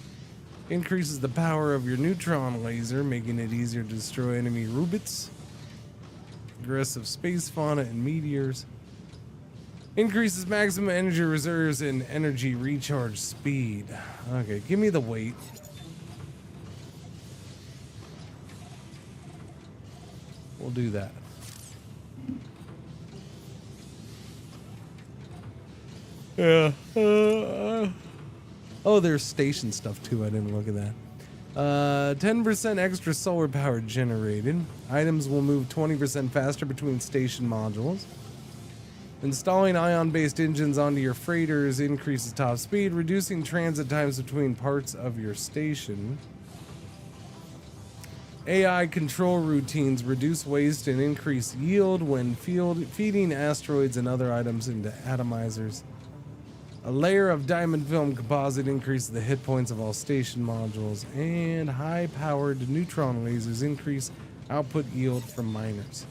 [SPEAKER 6] Increases the power of your neutron laser, making it easier to destroy enemy robots. Aggressive space fauna and meteors. Increases maximum energy reserves and energy recharge speed. Okay, give me the weight. We'll do that. Yeah. Oh, there's station stuff too. I didn't look at that. 10% extra solar power generated. Items will move 20% faster between station modules. Installing ion-based engines onto your freighters increases top speed, reducing transit times between parts of your station. AI control routines reduce waste and increase yield when feeding asteroids and other items into atomizers. A layer of diamond film composite increases the hit points of all station modules, and high-powered neutron lasers increase output yield from miners.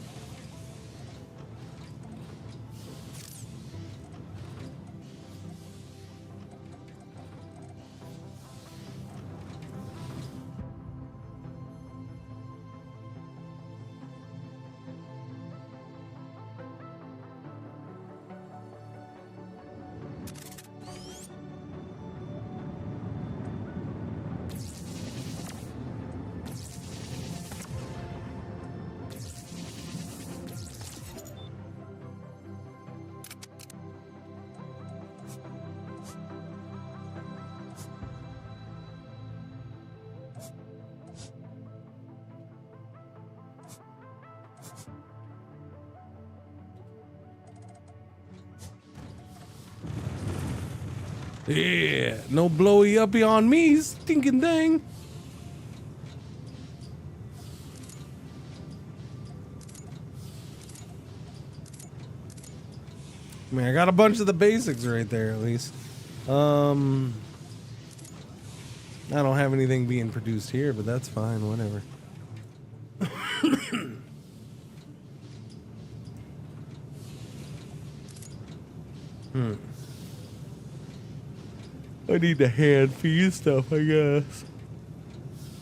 [SPEAKER 6] Yeah, no blowy uppy on me, stinking thing. I mean, I got a bunch of the basics right there, at least. I don't have anything being produced here, but that's fine, whatever. I need to hand feed stuff, I guess.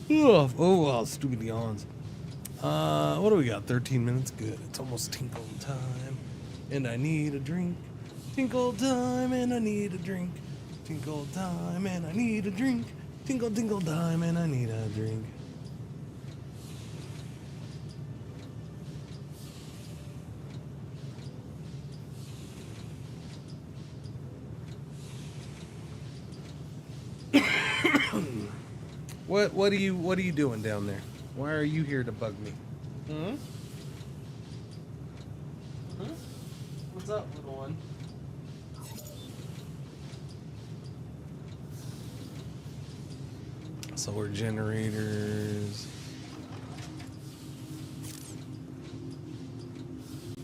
[SPEAKER 6] Oh, well, stupid yawns. What do we got? 13 minutes? Good. It's almost tinkle time. And I need a drink. Tinkle time and I need a drink. Tinkle time and I need a drink. Tinkle, tinkle time and I need a drink. What are you doing down there? Why are you here to bug me? What's up, little one? Solar generators.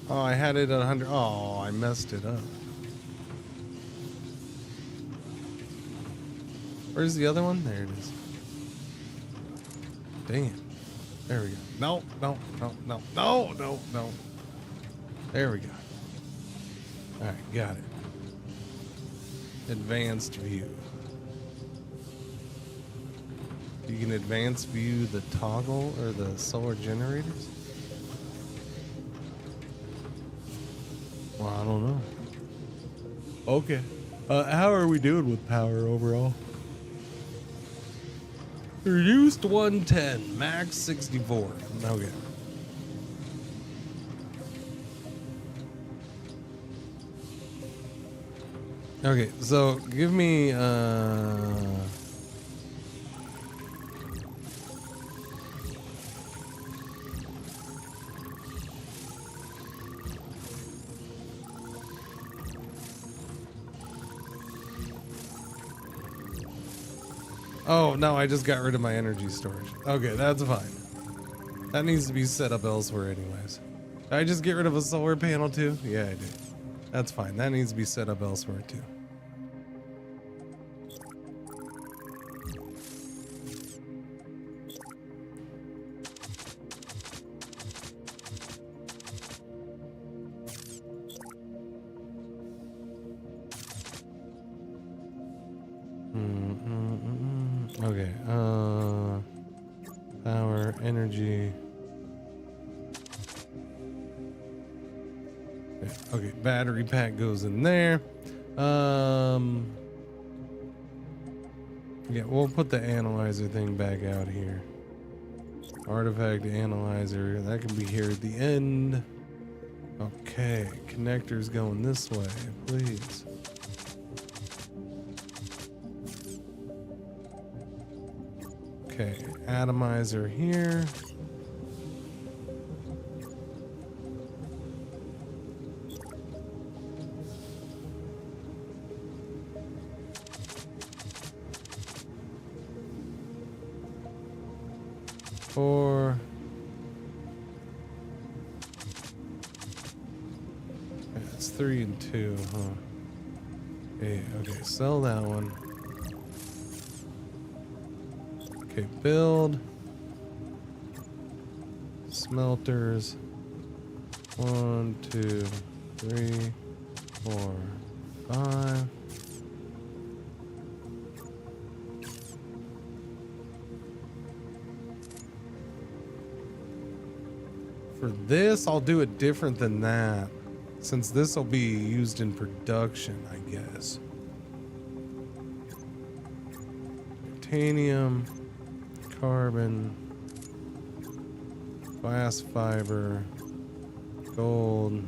[SPEAKER 6] Oh, I had it at 100. Oh, I messed it up. Where's the other one? There it is. Dang it. There we go. No. There we go. Alright, got it. Advanced view. You can advanced view the toggle or the solar generators? Well, I don't know. Okay. How are we doing with power overall? Reduced 110, max 64. Okay. Okay, so give me oh, no, I just got rid of my energy storage. Okay, that's fine. That needs to be set up elsewhere anyways. Did I just get rid of a solar panel too? Yeah, I did. That's fine. That needs to be set up elsewhere too. Okay, power, energy. Okay, battery pack goes in there. Yeah, we'll put the analyzer thing back out here. Artifact analyzer, that can be here at the end. Okay, connectors going this way, please. Okay, atomizer here. Four. It's 3 and 2, huh? Okay, sell that one. Okay, build. Smelters. 1, 2, 3, 4, 5. For this, I'll do it different than that, since this will be used in production, I guess. Titanium, carbon, glass fiber, gold,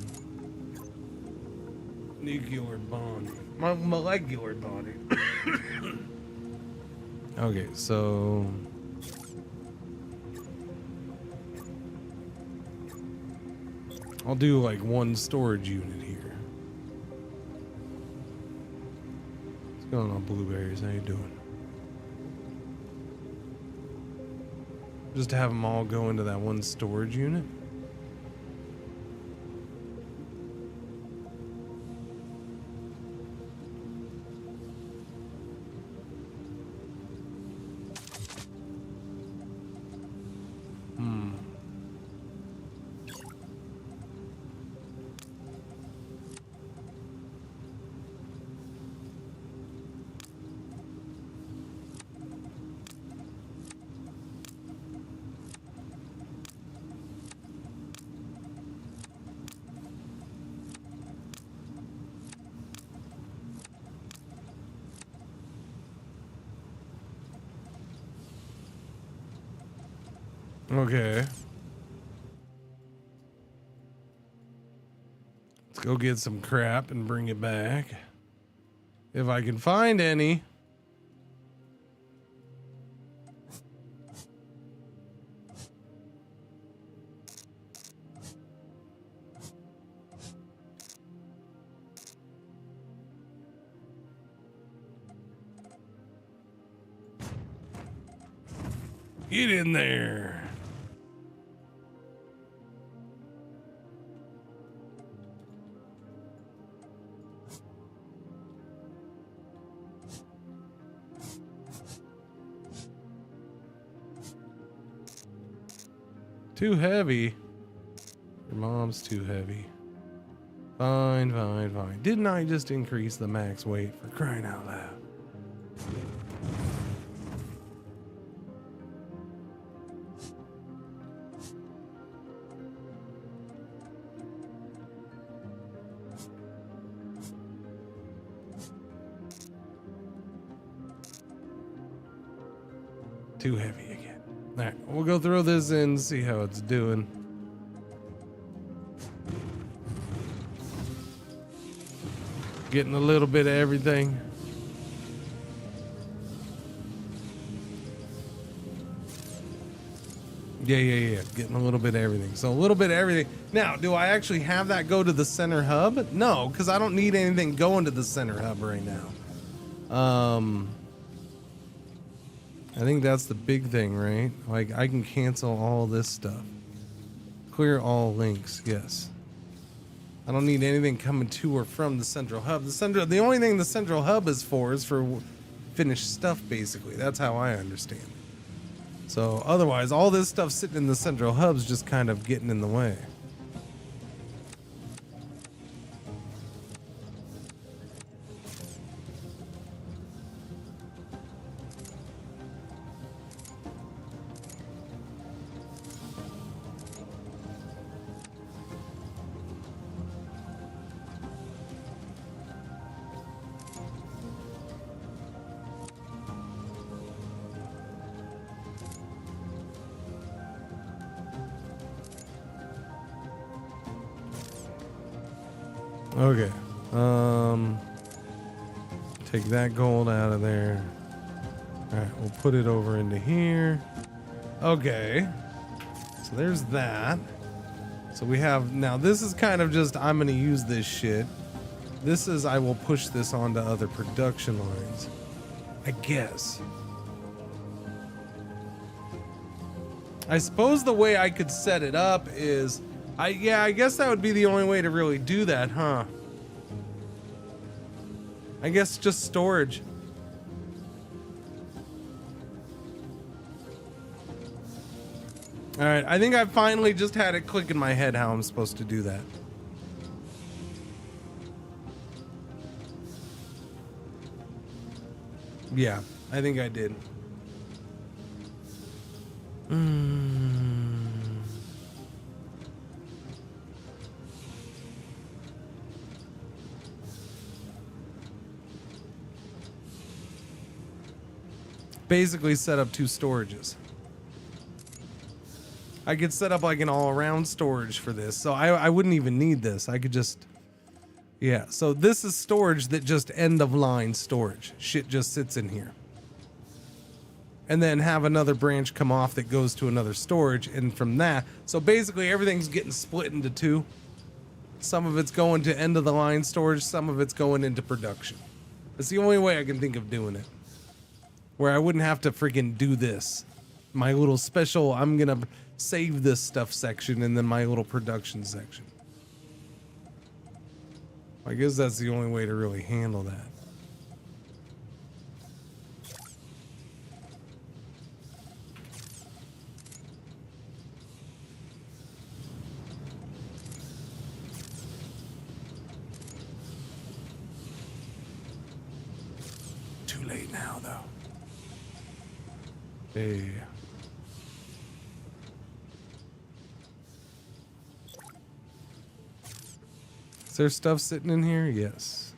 [SPEAKER 6] nuclear bonding, molecular bonding. Okay, so I'll do like one storage unit here. Let's going on, blueberries? How you doing? Just to have them all go into that one storage unit. Okay. Let's go get some crap and bring it back. If I can find any. Get in there. Too heavy. Your mom's too heavy. Fine, fine, fine. Didn't I just increase the max weight, for crying out loud? Too heavy again. All right, we'll go throw this in, see how it's doing. Getting a little bit of everything. Yeah. Getting a little bit of everything. So a little bit of everything. Now, do I actually have that go to the center hub? No, because I don't need anything going to the center hub right now. I think that's the big thing, right? Like, I can cancel all this stuff. Clear all links, yes. I don't need anything coming to or from the central hub. The only thing the central hub is for finished stuff, basically. That's how I understand it. So otherwise, all this stuff sitting in the central hub's just kind of getting in the way. Okay. Take that gold out of there. All right, we'll put it over into here. Okay. So there's that. So we have, now this is kind of just, I'm going to use this shit. This is, I will push this onto other production lines, I guess. I suppose the way I could set it up is, I guess that would be the only way to really do that, huh? I guess just storage. All right, I think I finally just had it click in my head how I'm supposed to do that. Yeah, I think I did. Basically set up 2 storages. I could set up like an all-around storage for this, so I wouldn't even need this. I could just, yeah. So this is storage that just end-of-line storage. Shit just sits in here. And then have another branch come off that goes to another storage, and from that, so basically everything's getting split into 2. Some of it's going to end-of-the-line storage, some of it's going into production. That's the only way I can think of doing it. Where I wouldn't have to freaking do this. My little special, I'm gonna save this stuff section and then my little production section. I guess that's the only way to really handle that. Too late now, though. Hey. Is there stuff sitting in here? Yes.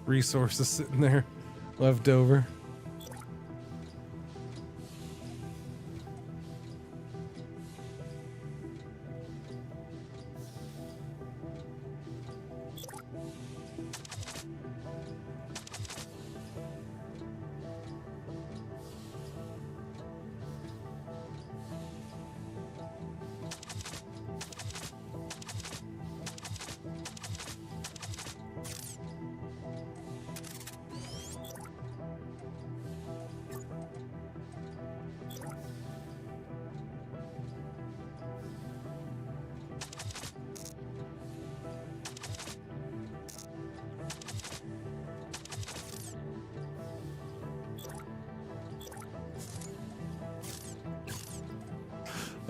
[SPEAKER 6] Resources sitting there, left over.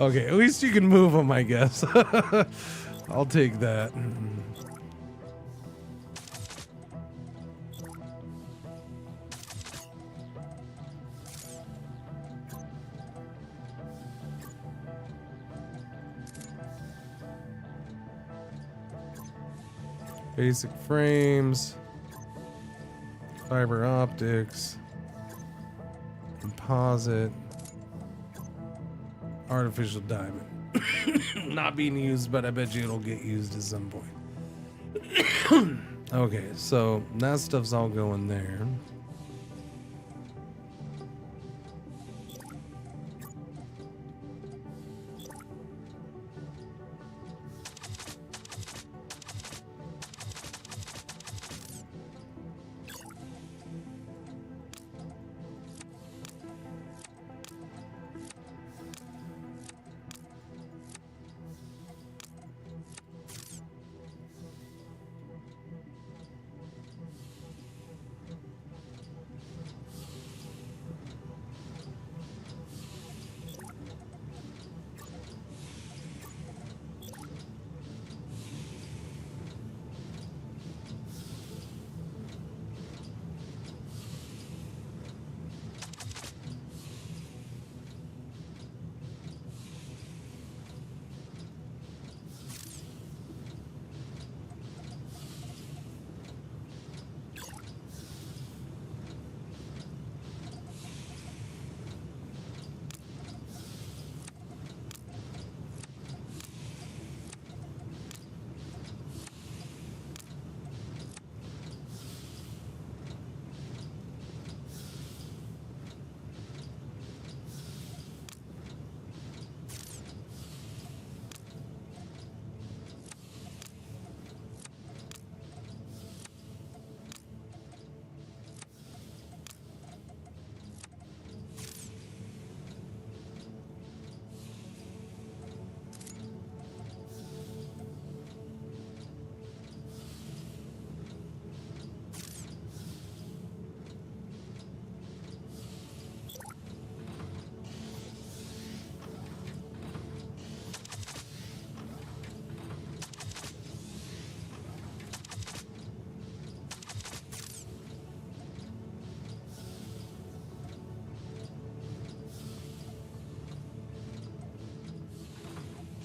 [SPEAKER 6] Okay, at least you can move them, I guess. I'll take that. Basic frames, fiber optics, composite, artificial diamond. Not being used, but I bet you it'll get used at some point. Okay, so that stuff's all going there.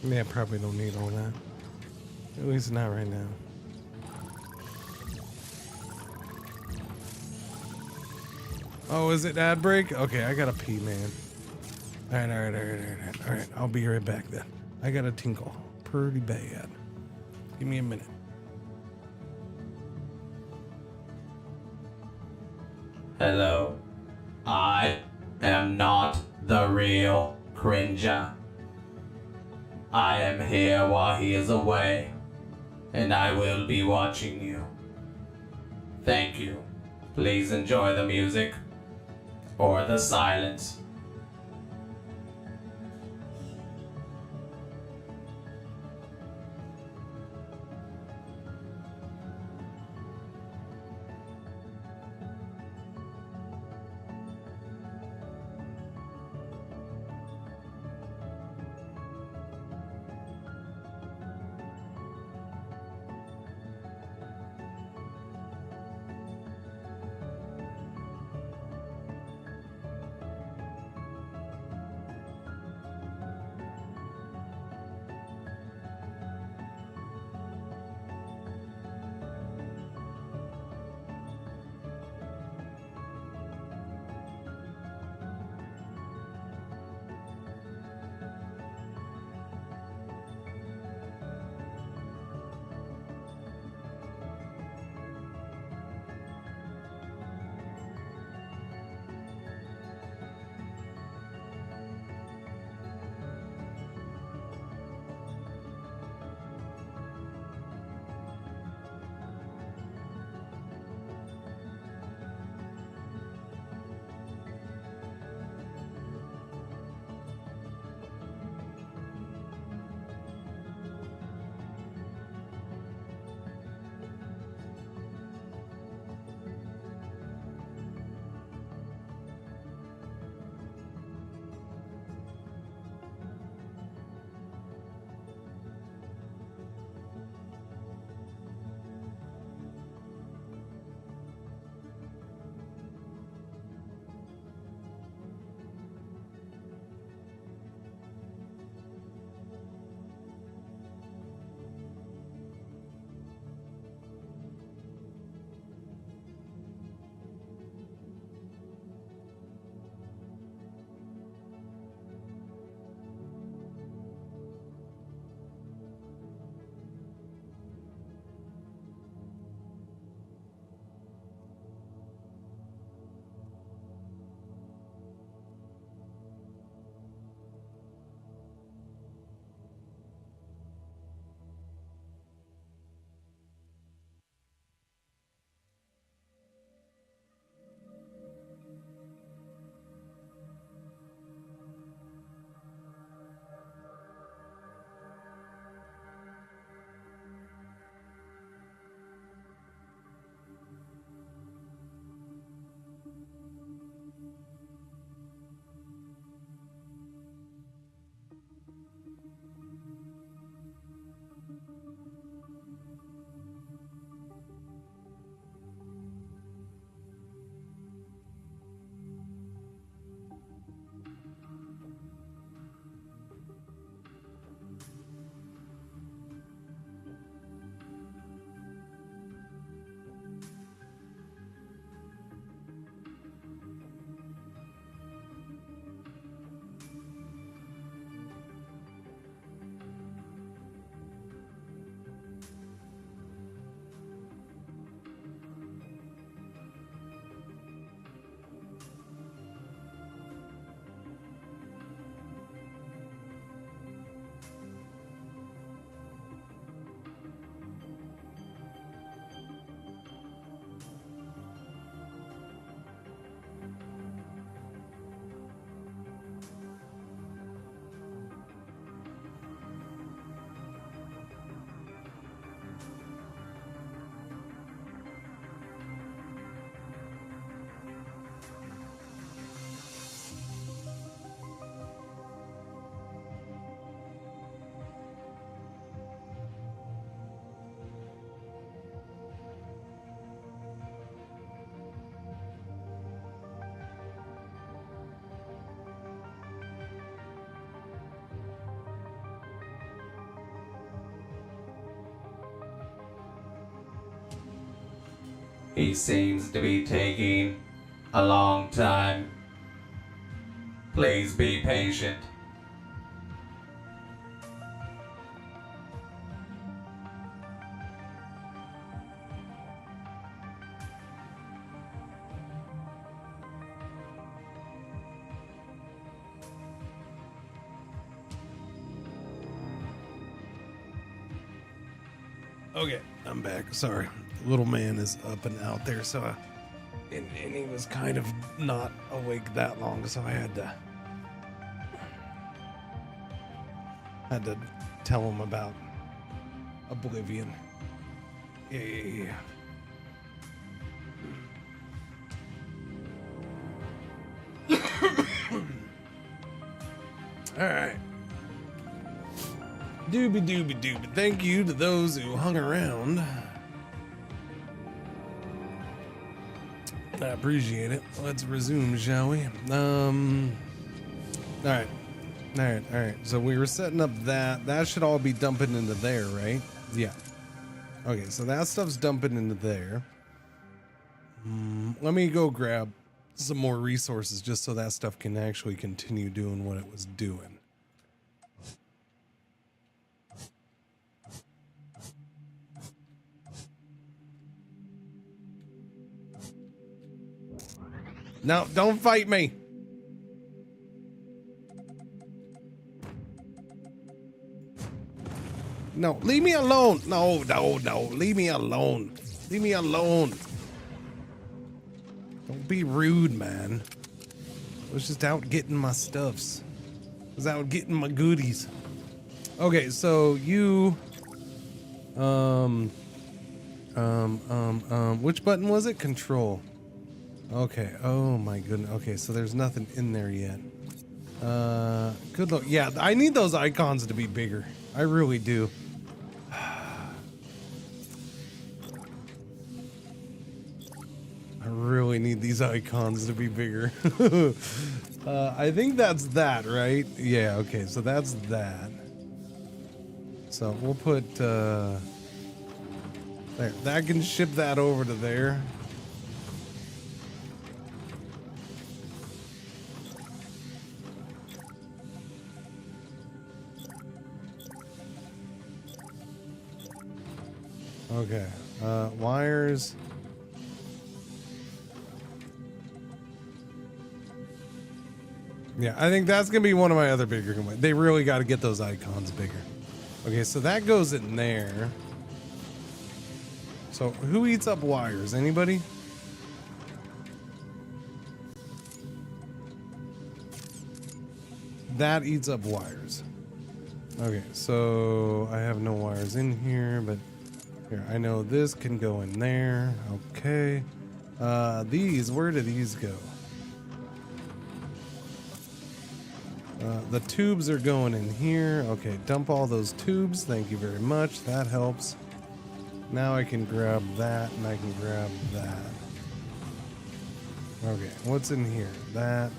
[SPEAKER 6] Yeah, probably don't need all that. At least not right now. Oh, is it ad break? Okay, I gotta pee, man. All right. I'll be right back then. I gotta tinkle pretty bad. Give me a minute.
[SPEAKER 11] Hello. I am not the real Cringer. I am here while he is away, and I will be watching you. Thank you. Please enjoy the music or the silence. He seems to be taking a long time. Please be patient.
[SPEAKER 6] Okay, I'm back. Sorry. Little man is up and out there, so and he was kind of not awake that long, so I had to tell him about Oblivion. Yeah. All right. Doobie doobie doobie. Thank you to those who hung around. I appreciate it. Let's resume, shall we? All right. So we were setting up that. That should all be dumping into there, right? Yeah. Okay, so that stuff's dumping into there. Let me go grab some more resources just so that stuff can actually continue doing what it was doing. No, don't fight me. No, leave me alone. No, leave me alone. Leave me alone. Don't be rude, man. I was just out getting my stuffs. I was out getting my goodies. Okay, so you, which button was it? Control. Okay. Oh my goodness. Okay, so there's nothing in there yet. Good luck. Yeah, I need those icons to be bigger. I really do. I really need these icons to be bigger. I think that's that, right? Yeah, okay, so that's that. So we'll put, there. That can ship that over to there. Okay, wires. Yeah, I think that's gonna be one of my other bigger complaints. They really got to get those icons bigger. Okay, so that goes in there. So who eats up wires? Anybody? That eats up wires. Okay, so I have no wires in here, but here, I know this can go in there. Okay. These, where do these go? The tubes are going in here. Okay, dump all those tubes. Thank you very much. That helps. Now I can grab that and I can grab that. Okay, what's in here? That.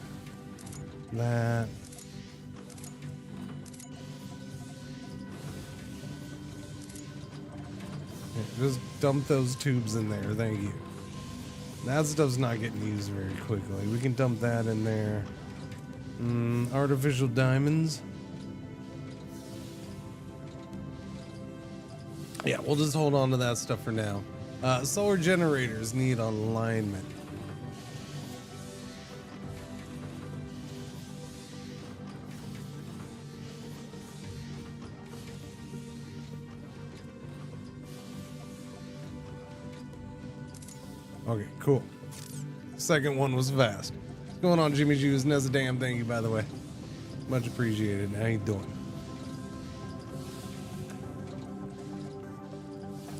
[SPEAKER 6] Just dump those tubes in there. Thank you. That stuff's not getting used very quickly. We can dump that in there. Artificial diamonds. Yeah, we'll just hold on to that stuff for now. Solar generators need alignment. Okay, cool. Second one was fast. What's going on, Jimmy Jews? Nez a damn thank you, by the way. Much appreciated. How you doing?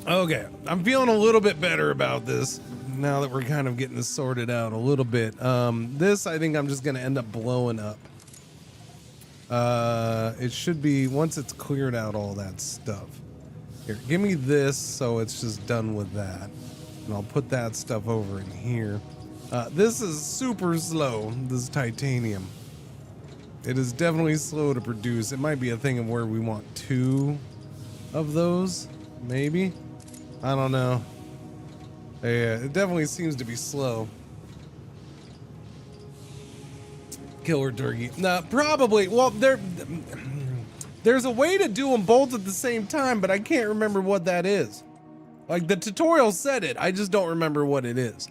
[SPEAKER 6] Okay, I'm feeling a little bit better about this now that we're kind of getting this sorted out a little bit. This, I think I'm just gonna end up blowing up. It should be, once it's cleared out all that stuff. Here, give me this so it's just done with that. And I'll put that stuff over in here. This is super slow, this titanium. It is definitely slow to produce. It might be a thing of where we want 2 of those, maybe. I don't know. Yeah, it definitely seems to be slow. Killer turkey. Nah, probably. Well, there's a way to do them both at the same time, but I can't remember what that is. Like, the tutorial said it, I just don't remember what it is.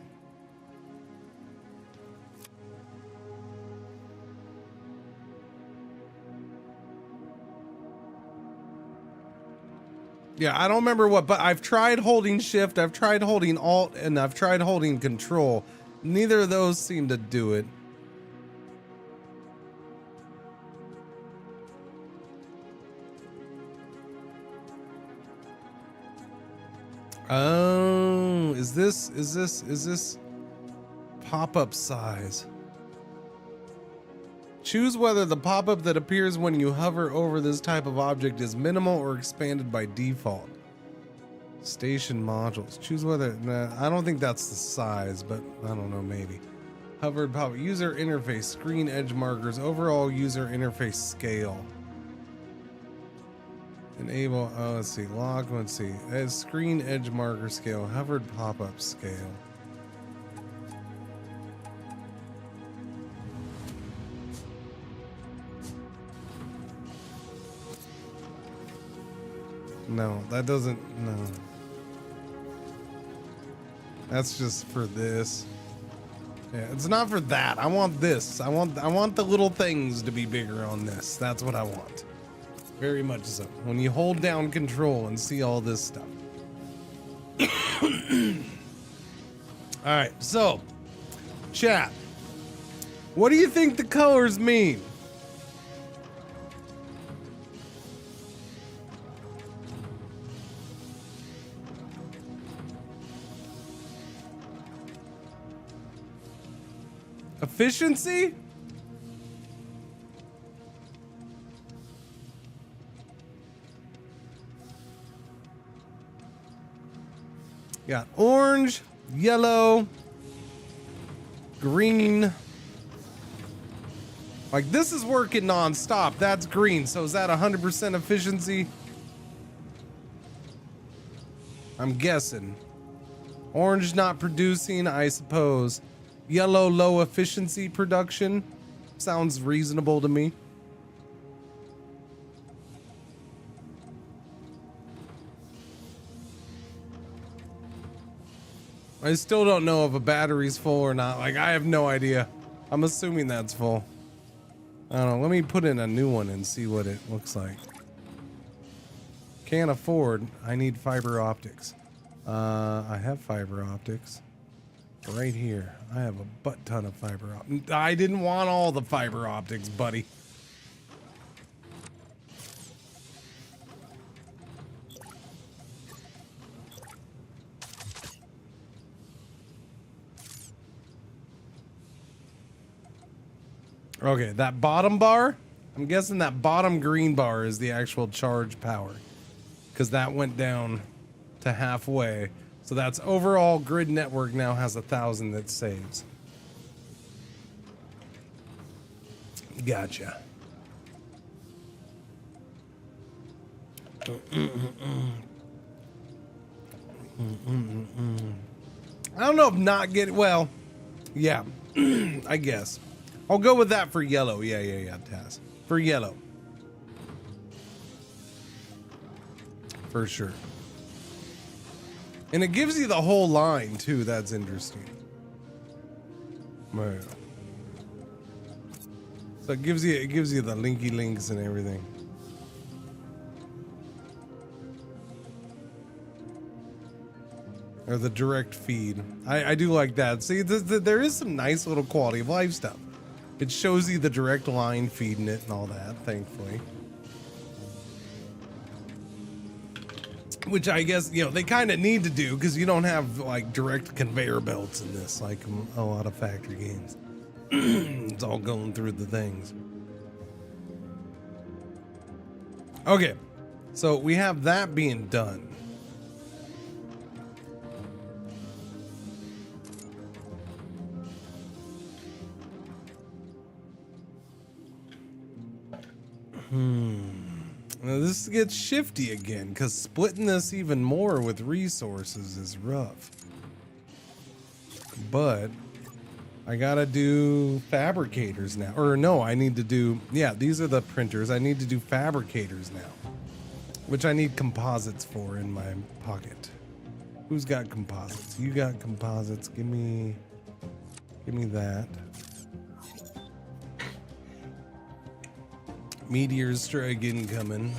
[SPEAKER 6] Yeah, I don't remember what, but I've tried holding shift, I've tried holding alt, and I've tried holding control. Neither of those seem to do it. Oh, is this pop-up size? Choose whether the pop-up that appears when you hover over this type of object is minimal or expanded by default. Station modules. Choose whether, nah, I don't think that's the size, but I don't know, maybe. Hovered pop-up, user interface, screen edge markers, overall user interface scale. Enable, oh, let's see, lock, let's see, as screen edge marker scale, hovered pop-up scale. No, that doesn't, no. That's just for this. Yeah, it's not for that. I want this. I want the little things to be bigger on this. That's what I want. Very much so. When you hold down control and see all this stuff. All right, so chat. What do you think the colors mean? Efficiency? Got orange, yellow, green. Like, this is working non-stop. That's green. So is that 100% efficiency? I'm guessing. Orange not producing, I suppose. Yellow low efficiency production. Sounds reasonable to me. I still don't know if a battery's full or not. Like, I have no idea. I'm assuming that's full. I don't know. Let me put in a new one and see what it looks like. Can't afford. I need fiber optics. I have fiber optics. Right here. I have a butt ton of fiber optics. I didn't want all the fiber optics, buddy. Okay, that bottom bar, I'm guessing that bottom green bar is the actual charge power, because that went down to halfway. So that's overall grid network now has 1,000 that saves. Gotcha. I don't know if not get well. Yeah, I guess. I'll go with that for yellow. Yeah, Taz. For yellow. For sure. And it gives you the whole line too. That's interesting. Right. So it gives you the linky links and everything. Or the direct feed. I do like that. See, there is some nice little quality of life stuff. It shows you the direct line feeding it and all that, thankfully. Which I guess, you know, they kind of need to do because you don't have like direct conveyor belts in this, like a lot of factory games. It's all going through the things. Okay, so we have that being done. Now this gets shifty again, because splitting this even more with resources is rough. But I gotta do fabricators now. Or no, I need to do, yeah, these are the printers. I need to do fabricators now, which I need composites for in my pocket. Who's got composites? You got composites. Give me that. Meteor strike incoming.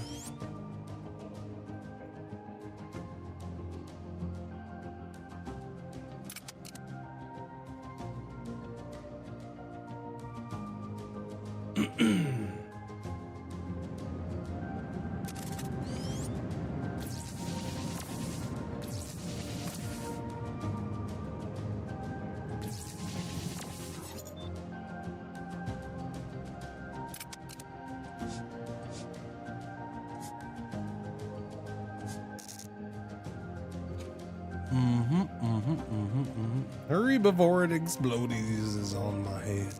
[SPEAKER 6] Hurry before it explodes is on my head.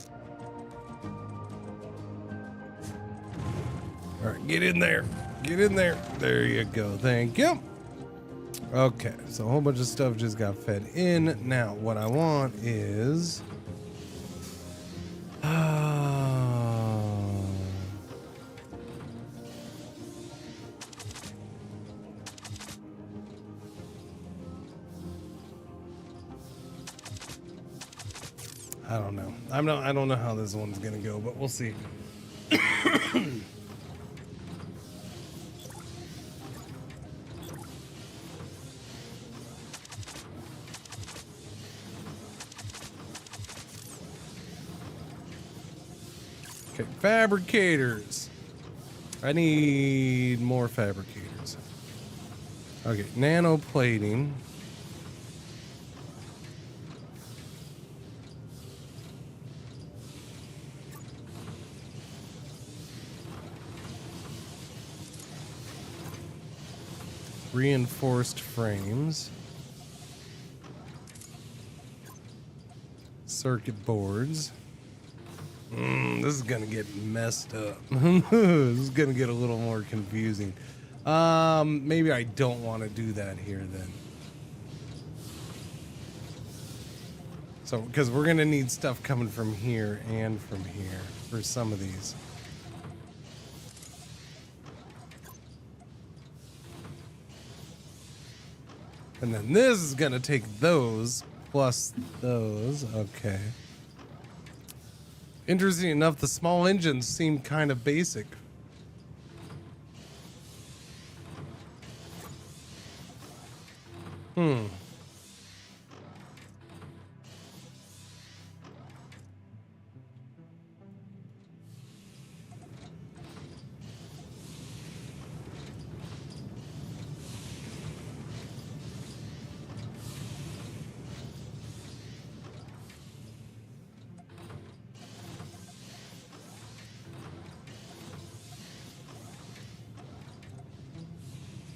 [SPEAKER 6] All right, get in there. Get in there. There you go. Thank you. Okay, so a whole bunch of stuff just got fed in. Now, what I want is... I don't know. I don't know how this one's gonna go, but we'll see. Okay, fabricators. I need more fabricators. Okay, nano plating. Reinforced frames, circuit boards. This is gonna get messed up. This is gonna get a little more confusing. Maybe I don't want to do that here then. So, because we're gonna need stuff coming from here and from here for some of these. And then this is gonna take those plus those. Okay. Interesting enough, the small engines seem kind of basic.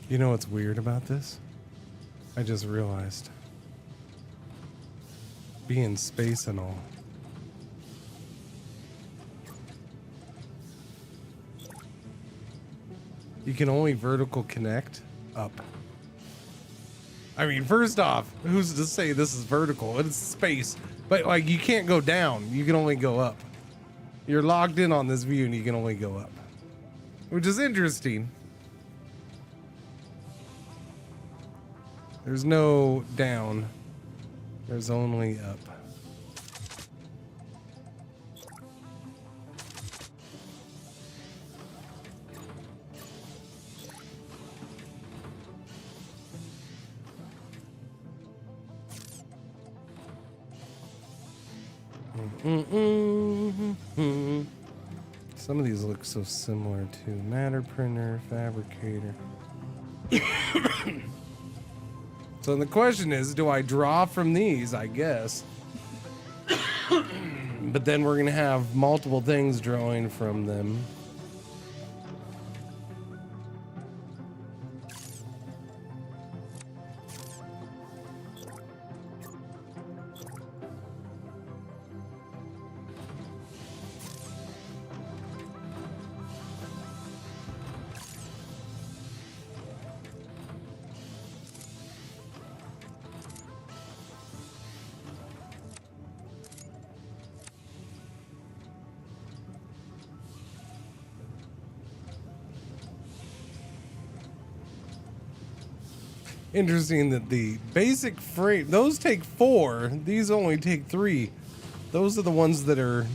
[SPEAKER 6] You know what's weird about this? I just realized. Being space and all. You can only vertical connect up. I mean, first off, who's to say this is vertical? It's space. But like, you can't go down. You can only go up. You're logged in on this view and you can only go up. Which is interesting. There's no down. There's only up. Some of these look so similar to matter printer, fabricator. So the question is, do I draw from these? I guess. But then we're gonna have multiple things drawing from them. Interesting that the basic frame, those take 4, these only take 3. Those are the ones that are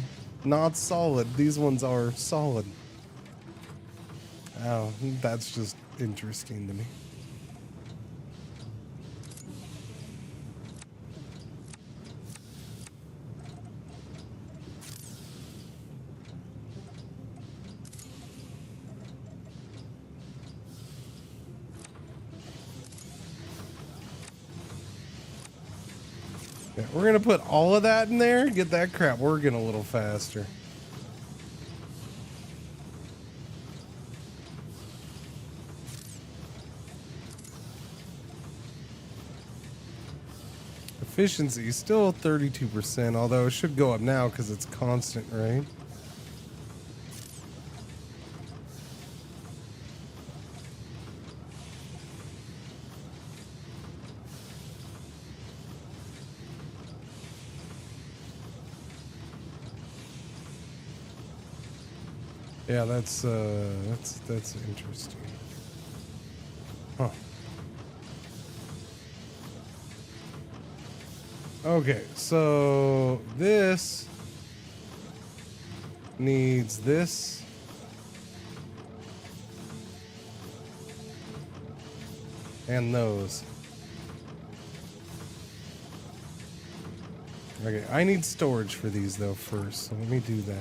[SPEAKER 6] not solid. These ones are solid. Oh, that's just interesting to me. Yeah, we're gonna put all of that in there, get that crap working a little faster. Efficiency still 32%, although it should go up now because it's constant, right? Yeah, that's interesting. Huh. Okay, so this needs this. And those. Okay, I need storage for these though first, so let me do that.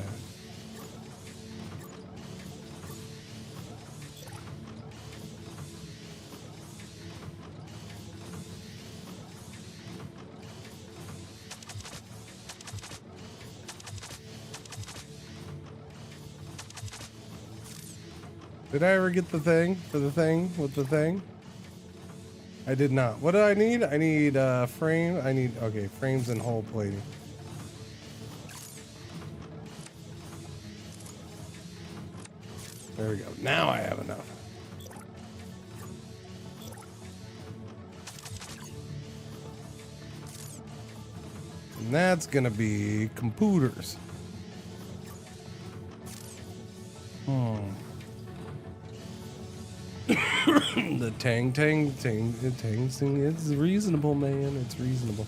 [SPEAKER 6] Did I ever get the thing for the thing with the thing? I did not. What do I need? I need frame. I need, okay, frames and hull plating. There we go. Now I have enough. And that's gonna be computers. The tang thing, it's reasonable, man. It's reasonable.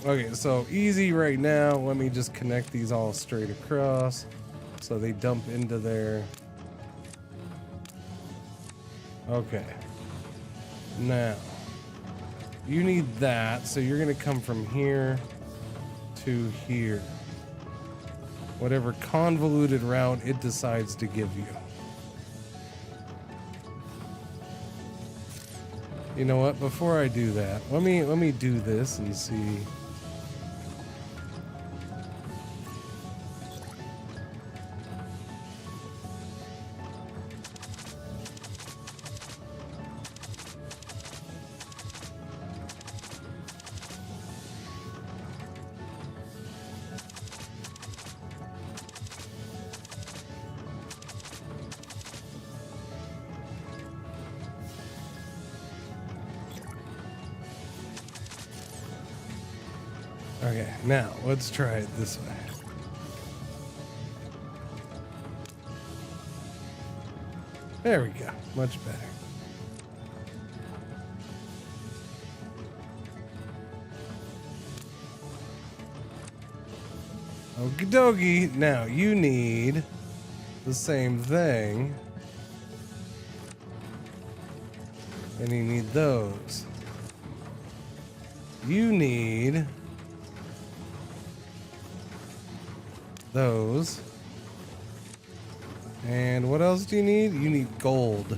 [SPEAKER 6] Okay, so easy right now. Let me just connect these all straight across so they dump into there. Okay. Now, you need that, so you're gonna come from here to here. Whatever convoluted route it decides to give you. You know what? Before I do that, let me do this and see. Okay, now let's try it this way. There we go, much better. Okie dokie, now you need the same thing. And you need those. You need those. And what else do you need? You need gold.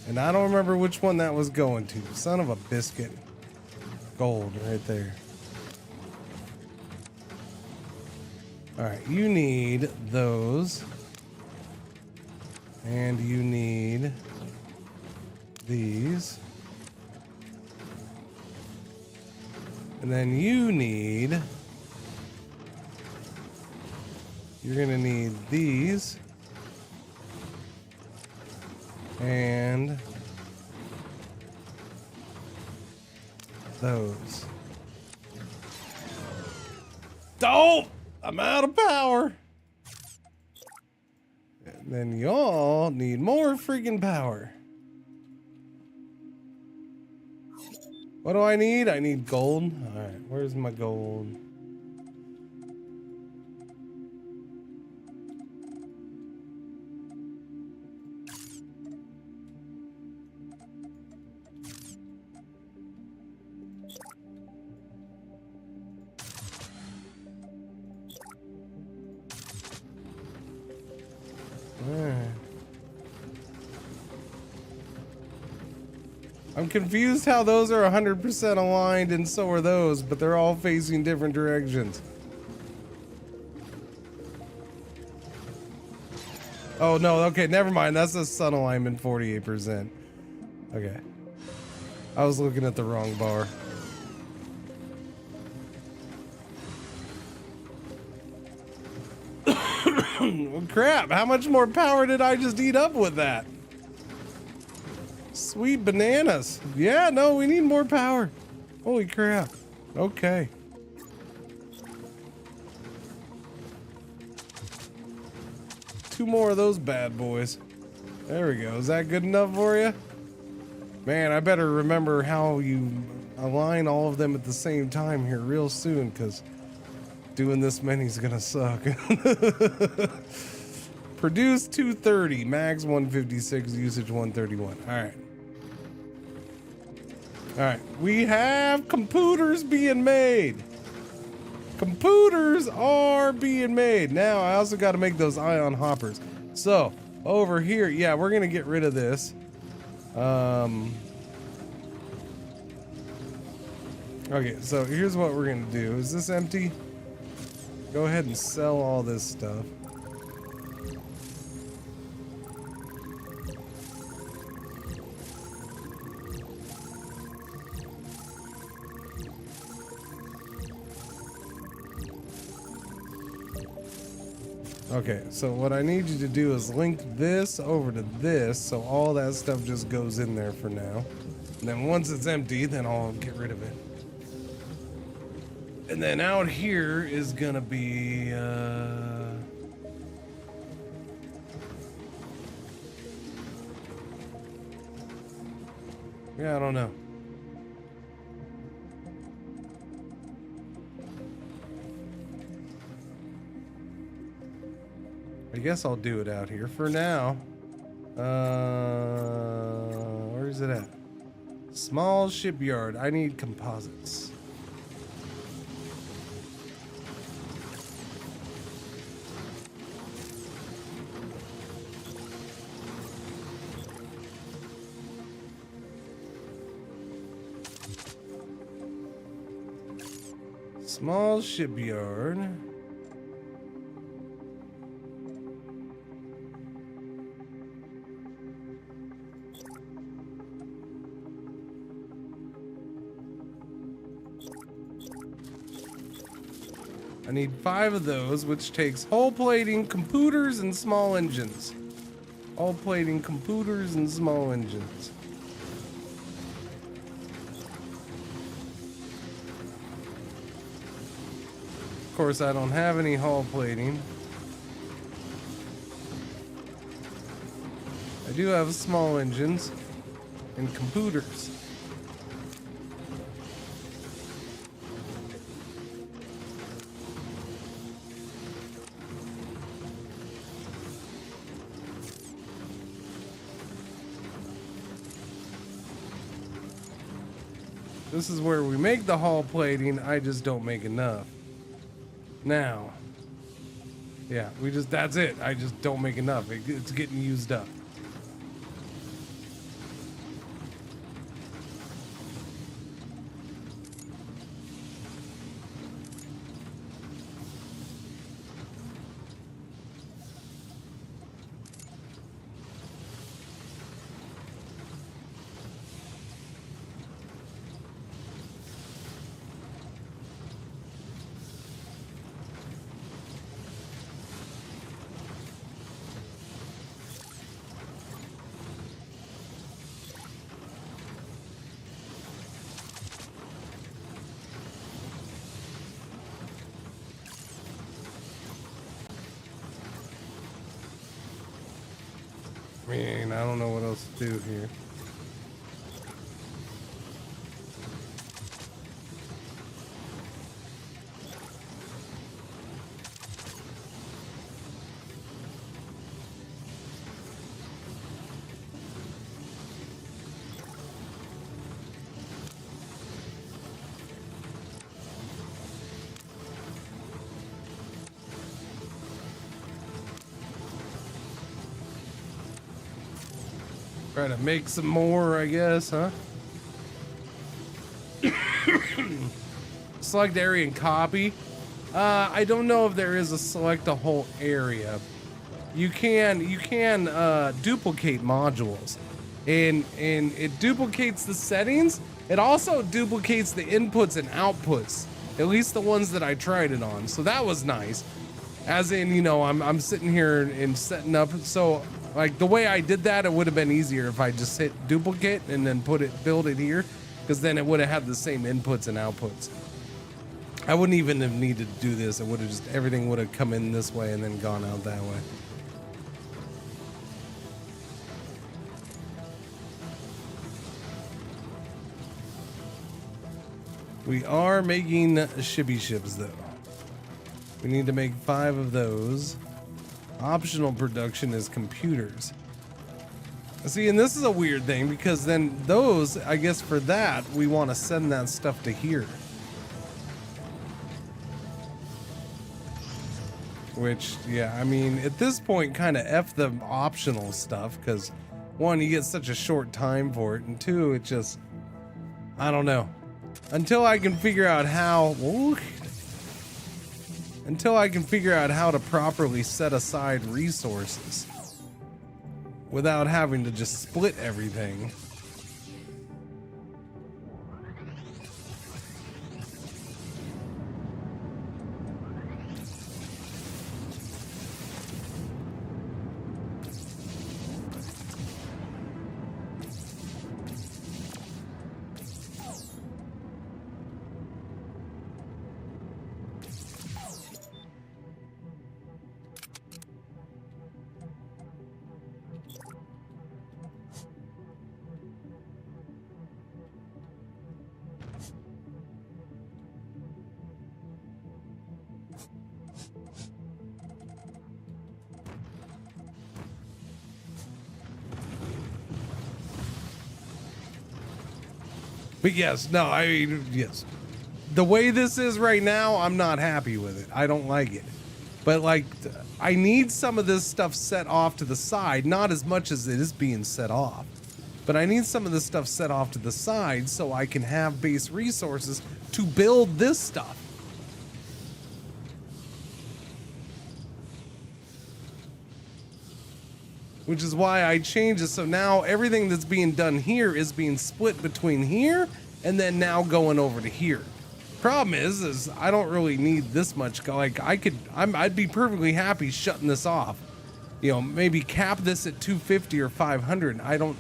[SPEAKER 6] And I don't remember which one that was going to. Son of a biscuit. Gold right there. Alright, you need those. And you need these. And then you need, you're gonna need these and those. Oh, I'm out of power. then y'all need more freaking power. What do I need? I need gold. All right, where's my gold? I'm confused how those are 100% aligned and so are those, but they're all facing different directions. Oh no, okay, never mind. That's the sun alignment 48%. Okay. I was looking at the wrong bar. Well, crap, how much more power did I just eat up with that? Sweet bananas. Yeah, no, we need more power. Holy crap. Okay. Two more of those bad boys. There we go. Is that good enough for you? Man, I better remember how you align all of them at the same time here real soon, because doing this many is gonna suck. Produce 230, max 156, usage 131. Alright. Alright, we have computers being made. Computers are being made. Now, I also got to make those ion hoppers. So, over here, yeah, we're going to get rid of this. Okay, so here's what we're going to do. Is this empty? Go ahead and sell all this stuff. Okay, so what I need you to do is link this over to this, so all that stuff just goes in there for now. And then once it's empty, then I'll get rid of it. And then out here is gonna be, yeah, I don't know. I guess I'll do it out here for now. Where is it at? Small shipyard. I need composites. Small shipyard. I need 5 of those, which takes hull plating, computers, and small engines. Hull plating, computers, and small engines. Of course, I don't have any hull plating. I do have small engines and computers. This is where we make the hull plating. I just don't make enough. Now, yeah, that's it. I just don't make enough. It's getting used up. I mean, I don't know what else to do here. Try to make some more, I guess, huh? Select area and copy. I don't know if there is a select a whole area. You can duplicate modules, and it duplicates the settings. It also duplicates the inputs and outputs, at least the ones that I tried it on. So that was nice. As in, you know, I'm sitting here and setting up. So like the way I did that, it would have been easier if I just hit duplicate and then build it here, because then it would have had the same inputs and outputs. I wouldn't even have needed to do this. It would have just, everything would have come in this way and then gone out that way. We are making shibby ships though. We need to make 5 of those. Optional production is computers. See, and this is a weird thing because then those, I guess for that, we want to send that stuff to here. Which, yeah, I mean, at this point, kind of F the optional stuff because 1, you get such a short time for it, and 2, it just, I don't know. Until I can figure out how, to properly set aside resources without having to just split everything. But yes, no, I mean, yes. The way this is right now, I'm not happy with it. I don't like it. But like, I need some of this stuff set off to the side, not as much as it is being set off. But I need some of this stuff set off to the side so I can have base resources to build this stuff. Which is why I changed it, so now everything that's being done here is being split between here and then now going over to here. Problem is I don't really need this much. Like I'd be perfectly happy shutting this off. You know, maybe cap this at 250 or 500. I don't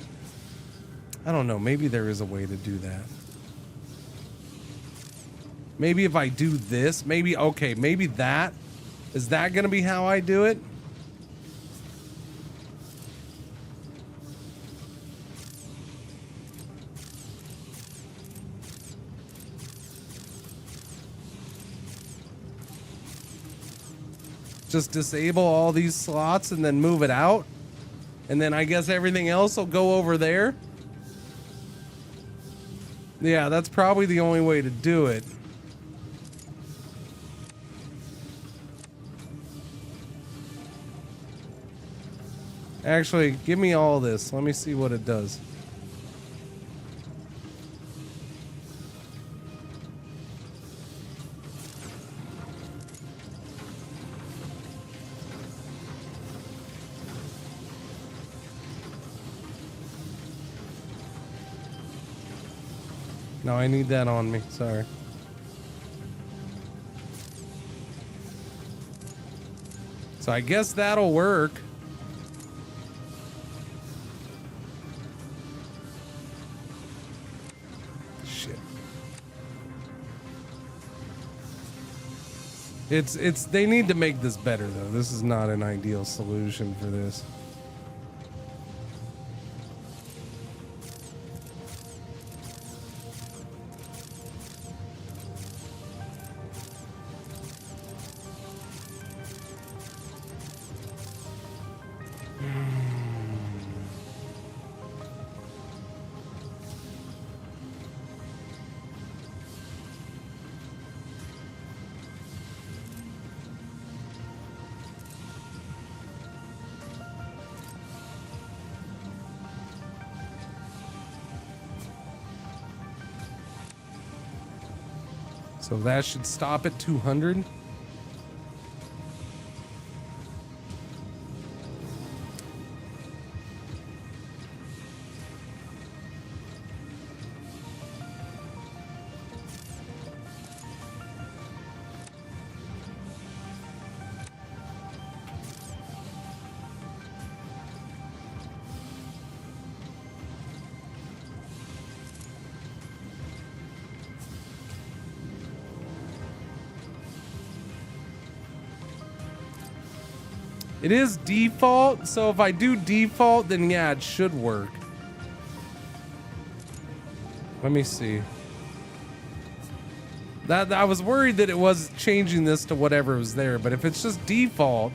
[SPEAKER 6] know. Maybe there is a way to do that. Maybe if I do this, maybe that is that going to be how I do it? Just disable all these slots and then move it out. And then I guess everything else will go over there. Yeah, that's probably the only way to do it. Actually, give me all this. Let me see what it does. No, I need that on me. Sorry. So I guess that'll work. Shit. They need to make this better though. This is not an ideal solution for this. So that should stop at 200. It is default, so if I do default, then yeah, it should work. Let me see. That I was worried that it was changing this to whatever was there, but if it's just default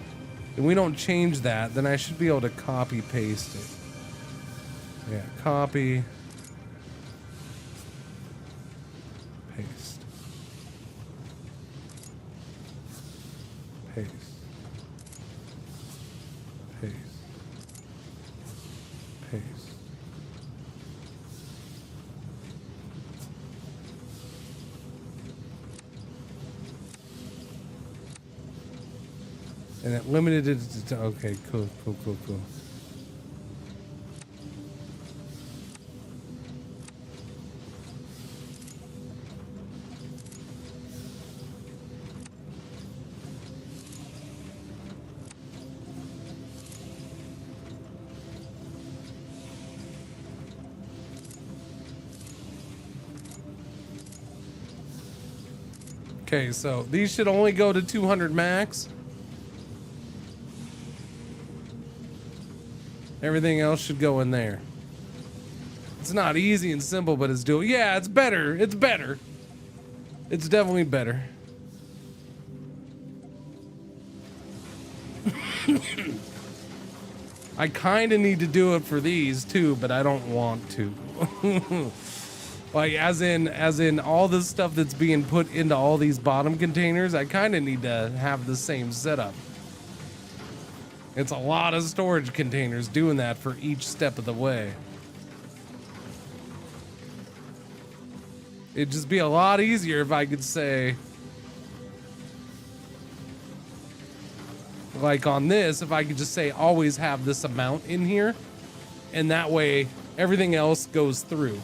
[SPEAKER 6] and we don't change that, then I should be able to copy paste it. Yeah, copy. Paste. Paste. Paste. Paste. And it limited it to, okay, cool. Okay, so these should only go to 200 max. Everything else should go in there. It's not easy and simple, but it's doable. Yeah, it's better. It's better. It's definitely better. I kind of need to do it for these too, but I don't want to. Like as in all this stuff that's being put into all these bottom containers, I kind of need to have the same setup. It's a lot of storage containers doing that for each step of the way. It'd just be a lot easier if I could say, like on this, if I could just say always have this amount in here, and that way everything else goes through.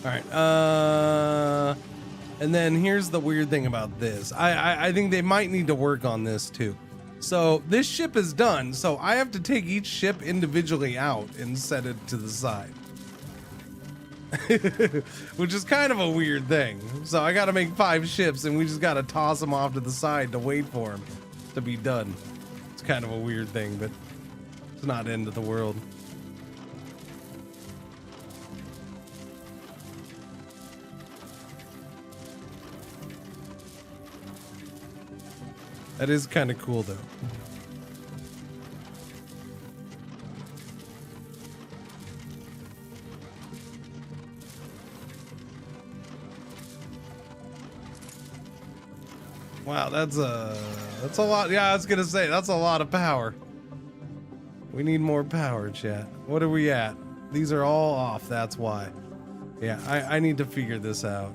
[SPEAKER 6] All right. And then here's the weird thing about this. I think they might need to work on this too. So this ship is done. So I have to take each ship individually out and set it to the side. Which is kind of a weird thing. So I got to make 5 ships and we just got to toss them off to the side to wait for them to be done. It's kind of a weird thing, but it's not end of the world. That is kind of cool though. Wow, that's a lot. Yeah, I was gonna say that's a lot of power. We need more power, chat. What are we at? These are all off, that's why. Yeah, I need to figure this out.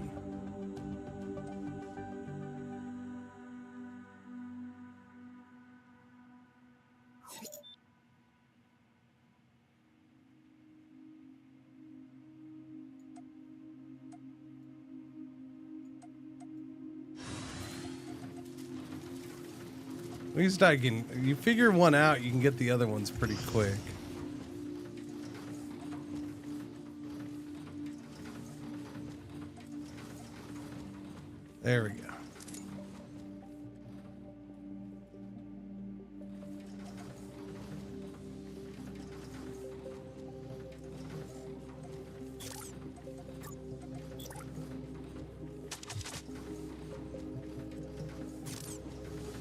[SPEAKER 6] At least I can, you figure one out, you can get the other ones pretty quick. There we go.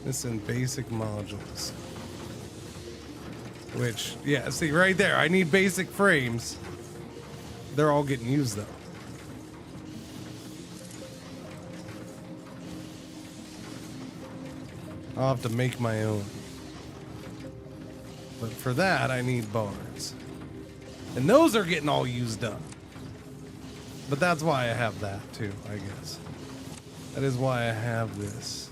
[SPEAKER 6] Missing basic modules. Which, yeah, see right there, I need basic frames. They're all getting used though. I'll have to make my own. But for that, I need bars. And those are getting all used up. But that's why I have that too, I guess. That is why I have this.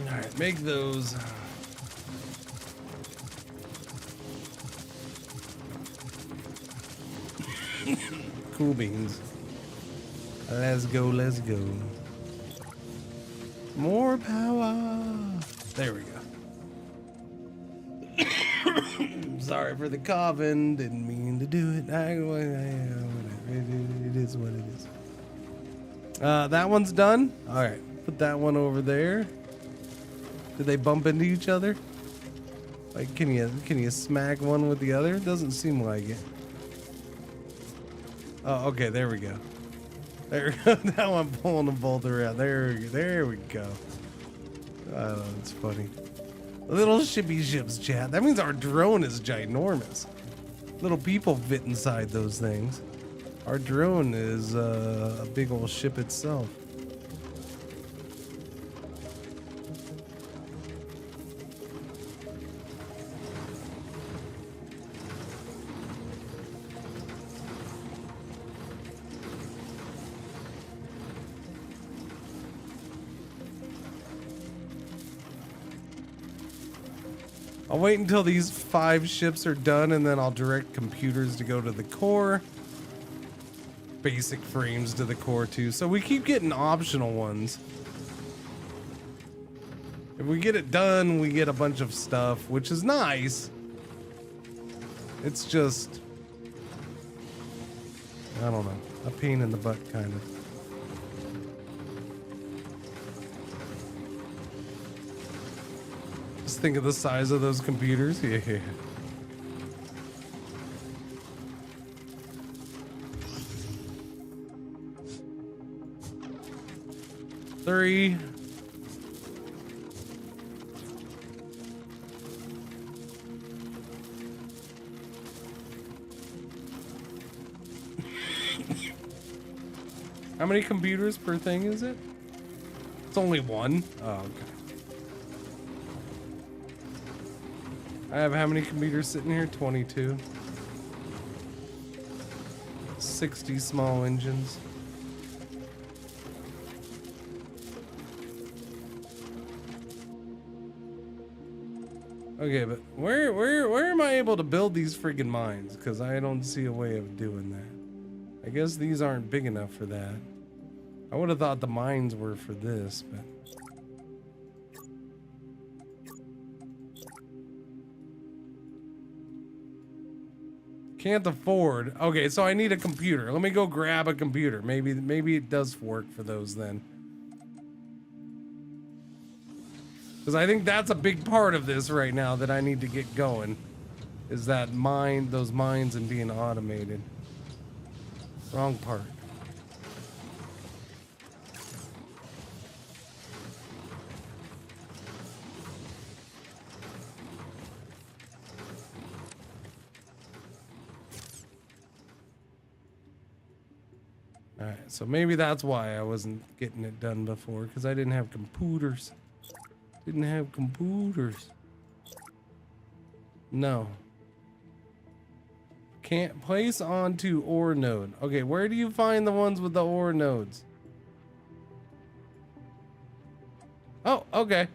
[SPEAKER 6] Alright, make those. Cool beans. Let's go, let's go. More power. There we go. Sorry for the coughing. Didn't mean to do it. It is what it is. That one's done. Alright, put that one over there. Did they bump into each other? Like, can you smack one with the other? Doesn't seem like it. Oh, okay, there we go. There we go. Now I'm pulling them both around. There we go. Oh, that's funny. Little shippy ships, chat. That means our drone is ginormous. Little people fit inside those things. Our drone is a big old ship itself. I'll wait until these 5 ships are done and then I'll direct computers to go to the core. Basic frames to the core too. So we keep getting optional ones. If we get it done, we get a bunch of stuff, which is nice. It's just, I don't know, a pain in the butt kind of. Just think of the size of those computers. Yeah. Three. How many computers per thing is it? It's only one? Oh, okay. I have how many computers sitting here? 22. 60 small engines. Okay, but where am I able to build these friggin' mines? Because I don't see a way of doing that. I guess these aren't big enough for that. I would have thought the mines were for this, but... Can't afford. Okay, so I need a computer. Let me go grab a computer. Maybe it does work for those then. Because I think that's a big part of this right now that I need to get going. Is that those mines and being automated. Wrong part. Alright, so maybe that's why I wasn't getting it done before, because I didn't have computers. Didn't have computers. No. Can't place onto ore node. Okay, where do you find the ones with the ore nodes? Oh, okay.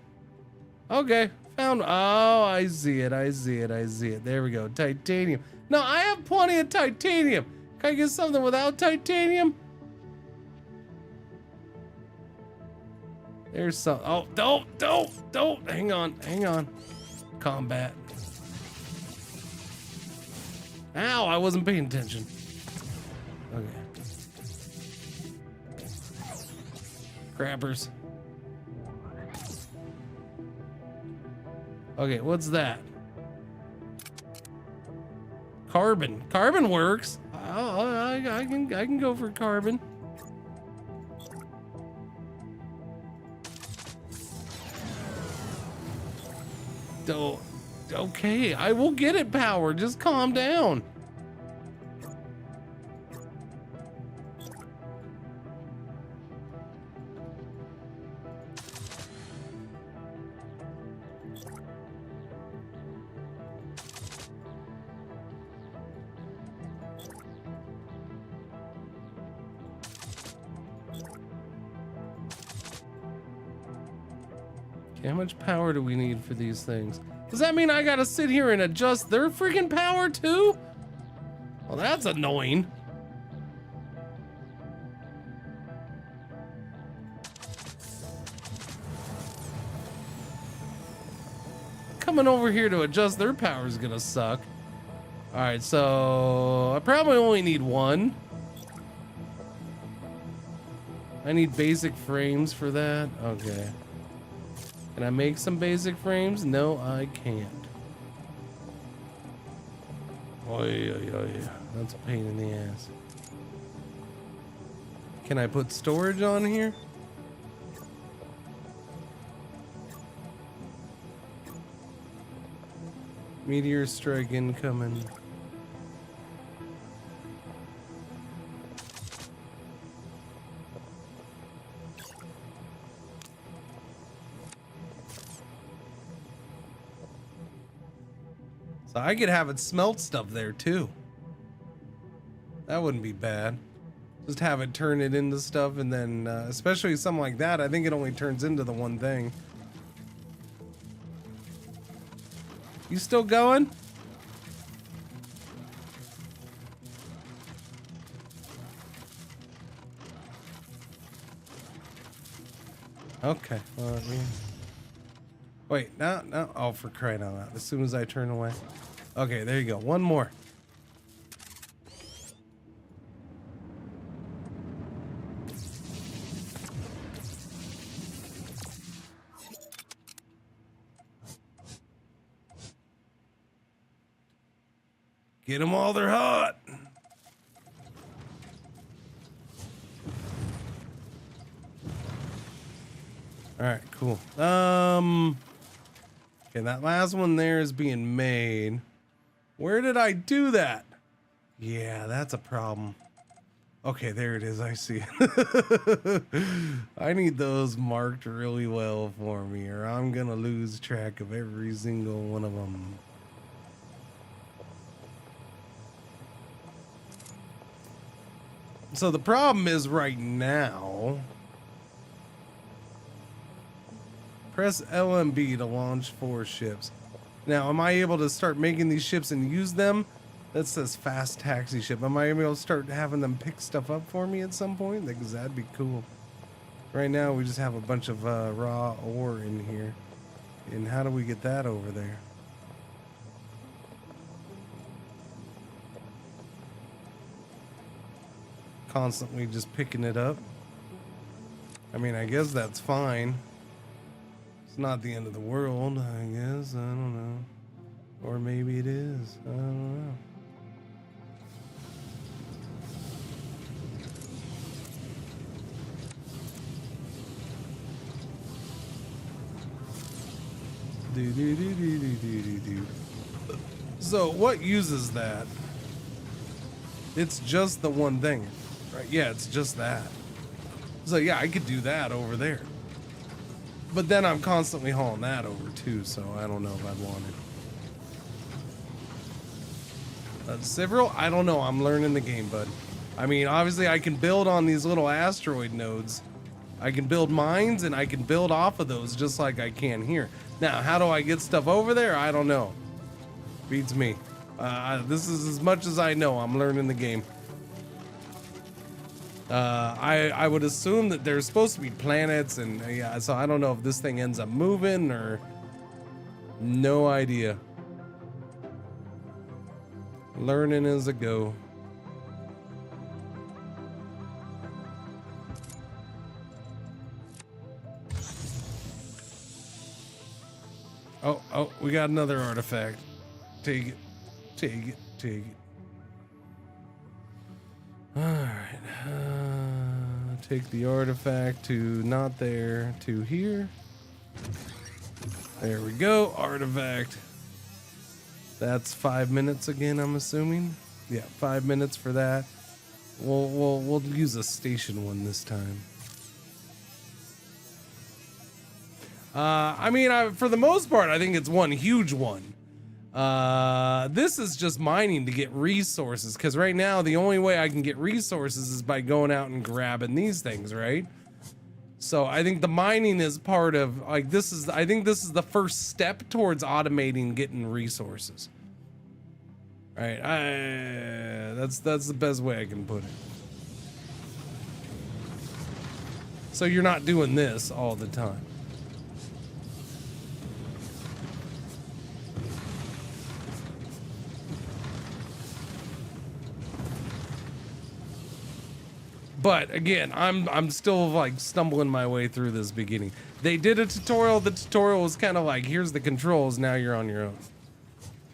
[SPEAKER 6] Okay, found. Oh, I see it. I see it. I see it. There we go. Titanium. No, I have plenty of titanium. Can I get something without titanium? There's some. Oh, don't. Hang on. Combat. Ow, I wasn't paying attention. Okay. Crappers. Okay, what's that? Carbon. Carbon works. I can go for carbon. Okay, I will get it, power. Just calm down. How much power do we need for these things? Does that mean I gotta sit here and adjust their freaking power too? Well, that's annoying. Coming over here to adjust their power is gonna suck. All right, so I probably only need one. I need basic frames for that. Okay. Can I make some basic frames? No, I can't. Oh yeah. That's a pain in the ass. Can I put storage on here? Meteor strike incoming. So I could have it smelt stuff there too. That wouldn't be bad. Just have it turn it into stuff, and then especially something like that, I think it only turns into the one thing. You still going? Okay. Well, yeah. Wait, no. Oh, for crying out loud. As soon as I turn away. Okay, there you go. One more. Get them while they're hot. All right, cool. Okay, that last one there is being made. Where did I do that? Yeah, that's a problem. Okay, there it is. I see it. I need those marked really well for me, or I'm gonna lose track of every single one of them. So the problem is right now, press LMB to launch 4 ships. Now, am I able to start making these ships and use them? That says fast taxi ship. Am I able to start having them pick stuff up for me at some point? Because that'd be cool. Right now, we just have a bunch of raw ore in here. And how do we get that over there? Constantly just picking it up. I mean, I guess that's fine. It's not the end of the world, I guess. I don't know. Or maybe it is. I don't know. So what uses that? It's just the one thing, right? Yeah, it's just that. So yeah, I could do that over there. But then I'm constantly hauling that over too, so I don't know if I'd want it. Several? I don't know. I'm learning the game, bud. I mean, obviously I can build on these little asteroid nodes. I can build mines and I can build off of those just like I can here. Now, how do I get stuff over there? I don't know. Beats me. This is as much as I know. I'm learning the game. I would assume that there's supposed to be planets, and yeah, so I don't know if this thing ends up moving or no idea. Learning as I go. Oh, we got another artifact. Take it. Take it. Take it. Alright. Take the artifact to not there to here. There we go. Artifact. That's 5 minutes again, I'm assuming. Yeah, 5 minutes for that. We'll use a station one this time. I mean, for the most part, I think it's one huge one. This is just mining to get resources, because right now the only way I can get resources is by going out and grabbing these things, right? So I think the mining is part of, like, I think this is the first step towards automating getting resources. Right, that's the best way I can put it. So you're not doing this all the time. But again, I'm still like stumbling my way through this beginning. They did a tutorial. The tutorial was kind of like, here's the controls. Now you're on your own.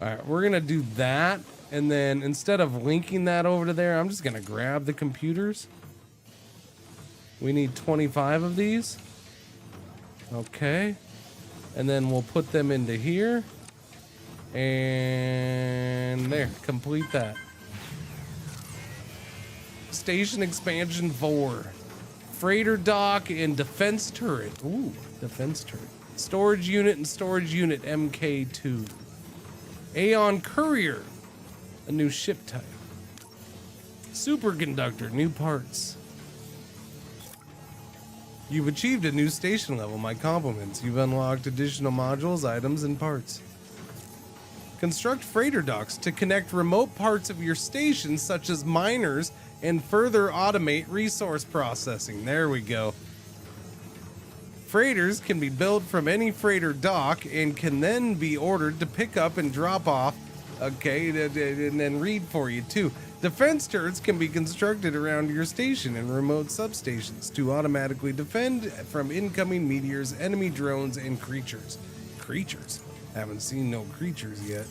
[SPEAKER 6] All right, we're gonna do that, and then instead of linking that over to there, I'm just gonna grab the computers. We need 25 of these. Okay, and then we'll put them into here, and there, complete that. Station expansion 4. Freighter dock and defense turret. Ooh, defense turret. Storage unit and storage unit MK2. Aeon courier. A new ship type. Superconductor, new parts. You've achieved a new station level, my compliments. You've unlocked additional modules, items, and parts. Construct freighter docks to connect remote parts of your station, such as miners, and further automate resource processing. There we go. Freighters can be built from any freighter dock and can then be ordered to pick up and drop off. Okay, and then read for you too. Defense turrets can be constructed around your station and remote substations to automatically defend from incoming meteors, enemy drones, and creatures. Creatures? Haven't seen no creatures yet.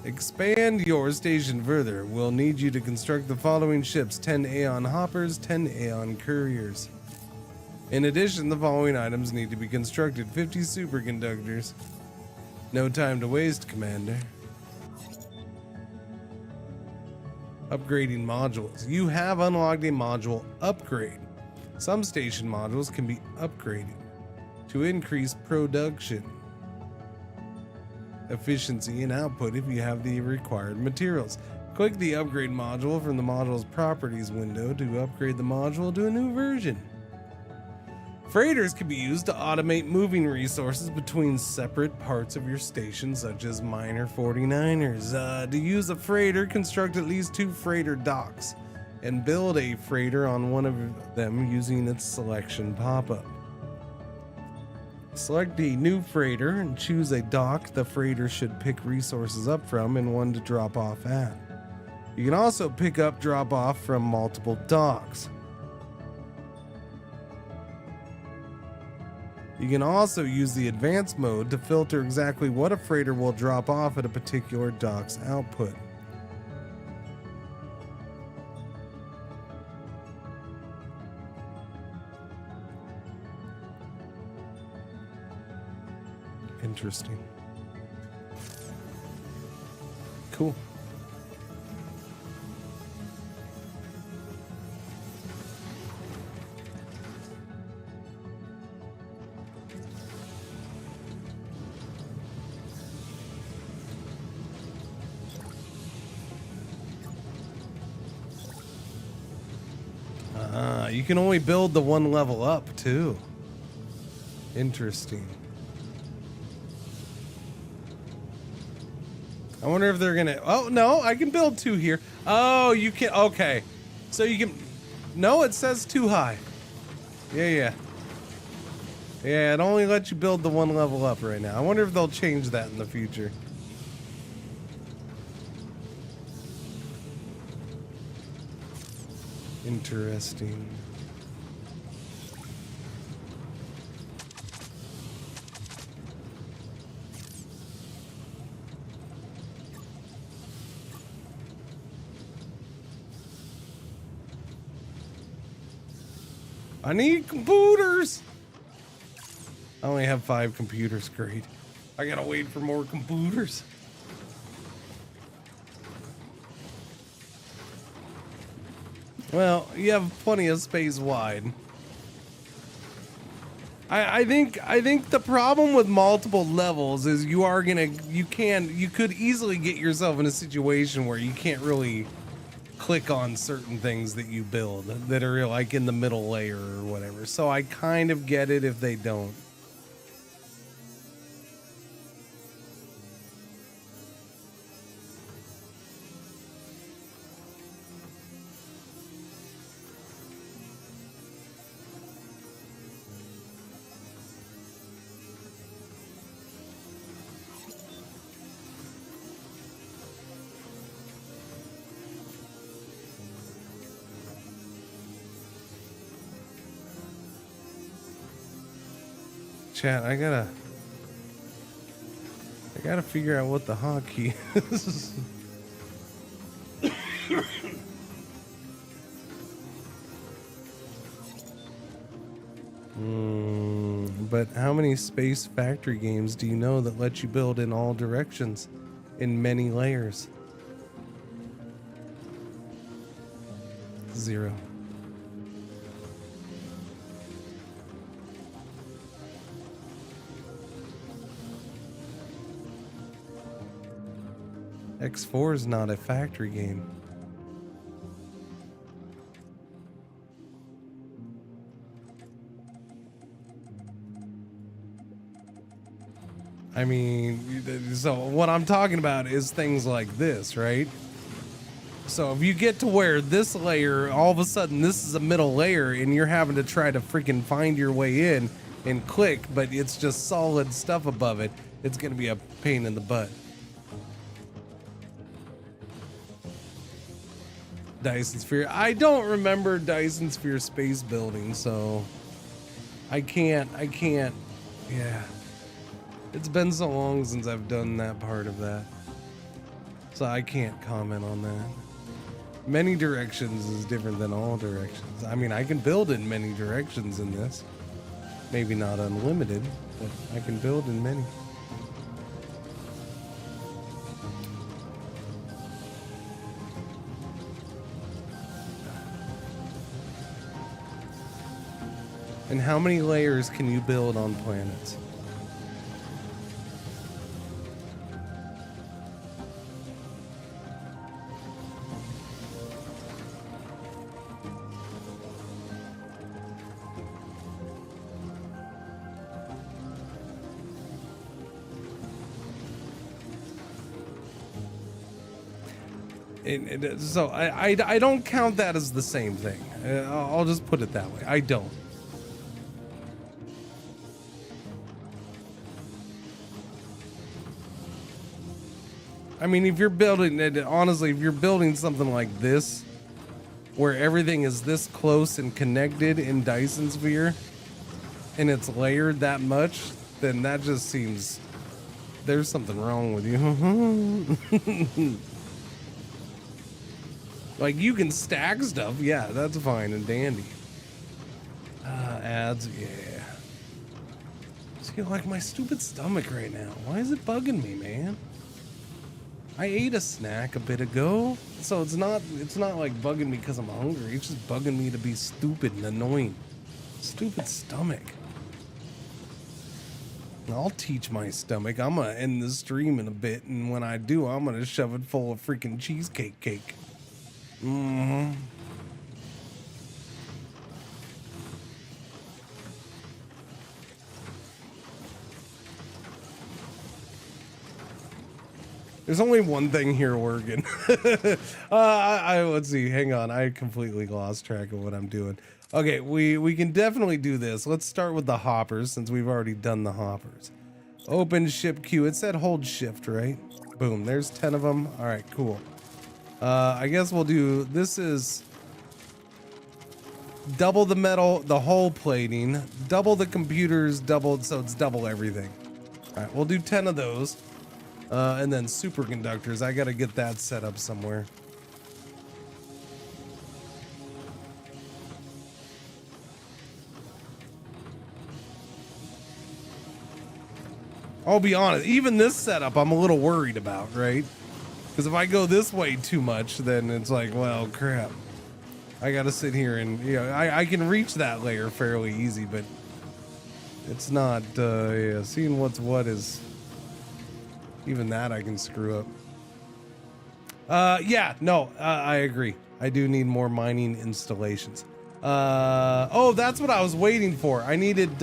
[SPEAKER 6] Expand your station further. We'll need you to construct the following ships: 10 Aeon hoppers, 10 Aeon couriers. In addition, the following items need to be constructed: 50 superconductors. No time to waste, Commander. Upgrading modules. You have unlocked a module upgrade. Some station modules can be upgraded to increase production efficiency and output if you have the required materials. Click the upgrade module from the module's properties window to upgrade the module to a new version. Freighters can be used to automate moving resources between separate parts of your station, such as miner 49ers. To use a freighter, construct at least 2 freighter docks and build a freighter on one of them using its selection pop-up. Select a new freighter and choose a dock the freighter should pick resources up from and one to drop off at. You can also pick up, drop off from multiple docks. You can also use the advanced mode to filter exactly what a freighter will drop off at a particular dock's output. Interesting. Cool. You can only build the one level up too. Interesting. I wonder if they're gonna, oh no, I can build 2 here. Oh, you can, okay. So you can, no, it says too high. Yeah, it only lets you build the 1 level up right now. I wonder if they'll change that in the future. Interesting. I need computers. I only have 5 computers. Great. I gotta wait for more computers. Well, you have plenty of space wide. I think the problem with multiple levels is you could easily get yourself in a situation where you can't really click on certain things that you build that are like in the middle layer or whatever. So I kind of get it if they don't. Chat, I gotta figure out what the hotkey is. But how many Space Factory games do you know that let you build in all directions in many layers? 0. X4 is not a factory game. I mean, so what I'm talking about is things like this, right? So if you get to where this layer, all of a sudden this is a middle layer and you're having to try to freaking find your way in and click, but it's just solid stuff above it, it's gonna be a pain in the butt. Dyson Sphere. I don't remember Dyson Sphere space building, so I can't, yeah. It's been so long since I've done that part of that. So I can't comment on that. Many directions is different than all directions. I mean, I can build in many directions in this. Maybe not unlimited, but I can build in many. And how many layers can you build on planets? So I don't count that as the same thing. I'll just put it that way. I don't. I mean, if you're building it, honestly, if you're building something like this, where everything is this close and connected in Dyson Sphere, and it's layered that much, then that just seems there's something wrong with you. Like, you can stack stuff, yeah, that's fine and dandy. Ads, yeah. See, like my stupid stomach right now. Why is it bugging me, man? I ate a snack a bit ago, so it's not like bugging me because I'm hungry. It's just bugging me to be stupid and annoying. Stupid stomach. I'll teach my stomach. I'm gonna end the stream in a bit, and when I do, I'm gonna shove it full of freaking cheesecake cake. Mm-hmm. There's only one thing here working. Let's see. Hang on. I completely lost track of what I'm doing. Okay, we can definitely do this. Let's start with the hoppers since we've already done the hoppers. Open ship queue. It said hold shift, right? Boom. There's 10 of them. All right, cool. I guess we'll do, this is double the metal, the hull plating, double the computers, so it's double everything. All right, we'll do 10 of those. And then superconductors. I gotta get that set up somewhere. I'll be honest, even this setup I'm a little worried about, right? Because if I go this way too much, then it's like, well, crap. I gotta sit here and, you know, I can reach that layer fairly easy, but it's not, yeah, seeing what's what is, even that I can screw up. Yeah, no, I agree. I do need more mining installations. Oh, that's what I was waiting for. I needed,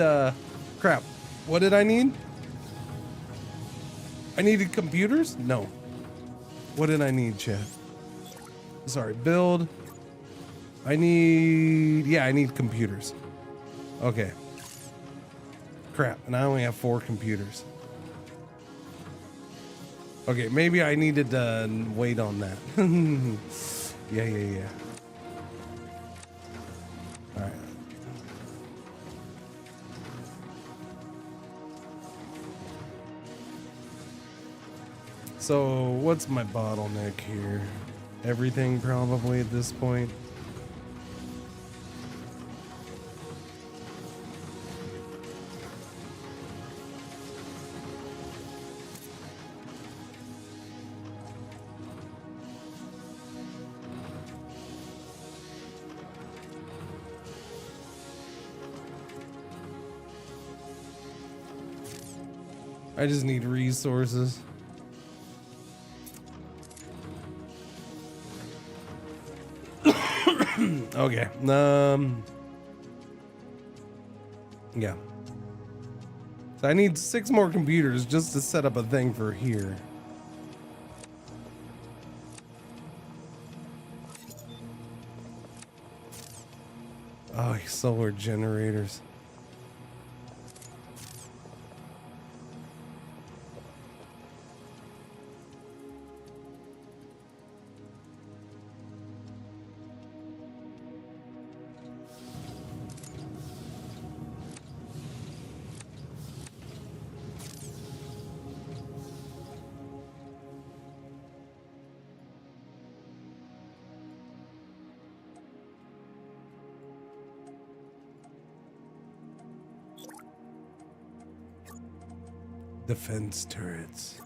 [SPEAKER 6] crap. What did I need? I needed computers? No. What did I need, Chad? Sorry, build. I need computers. Okay. Crap, and I only have 4 computers. Okay, maybe I needed to wait on that. Yeah. All right. So, what's my bottleneck here? Everything probably at this point. I just need resources. Okay. Yeah. So I need 6 more computers just to set up a thing for here. Oh, solar generators. Defense turrets.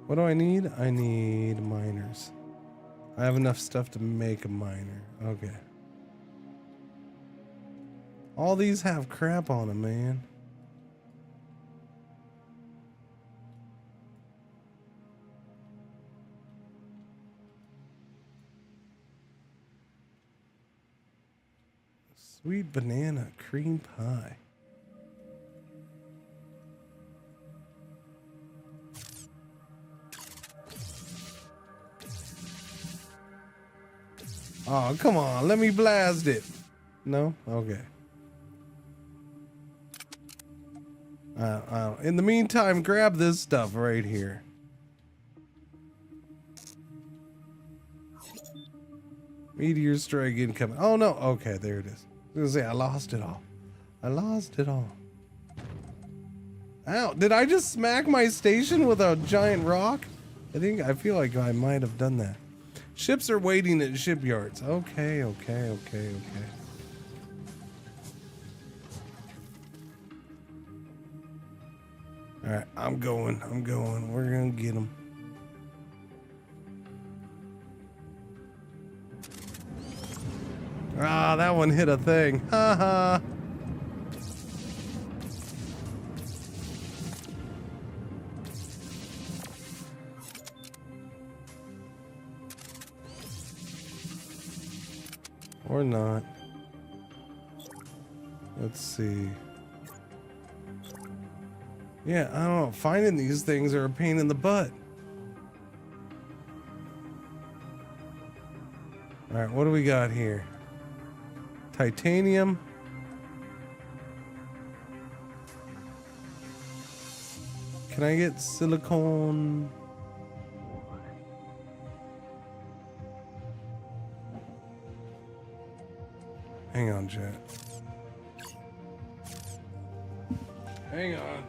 [SPEAKER 6] What do I need? I need miners. I have enough stuff to make a miner. Okay. All these have crap on them, man. Sweet banana cream pie. Oh, come on. Let me blast it. No? Okay. In the meantime, grab this stuff right here. Meteor strike incoming. Oh, no. Okay, there it is. I was gonna say, I lost it all. I lost it all. Ow. Did I just smack my station with a giant rock? I feel like I might have done that. Ships are waiting at shipyards. Okay. Alright, I'm going. We're gonna get them. Ah, that one hit a thing. Haha. Or not. Let's see. Yeah, I don't know. Finding these things are a pain in the butt. Alright, what do we got here? Titanium. Can I get silicone? Hang on, chat. Hang on.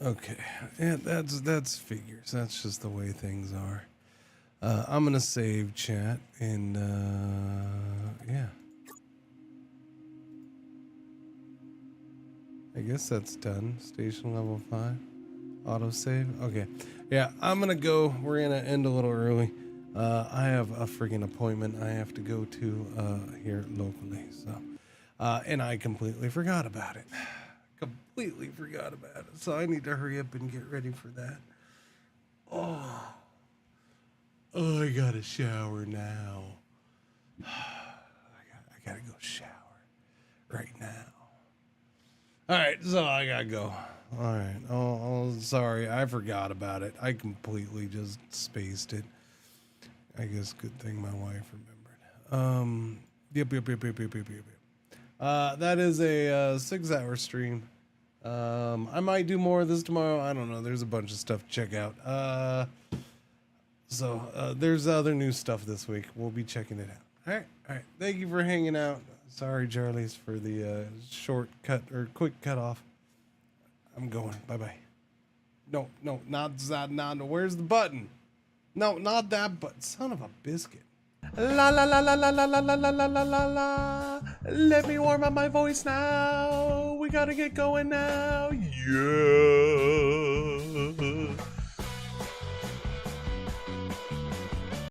[SPEAKER 6] Okay, yeah, that's figures. That's just the way things are. I'm gonna save chat and yeah. I guess that's done. Station level 5. Autosave. Okay. Yeah, I'm gonna go. We're gonna end a little early. I have a freaking appointment I have to go to here locally. So, and I completely forgot about it. Completely forgot about it. So I need to hurry up and get ready for that. Oh, I gotta shower now. I gotta go shower right now. All right, so I gotta go. All right. Oh, sorry, I forgot about it. I completely just spaced it. I guess good thing my wife remembered. Yep. That is a 6-hour stream. I might do more of this tomorrow. I don't know. There's a bunch of stuff to check out. So there's other new stuff this week. We'll be checking it out. All right. Thank you for hanging out. Sorry, Charlie's, for the short cut or quick cut off. I'm going. Bye-bye. No, not that. Not. Where's the button? No, not that button. Son of a biscuit. La la la la la la la la la la la la la. Let me warm up my voice now. We gotta get going now. Yeah.